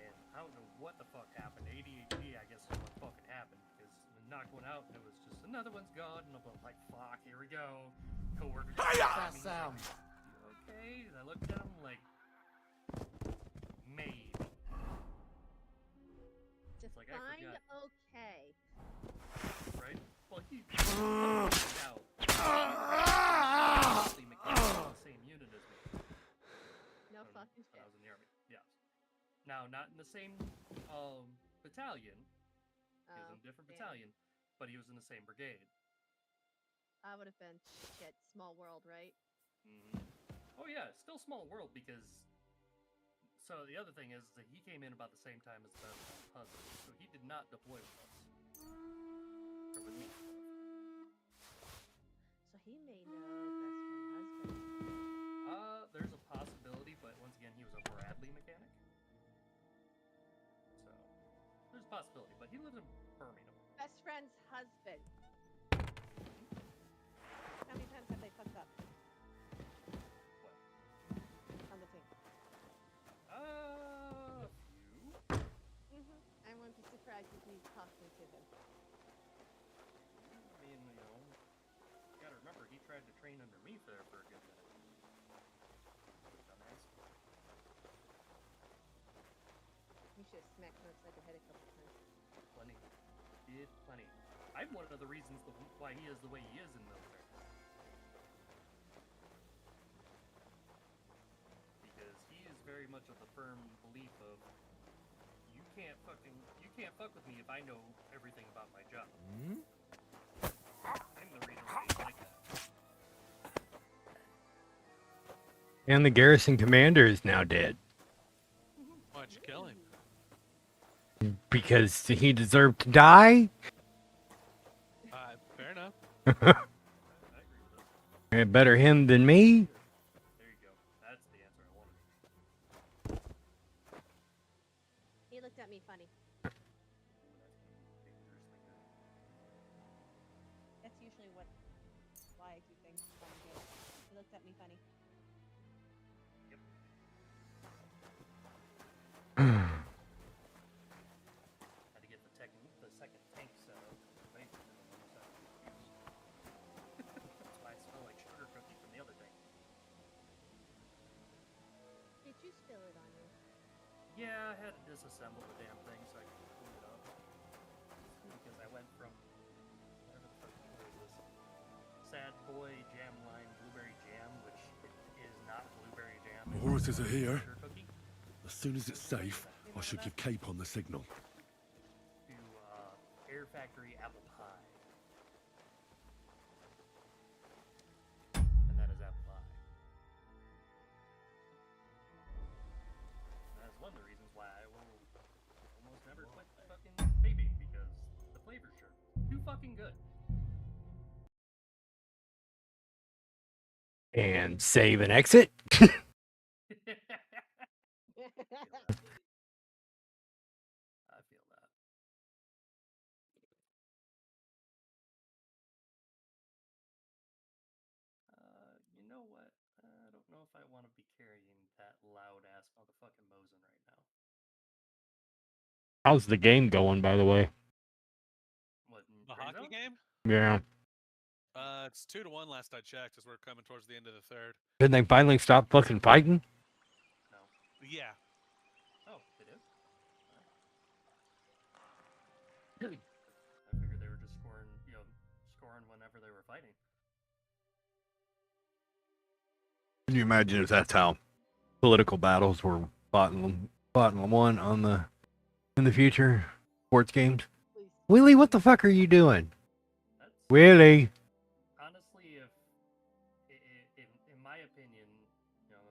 and I don't know what the fuck happened. ADHD, I guess, is what fucking happened, because we knocked one out, and it was just, another one's gone, and I'm like, fuck, here we go. Coworker just that sound. Okay, and I looked at him like, maybe. Like, I Define forgot. okay. Right? Well, he out. Obviously, mechanics in the same unit as me. No fucking When shit. I was in the army. Yes. Now, not in the same battalion. He was in a different battalion, but he was in the same brigade. I would have been shit. Small world, right? Oh yeah, still small world because. So the other thing is that he came in about the same time as the husband, so he did not deploy with us. Or with me. So he may know best friend husband. There's a possibility, but once again, he was a Bradley mechanic. So there's a possibility, but he lives in Birmingham. Best friend's husband. How many times have they fucked up? What? On the team. A few. I wouldn't be surprised if he's talking to them. I mean, you gotta remember, he tried to train under me for a good minute. Dumbass. You should have smacked him upside the head a couple times. Plenty. Did plenty. I'm one of the reasons why he is the way he is in the military. Because he is very much of the firm belief of you can't fuck with me if I know everything about my job. I'm the reason why he's like that. And the garrison commander is now dead. Why'd you kill him? Because he deserved to die? Fair enough. Better him than me? There you go. That's the answer I wanted. He looked at me funny. That's usually why I do things funny. He looked at me funny. Had to get the second tank set up. Wait, that's why I smell like sugar cookie from the other tank. Did you spill it on you? Yeah, I had to disassemble the damn thing so I could clean it up. Because I went from whatever the fuck was this? Sad Boy Jam Line Blueberry Jam, which is not blueberry jam. The horses are here. Sugar cookie. As soon as it's safe, I should give Cape on the signal. To Air Factory apple pie. And that is apple pie. And that's one of the reasons why I will almost never quit fucking vaping, because the flavor's sure too fucking good. And save and exit? I feel that. You know what? I don't know if I want to be carrying that loud ass motherfucking Mosin right now. How's the game going, by the way? What? The hockey game? Yeah. It's 2-1 last I checked, as we're coming towards the end of the third. Did they finally stop fucking fighting? No. Yeah. Oh, it is? I figured they were just scoring whenever they were fighting. Can you imagine if that's how political battles were fought and won in the future sports games? Please Willie, what the fuck are you doing? Willie. Honestly, if in my opinion,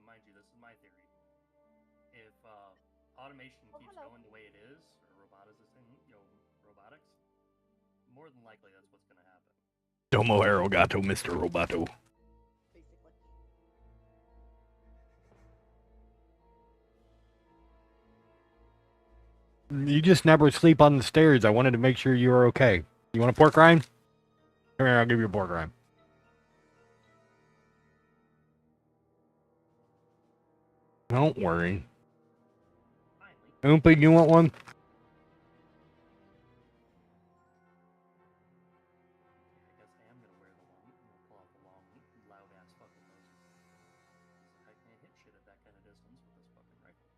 mind you, this is my theory. If automation keeps going the way it is, or robotics, more than likely that's what's going to happen. Domo arigato, Mr. Roboto. You just never sleep on the stairs. I wanted to make sure you were okay. You want a pork rind? Come here, I'll give you a pork rind. Don't worry. Oompa, you want one? I can't hit shit at that kind of distance with this fucking rifle.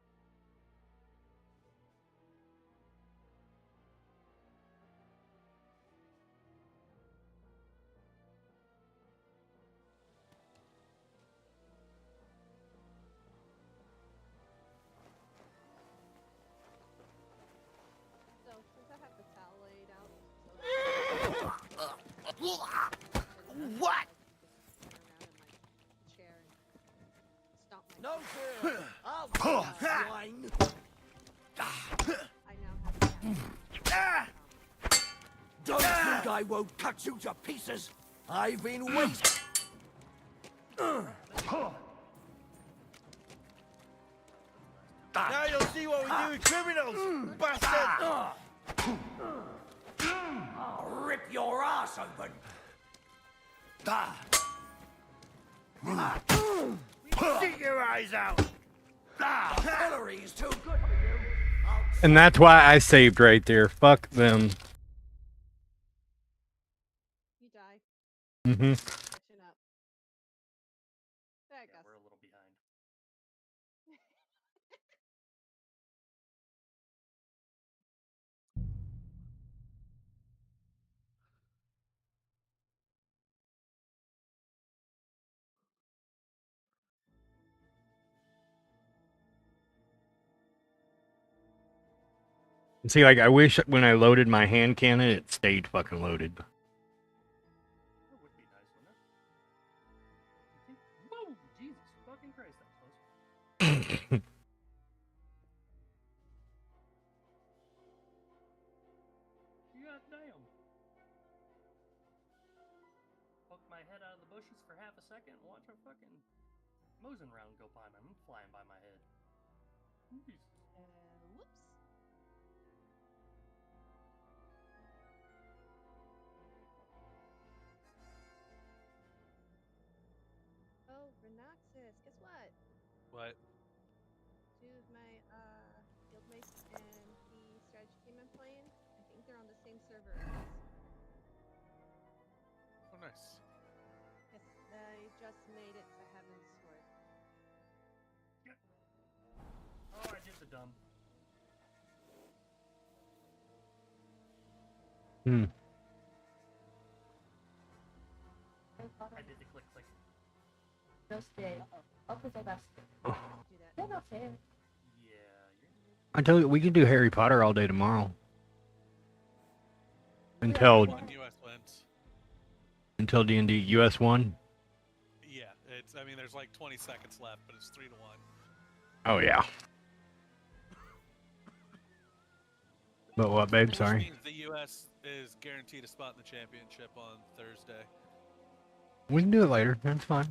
So, since I have the towel laid out, What? No, sir. I'll swine. Don't think I won't cut you to pieces. I've been waiting. Now you'll see what we do with criminals, bastard! I'll rip your ass open. Stick your eyes out! Hillary's too good for you. And that's why I saved right there. Fuck them. you die. Mm-hmm. Catching up. There, Yeah, we're a little behind. See, like, I wish when I loaded my hand cannon, it stayed fucking loaded. That would be nice, wouldn't it? Whoa! Jesus fucking Christ, that was close. God damn. Poke my head out of the bushes for half a second and watch a fucking Mosin round go by me. I'm flying by my head. Jesus. Whoops. Oh, Rhinoxus, guess what? What? Two of my guildmates and the strategy team I'm playing, I think they're on the same server as us. Oh, nice. Yes, I just made it to Heaven's Sword. Oh, I did the dumb. I did the click. I tell you, we can do Harry Potter all day tomorrow. Until D&D US 1. Yeah, I mean, there's like 20 seconds left, but it's 3-1. Oh, yeah. But what, babe? Which Sorry. means the US is guaranteed a spot in the championship on Thursday. We can do it later. That's fine.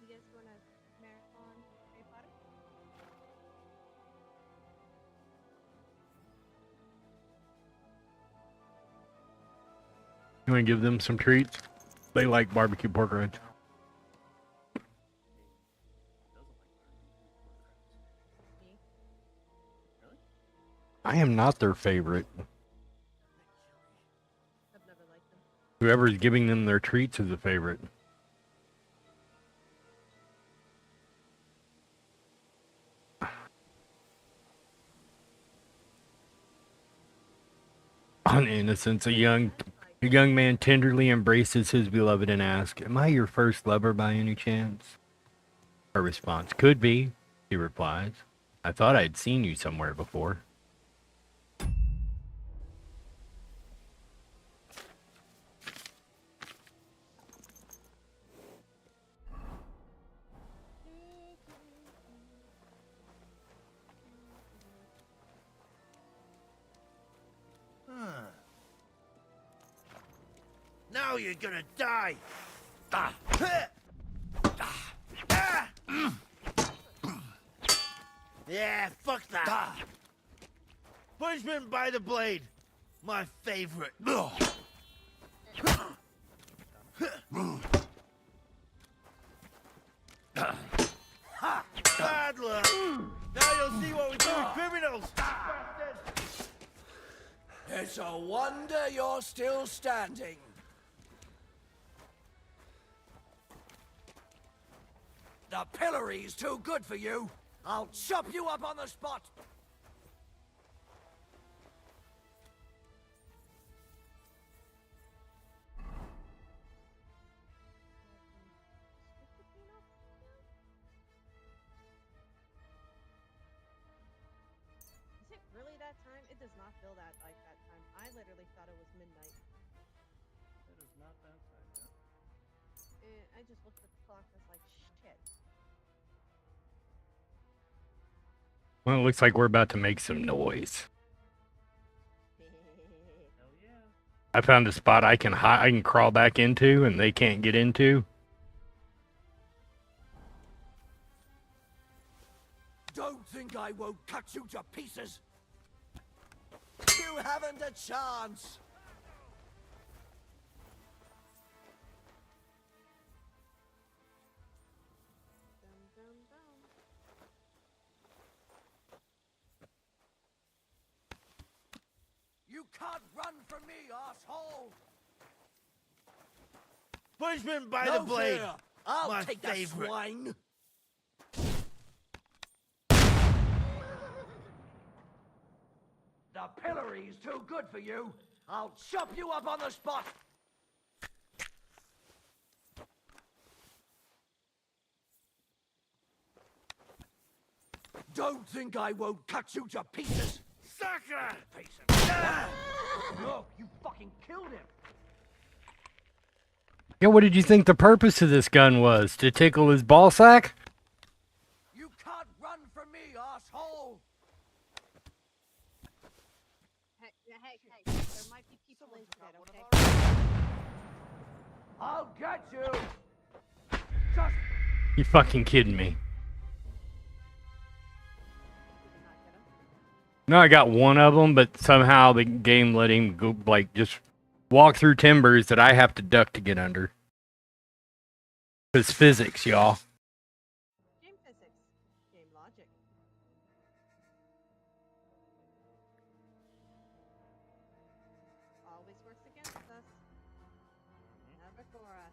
You guys want to marathon Harry Potter? You want to give them some treats? They like barbecue pork rinds. I am not their favorite. I've never liked them. Whoever's giving them their treats is a favorite. On innocence, a young man tenderly embraces his beloved and asks, "Am I your first lover by any chance?" Her response, "Could be," he replies. "I thought I'd seen you somewhere before." Now you're gonna die! Yeah, fuck that! Punishment by the blade! My favorite! Bad luck! Now you'll see what we do with criminals! It's a wonder you're still standing. The pillory's too good for you. I'll chop you up on the spot. Is it really that time? It does not feel that like that time. I literally thought it was midnight. It is not that time yet. And I just looked at the clock and was like, shit. Well, it looks like we're about to make some noise. Hell yeah. I found a spot I can crawl back into, and they can't get into. Don't think I won't cut you to pieces. You haven't a chance. You can't run from me, asshole. Punishment by No the blade! fear. I'll My take favorite! the swine. The pillory's too good for you. I'll chop you up on the spot. Don't think I won't cut you to pieces. Sucker! Look, you fucking killed him. Yeah, what did you think the purpose of this gun was? To tickle his ball sack? You can't run from me, asshole. Hey, there might be people inside, okay? I'll get you. Just You fucking kidding me? No, I got one of them, but somehow the game let him go, like, just walk through timbers that I have to duck to get under. It's physics, y'all. Game physics. Game logic. Always works against us. Never for us.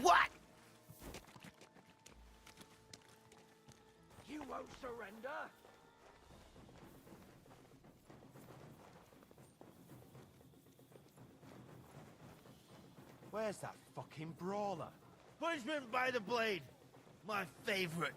What? You won't surrender? Where's that fucking brawler? Punishment by the blade! My favorite!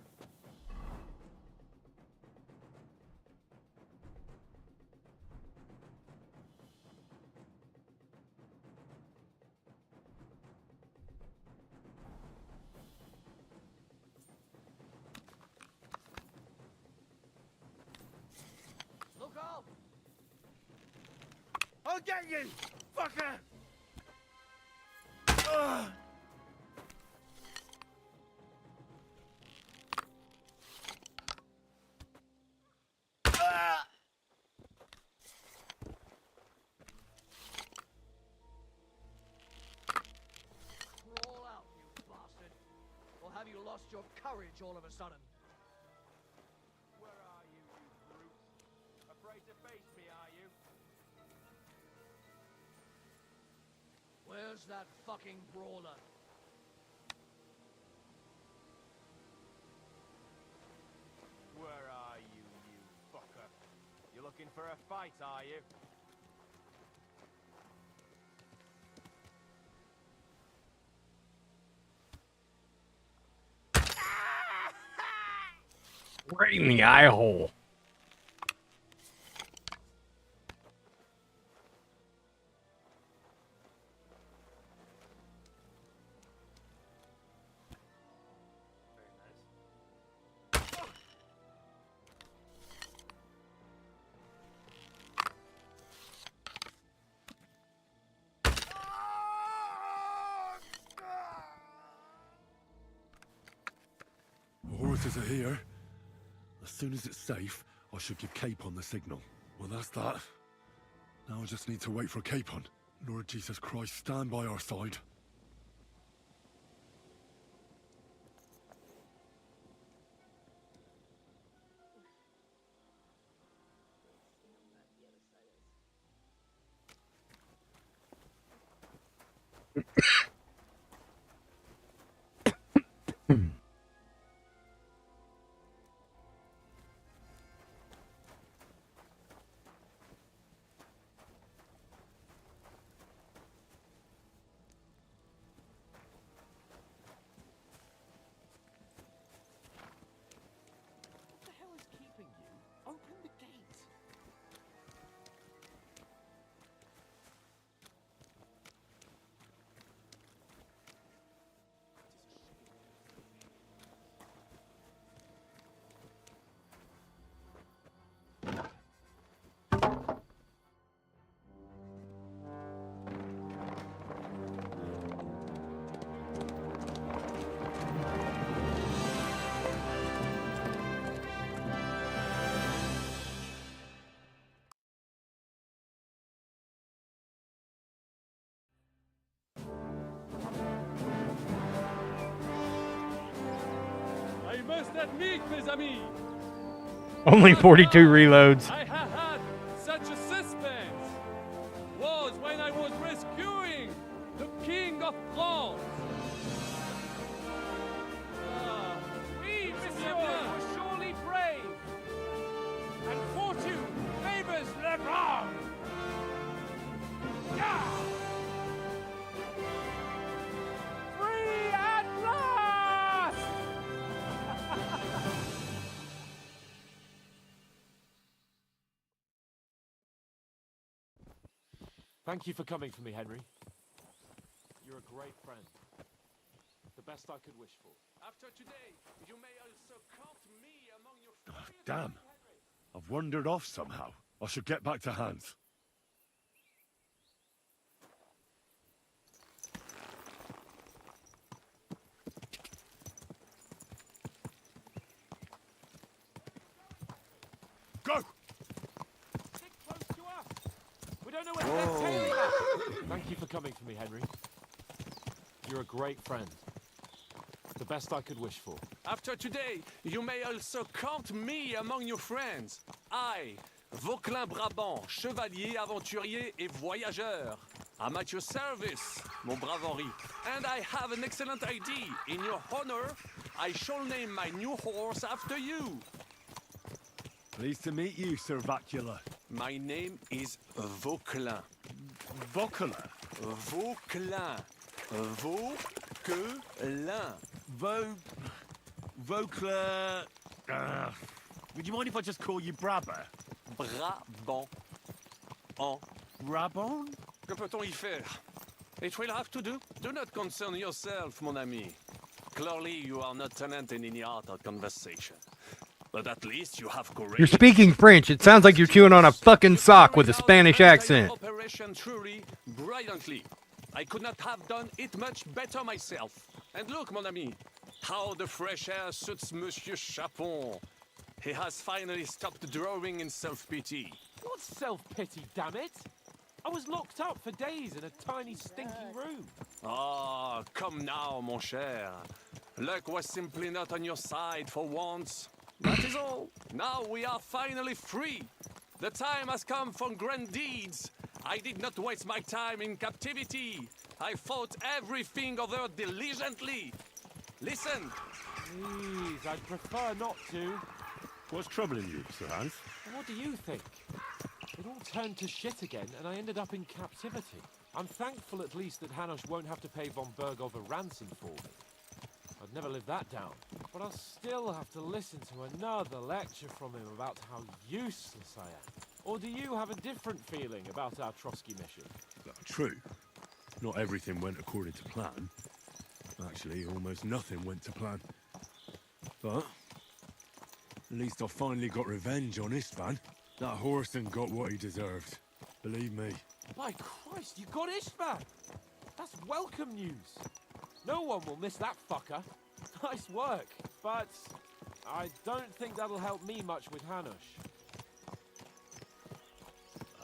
Look out! I'll get you, fucker! Ugh. Crawl out, you bastard. Or have you lost your courage all of a sudden? was that fucking brawler? Where are you, you fucker? You looking for a fight, are you? Right in the eye hole. Horses are here. As soon as it's safe, I should give Capon the signal. Well, that's that. Now I just need to wait for Capon. Lord Jesus Christ, stand by our side. What the hell is keeping you? Open the gate. I must admit, mes amis, Only 42 reloads. I have had such a suspense. Was when I was rescuing the King of France. Oui, monsieur, you were surely brave. And fortune favors le brave. Yeah! Free at last! Thank you for coming for me, Henry. You're a great friend. The best I could wish for. After today, you may also count me among your Damn. I've wandered off somehow. I should get back to Hans. Go! Stick close to us. We don't know where they're tailing us. Thank you for coming for me, Henry. You're a great friend. The best I could wish for. After today, you may also count me among your friends. I, Vauquelin Brabant, chevalier, aventurier et voyageur. I'm at your service, mon brave Henri. And I have an excellent idea. In your honor, I shall name my new horse after you. Pleased to meet you, Sir Vacula. My name is Vauquelin. Vauquelin? Vauquelin. Vauquelin. Vauquelin... would you mind if I just call you Brabber? Brabant. En. Brabant? Que peut-on y faire? It will have to do. Do not concern yourself, mon ami. Clearly, you are not tenant in any art or conversation. But at least you have courage. You're speaking French. It sounds like you're chewing on a fucking sock with a Spanish accent. Operation truly brilliantly. I could not have done it much better myself. And look, mon ami, how the fresh air suits Monsieur Chapon. He has finally stopped drawing in self-pity. What self-pity, damn it? I was locked up for days in a tiny, stinking room. Ah, come now, mon cher. Luck was simply not on your side for once. That is all. Now we are finally free. The time has come for grand deeds. I did not waste my time in captivity. I fought everything over diligently. Listen. Please, I'd prefer not to. What's troubling you, Sir Hans? What do you think? It all turned to shit again, and I ended up in captivity. I'm thankful at least that Hanush won't have to pay von Burgov a ransom for me. I'd never live that down. But I'll still have to listen to another lecture from him about how useless I am. Or do you have a different feeling about our Trotsky mission? True. Not everything went according to plan. Actually, almost nothing went to plan. But at least I finally got revenge on Istvan. That Horson got what he deserved. Believe me. My Christ, you got Istvan! That's welcome news. No one will miss that fucker. Nice work, but I don't think that'll help me much with Hanush.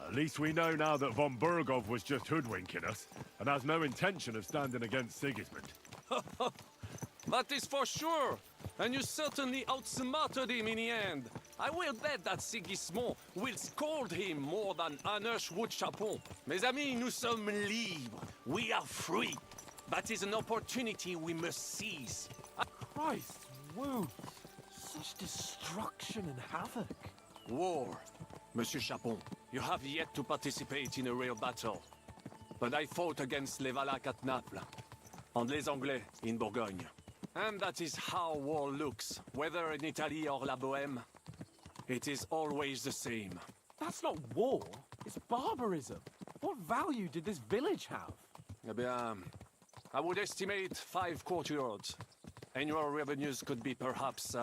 At least we know now that von Burgov was just hoodwinking us and has no intention of standing against Sigismund. That is for sure. And you certainly outsmarted him in the end. I will bet that Sigismund will scold him more than Hanush would Chapon. Mes amis, nous sommes libres. We are free. That is an opportunity we must seize. Christ, wounds. Such destruction and havoc. War. Monsieur Chapon, you have yet to participate in a real battle. But I fought against les Valaques at Naples, and les Anglais in Bourgogne. And that is how war looks, whether in Italy or La Bohème. It is always the same. That's not war, it's barbarism. What value did this village have? Eh bien, I would estimate 5 courtyards. Annual revenues could be perhaps,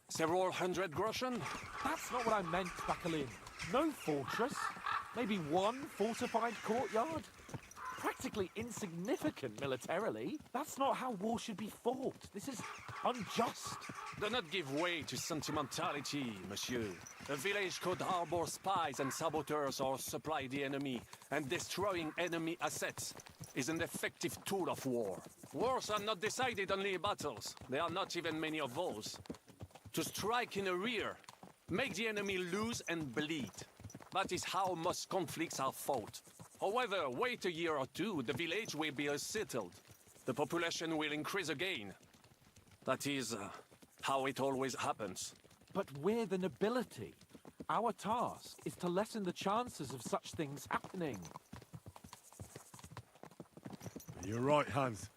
several hundred groschen. That's not what I meant, Bakalin. No fortress. Maybe one fortified courtyard. Practically insignificant militarily. That's not how war should be fought. This is unjust. Do not give way to sentimentality, monsieur. A village could harbor spies and saboteurs or supply the enemy, and destroying enemy assets is an effective tool of war. Wars are not decided only in battles. There are not even many of those. To strike in the rear, make the enemy lose and bleed. That is how most conflicts are fought. However, wait a year or two, the village will be settled. The population will increase again. That is how it always happens. But we're the nobility. Our task is to lessen the chances of such things happening. You're right, Hans.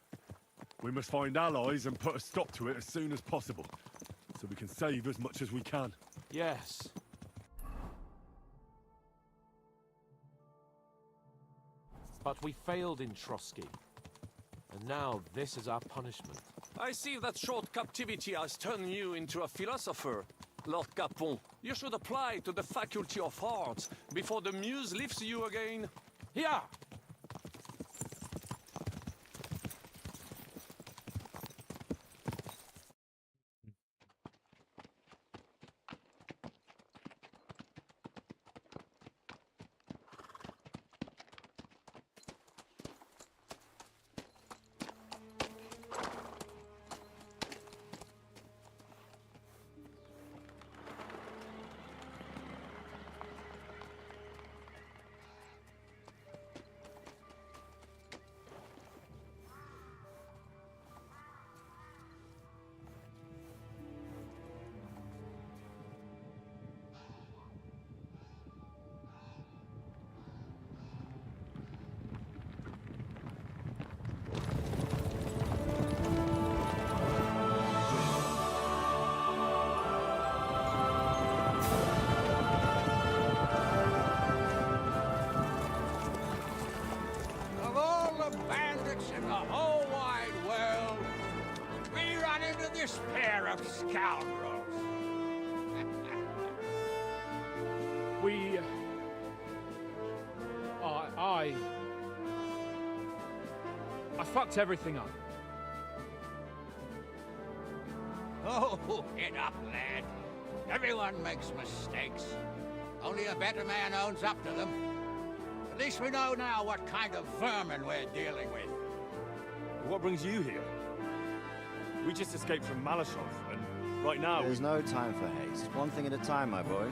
We must find allies and put a stop to it as soon as possible, so we can save as much as we can. Yes. But we failed in Trotsky. And now this is our punishment. I see that short captivity has turned you into a philosopher, Lord Capon. You should apply to the Faculty of Arts before the muse lifts you again. Yeah! Of all the bandits in the whole wide world, we run into this pair of scoundrels. We... I fucked everything up. Oh, get up, lad. Everyone makes mistakes. Only a better man owns up to them. At least we know now what kind of vermin we're dealing with. What brings you here? We just escaped from Malashov, and right now There's no time for haste. One thing at a time, my boy.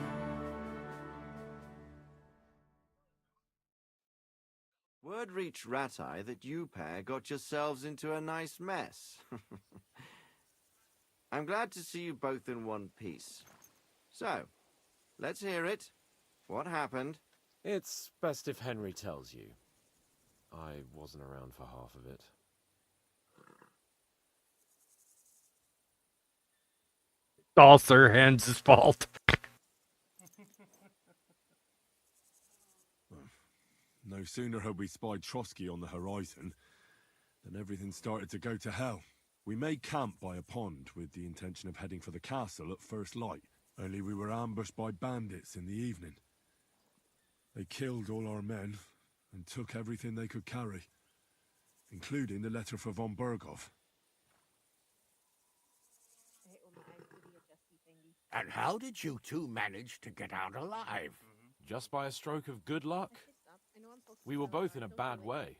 Word reached Ratai that you pair got yourselves into a nice mess. I'm glad to see you both in one piece. So, let's hear it. What happened? It's best if Henry tells you. I wasn't around for half of it. All Sir Hans' fault. No sooner had we spied Trotsky on the horizon than everything started to go to hell. We made camp by a pond with the intention of heading for the castle at first light, only we were ambushed by bandits in the evening. They killed all our men and took everything they could carry, including the letter for von Berghoff. And how did you two manage to get out alive? Just by a stroke of good luck. We were both in a bad way.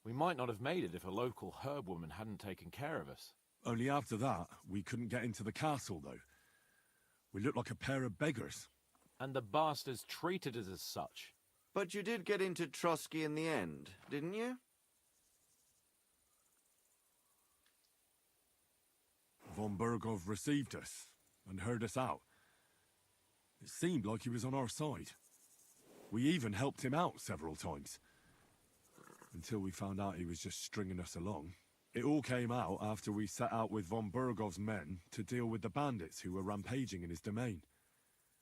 We might not have made it if a local herb woman hadn't taken care of us. Only after that, we couldn't get into the castle, though. We looked like a pair of beggars. And the bastards treated us as such. But you did get into Trotsky in the end, didn't you? Von Berghoff received us and heard us out. It seemed like he was on our side. We even helped him out several times. Until we found out he was just stringing us along. It all came out after we set out with von Berghoff's men to deal with the bandits who were rampaging in his domain.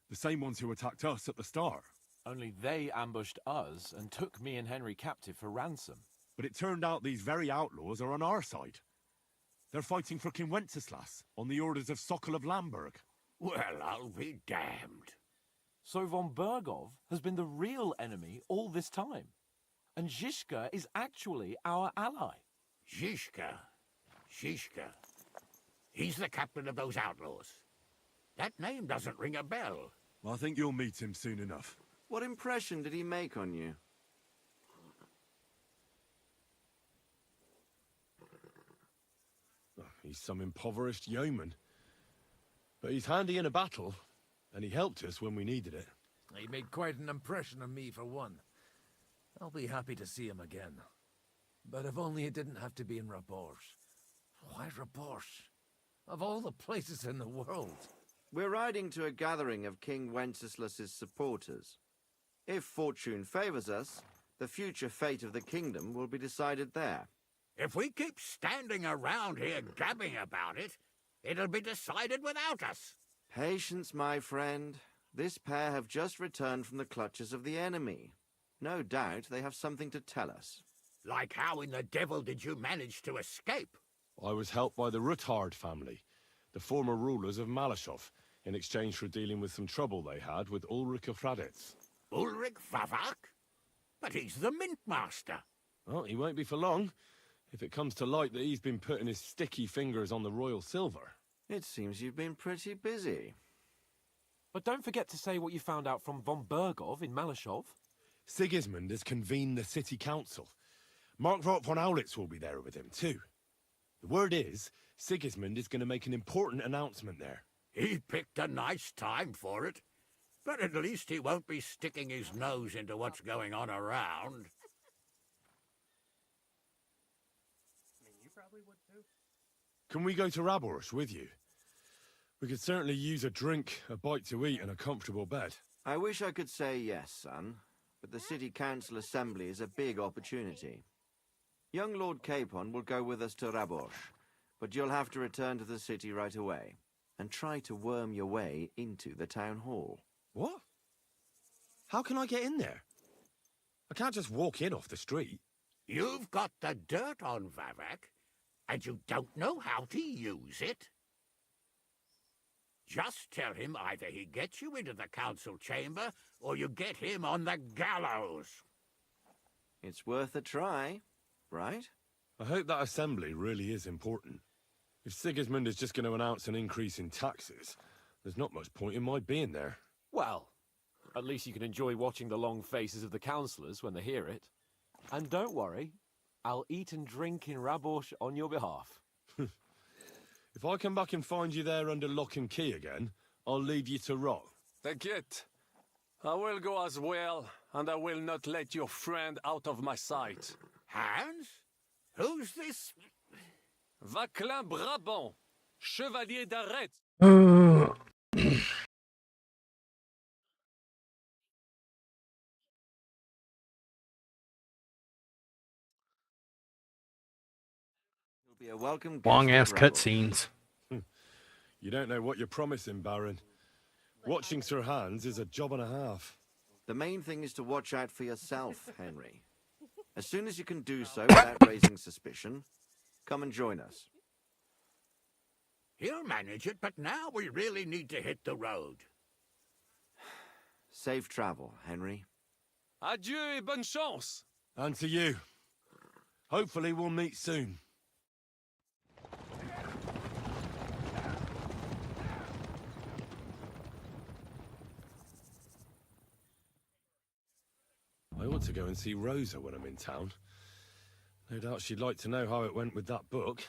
The same ones who attacked us at the start. Only they ambushed us and took me and Henry captive for ransom. But it turned out these very outlaws are on our side. They're fighting for King Wenceslas on the orders of Sokol of Lamberg. Well, I'll be damned. So von Berghoff has been the real enemy all this time. And Zizka is actually our ally. Zizka? He's the captain of those outlaws. That name doesn't ring a bell. I think you'll meet him soon enough. What impression did he make on you? He's some impoverished yeoman. But he's handy in a battle, and he helped us when we needed it. He made quite an impression on me, for one. I'll be happy to see him again. But if only it didn't have to be in Rabosh. Why Rabosh? Of all the places in the world. We're riding to a gathering of King Wenceslas's supporters. If fortune favors us, the future fate of the kingdom will be decided there. If we keep standing around here gabbing about it, it'll be decided without us. Patience, my friend. This pair have just returned from the clutches of the enemy. No doubt they have something to tell us. Like how in the devil did you manage to escape? I was helped by the Ruthard family, the former rulers of Malashov, in exchange for dealing with some trouble they had with Ulrich of Raditz. Ulrich Favak? But he's the mint master. Well, he won't be for long, if it comes to light that he's been putting his sticky fingers on the royal silver. It seems you've been pretty busy. But don't forget to say what you found out from von Berghoff in Malashov. Sigismund has convened the city council. Markvart von Aulitz will be there with him, too. The word is, Sigismund is going to make an important announcement there. He picked a nice time for it. But at least he won't be sticking his nose into what's going on around. I mean, you probably would too. Can we go to Raborsh with you? We could certainly use a drink, a bite to eat, and a comfortable bed. I wish I could say yes, son, but the city council assembly is a big opportunity. Young Lord Capon will go with us to Raborsh, but you'll have to return to the city right away and try to worm your way into the town hall. What? How can I get in there? I can't just walk in off the street. You've got the dirt on Vavak, and you don't know how to use it. Just tell him either he gets you into the council chamber, or you get him on the gallows. It's worth a try, right? I hope that assembly really is important. If Sigismund is just going to announce an increase in taxes, there's not much point in my being there. Well, at least you can enjoy watching the long faces of the councillors when they hear it. And don't worry, I'll eat and drink in Raborsh on your behalf. If I come back and find you there under lock and key again, I'll leave you to rot. Thank it. I will go as well, and I will not let your friend out of my sight. Hans? Who's this? Vaclin Brabant, Chevalier d'Aret. You'll be a welcome guest. Long ass at Rabor. cutscenes. You don't know what you're promising, Baron. Watching Sir Hans is a job and a half. The main thing is to watch out for yourself, Henry. As soon as you can do so without raising suspicion, come and join us. He'll manage it, but now we really need to hit the road. Safe travel, Henry. Adieu et bonne chance. And to you. Hopefully we'll meet soon. I ought to go and see Rosa when I'm in town. No doubt she'd like to know how it went with that book.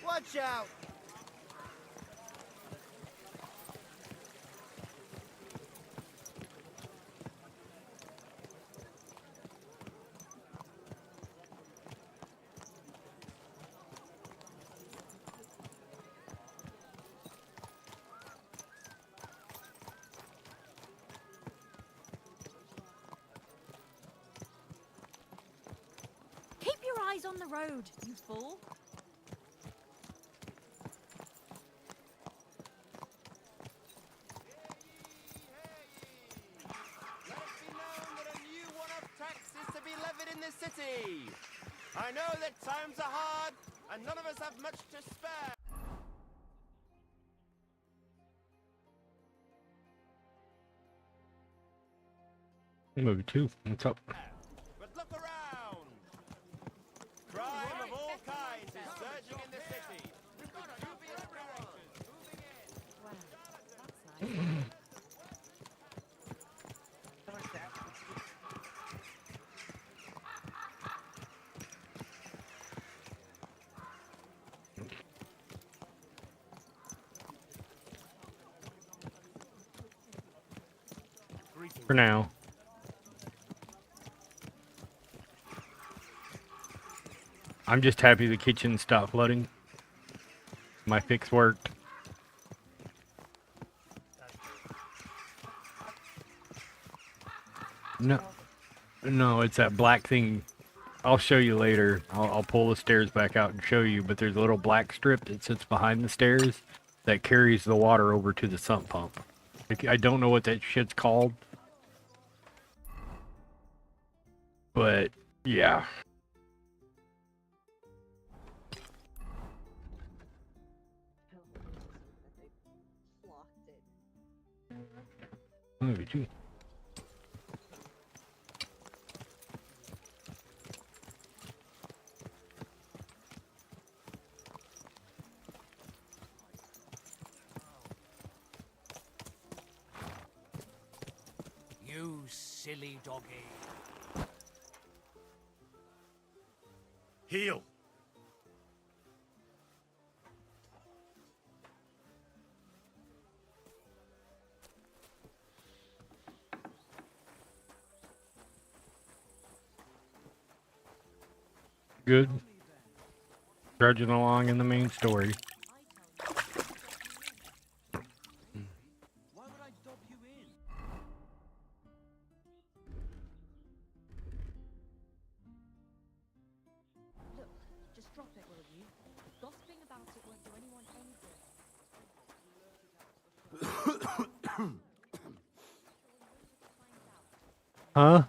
Watch out! Keep your eyes on the road, you fool. In this city. I know that times are hard, and none of us have much to spare. Movie 2. What's up? But look around. Crime of all kinds is surging in the city. We've got dubious characters moving in. Wow, that's nice. For now. I'm just happy the kitchen stopped flooding. My fix worked. No, it's that black thing. I'll show you later. I'll pull the stairs back out and show you, but there's a little black strip that sits behind the stairs that carries the water over to the sump pump. I don't know what that shit's called. But, yeah. Movie 2. You silly doggy. Heal! Good. Trudging along in the main story. Look, just drop it, will you? Gossiping about it won't do anyone any good. Huh?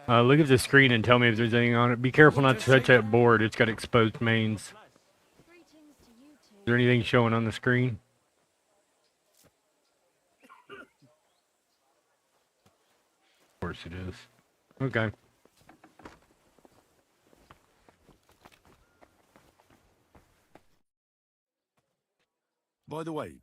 Look at the screen and tell me if there's anything on it. Be careful not to touch that board. It's got exposed mains. Is there anything showing on the screen? Of course it is. Okay. By the way,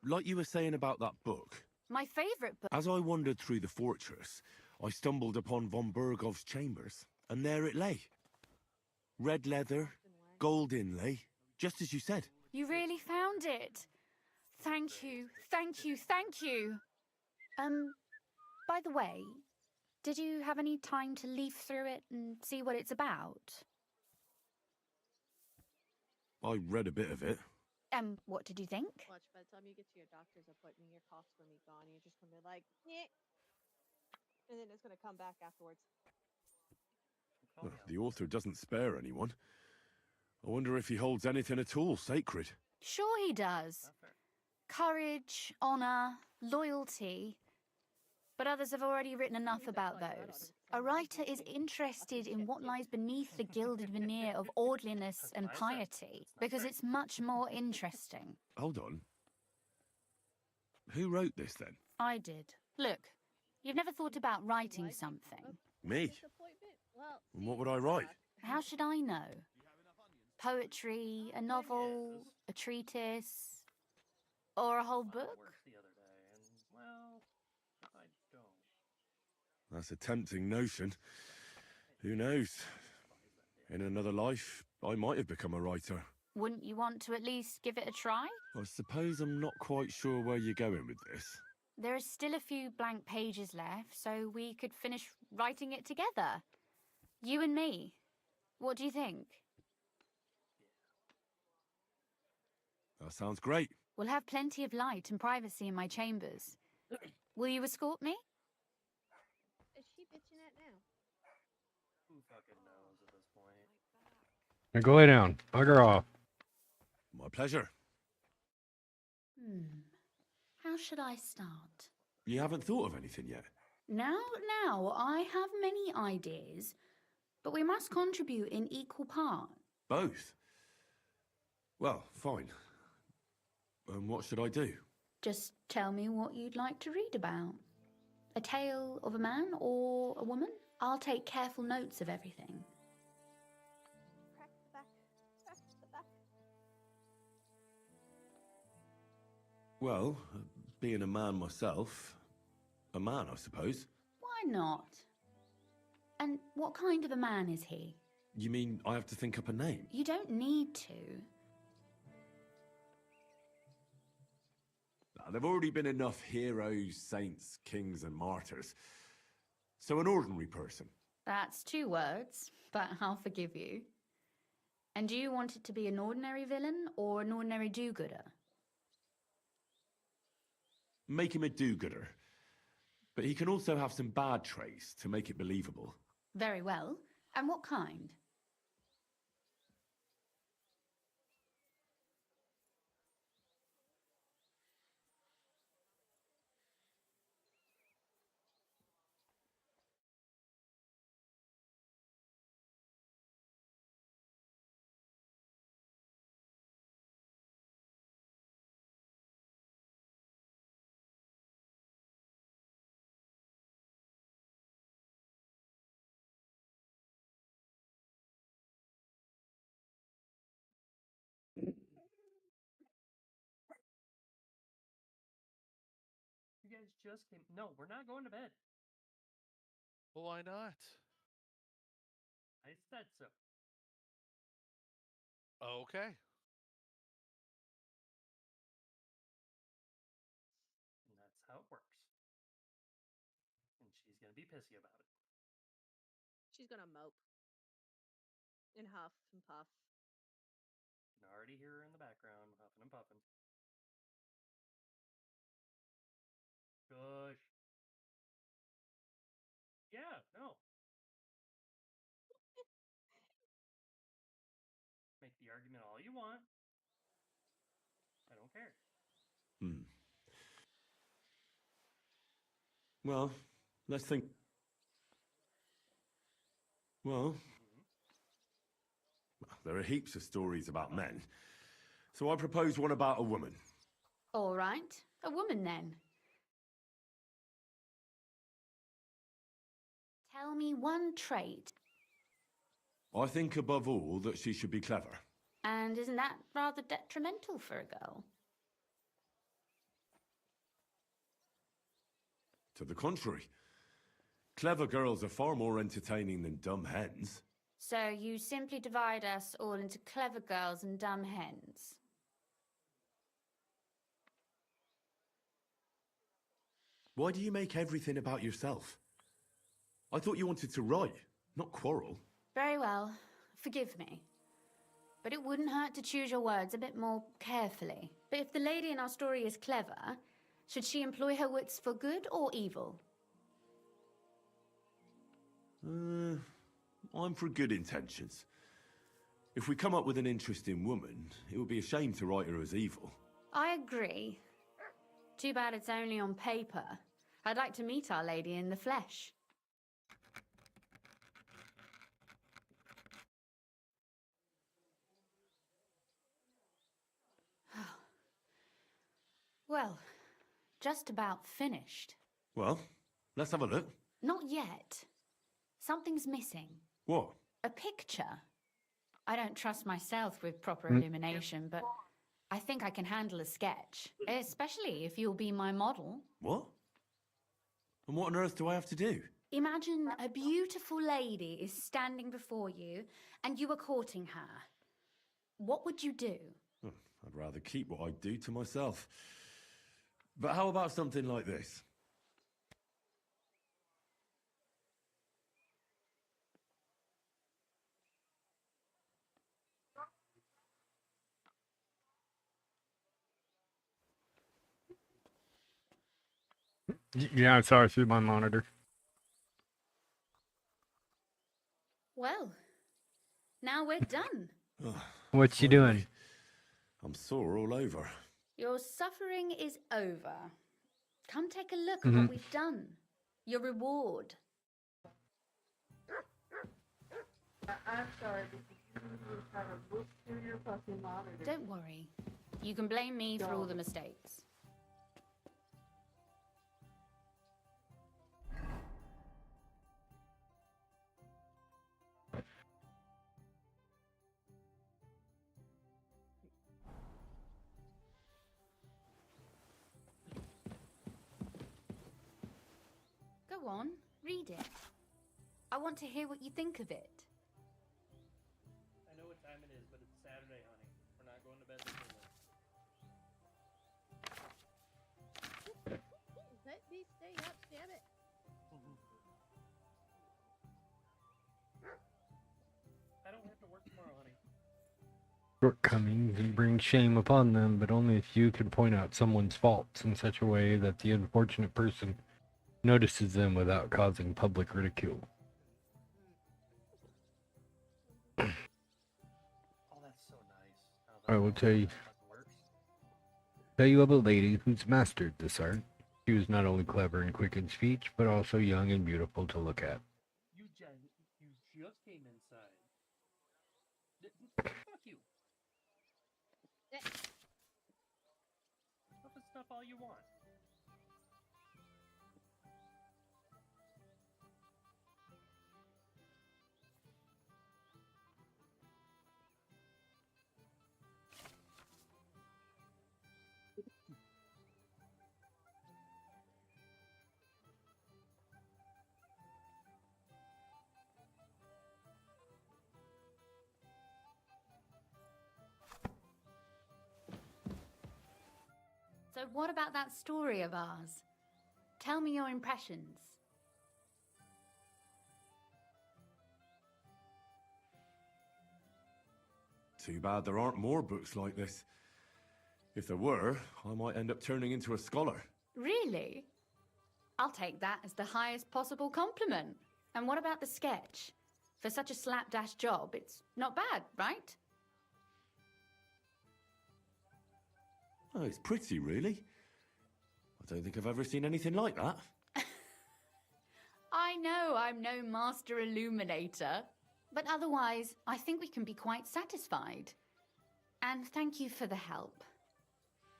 like you were saying about that book, My favorite book. as I wandered through the fortress, I stumbled upon von Bergov's chambers, and there it lay. Red leather, gold inlay, just as you said. You really found it. Thank you, thank you, thank you. By the way, did you have any time to leaf through it and see what it's about? I read a bit of it. What did you think? Watch, by the time you get to your doctor's appointment, your cough's gonna be gone. You're just gonna be like, yeah. And then it's gonna come back afterwards. The author doesn't spare anyone. I wonder if he holds anything at all sacred. Sure he does. Courage, honor, loyalty. But others have already written enough about those. A writer is interested in what lies beneath the gilded veneer of orderliness and piety, because it's much more interesting. Hold on. Who wrote this then? I did. Look, you've never thought about writing something. Me? And what would I write? How should I know? Poetry, a novel, a treatise, or a whole book? That's a tempting notion. Who knows? In another life, I might have become a writer. Wouldn't you want to at least give it a try? I suppose I'm not quite sure where you're going with this. There are still a few blank pages left, so we could finish writing it together. You and me. What do you think? That sounds great. We'll have plenty of light and privacy in my chambers. Will you escort me? Is she bitching at now? Who fucking knows at this point? Now go lay down. Bugger off. My pleasure. How should I start? You haven't thought of anything yet? Now, I have many ideas, but we must contribute in equal part. Both? Well, fine. What should I do? Just tell me what you'd like to read about. A tale of a man or a woman? I'll take careful notes of everything. Crack the back. Crack the back. Well, being a man myself, a man, I suppose. Why not? And what kind of a man is he? You mean I have to think up a name? You don't need to. There've already been enough heroes, saints, kings, and martyrs. So an ordinary person. That's 2 words, but I'll forgive you. And do you want it to be an ordinary villain or an ordinary do-gooder? Make him a do-gooder. But he can also have some bad traits to make it believable. Very well. And what kind? You guys just came. No, we're not going to bed. Well, why not? I said so. Okay. And that's how it works. And she's going to be pissy about it. She's gonna mope. And huff and puff. You can already hear her in the background, huffing and puffing. Gosh. Yeah, no. Make the argument all you want. I don't care. Well, let's think. Well, there are heaps of stories about men. So I propose one about a woman. All right, a woman then. Tell me one trait. I think above all that she should be clever. And isn't that rather detrimental for a girl? To the contrary. Clever girls are far more entertaining than dumb hens. So you simply divide us all into clever girls and dumb hens. Why do you make everything about yourself? I thought you wanted to write, not quarrel. Very well, forgive me. But it wouldn't hurt to choose your words a bit more carefully. But if the lady in our story is clever, should she employ her wits for good or evil? I'm for good intentions. If we come up with an interesting woman, it would be a shame to write her as evil. I agree. Too bad it's only on paper. I'd like to meet our lady in the flesh. Well, just about finished. Well, let's have a look. Not yet. Something's missing. What? A picture. I don't trust myself with proper illumination, but I think I can handle a sketch, especially if you'll be my model. What? And what on earth do I have to do? Imagine a beautiful lady is standing before you and you are courting her. What would you do? I'd rather keep what I do to myself. But how about something like this? Yeah, I saw it through my monitor. Well, now we're done. What's you doing? I'm sore all over. Your suffering is over. Come take a look at what we've done. Your reward. I'm sorry, but you have a book through your fucking monitor. Don't worry. You can blame me for all the mistakes. Go on, read it. I want to hear what you think of it. I know what time it is, but it's Saturday, honey. We're not going to bed this early. Let me stay up, damn it. I don't have to work tomorrow, honey. Shortcomings and bring shame upon them, but only if you can point out someone's faults in such a way that the unfortunate person notices them without causing public ridicule. Oh, that's so nice. I will tell you of a lady who's mastered this art. She was not only clever and quick in speech, but also young and beautiful to look at. You just came inside. Fuck you. Stuff is stuff all you want. So what about that story of ours? Tell me your impressions. Too bad there aren't more books like this. If there were, I might end up turning into a scholar. Really? I'll take that as the highest possible compliment. And what about the sketch? For such a slapdash job, it's not bad, right? Oh, it's pretty, really. I don't think I've ever seen anything like that. I know I'm no master illuminator, but otherwise, I think we can be quite satisfied. And thank you for the help.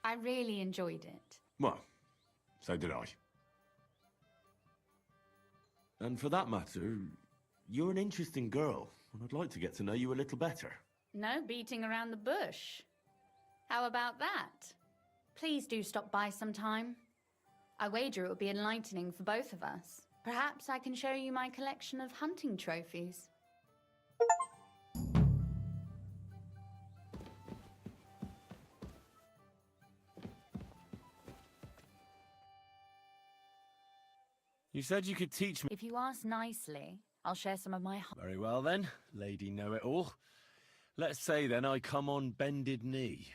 I really enjoyed it. Well, so did I. And for that matter, you're an interesting girl, and I'd like to get to know you a little better. No beating around the bush. How about that? Please do stop by sometime. I wager it will be enlightening for both of us. Perhaps I can show you my collection of hunting trophies. You said you could teach me. If you ask nicely, I'll share some of my... Very well then, Lady Know-It-All. Let's say then I come on bended knee.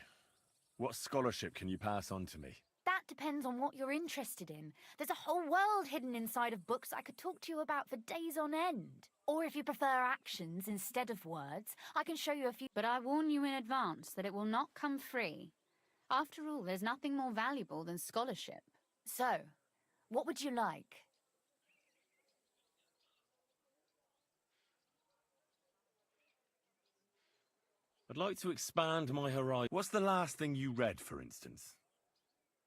What scholarship can you pass on to me? That depends on what you're interested in. There's a whole world hidden inside of books I could talk to you about for days on end. Or if you prefer actions instead of words, I can show you a few... But I warn you in advance that it will not come free. After all, there's nothing more valuable than scholarship. So, what would you like? I'd like to expand my horizon. What's the last thing you read, for instance?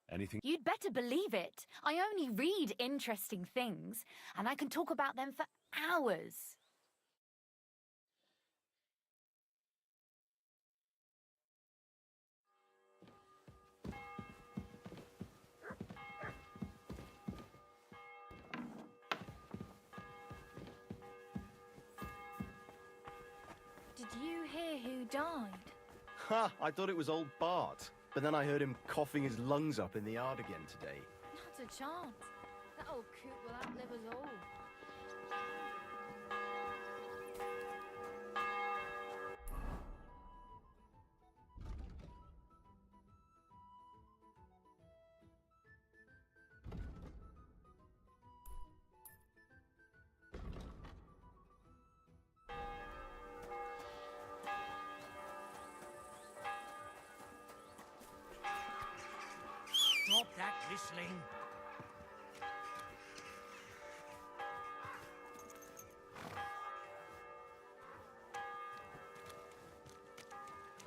Anything? You'd better believe it. I only read interesting things, and I can talk about them for hours. Did you hear who died? Ha! I thought it was old Bart. But then I heard him coughing his lungs up in the yard again today. Not a chance. That old coot will outlive us all. Stop that whistling.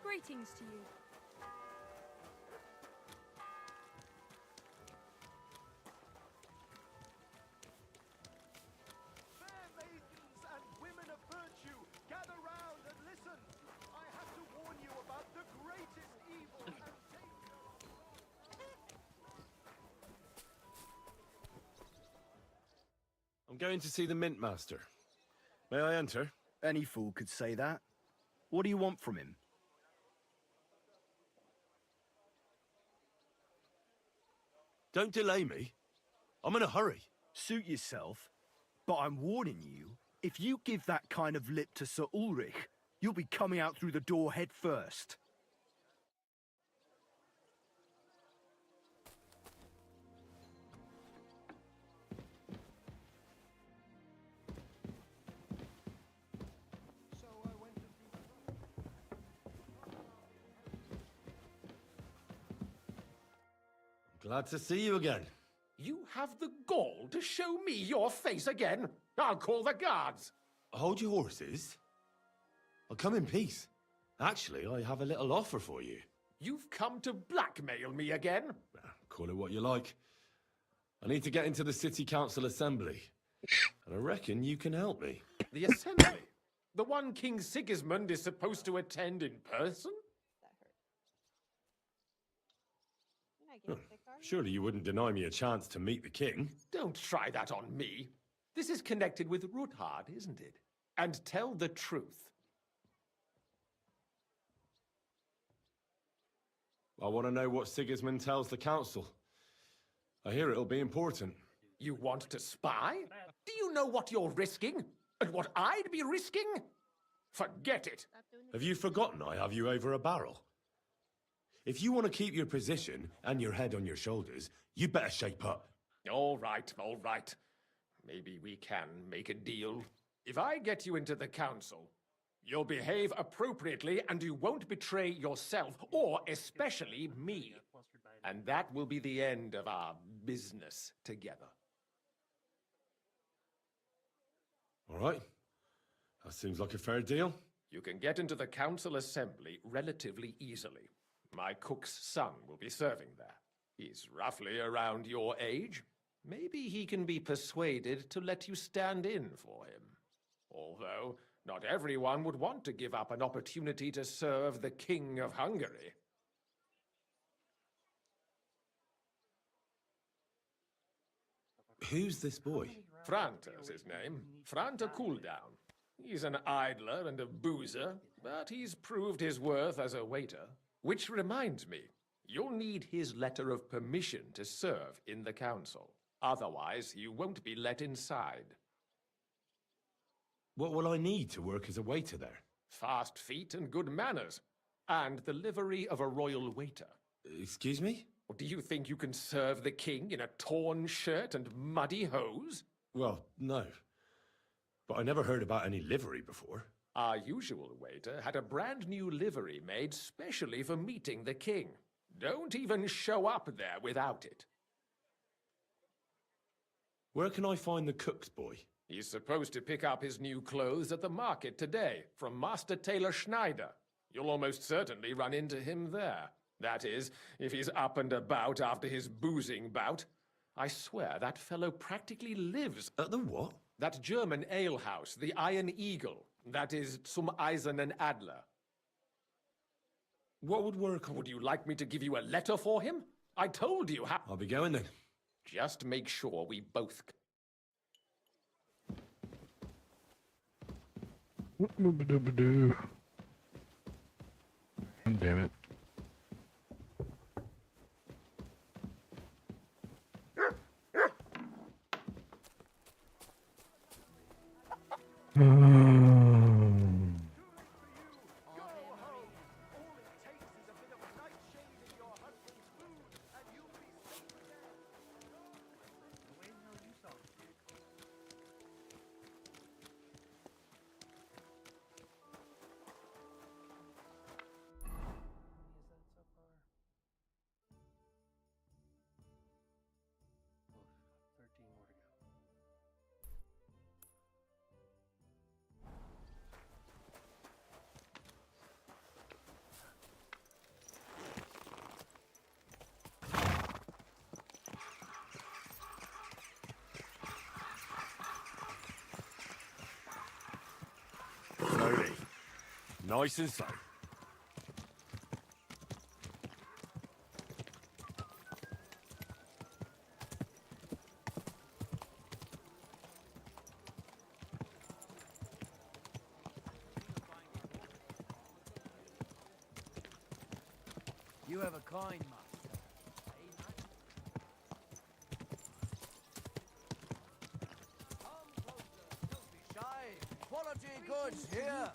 Greetings to you. Fair maidens and women of virtue, gather round and listen. I have to warn you about the greatest evil and danger. I'm going to see the Mint Master. May I enter? Any fool could say that. What do you want from him? Don't delay me. I'm in a hurry. Suit yourself. But I'm warning you, if you give that kind of lip to Sir Ulrich, you'll be coming out through the door head first. Glad to see you again. You have the gall to show me your face again? I'll call the guards. Hold your horses. I'll come in peace. Actually, I have a little offer for you. You've come to blackmail me again? Call it what you like. I need to get into the City Council Assembly. And I reckon you can help me. The assembly? The one King Sigismund is supposed to attend in person? Surely you wouldn't deny me a chance to meet the king. Don't try that on me. This is connected with Ruthard, isn't it? And tell the truth. I want to know what Sigismund tells the council. I hear it'll be important. You want to spy? Do you know what you're risking? And what I'd be risking? Forget it. Have you forgotten I have you over a barrel? If you want to keep your position and your head on your shoulders, you better shape up. All right, all right. Maybe we can make a deal. If I get you into the council, you'll behave appropriately and you won't betray yourself, or especially me. And that will be the end of our business together. All right. That seems like a fair deal. You can get into the council assembly relatively easily. My cook's son will be serving there. He's roughly around your age. Maybe he can be persuaded to let you stand in for him. Although, not everyone would want to give up an opportunity to serve the King of Hungary. Who's this boy? Franta's his name. Franta Cooldown. He's an idler and a boozer, but he's proved his worth as a waiter. Which reminds me, you'll need his letter of permission to serve in the council. Otherwise, you won't be let inside. What will I need to work as a waiter there? Fast feet and good manners. And the livery of a royal waiter. Excuse me? Do you think you can serve the king in a torn shirt and muddy hose? Well, no. But I never heard about any livery before. Our usual waiter had a brand new livery made specially for meeting the king. Don't even show up there without it. Where can I find the cook's boy? He's supposed to pick up his new clothes at the market today from Master Tailor Schneider. You'll almost certainly run into him there. That is, if he's up and about after his boozing bout. I swear that fellow practically lives at the what? That German alehouse, the Iron Eagle. That is Zum Eisernen Adler. What would work? Would you like me to give you a letter for him? I told you how. I'll be going then. Just make sure we both. Damn it. Slowly. Nice and slow. You have a kind master. Quality goods here.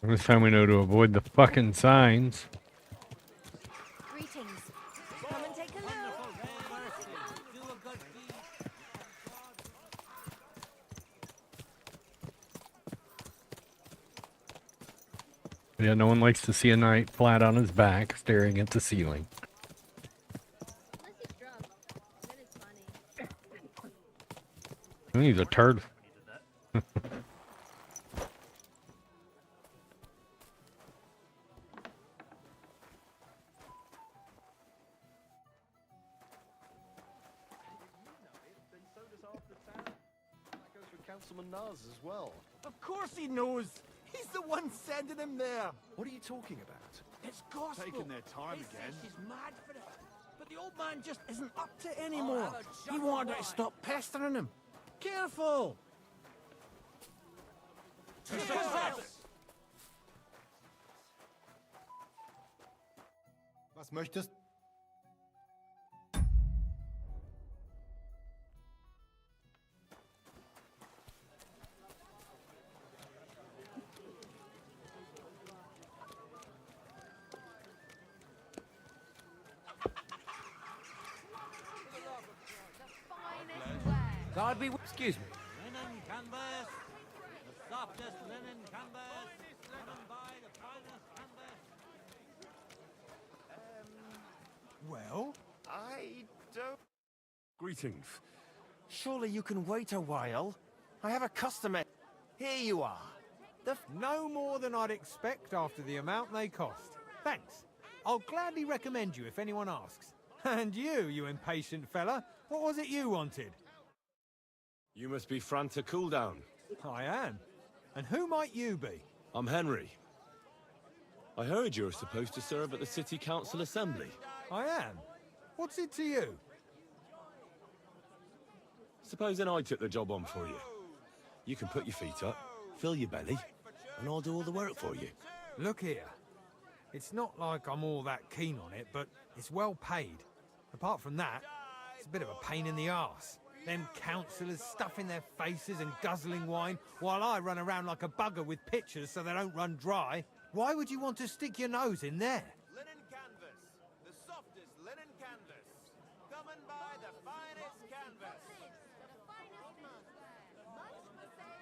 This time we know to avoid the fucking signs. Greetings. Come and take a look. Yeah, no one likes to see a knight flat on his back staring at the ceiling. He's a turd. Councilman Nars as well. Of course he knows. He's the one sending him there. What are you talking about? It's gospel. Taking their time They again. say she's mad for it. But the old man just isn't up to it anymore. He wanted her to stop pestering him. Careful. Cheers. Was möchtest? I'd be... Excuse me. Linen canvas, the softest linen canvas, come and buy the finest canvas. Well, I don't... Greetings. Surely you can wait a while. I have a customer. Here you are. No more than I'd expect after the amount they cost. Thanks. I'll gladly recommend you if anyone asks. And you impatient fella, what was it you wanted? You must be Franta Cooldown. I am. And who might you be? I'm Henry. I heard you're supposed to serve at the City Council Assembly. I am. What's it to you? Supposing I took the job on for you. You can put your feet up, fill your belly, and I'll do all the work for you. Look here. It's not like I'm all that keen on it, but it's well paid. Apart from that, it's a bit of a pain in the arse. Them councillors stuffing their faces and guzzling wine, while I run around like a bugger with pictures so they don't run dry. Why would you want to stick your nose in there? Linen canvas. The softest linen canvas. Come and buy the finest canvas.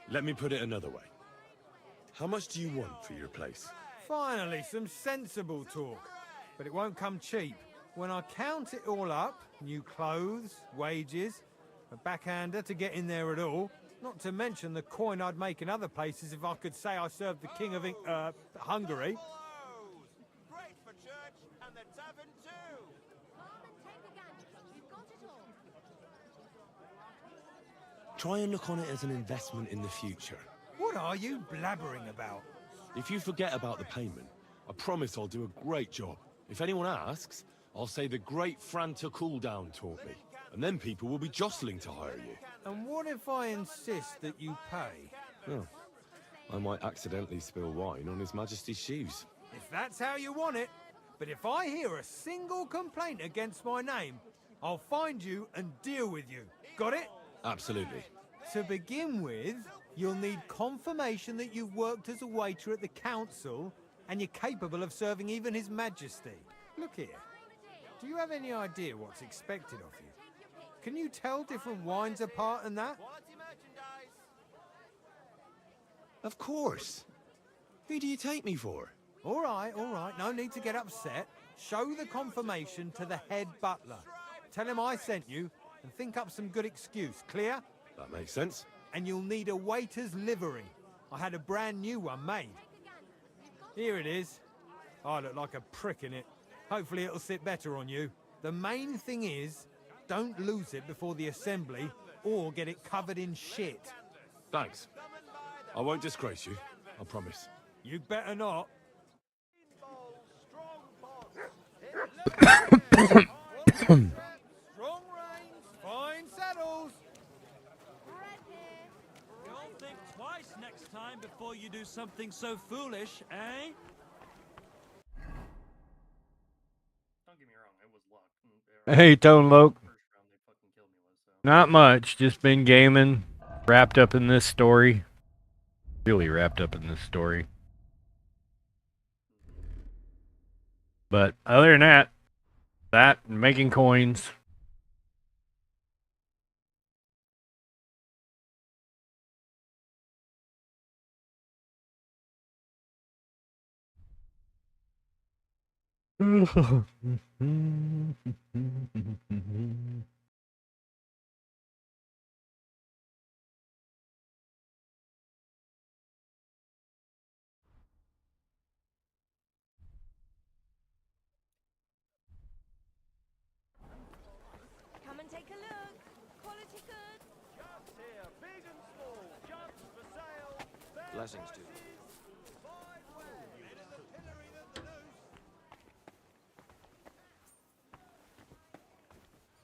Let me put it another way. How much do you want for your place? Finally, some sensible talk. But it won't come cheap. When I count it all up, new clothes, wages, a backhander to get in there at all, not to mention the coin I'd make in other places if I could say I served the King of Hungary. Great for church and the tavern too. Try and look on it as an investment in the future. What are you blabbering about? If you forget about the payment, I promise I'll do a great job. If anyone asks, I'll say the great Franta Cooldown taught me. And then people will be jostling to hire you. And what if I insist that you pay? Oh, I might accidentally spill wine on His Majesty's shoes. If that's how you want it. But if I hear a single complaint against my name, I'll find you and deal with you. Got it? Absolutely. To begin with, you'll need confirmation that you've worked as a waiter at the council and you're capable of serving even His Majesty. Look here. Do you have any idea what's expected of you? Can you tell different wines apart and that? Of course. Who do you take me for? All right. No need to get upset. Show the confirmation to the head butler. Tell him I sent you and think up some good excuse. Clear? That makes sense. And you'll need a waiter's livery. I had a brand new one made. Here it is. I look like a prick in it. Hopefully it'll sit better on you. The main thing is, don't lose it before the assembly or get it covered in shit. Thanks. I won't disgrace you, I promise. You'd better not. Strong reins, fine saddles. You'll think twice next time before you do something so foolish, eh? Don't get me wrong, it was luck. Hey, Tone Loke. Not much. Just been gaming. Wrapped up in this story. Really wrapped up in this story. But other than that, and making coins. Come and take a look. Quality good. Jobs here, big and small. Jobs for sale. Blessings to you.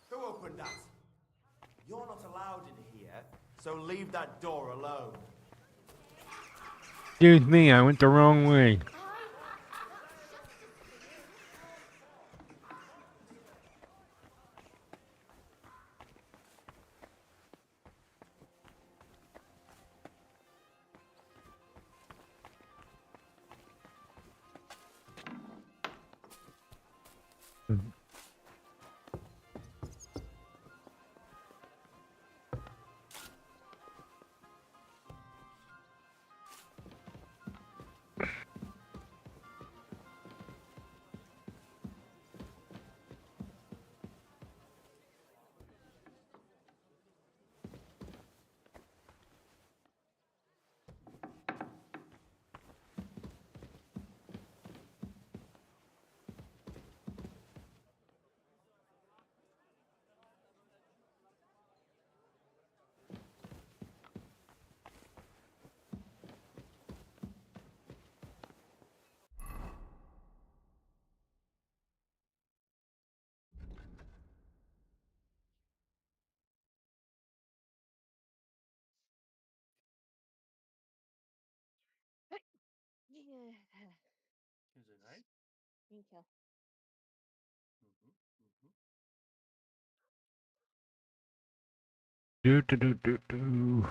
Who opened that? You're not allowed in here, so leave that door alone. Excuse me, I went the wrong way. Yeah. Is it nice? Thank you. Do do do do do.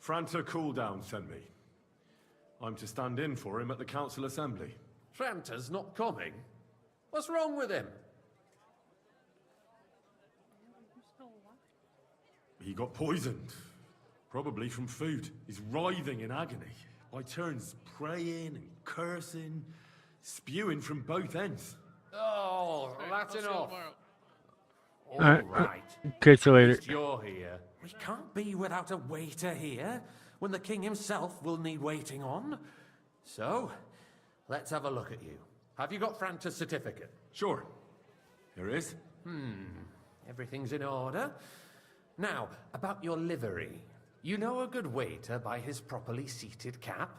Franta Cooldown sent me. I'm to stand in for him at the council assembly. Franta's not coming? What's wrong with him? He got poisoned. Probably from food. He's writhing in agony. By turns praying and cursing, spewing from both ends. Oh, that's enough. All Alright, right. catch you later. At least you're here. We can't be without a waiter here, when the king himself will need waiting on. So, let's have a look at you. Have you got Franta's certificate? Sure. Here it is. Everything's in order. Now, about your livery. You know a good waiter by his properly seated cap,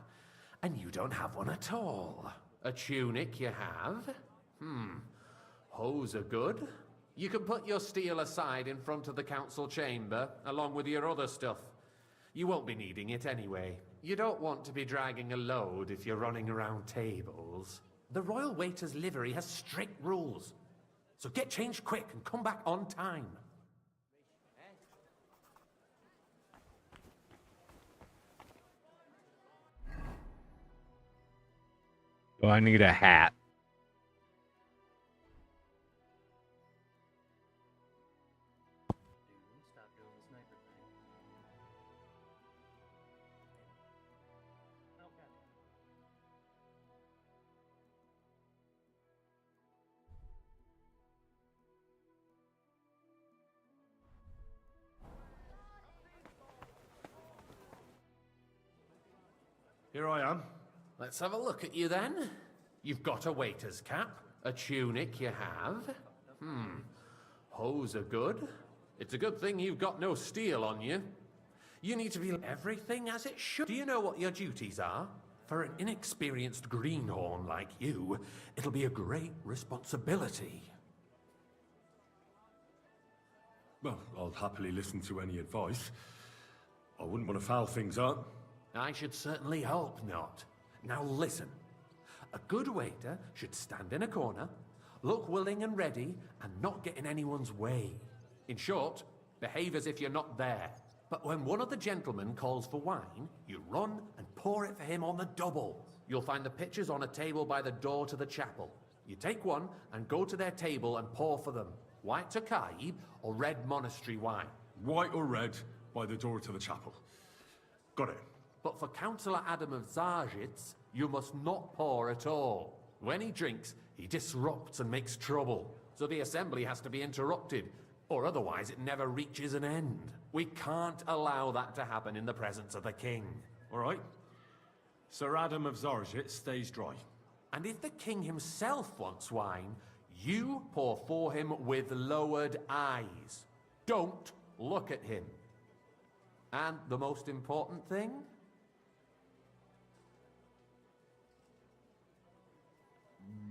and you don't have one at all. A tunic you have? Hose are good. You can put your steel aside in front of the council chamber, along with your other stuff. You won't be needing it anyway. You don't want to be dragging a load if you're running around tables. The royal waiter's livery has strict rules. So get changed quick and come back on time. Oh, I need a hat. Stop doing the sniper thing. Okay. Here I am. Let's have a look at you then. You've got a waiter's cap, a tunic you have. Hose are good. It's a good thing you've got no steel on you. You need to be everything as it should. Do you know what your duties are? For an inexperienced greenhorn like you, it'll be a great responsibility. Well, I'll happily listen to any advice. I wouldn't want to foul things up. I should certainly hope not. Now listen. A good waiter should stand in a corner, look willing and ready, and not get in anyone's way. In short, behave as if you're not there. But when one of the gentlemen calls for wine, you run and pour it for him on the double. You'll find the pitchers on a table by the door to the chapel. You take one and go to their table and pour for them. White Tokaib or red monastery wine. White or red by the door to the chapel. Got it. But for Councillor Adam of Zarjitz, you must not pour at all. When he drinks, he disrupts and makes trouble. So the assembly has to be interrupted, or otherwise it never reaches an end. We can't allow that to happen in the presence of the king. All right. Sir Adam of Zarjit stays dry. And if the king himself wants wine, you pour for him with lowered eyes. Don't look at him. And the most important thing?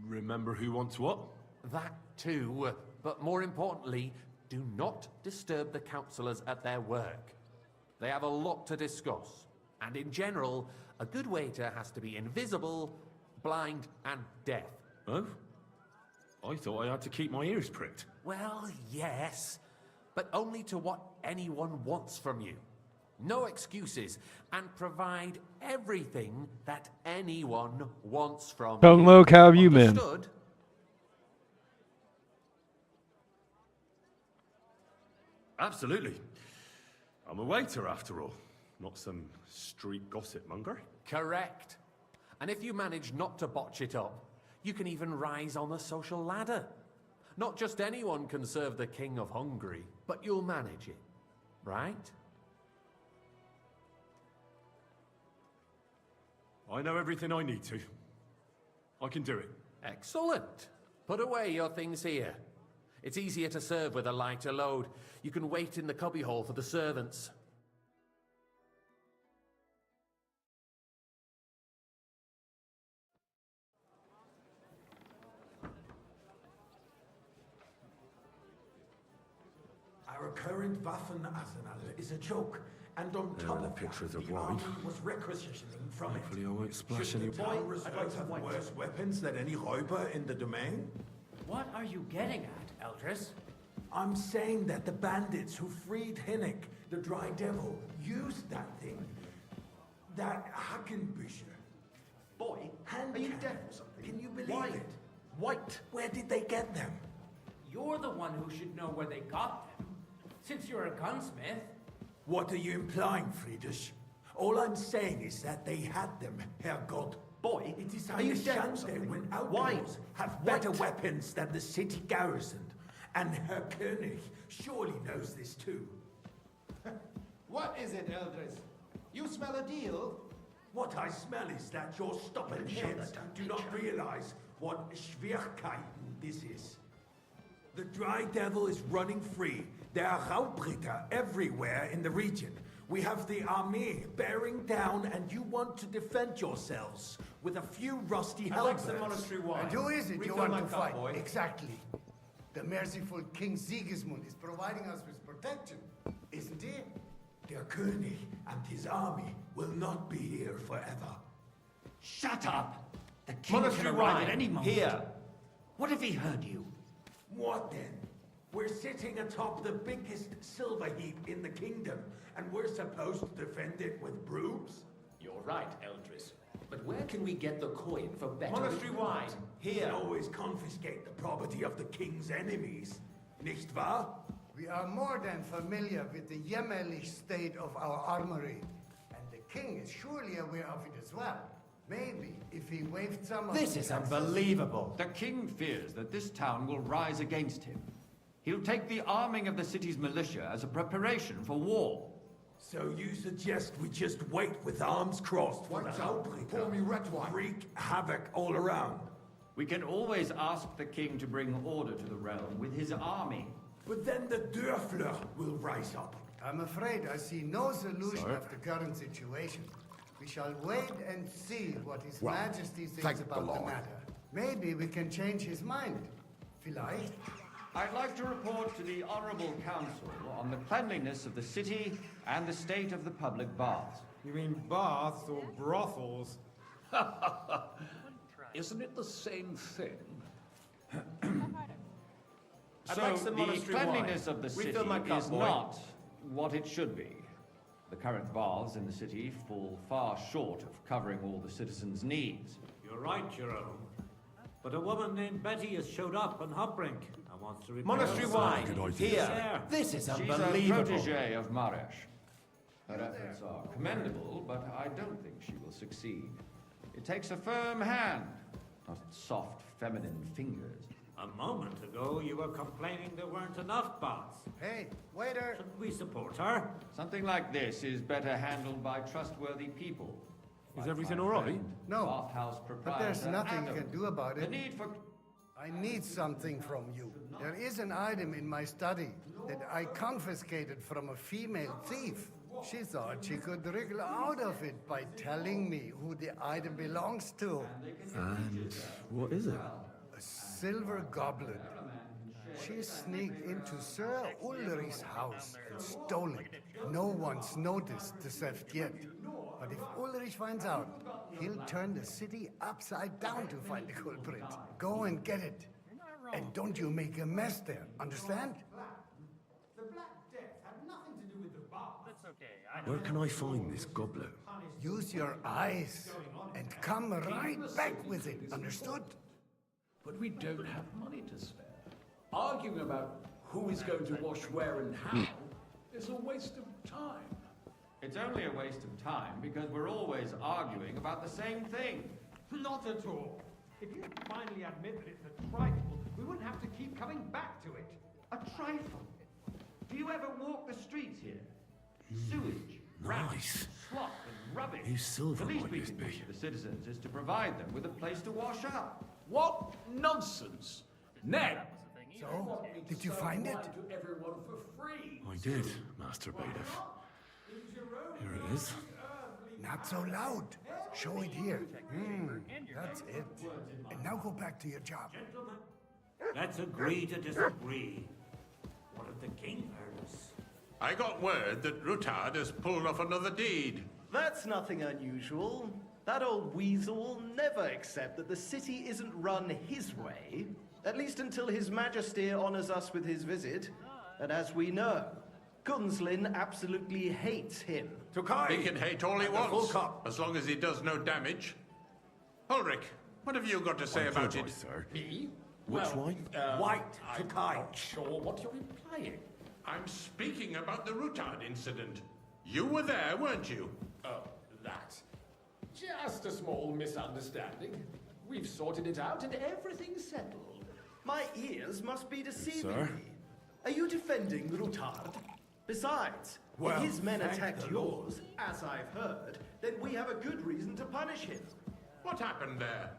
Remember who wants what? That too, but more importantly, do not disturb the councillors at their work. They have a lot to discuss, and in general, a good waiter has to be invisible, blind, and deaf. Oh? I thought I had to keep my ears pricked. Well, yes, but only to what anyone wants from you. No excuses, and provide everything that anyone wants from Don't you. look, how have you been? Understood? Absolutely. I'm a waiter after all, not some street gossip monger. Correct. And if you manage not to botch it up, you can even rise on the social ladder. Not just anyone can serve the King of Hungary, but you'll manage it. right? I know everything I need to. I can do it. Excellent. Put away your things here. It's easier to serve with a lighter load. You can wait in the cubbyhole for the servants. Our current Waffenarsenal is a joke, and on There top are the of pictures that, of the wine. army was requisitioning from it. Hopefully I won't splash Should any... the town reserves have worse weapons than any Räuber in the domain? What are you getting at, Eldris? I'm saying that the bandits who freed Hinnick, the Dry Devil, used that thing. That Hackenbücher. Boy, Hand are you cannons. deaf or something? Can you believe Why? it? White. Where did they get them? You're the one who should know where they got them. Since you're a gunsmith. What are you implying, Friedrich? All I'm saying is that they had them, Herrgott. Boy, It is are you deaf or understandable something? when Why? outlaws have better weapons than the city garrison. And Herr König surely knows this too. What is it, Eldris? You smell a deal? What I smell is that your stubborn heads do not realize what Schwierigkeiten this is. The Dry Devil is running free. There are Raubritter everywhere in the region. We have the army bearing down, and you want to defend yourselves with a few rusty I like some halberds. monastery wine. And who is it you Refill want my to cup, fight? boy. Exactly. The merciful King Sigismund is providing us with protection, isn't he? Der König and his army will not be here forever. Shut up! The king Monastery can arrive wine. at any moment. Here. What if he heard you? What then? We're sitting atop the biggest silver heap in the kingdom, and we're supposed to defend it with brooms? You're right, Eldris. But where can we get the coin for better... Monastery wine. We Here. can always confiscate the property of the king's enemies, nicht wahr? We are more than familiar with the jämmerlich state of our armory. And the king is surely aware of it as well. Maybe if he waived some of This the is taxes- unbelievable. The king fears that this town will rise against him. He'll take the arming of the city's militia as a preparation for war. So you suggest we just wait with arms crossed for the Raubritter? Wreak havoc all around. We can always ask the king to bring order to the realm with his army. But then the Dörfler will rise up. I'm afraid I see no solution Sir? of the current situation. We shall wait and see what His Well, Majesty thinks thank the about the Lord. matter. Maybe we can change his mind. Vielleicht? I'd like to report to the Honorable Council on the cleanliness of the city and the state of the public baths. You mean baths or brothels? Isn't it the same thing? I'd So like some the monastery cleanliness wine. of the city Refill my cup, is boy. not what it should be. The current baths in the city fall far short of covering all the citizens' needs. You're right, Jerome. But a woman named Betty has showed up on Hopbrink and wants to repair Monastery the wine. Good idea. Here. There. This is She's a unbelievable. protege of Maresh. Her efforts are commendable, but I don't think she will succeed. It takes a firm hand, not soft, feminine fingers. A moment ago, you were complaining there weren't enough baths. Hey, waiter! Shouldn't we support her? Something like this is better handled by trustworthy people. Is Like everything my all right? friend, No, bathhouse but there's proprietor nothing you Adam. can do about The it. need for I need something from you. There is an item in my study that I confiscated from a female thief. She thought she could wriggle out of it by telling me who the item belongs to. And what is it? A silver goblet. She sneaked into Sir Ulrich's house and stole it. No one's noticed the theft yet. But if Ulrich finds out, he'll turn the city upside down to find the culprit. Go and get it. And don't you make a mess there, understand? The Black Death had nothing to do with the bath. That's okay. Where can I find this goblet? Use your eyes and come right back with it, understood? But we don't have money to spare. Arguing about who is going to wash where and how is a waste of time. It's only a waste of time because we're always arguing about the same thing. Not at all. If you finally admit that it's a trifle, we wouldn't have to keep coming back to it. A trifle? Do you you ever walk the streets here? Sewage, rats, slop, and rubbish. Whose silver The least might we this can do be? for the citizens is to provide them with a place to wash up. What nonsense! Ned! So, did you find it? To everyone for free. I did, Master Bailiff. Here it is. Not so loud. Show it here. That's it. And now go back to your job. Let's agree to disagree. What if the king heard us? I got word that Rutard has pulled off another deed. That's nothing unusual. That old weasel will never accept that the city isn't run his way, at least until His Majesty honors us with his visit. And as we know, Gunslin absolutely hates him. He can hate all he wants, as long as he does no damage. Ulrich, what have you got to say about it? Sir. Me? Which Well, one? White to I'm Kai. not sure what you're implying. I'm speaking about the Rutard incident. You were there, weren't you? Oh, that. Just a small misunderstanding. We've sorted it out and everything's settled. My ears must be deceiving Sir? me. Are you defending Rutard? Besides, Well, if his men thank attacked the Lord. yours, as I've heard, then we have a good reason to punish him. What happened there?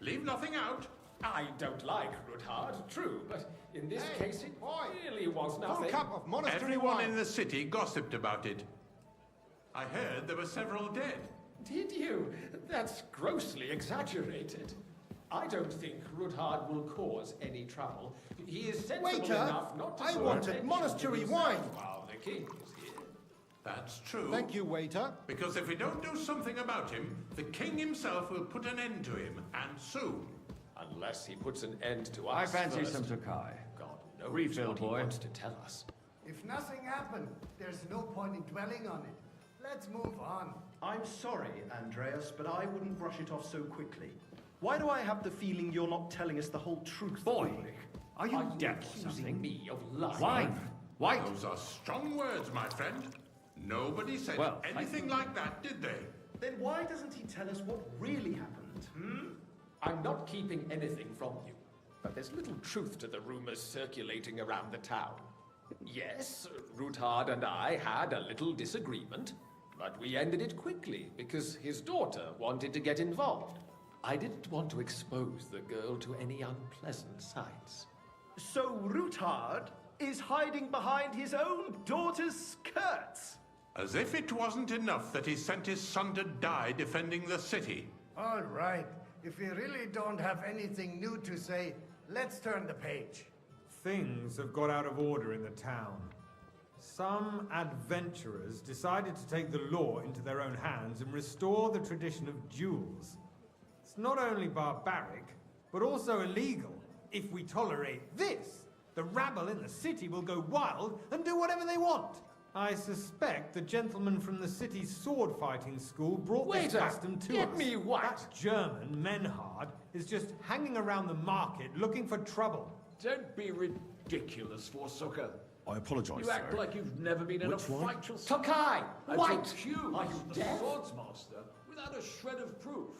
Leave nothing out. I don't like Rutard, true, but in this case it really was nothing. Everyone in the city gossiped about it. I heard there were several dead. Did you? That's grossly exaggerated. I don't think Rutard will cause any trouble. He is sensible Waiter, enough not to I draw wanted attention monastery to himself wine. while the king is here. That's true. Thank you, waiter. Because if we don't do something about him, the king himself will put an end to him, and soon. Unless he puts an end to us I fancy first. some Tokai. God knows Refill, what he boy. wants to tell us. If nothing happened, there's no point in dwelling on it. Let's move on. I'm sorry, Andreas, but I wouldn't brush it off so quickly. Why do I have the feeling you're not telling us the whole truth, Boy, Ulrich? are you deaf or accusing something? me of lying? Wine! White! Those are strong words, my friend. Nobody said Well, anything like that, did they? Then why doesn't he tell us what really happened, I'm not keeping anything from you, but there's little truth to the rumors circulating around the town. Yes, Rutard and I had a little disagreement, but we ended it quickly because his daughter wanted to get involved. I didn't want to expose the girl to any unpleasant sights. So Rutard is hiding behind his own daughter's skirts? As if it wasn't enough that he sent his son to die defending the city. All right. If we really don't have anything new to say, let's turn the page. Things have got out of order in the town. Some adventurers decided to take the law into their own hands and restore the tradition of duels. It's not only barbaric, but also illegal. If we tolerate this, the rabble in the city will go wild and do whatever they want. I suspect the gentleman from the city's sword-fighting school brought this Waiter, custom to get us. me what? That German, Menhard, is just hanging around the market looking for trouble. Don't be ridiculous, Forsucker. I apologise, You sir. act like you've never been in Which a one? fight yourself. Tokai! And White! to accuse Are you the deaf? swordsmaster without a shred of proof.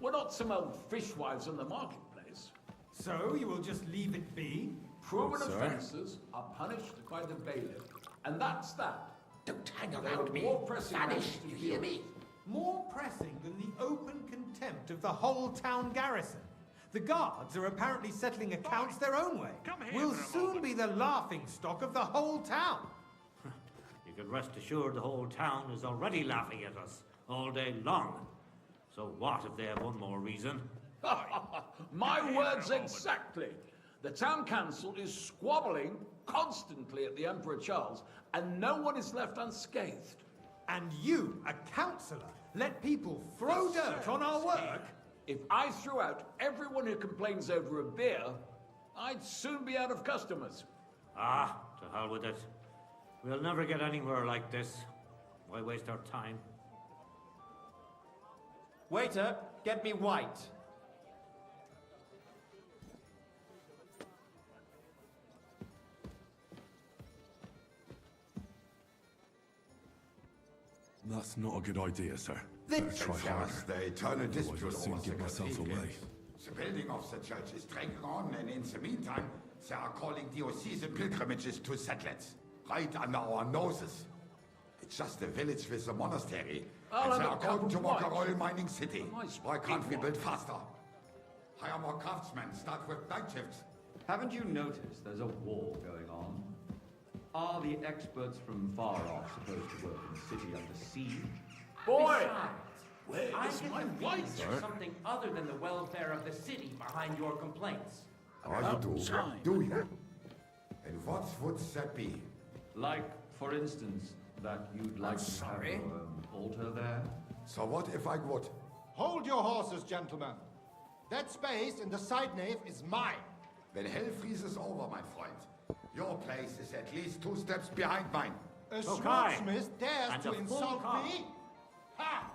We're not some old fishwives in the marketplace. So you will just leave it be? Proven Sir? offences are punished by the bailiff, and that's that. Don't hang There around are me. more pressing Vanish, matters to you hear deal me? with. More pressing than the open contempt of the whole town garrison. The guards are apparently settling accounts their own way. We'll soon be the laughing stock of the whole town. You can rest assured the whole town is already laughing at us all day long. So what if they have one more reason? My words exactly. The town council is squabbling constantly at the Emperor Charles, and no one is left unscathed. And you, a councillor, let people throw dirt on our work? If I threw out everyone who complains over a beer, I'd soon be out of customers. Ah, to hell with it. We'll never get anywhere like this. Why waste our time? Waiter, get me white. That's not a good idea, sir. This Better try harder. just the eternal dispute Otherwise I'll soon over give myself Cathedral. away. The building of the church is dragging on, and in the meantime, They are calling diocesan pilgrimages to settlers, right under our noses. It's just a village with a monastery, I'll and they have are a cup going to of walk a wine. oil mining city. Nice Why can't we big build faster? Hire more craftsmen, start with night shifts. Haven't you noticed there's a war going on? Are the experts from far off supposed to work in the city under siege? Boy! Besides, Where I is get my the wife, feeling sir? there's something other than the welfare of the city behind your complaints. Oh, you do? Do you? And what would that be? Like, for instance, that you'd like to have your altar there? So what if I would? Hold your horses, gentlemen. That space in the side nave is mine. When hell freezes over, my friend, your place is at least 2 steps behind mine. A swordsmith dares to insult me? Ha!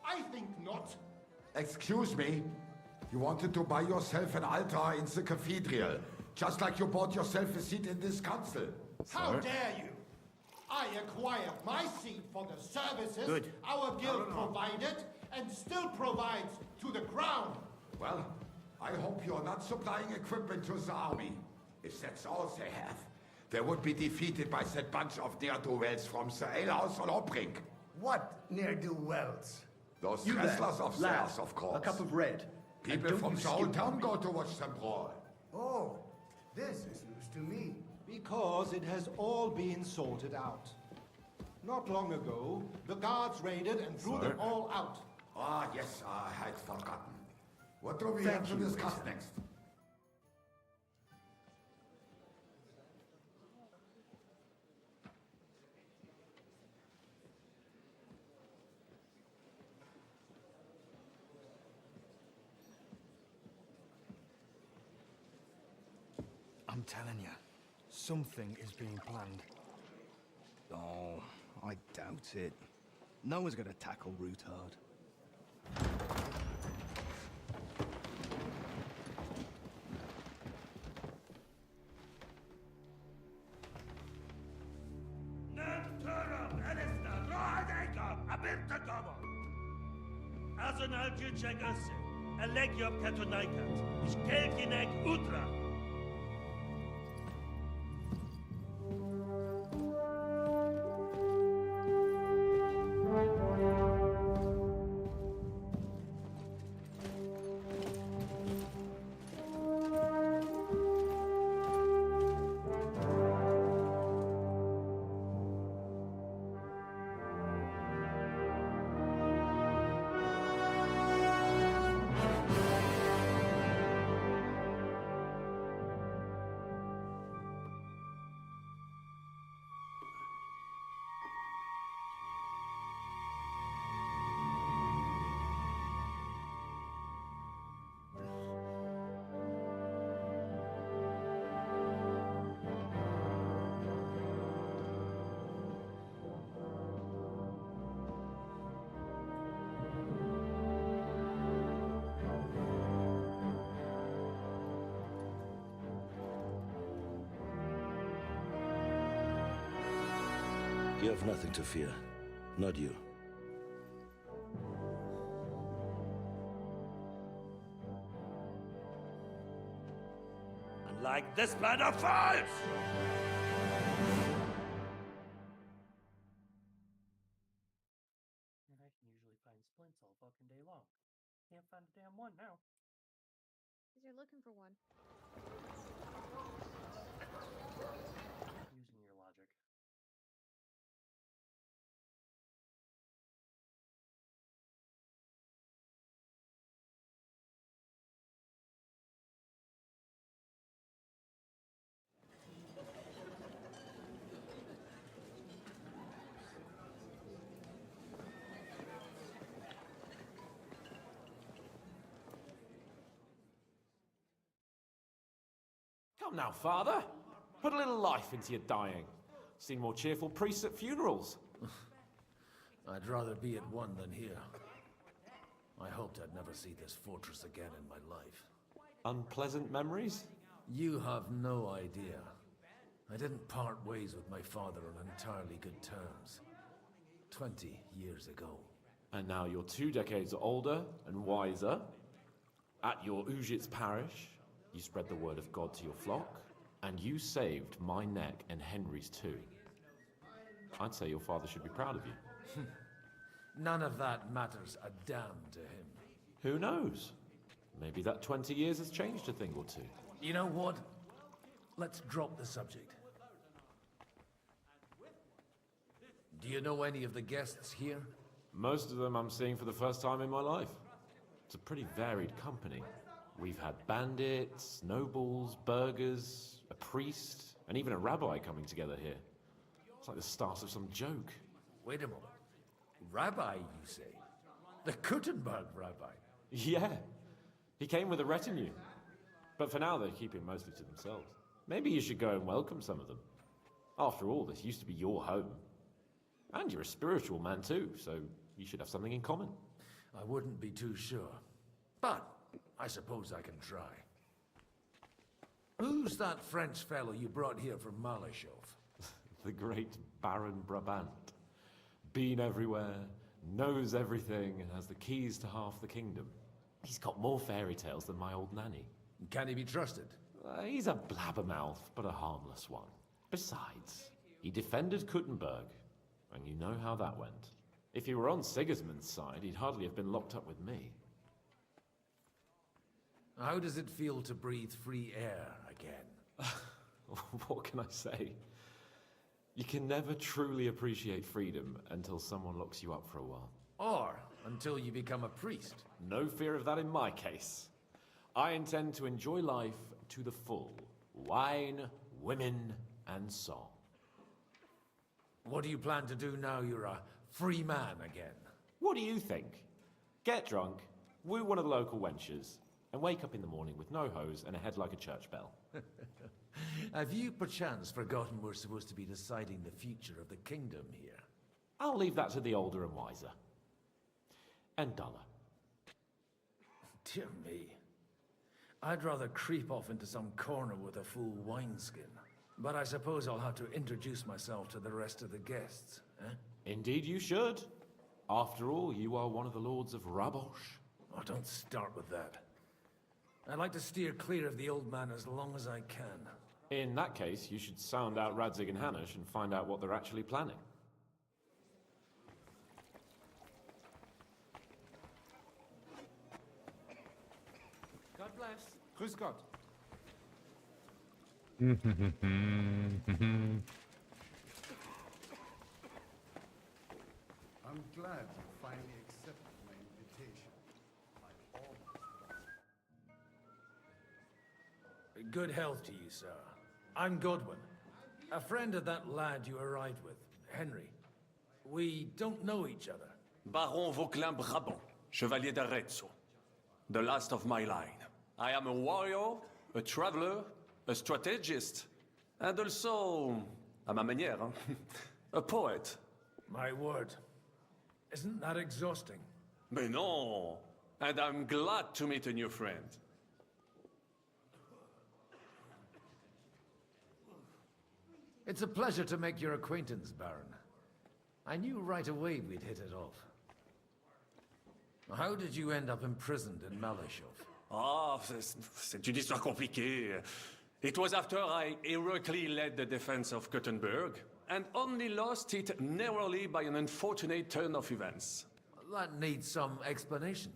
I think not. Excuse me? You wanted to buy yourself an altar in the cathedral, just like you bought yourself a seat in this council. How dare you? I acquired my seat for the services Good. our guild provided and still provides to the crown. Well, I hope you're not supplying equipment to the army. If that's all they have, they would be defeated by that bunch of ne'er-do-wells from the alehouse on Obrink. What ne'er-do-wells? Those You there, wrestlers of lad, theirs, of course. a cup of red. People And from don't the you whole skip town on go me. to watch them brawl. Oh, this is news to me. Because it has all been sorted out. Not long ago, the guards raided and threw them all out. Ah, yes, I had forgotten. What do we Thank have to you, discuss Wizard. next? I'm telling you, something is being planned. Oh, I doubt it. No one's gonna tackle Rootard. Azonal Juchek Ose, Alegiop Katonaikat, Ishkelkinek Utra. You have nothing to fear. Not you. And like this plan of falls! I can usually find splints all fucking day long. Can't find a damn one now. Because you're looking for one. Using your logic. Come now, Father. Put a little life into your dying. Seen more cheerful priests at funerals. I'd rather be at one than here. I hoped I'd never see this fortress again in my life. Unpleasant memories? You have no idea. I didn't part ways with my father on entirely good terms. 20 years ago. And now you're 2 decades older and wiser. At your Ujit's parish, you spread the word of God to your flock. And you saved my neck and Henry's too. I'd say your father should be proud of you. None of that matters a damn to him. Who knows? Maybe that 20 years has changed a thing or two. You know what? Let's drop the subject. Do you know any of the guests here? Most of them I'm seeing for the first time in my life. It's a pretty varied company. We've had bandits, nobles, burghers, a priest, and even a rabbi coming together here. It's like the start of some joke. Wait a moment. Rabbi, you say? The Kuttenberg rabbi? Yeah. He came with a retinue. But for now, they're keeping mostly to themselves. Maybe you should go and welcome some of them. After all, this used to be your home. And you're a spiritual man too, so you should have something in common. I wouldn't be too sure. But I suppose I can try. Who's that French fellow you brought here from Malashov? The great Baron Brabant. Been everywhere, knows everything, and has the keys to half the kingdom. He's got more fairy tales than my old nanny. Can he be trusted? He's a blabbermouth, but a harmless one. Besides, he defended Kuttenberg, and you know how that went. If he were on Sigismund's side, he'd hardly have been locked up with me. How does it feel to breathe free air again? What can I say? You can never truly appreciate freedom until someone locks you up for a while. Or until you become a priest. No fear of that in my case. I intend to enjoy life to the full. Wine, women, and song. What do you plan to do now you're a free man again? What do you think? Get drunk, woo one of the local wenches, and wake up in the morning with no hose and a head like a church bell. Have you perchance forgotten we're supposed to be deciding the future of the kingdom here? I'll leave that to the older and wiser. And duller. Dear me. I'd rather creep off into some corner with a full wineskin. But I suppose I'll have to introduce myself to the rest of the guests, eh? Indeed you should. After all, you are one of the lords of Rabosh. Oh, don't start with that. I'd like to steer clear of the old man as long as I can. In that case, you should sound out Radzig and Hanush and find out what they're actually planning. God bless. Grüß Gott. I'm glad you finally accepted my invitation. I almost... Good health to you, sir. I'm Godwin. A friend of that lad you arrived with, Henry. We don't know each other. Baron Vauquelin Brabant, Chevalier d'Arezzo. The last of my line. I am a warrior, a traveler, a strategist, and also, à ma manière, a poet. My word. Isn't that exhausting? Mais non! And I'm glad to meet a new friend. It's a pleasure to make your acquaintance, Baron. I knew right away we'd hit it off. How did you end up imprisoned in Malashov? Ah, c'est une histoire compliquée. It was after I heroically led the defense of Kuttenberg, and only lost it narrowly by an unfortunate turn of events. That needs some explanation.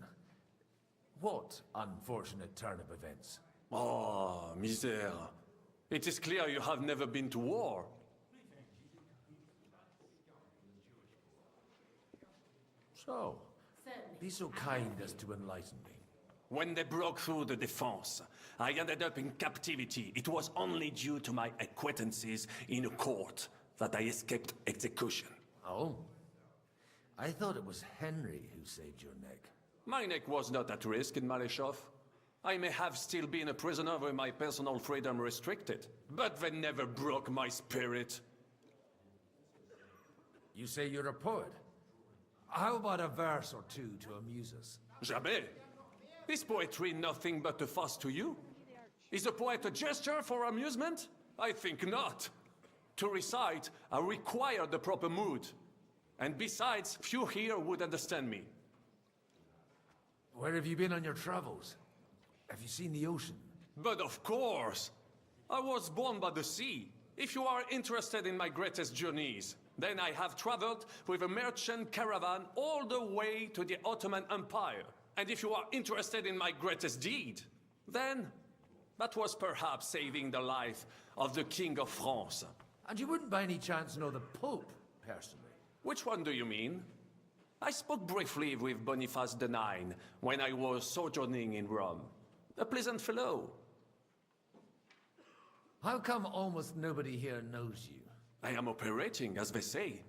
What unfortunate turn of events? Oh, misère. It is clear you have never been to war. So, be so kind as to enlighten me. When they broke through the defense, I ended up in captivity. It was only due to my acquaintances in a court that I escaped execution. Oh? I thought it was Henry who saved your neck. My neck was not at risk in Malashov. I may have still been a prisoner with my personal freedom restricted, but they never broke my spirit. You say you're a poet? How about a verse or two to amuse us? Jamais. Is poetry nothing but a fuss to you? Is a poet a gesture for amusement? I think not. To recite, I require the proper mood. And besides, few here would understand me. Where have you been on your travels? Have you seen the ocean? But of course! I was born by the sea. If you are interested in my greatest journeys, then I have traveled with a merchant caravan all the way to the Ottoman Empire. And if you are interested in my greatest deed, then that was perhaps saving the life of the King of France. And you wouldn't by any chance know the Pope, personally? Which one do you mean? I spoke briefly with Boniface IX when I was sojourning in Rome. A pleasant fellow. How come almost nobody here knows you? I am operating, as they say.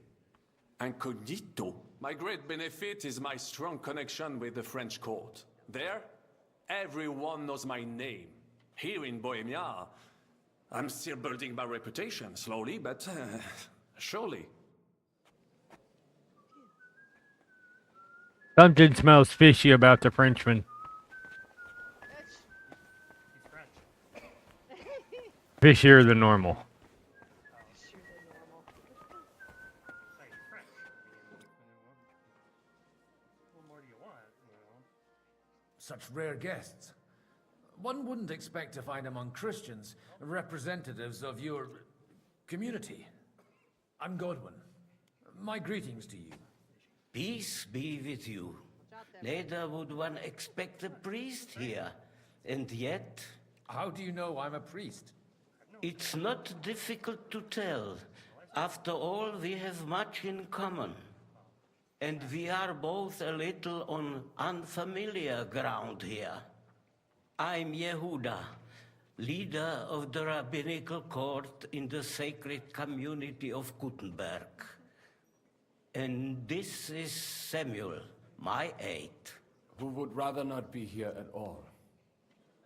Incognito. My great benefit is my strong connection with the French court. There, everyone knows my name. Here in Bohemia, I'm still building my reputation, slowly, but surely. Something smells fishy about the Frenchman. Fishier than normal. Such rare guests. One wouldn't expect to find among Christians representatives of your community. I'm Godwin. My greetings to you. Peace be with you. Neither would one expect a priest here, and yet... How do you know I'm a priest? It's not difficult to tell. After all, we have much in common. And we are both a little on unfamiliar ground here. I'm Yehuda, leader of the rabbinical court in the sacred community of Gutenberg. And this is Samuel, my aide. Who would rather not be here at all.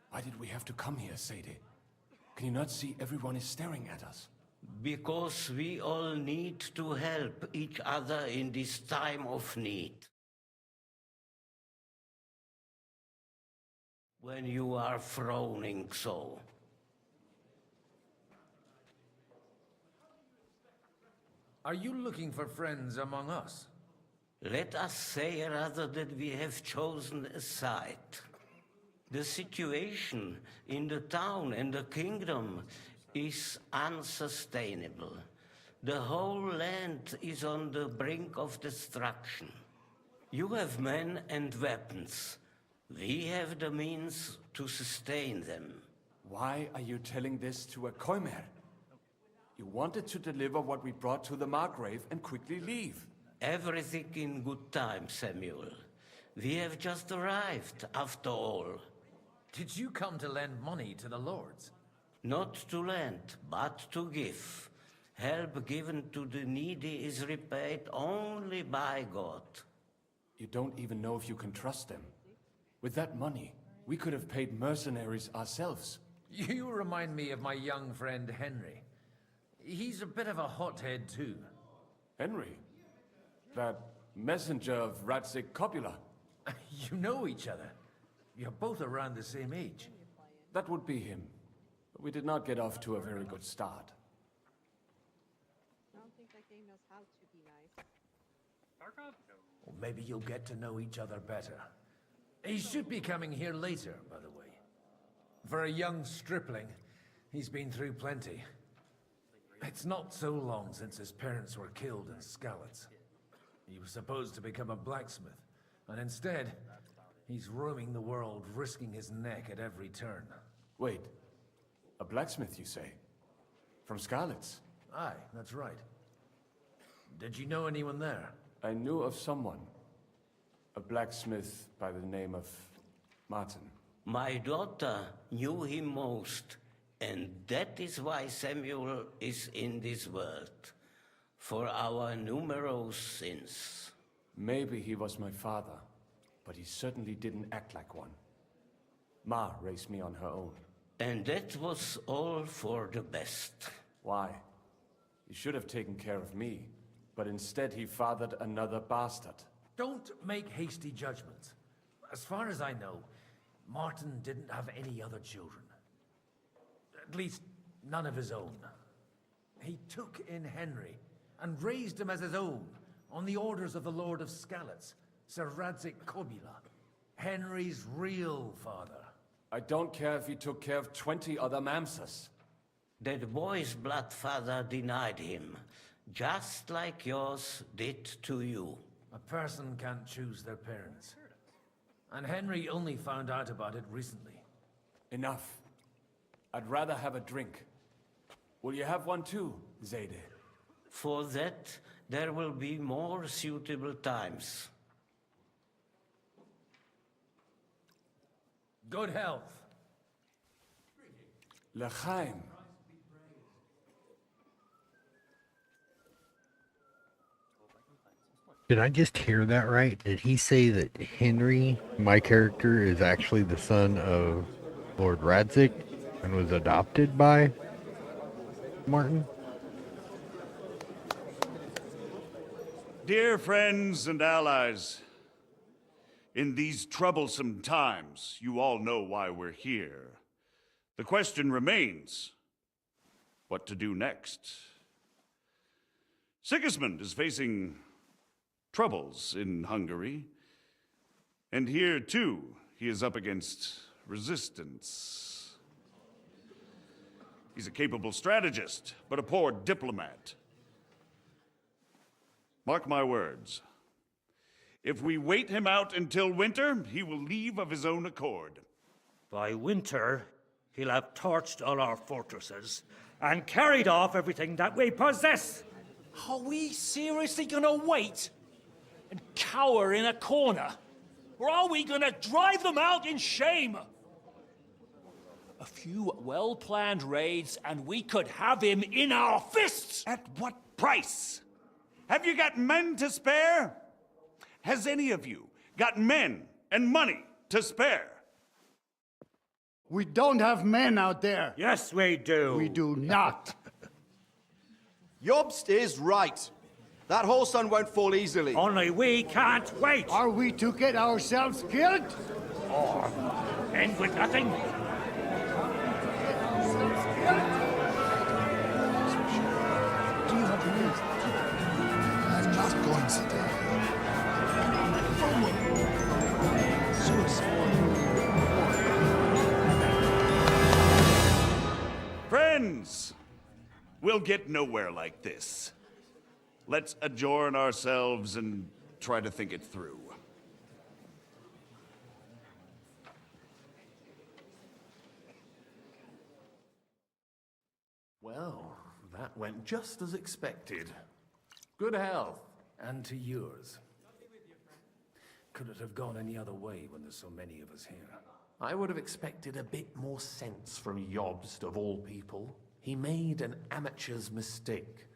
Why did we have to come here, Sadie? Can you not see everyone is staring at us? Because we all need to help each other in this time of need. When you are frowning so. Are you looking for friends among us? Let us say rather that we have chosen a side. The situation in the town and the kingdom is unsustainable. The whole land is on the brink of destruction. You have men and weapons. We have the means to sustain them. Why are you telling this to a Koimer? You wanted to deliver what we brought to the Margrave and quickly leave. Everything in good time, Samuel. We have just arrived, after all. Did you come to lend money to the lords? Not to lend, but to give. Help given to the needy is repaid only by God. You don't even know if you can trust them. With that money, we could have paid mercenaries ourselves. You remind me of my young friend Henry. He's a bit of a hothead too. Henry? That messenger of Radzik Copula? You know each other. You're both around the same age. That would be him. But we did not get off to a very good start. I don't think that game knows how to be nice. Or maybe you'll get to know each other better. He should be coming here later, by the way. For a young stripling, he's been through plenty. It's not so long since his parents were killed in Skalitz. He was supposed to become a blacksmith, and instead, he's roaming the world, risking his neck at every turn. Wait, a blacksmith, you say? From Skalitz? Aye, that's right. Did you know anyone there? I knew of someone. A blacksmith by the name of Martin. My daughter knew him most, and that is why Samuel is in this world. For our numerous sins. Maybe he was my father, but he certainly didn't act like one. Ma raised me on her own. And that was all for the best. Why? He should have taken care of me, but instead he fathered another bastard. Don't make hasty judgments. As far as I know, Martin didn't have any other children. At least, none of his own. He took in Henry and raised him as his own on the orders of the Lord of Skalitz, Sir Radzik Copula, Henry's real father. I don't care if he took care of 20 other Mamsas. The boy's bloodfather denied him, just like yours did to you. A person can't choose their parents. And Henry only found out about it recently. Enough. I'd rather have a drink. Will you have one too, Zayde? For that, there will be more suitable times. Good health. L'chaim. Did I just hear that right? Did he say that Henry, my character, is actually the son of Lord Radzik and was adopted by Martin? Dear friends and allies, in these troublesome times, you all know why we're here. The question remains, what to do next? Sigismund is facing troubles in Hungary, and here too, he is up against resistance. He's a capable strategist, but a poor diplomat. Mark my words. If we wait him out until winter, he will leave of his own accord. By winter, he'll have torched all our fortresses and carried off everything that we possess. Are we seriously gonna wait and cower in a corner? Or are we gonna drive them out in shame? A few well-planned raids and we could have him in our fists! At what price? Have you got men to spare? Has any of you got men and money to spare? We don't have men out there. Yes, we do. We do not. Jobst is right. That whole sun won't fall easily. Only we can't wait. Are we to get ourselves killed? Or end with nothing? I'm not going to die. Friends, we'll get nowhere like this. Let's adjourn ourselves and try to think it through. Well, that went just as expected. Good health. And to yours. Could it have gone any other way when there's so many of us here? I would have expected a bit more sense from Jobst, of all people. He made an amateur's mistake.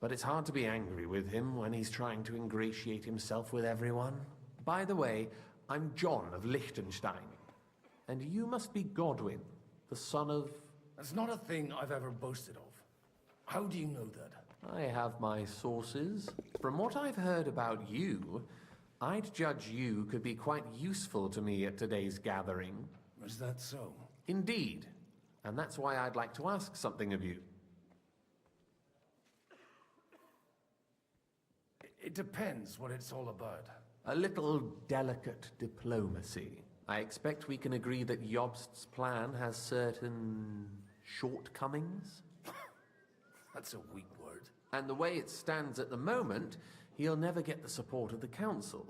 But it's hard to be angry with him when he's trying to ingratiate himself with everyone. By the way, I'm John of Liechtenstein. And you must be Godwin, the son of... That's not a thing I've ever boasted of. How do you know that? I have my sources. From what I've heard about you, I'd judge you could be quite useful to me at today's gathering. Is that so? Indeed. And that's why I'd like to ask something of you. It depends what it's all about. A little delicate diplomacy. I expect we can agree that Jobst's plan has certain shortcomings. That's a weak word. And the way it stands at the moment, he'll never get the support of the council.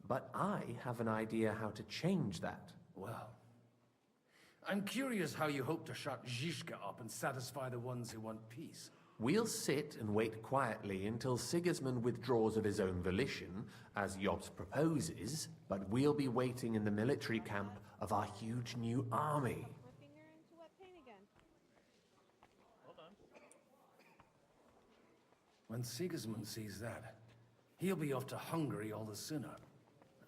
But I have an idea how to change that. Well, I'm curious how you hope to shut Zizka up and satisfy the ones who want peace. We'll sit and wait quietly until Sigismund withdraws of his own volition, as Jobst proposes, but we'll be waiting in the military camp of our huge new army. When Sigismund sees that, he'll be off to Hungary all the sooner.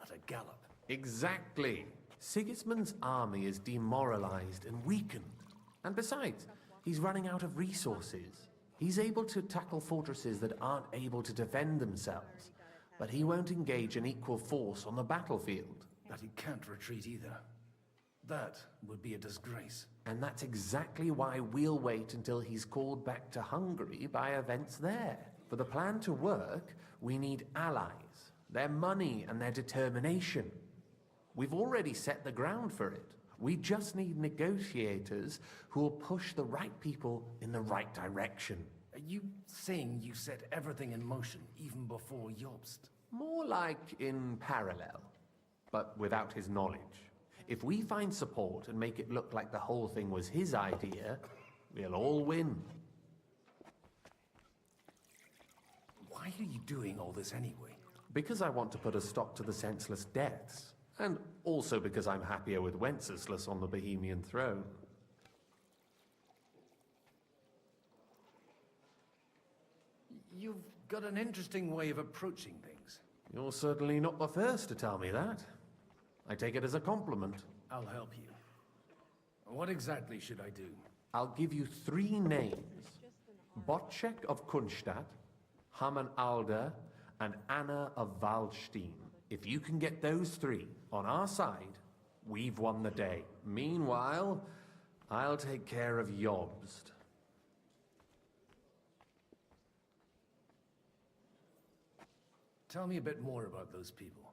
At a gallop. Exactly. Sigismund's army is demoralized and weakened. And besides, he's running out of resources. He's able to tackle fortresses that aren't able to defend themselves, but he won't engage an equal force on the battlefield. But he can't retreat either. That would be a disgrace. And that's exactly why we'll wait until he's called back to Hungary by events there. For the plan to work, we need allies, their money and their determination. We've already set the ground for it. We just need negotiators who will push the right people in the right direction. Are you saying you set everything in motion even before Jobst? More like in parallel, but without his knowledge. If we find support and make it look like the whole thing was his idea, we'll all win. Why are you doing all this anyway? Because I want to put a stop to the senseless deaths, and also because I'm happier with Wenceslas on the Bohemian throne. You've got an interesting way of approaching things. You're certainly not the first to tell me that. I take it as a compliment. I'll help you. What exactly should I do? I'll give you 3 names. Botchek of Kunstadt, Hamann Alder, and Anna of Waldstein. If you can get those 3 on our side, we've won the day. Meanwhile, I'll take care of Jobst. Tell me a bit more about those people,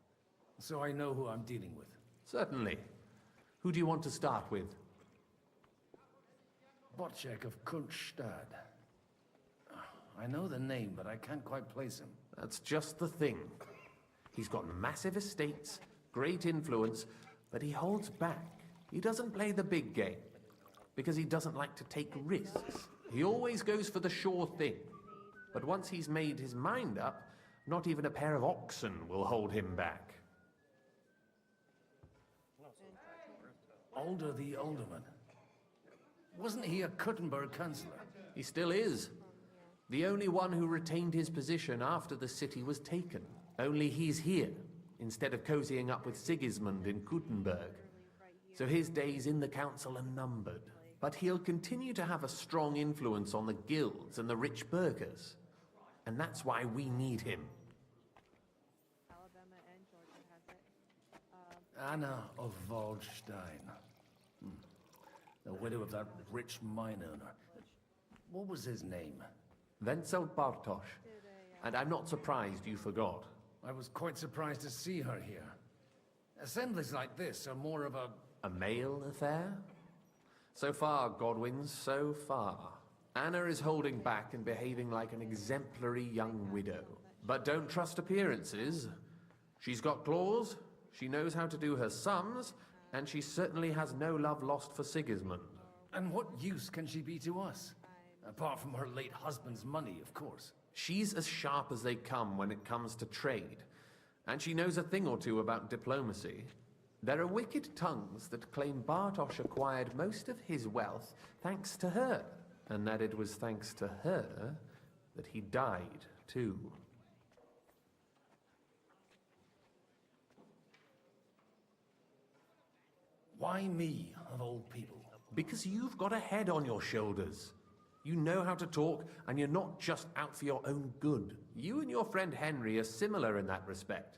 so I know who I'm dealing with. Certainly. Who do you want to start with? Botchek of Kunststadt. I know the name, but I can't quite place him. That's just the thing. He's got massive estates, great influence, but he holds back. He doesn't play the big game, because he doesn't like to take risks. He always goes for the sure thing. But once he's made his mind up, not even a pair of oxen will hold him back. Alder the Alderman. Wasn't he a Kuttenberg councillor? He still is. The only one who retained his position after the city was taken. Only he's here, instead of cozying up with Sigismund in Kuttenberg. So his days in the council are numbered. But he'll continue to have a strong influence on the guilds and the rich burghers. And that's why we need him. Anna of Waldstein. The widow of that rich mine owner. What was his name? Wenzel Bartosz. And I'm not surprised you forgot. I was quite surprised to see her here. Assemblies like this are more of a... A male affair? So far, Godwin, so far. Anna is holding back and behaving like an exemplary young widow. But don't trust appearances. She's got claws, she knows how to do her sums, and she certainly has no love lost for Sigismund. And what use can she be to us? Apart from her late husband's money, of course. She's as sharp as they come when it comes to trade. And she knows a thing or two about diplomacy. There are wicked tongues that claim Bartosz acquired most of his wealth thanks to her. And that it was thanks to her that he died, too. Why me, of all people? Because you've got a head on your shoulders. You know how to talk, and you're not just out for your own good. You and your friend Henry are similar in that respect.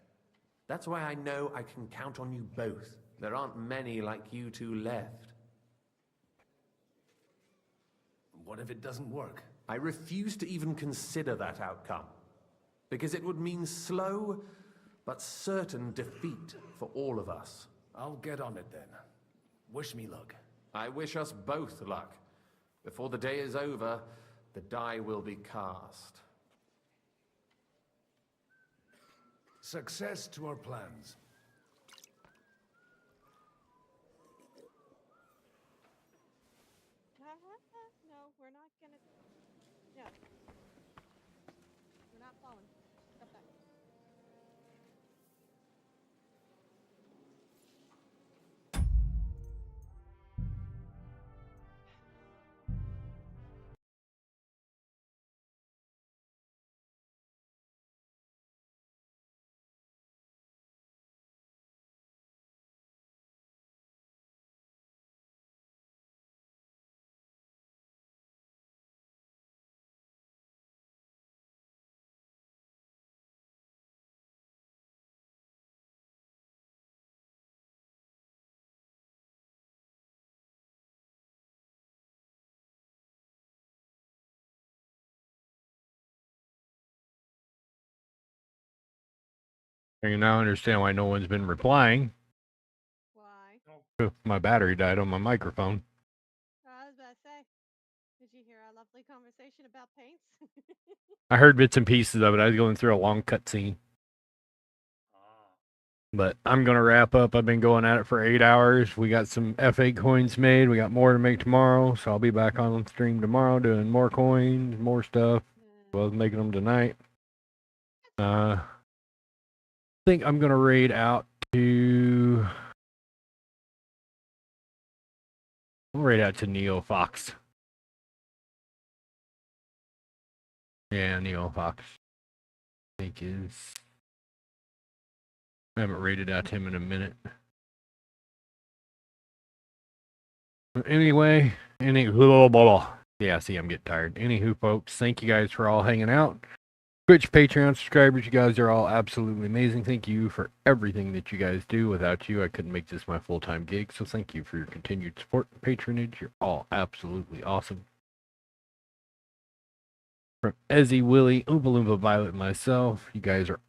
That's why I know I can count on you both. There aren't many like you two left. What if it doesn't work? I refuse to even consider that outcome. Because it would mean slow, but certain defeat for all of us. I'll get on it then. Wish me luck. I wish us both luck. Before the day is over, the die will be cast. Success to our plans. No, we're not gonna... No. We're not falling. Stop that. I can now understand why no one's been replying. Why? My battery died on my microphone. I was about to say, did you hear our lovely conversation about paints? I heard bits and pieces of it. I was going through a long cutscene. But I'm going to wrap up. I've been going at it for 8 hours. We got some F8 coins made. We got more to make tomorrow. So I'll be back on stream tomorrow doing more coins, more stuff. As well as making them tonight. I think I'm going to raid out to... I'll raid out to Neo Fox. Yeah, Neo Fox. I think is... I haven't raided out to him in a minute. Anyway, yeah, see, I'm getting tired. Anywho, folks, thank you guys for all hanging out. Twitch, Patreon subscribers, you guys are all absolutely amazing. Thank you for everything that you guys do. Without you, I couldn't make this my full-time gig, so thank you for your continued support and patronage. You're all absolutely awesome. From Ezzy, Willie, Oompa Loompa, Violet, and myself, you guys are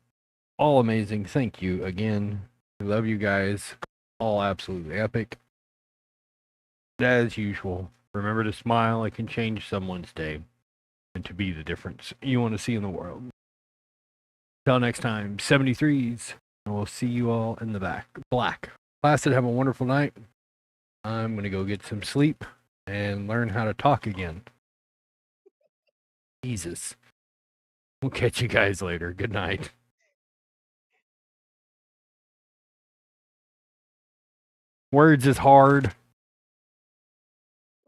all amazing. Thank you again. I love you guys. All absolutely epic. As usual, remember to smile. It can change someone's day and to be the difference you want to see in the world. Till next time, 73s, and we'll see you all in the black. Placid, have a wonderful night. I'm going to go get some sleep and learn how to talk again. Jesus. We'll catch you guys later. Good night. Words is hard.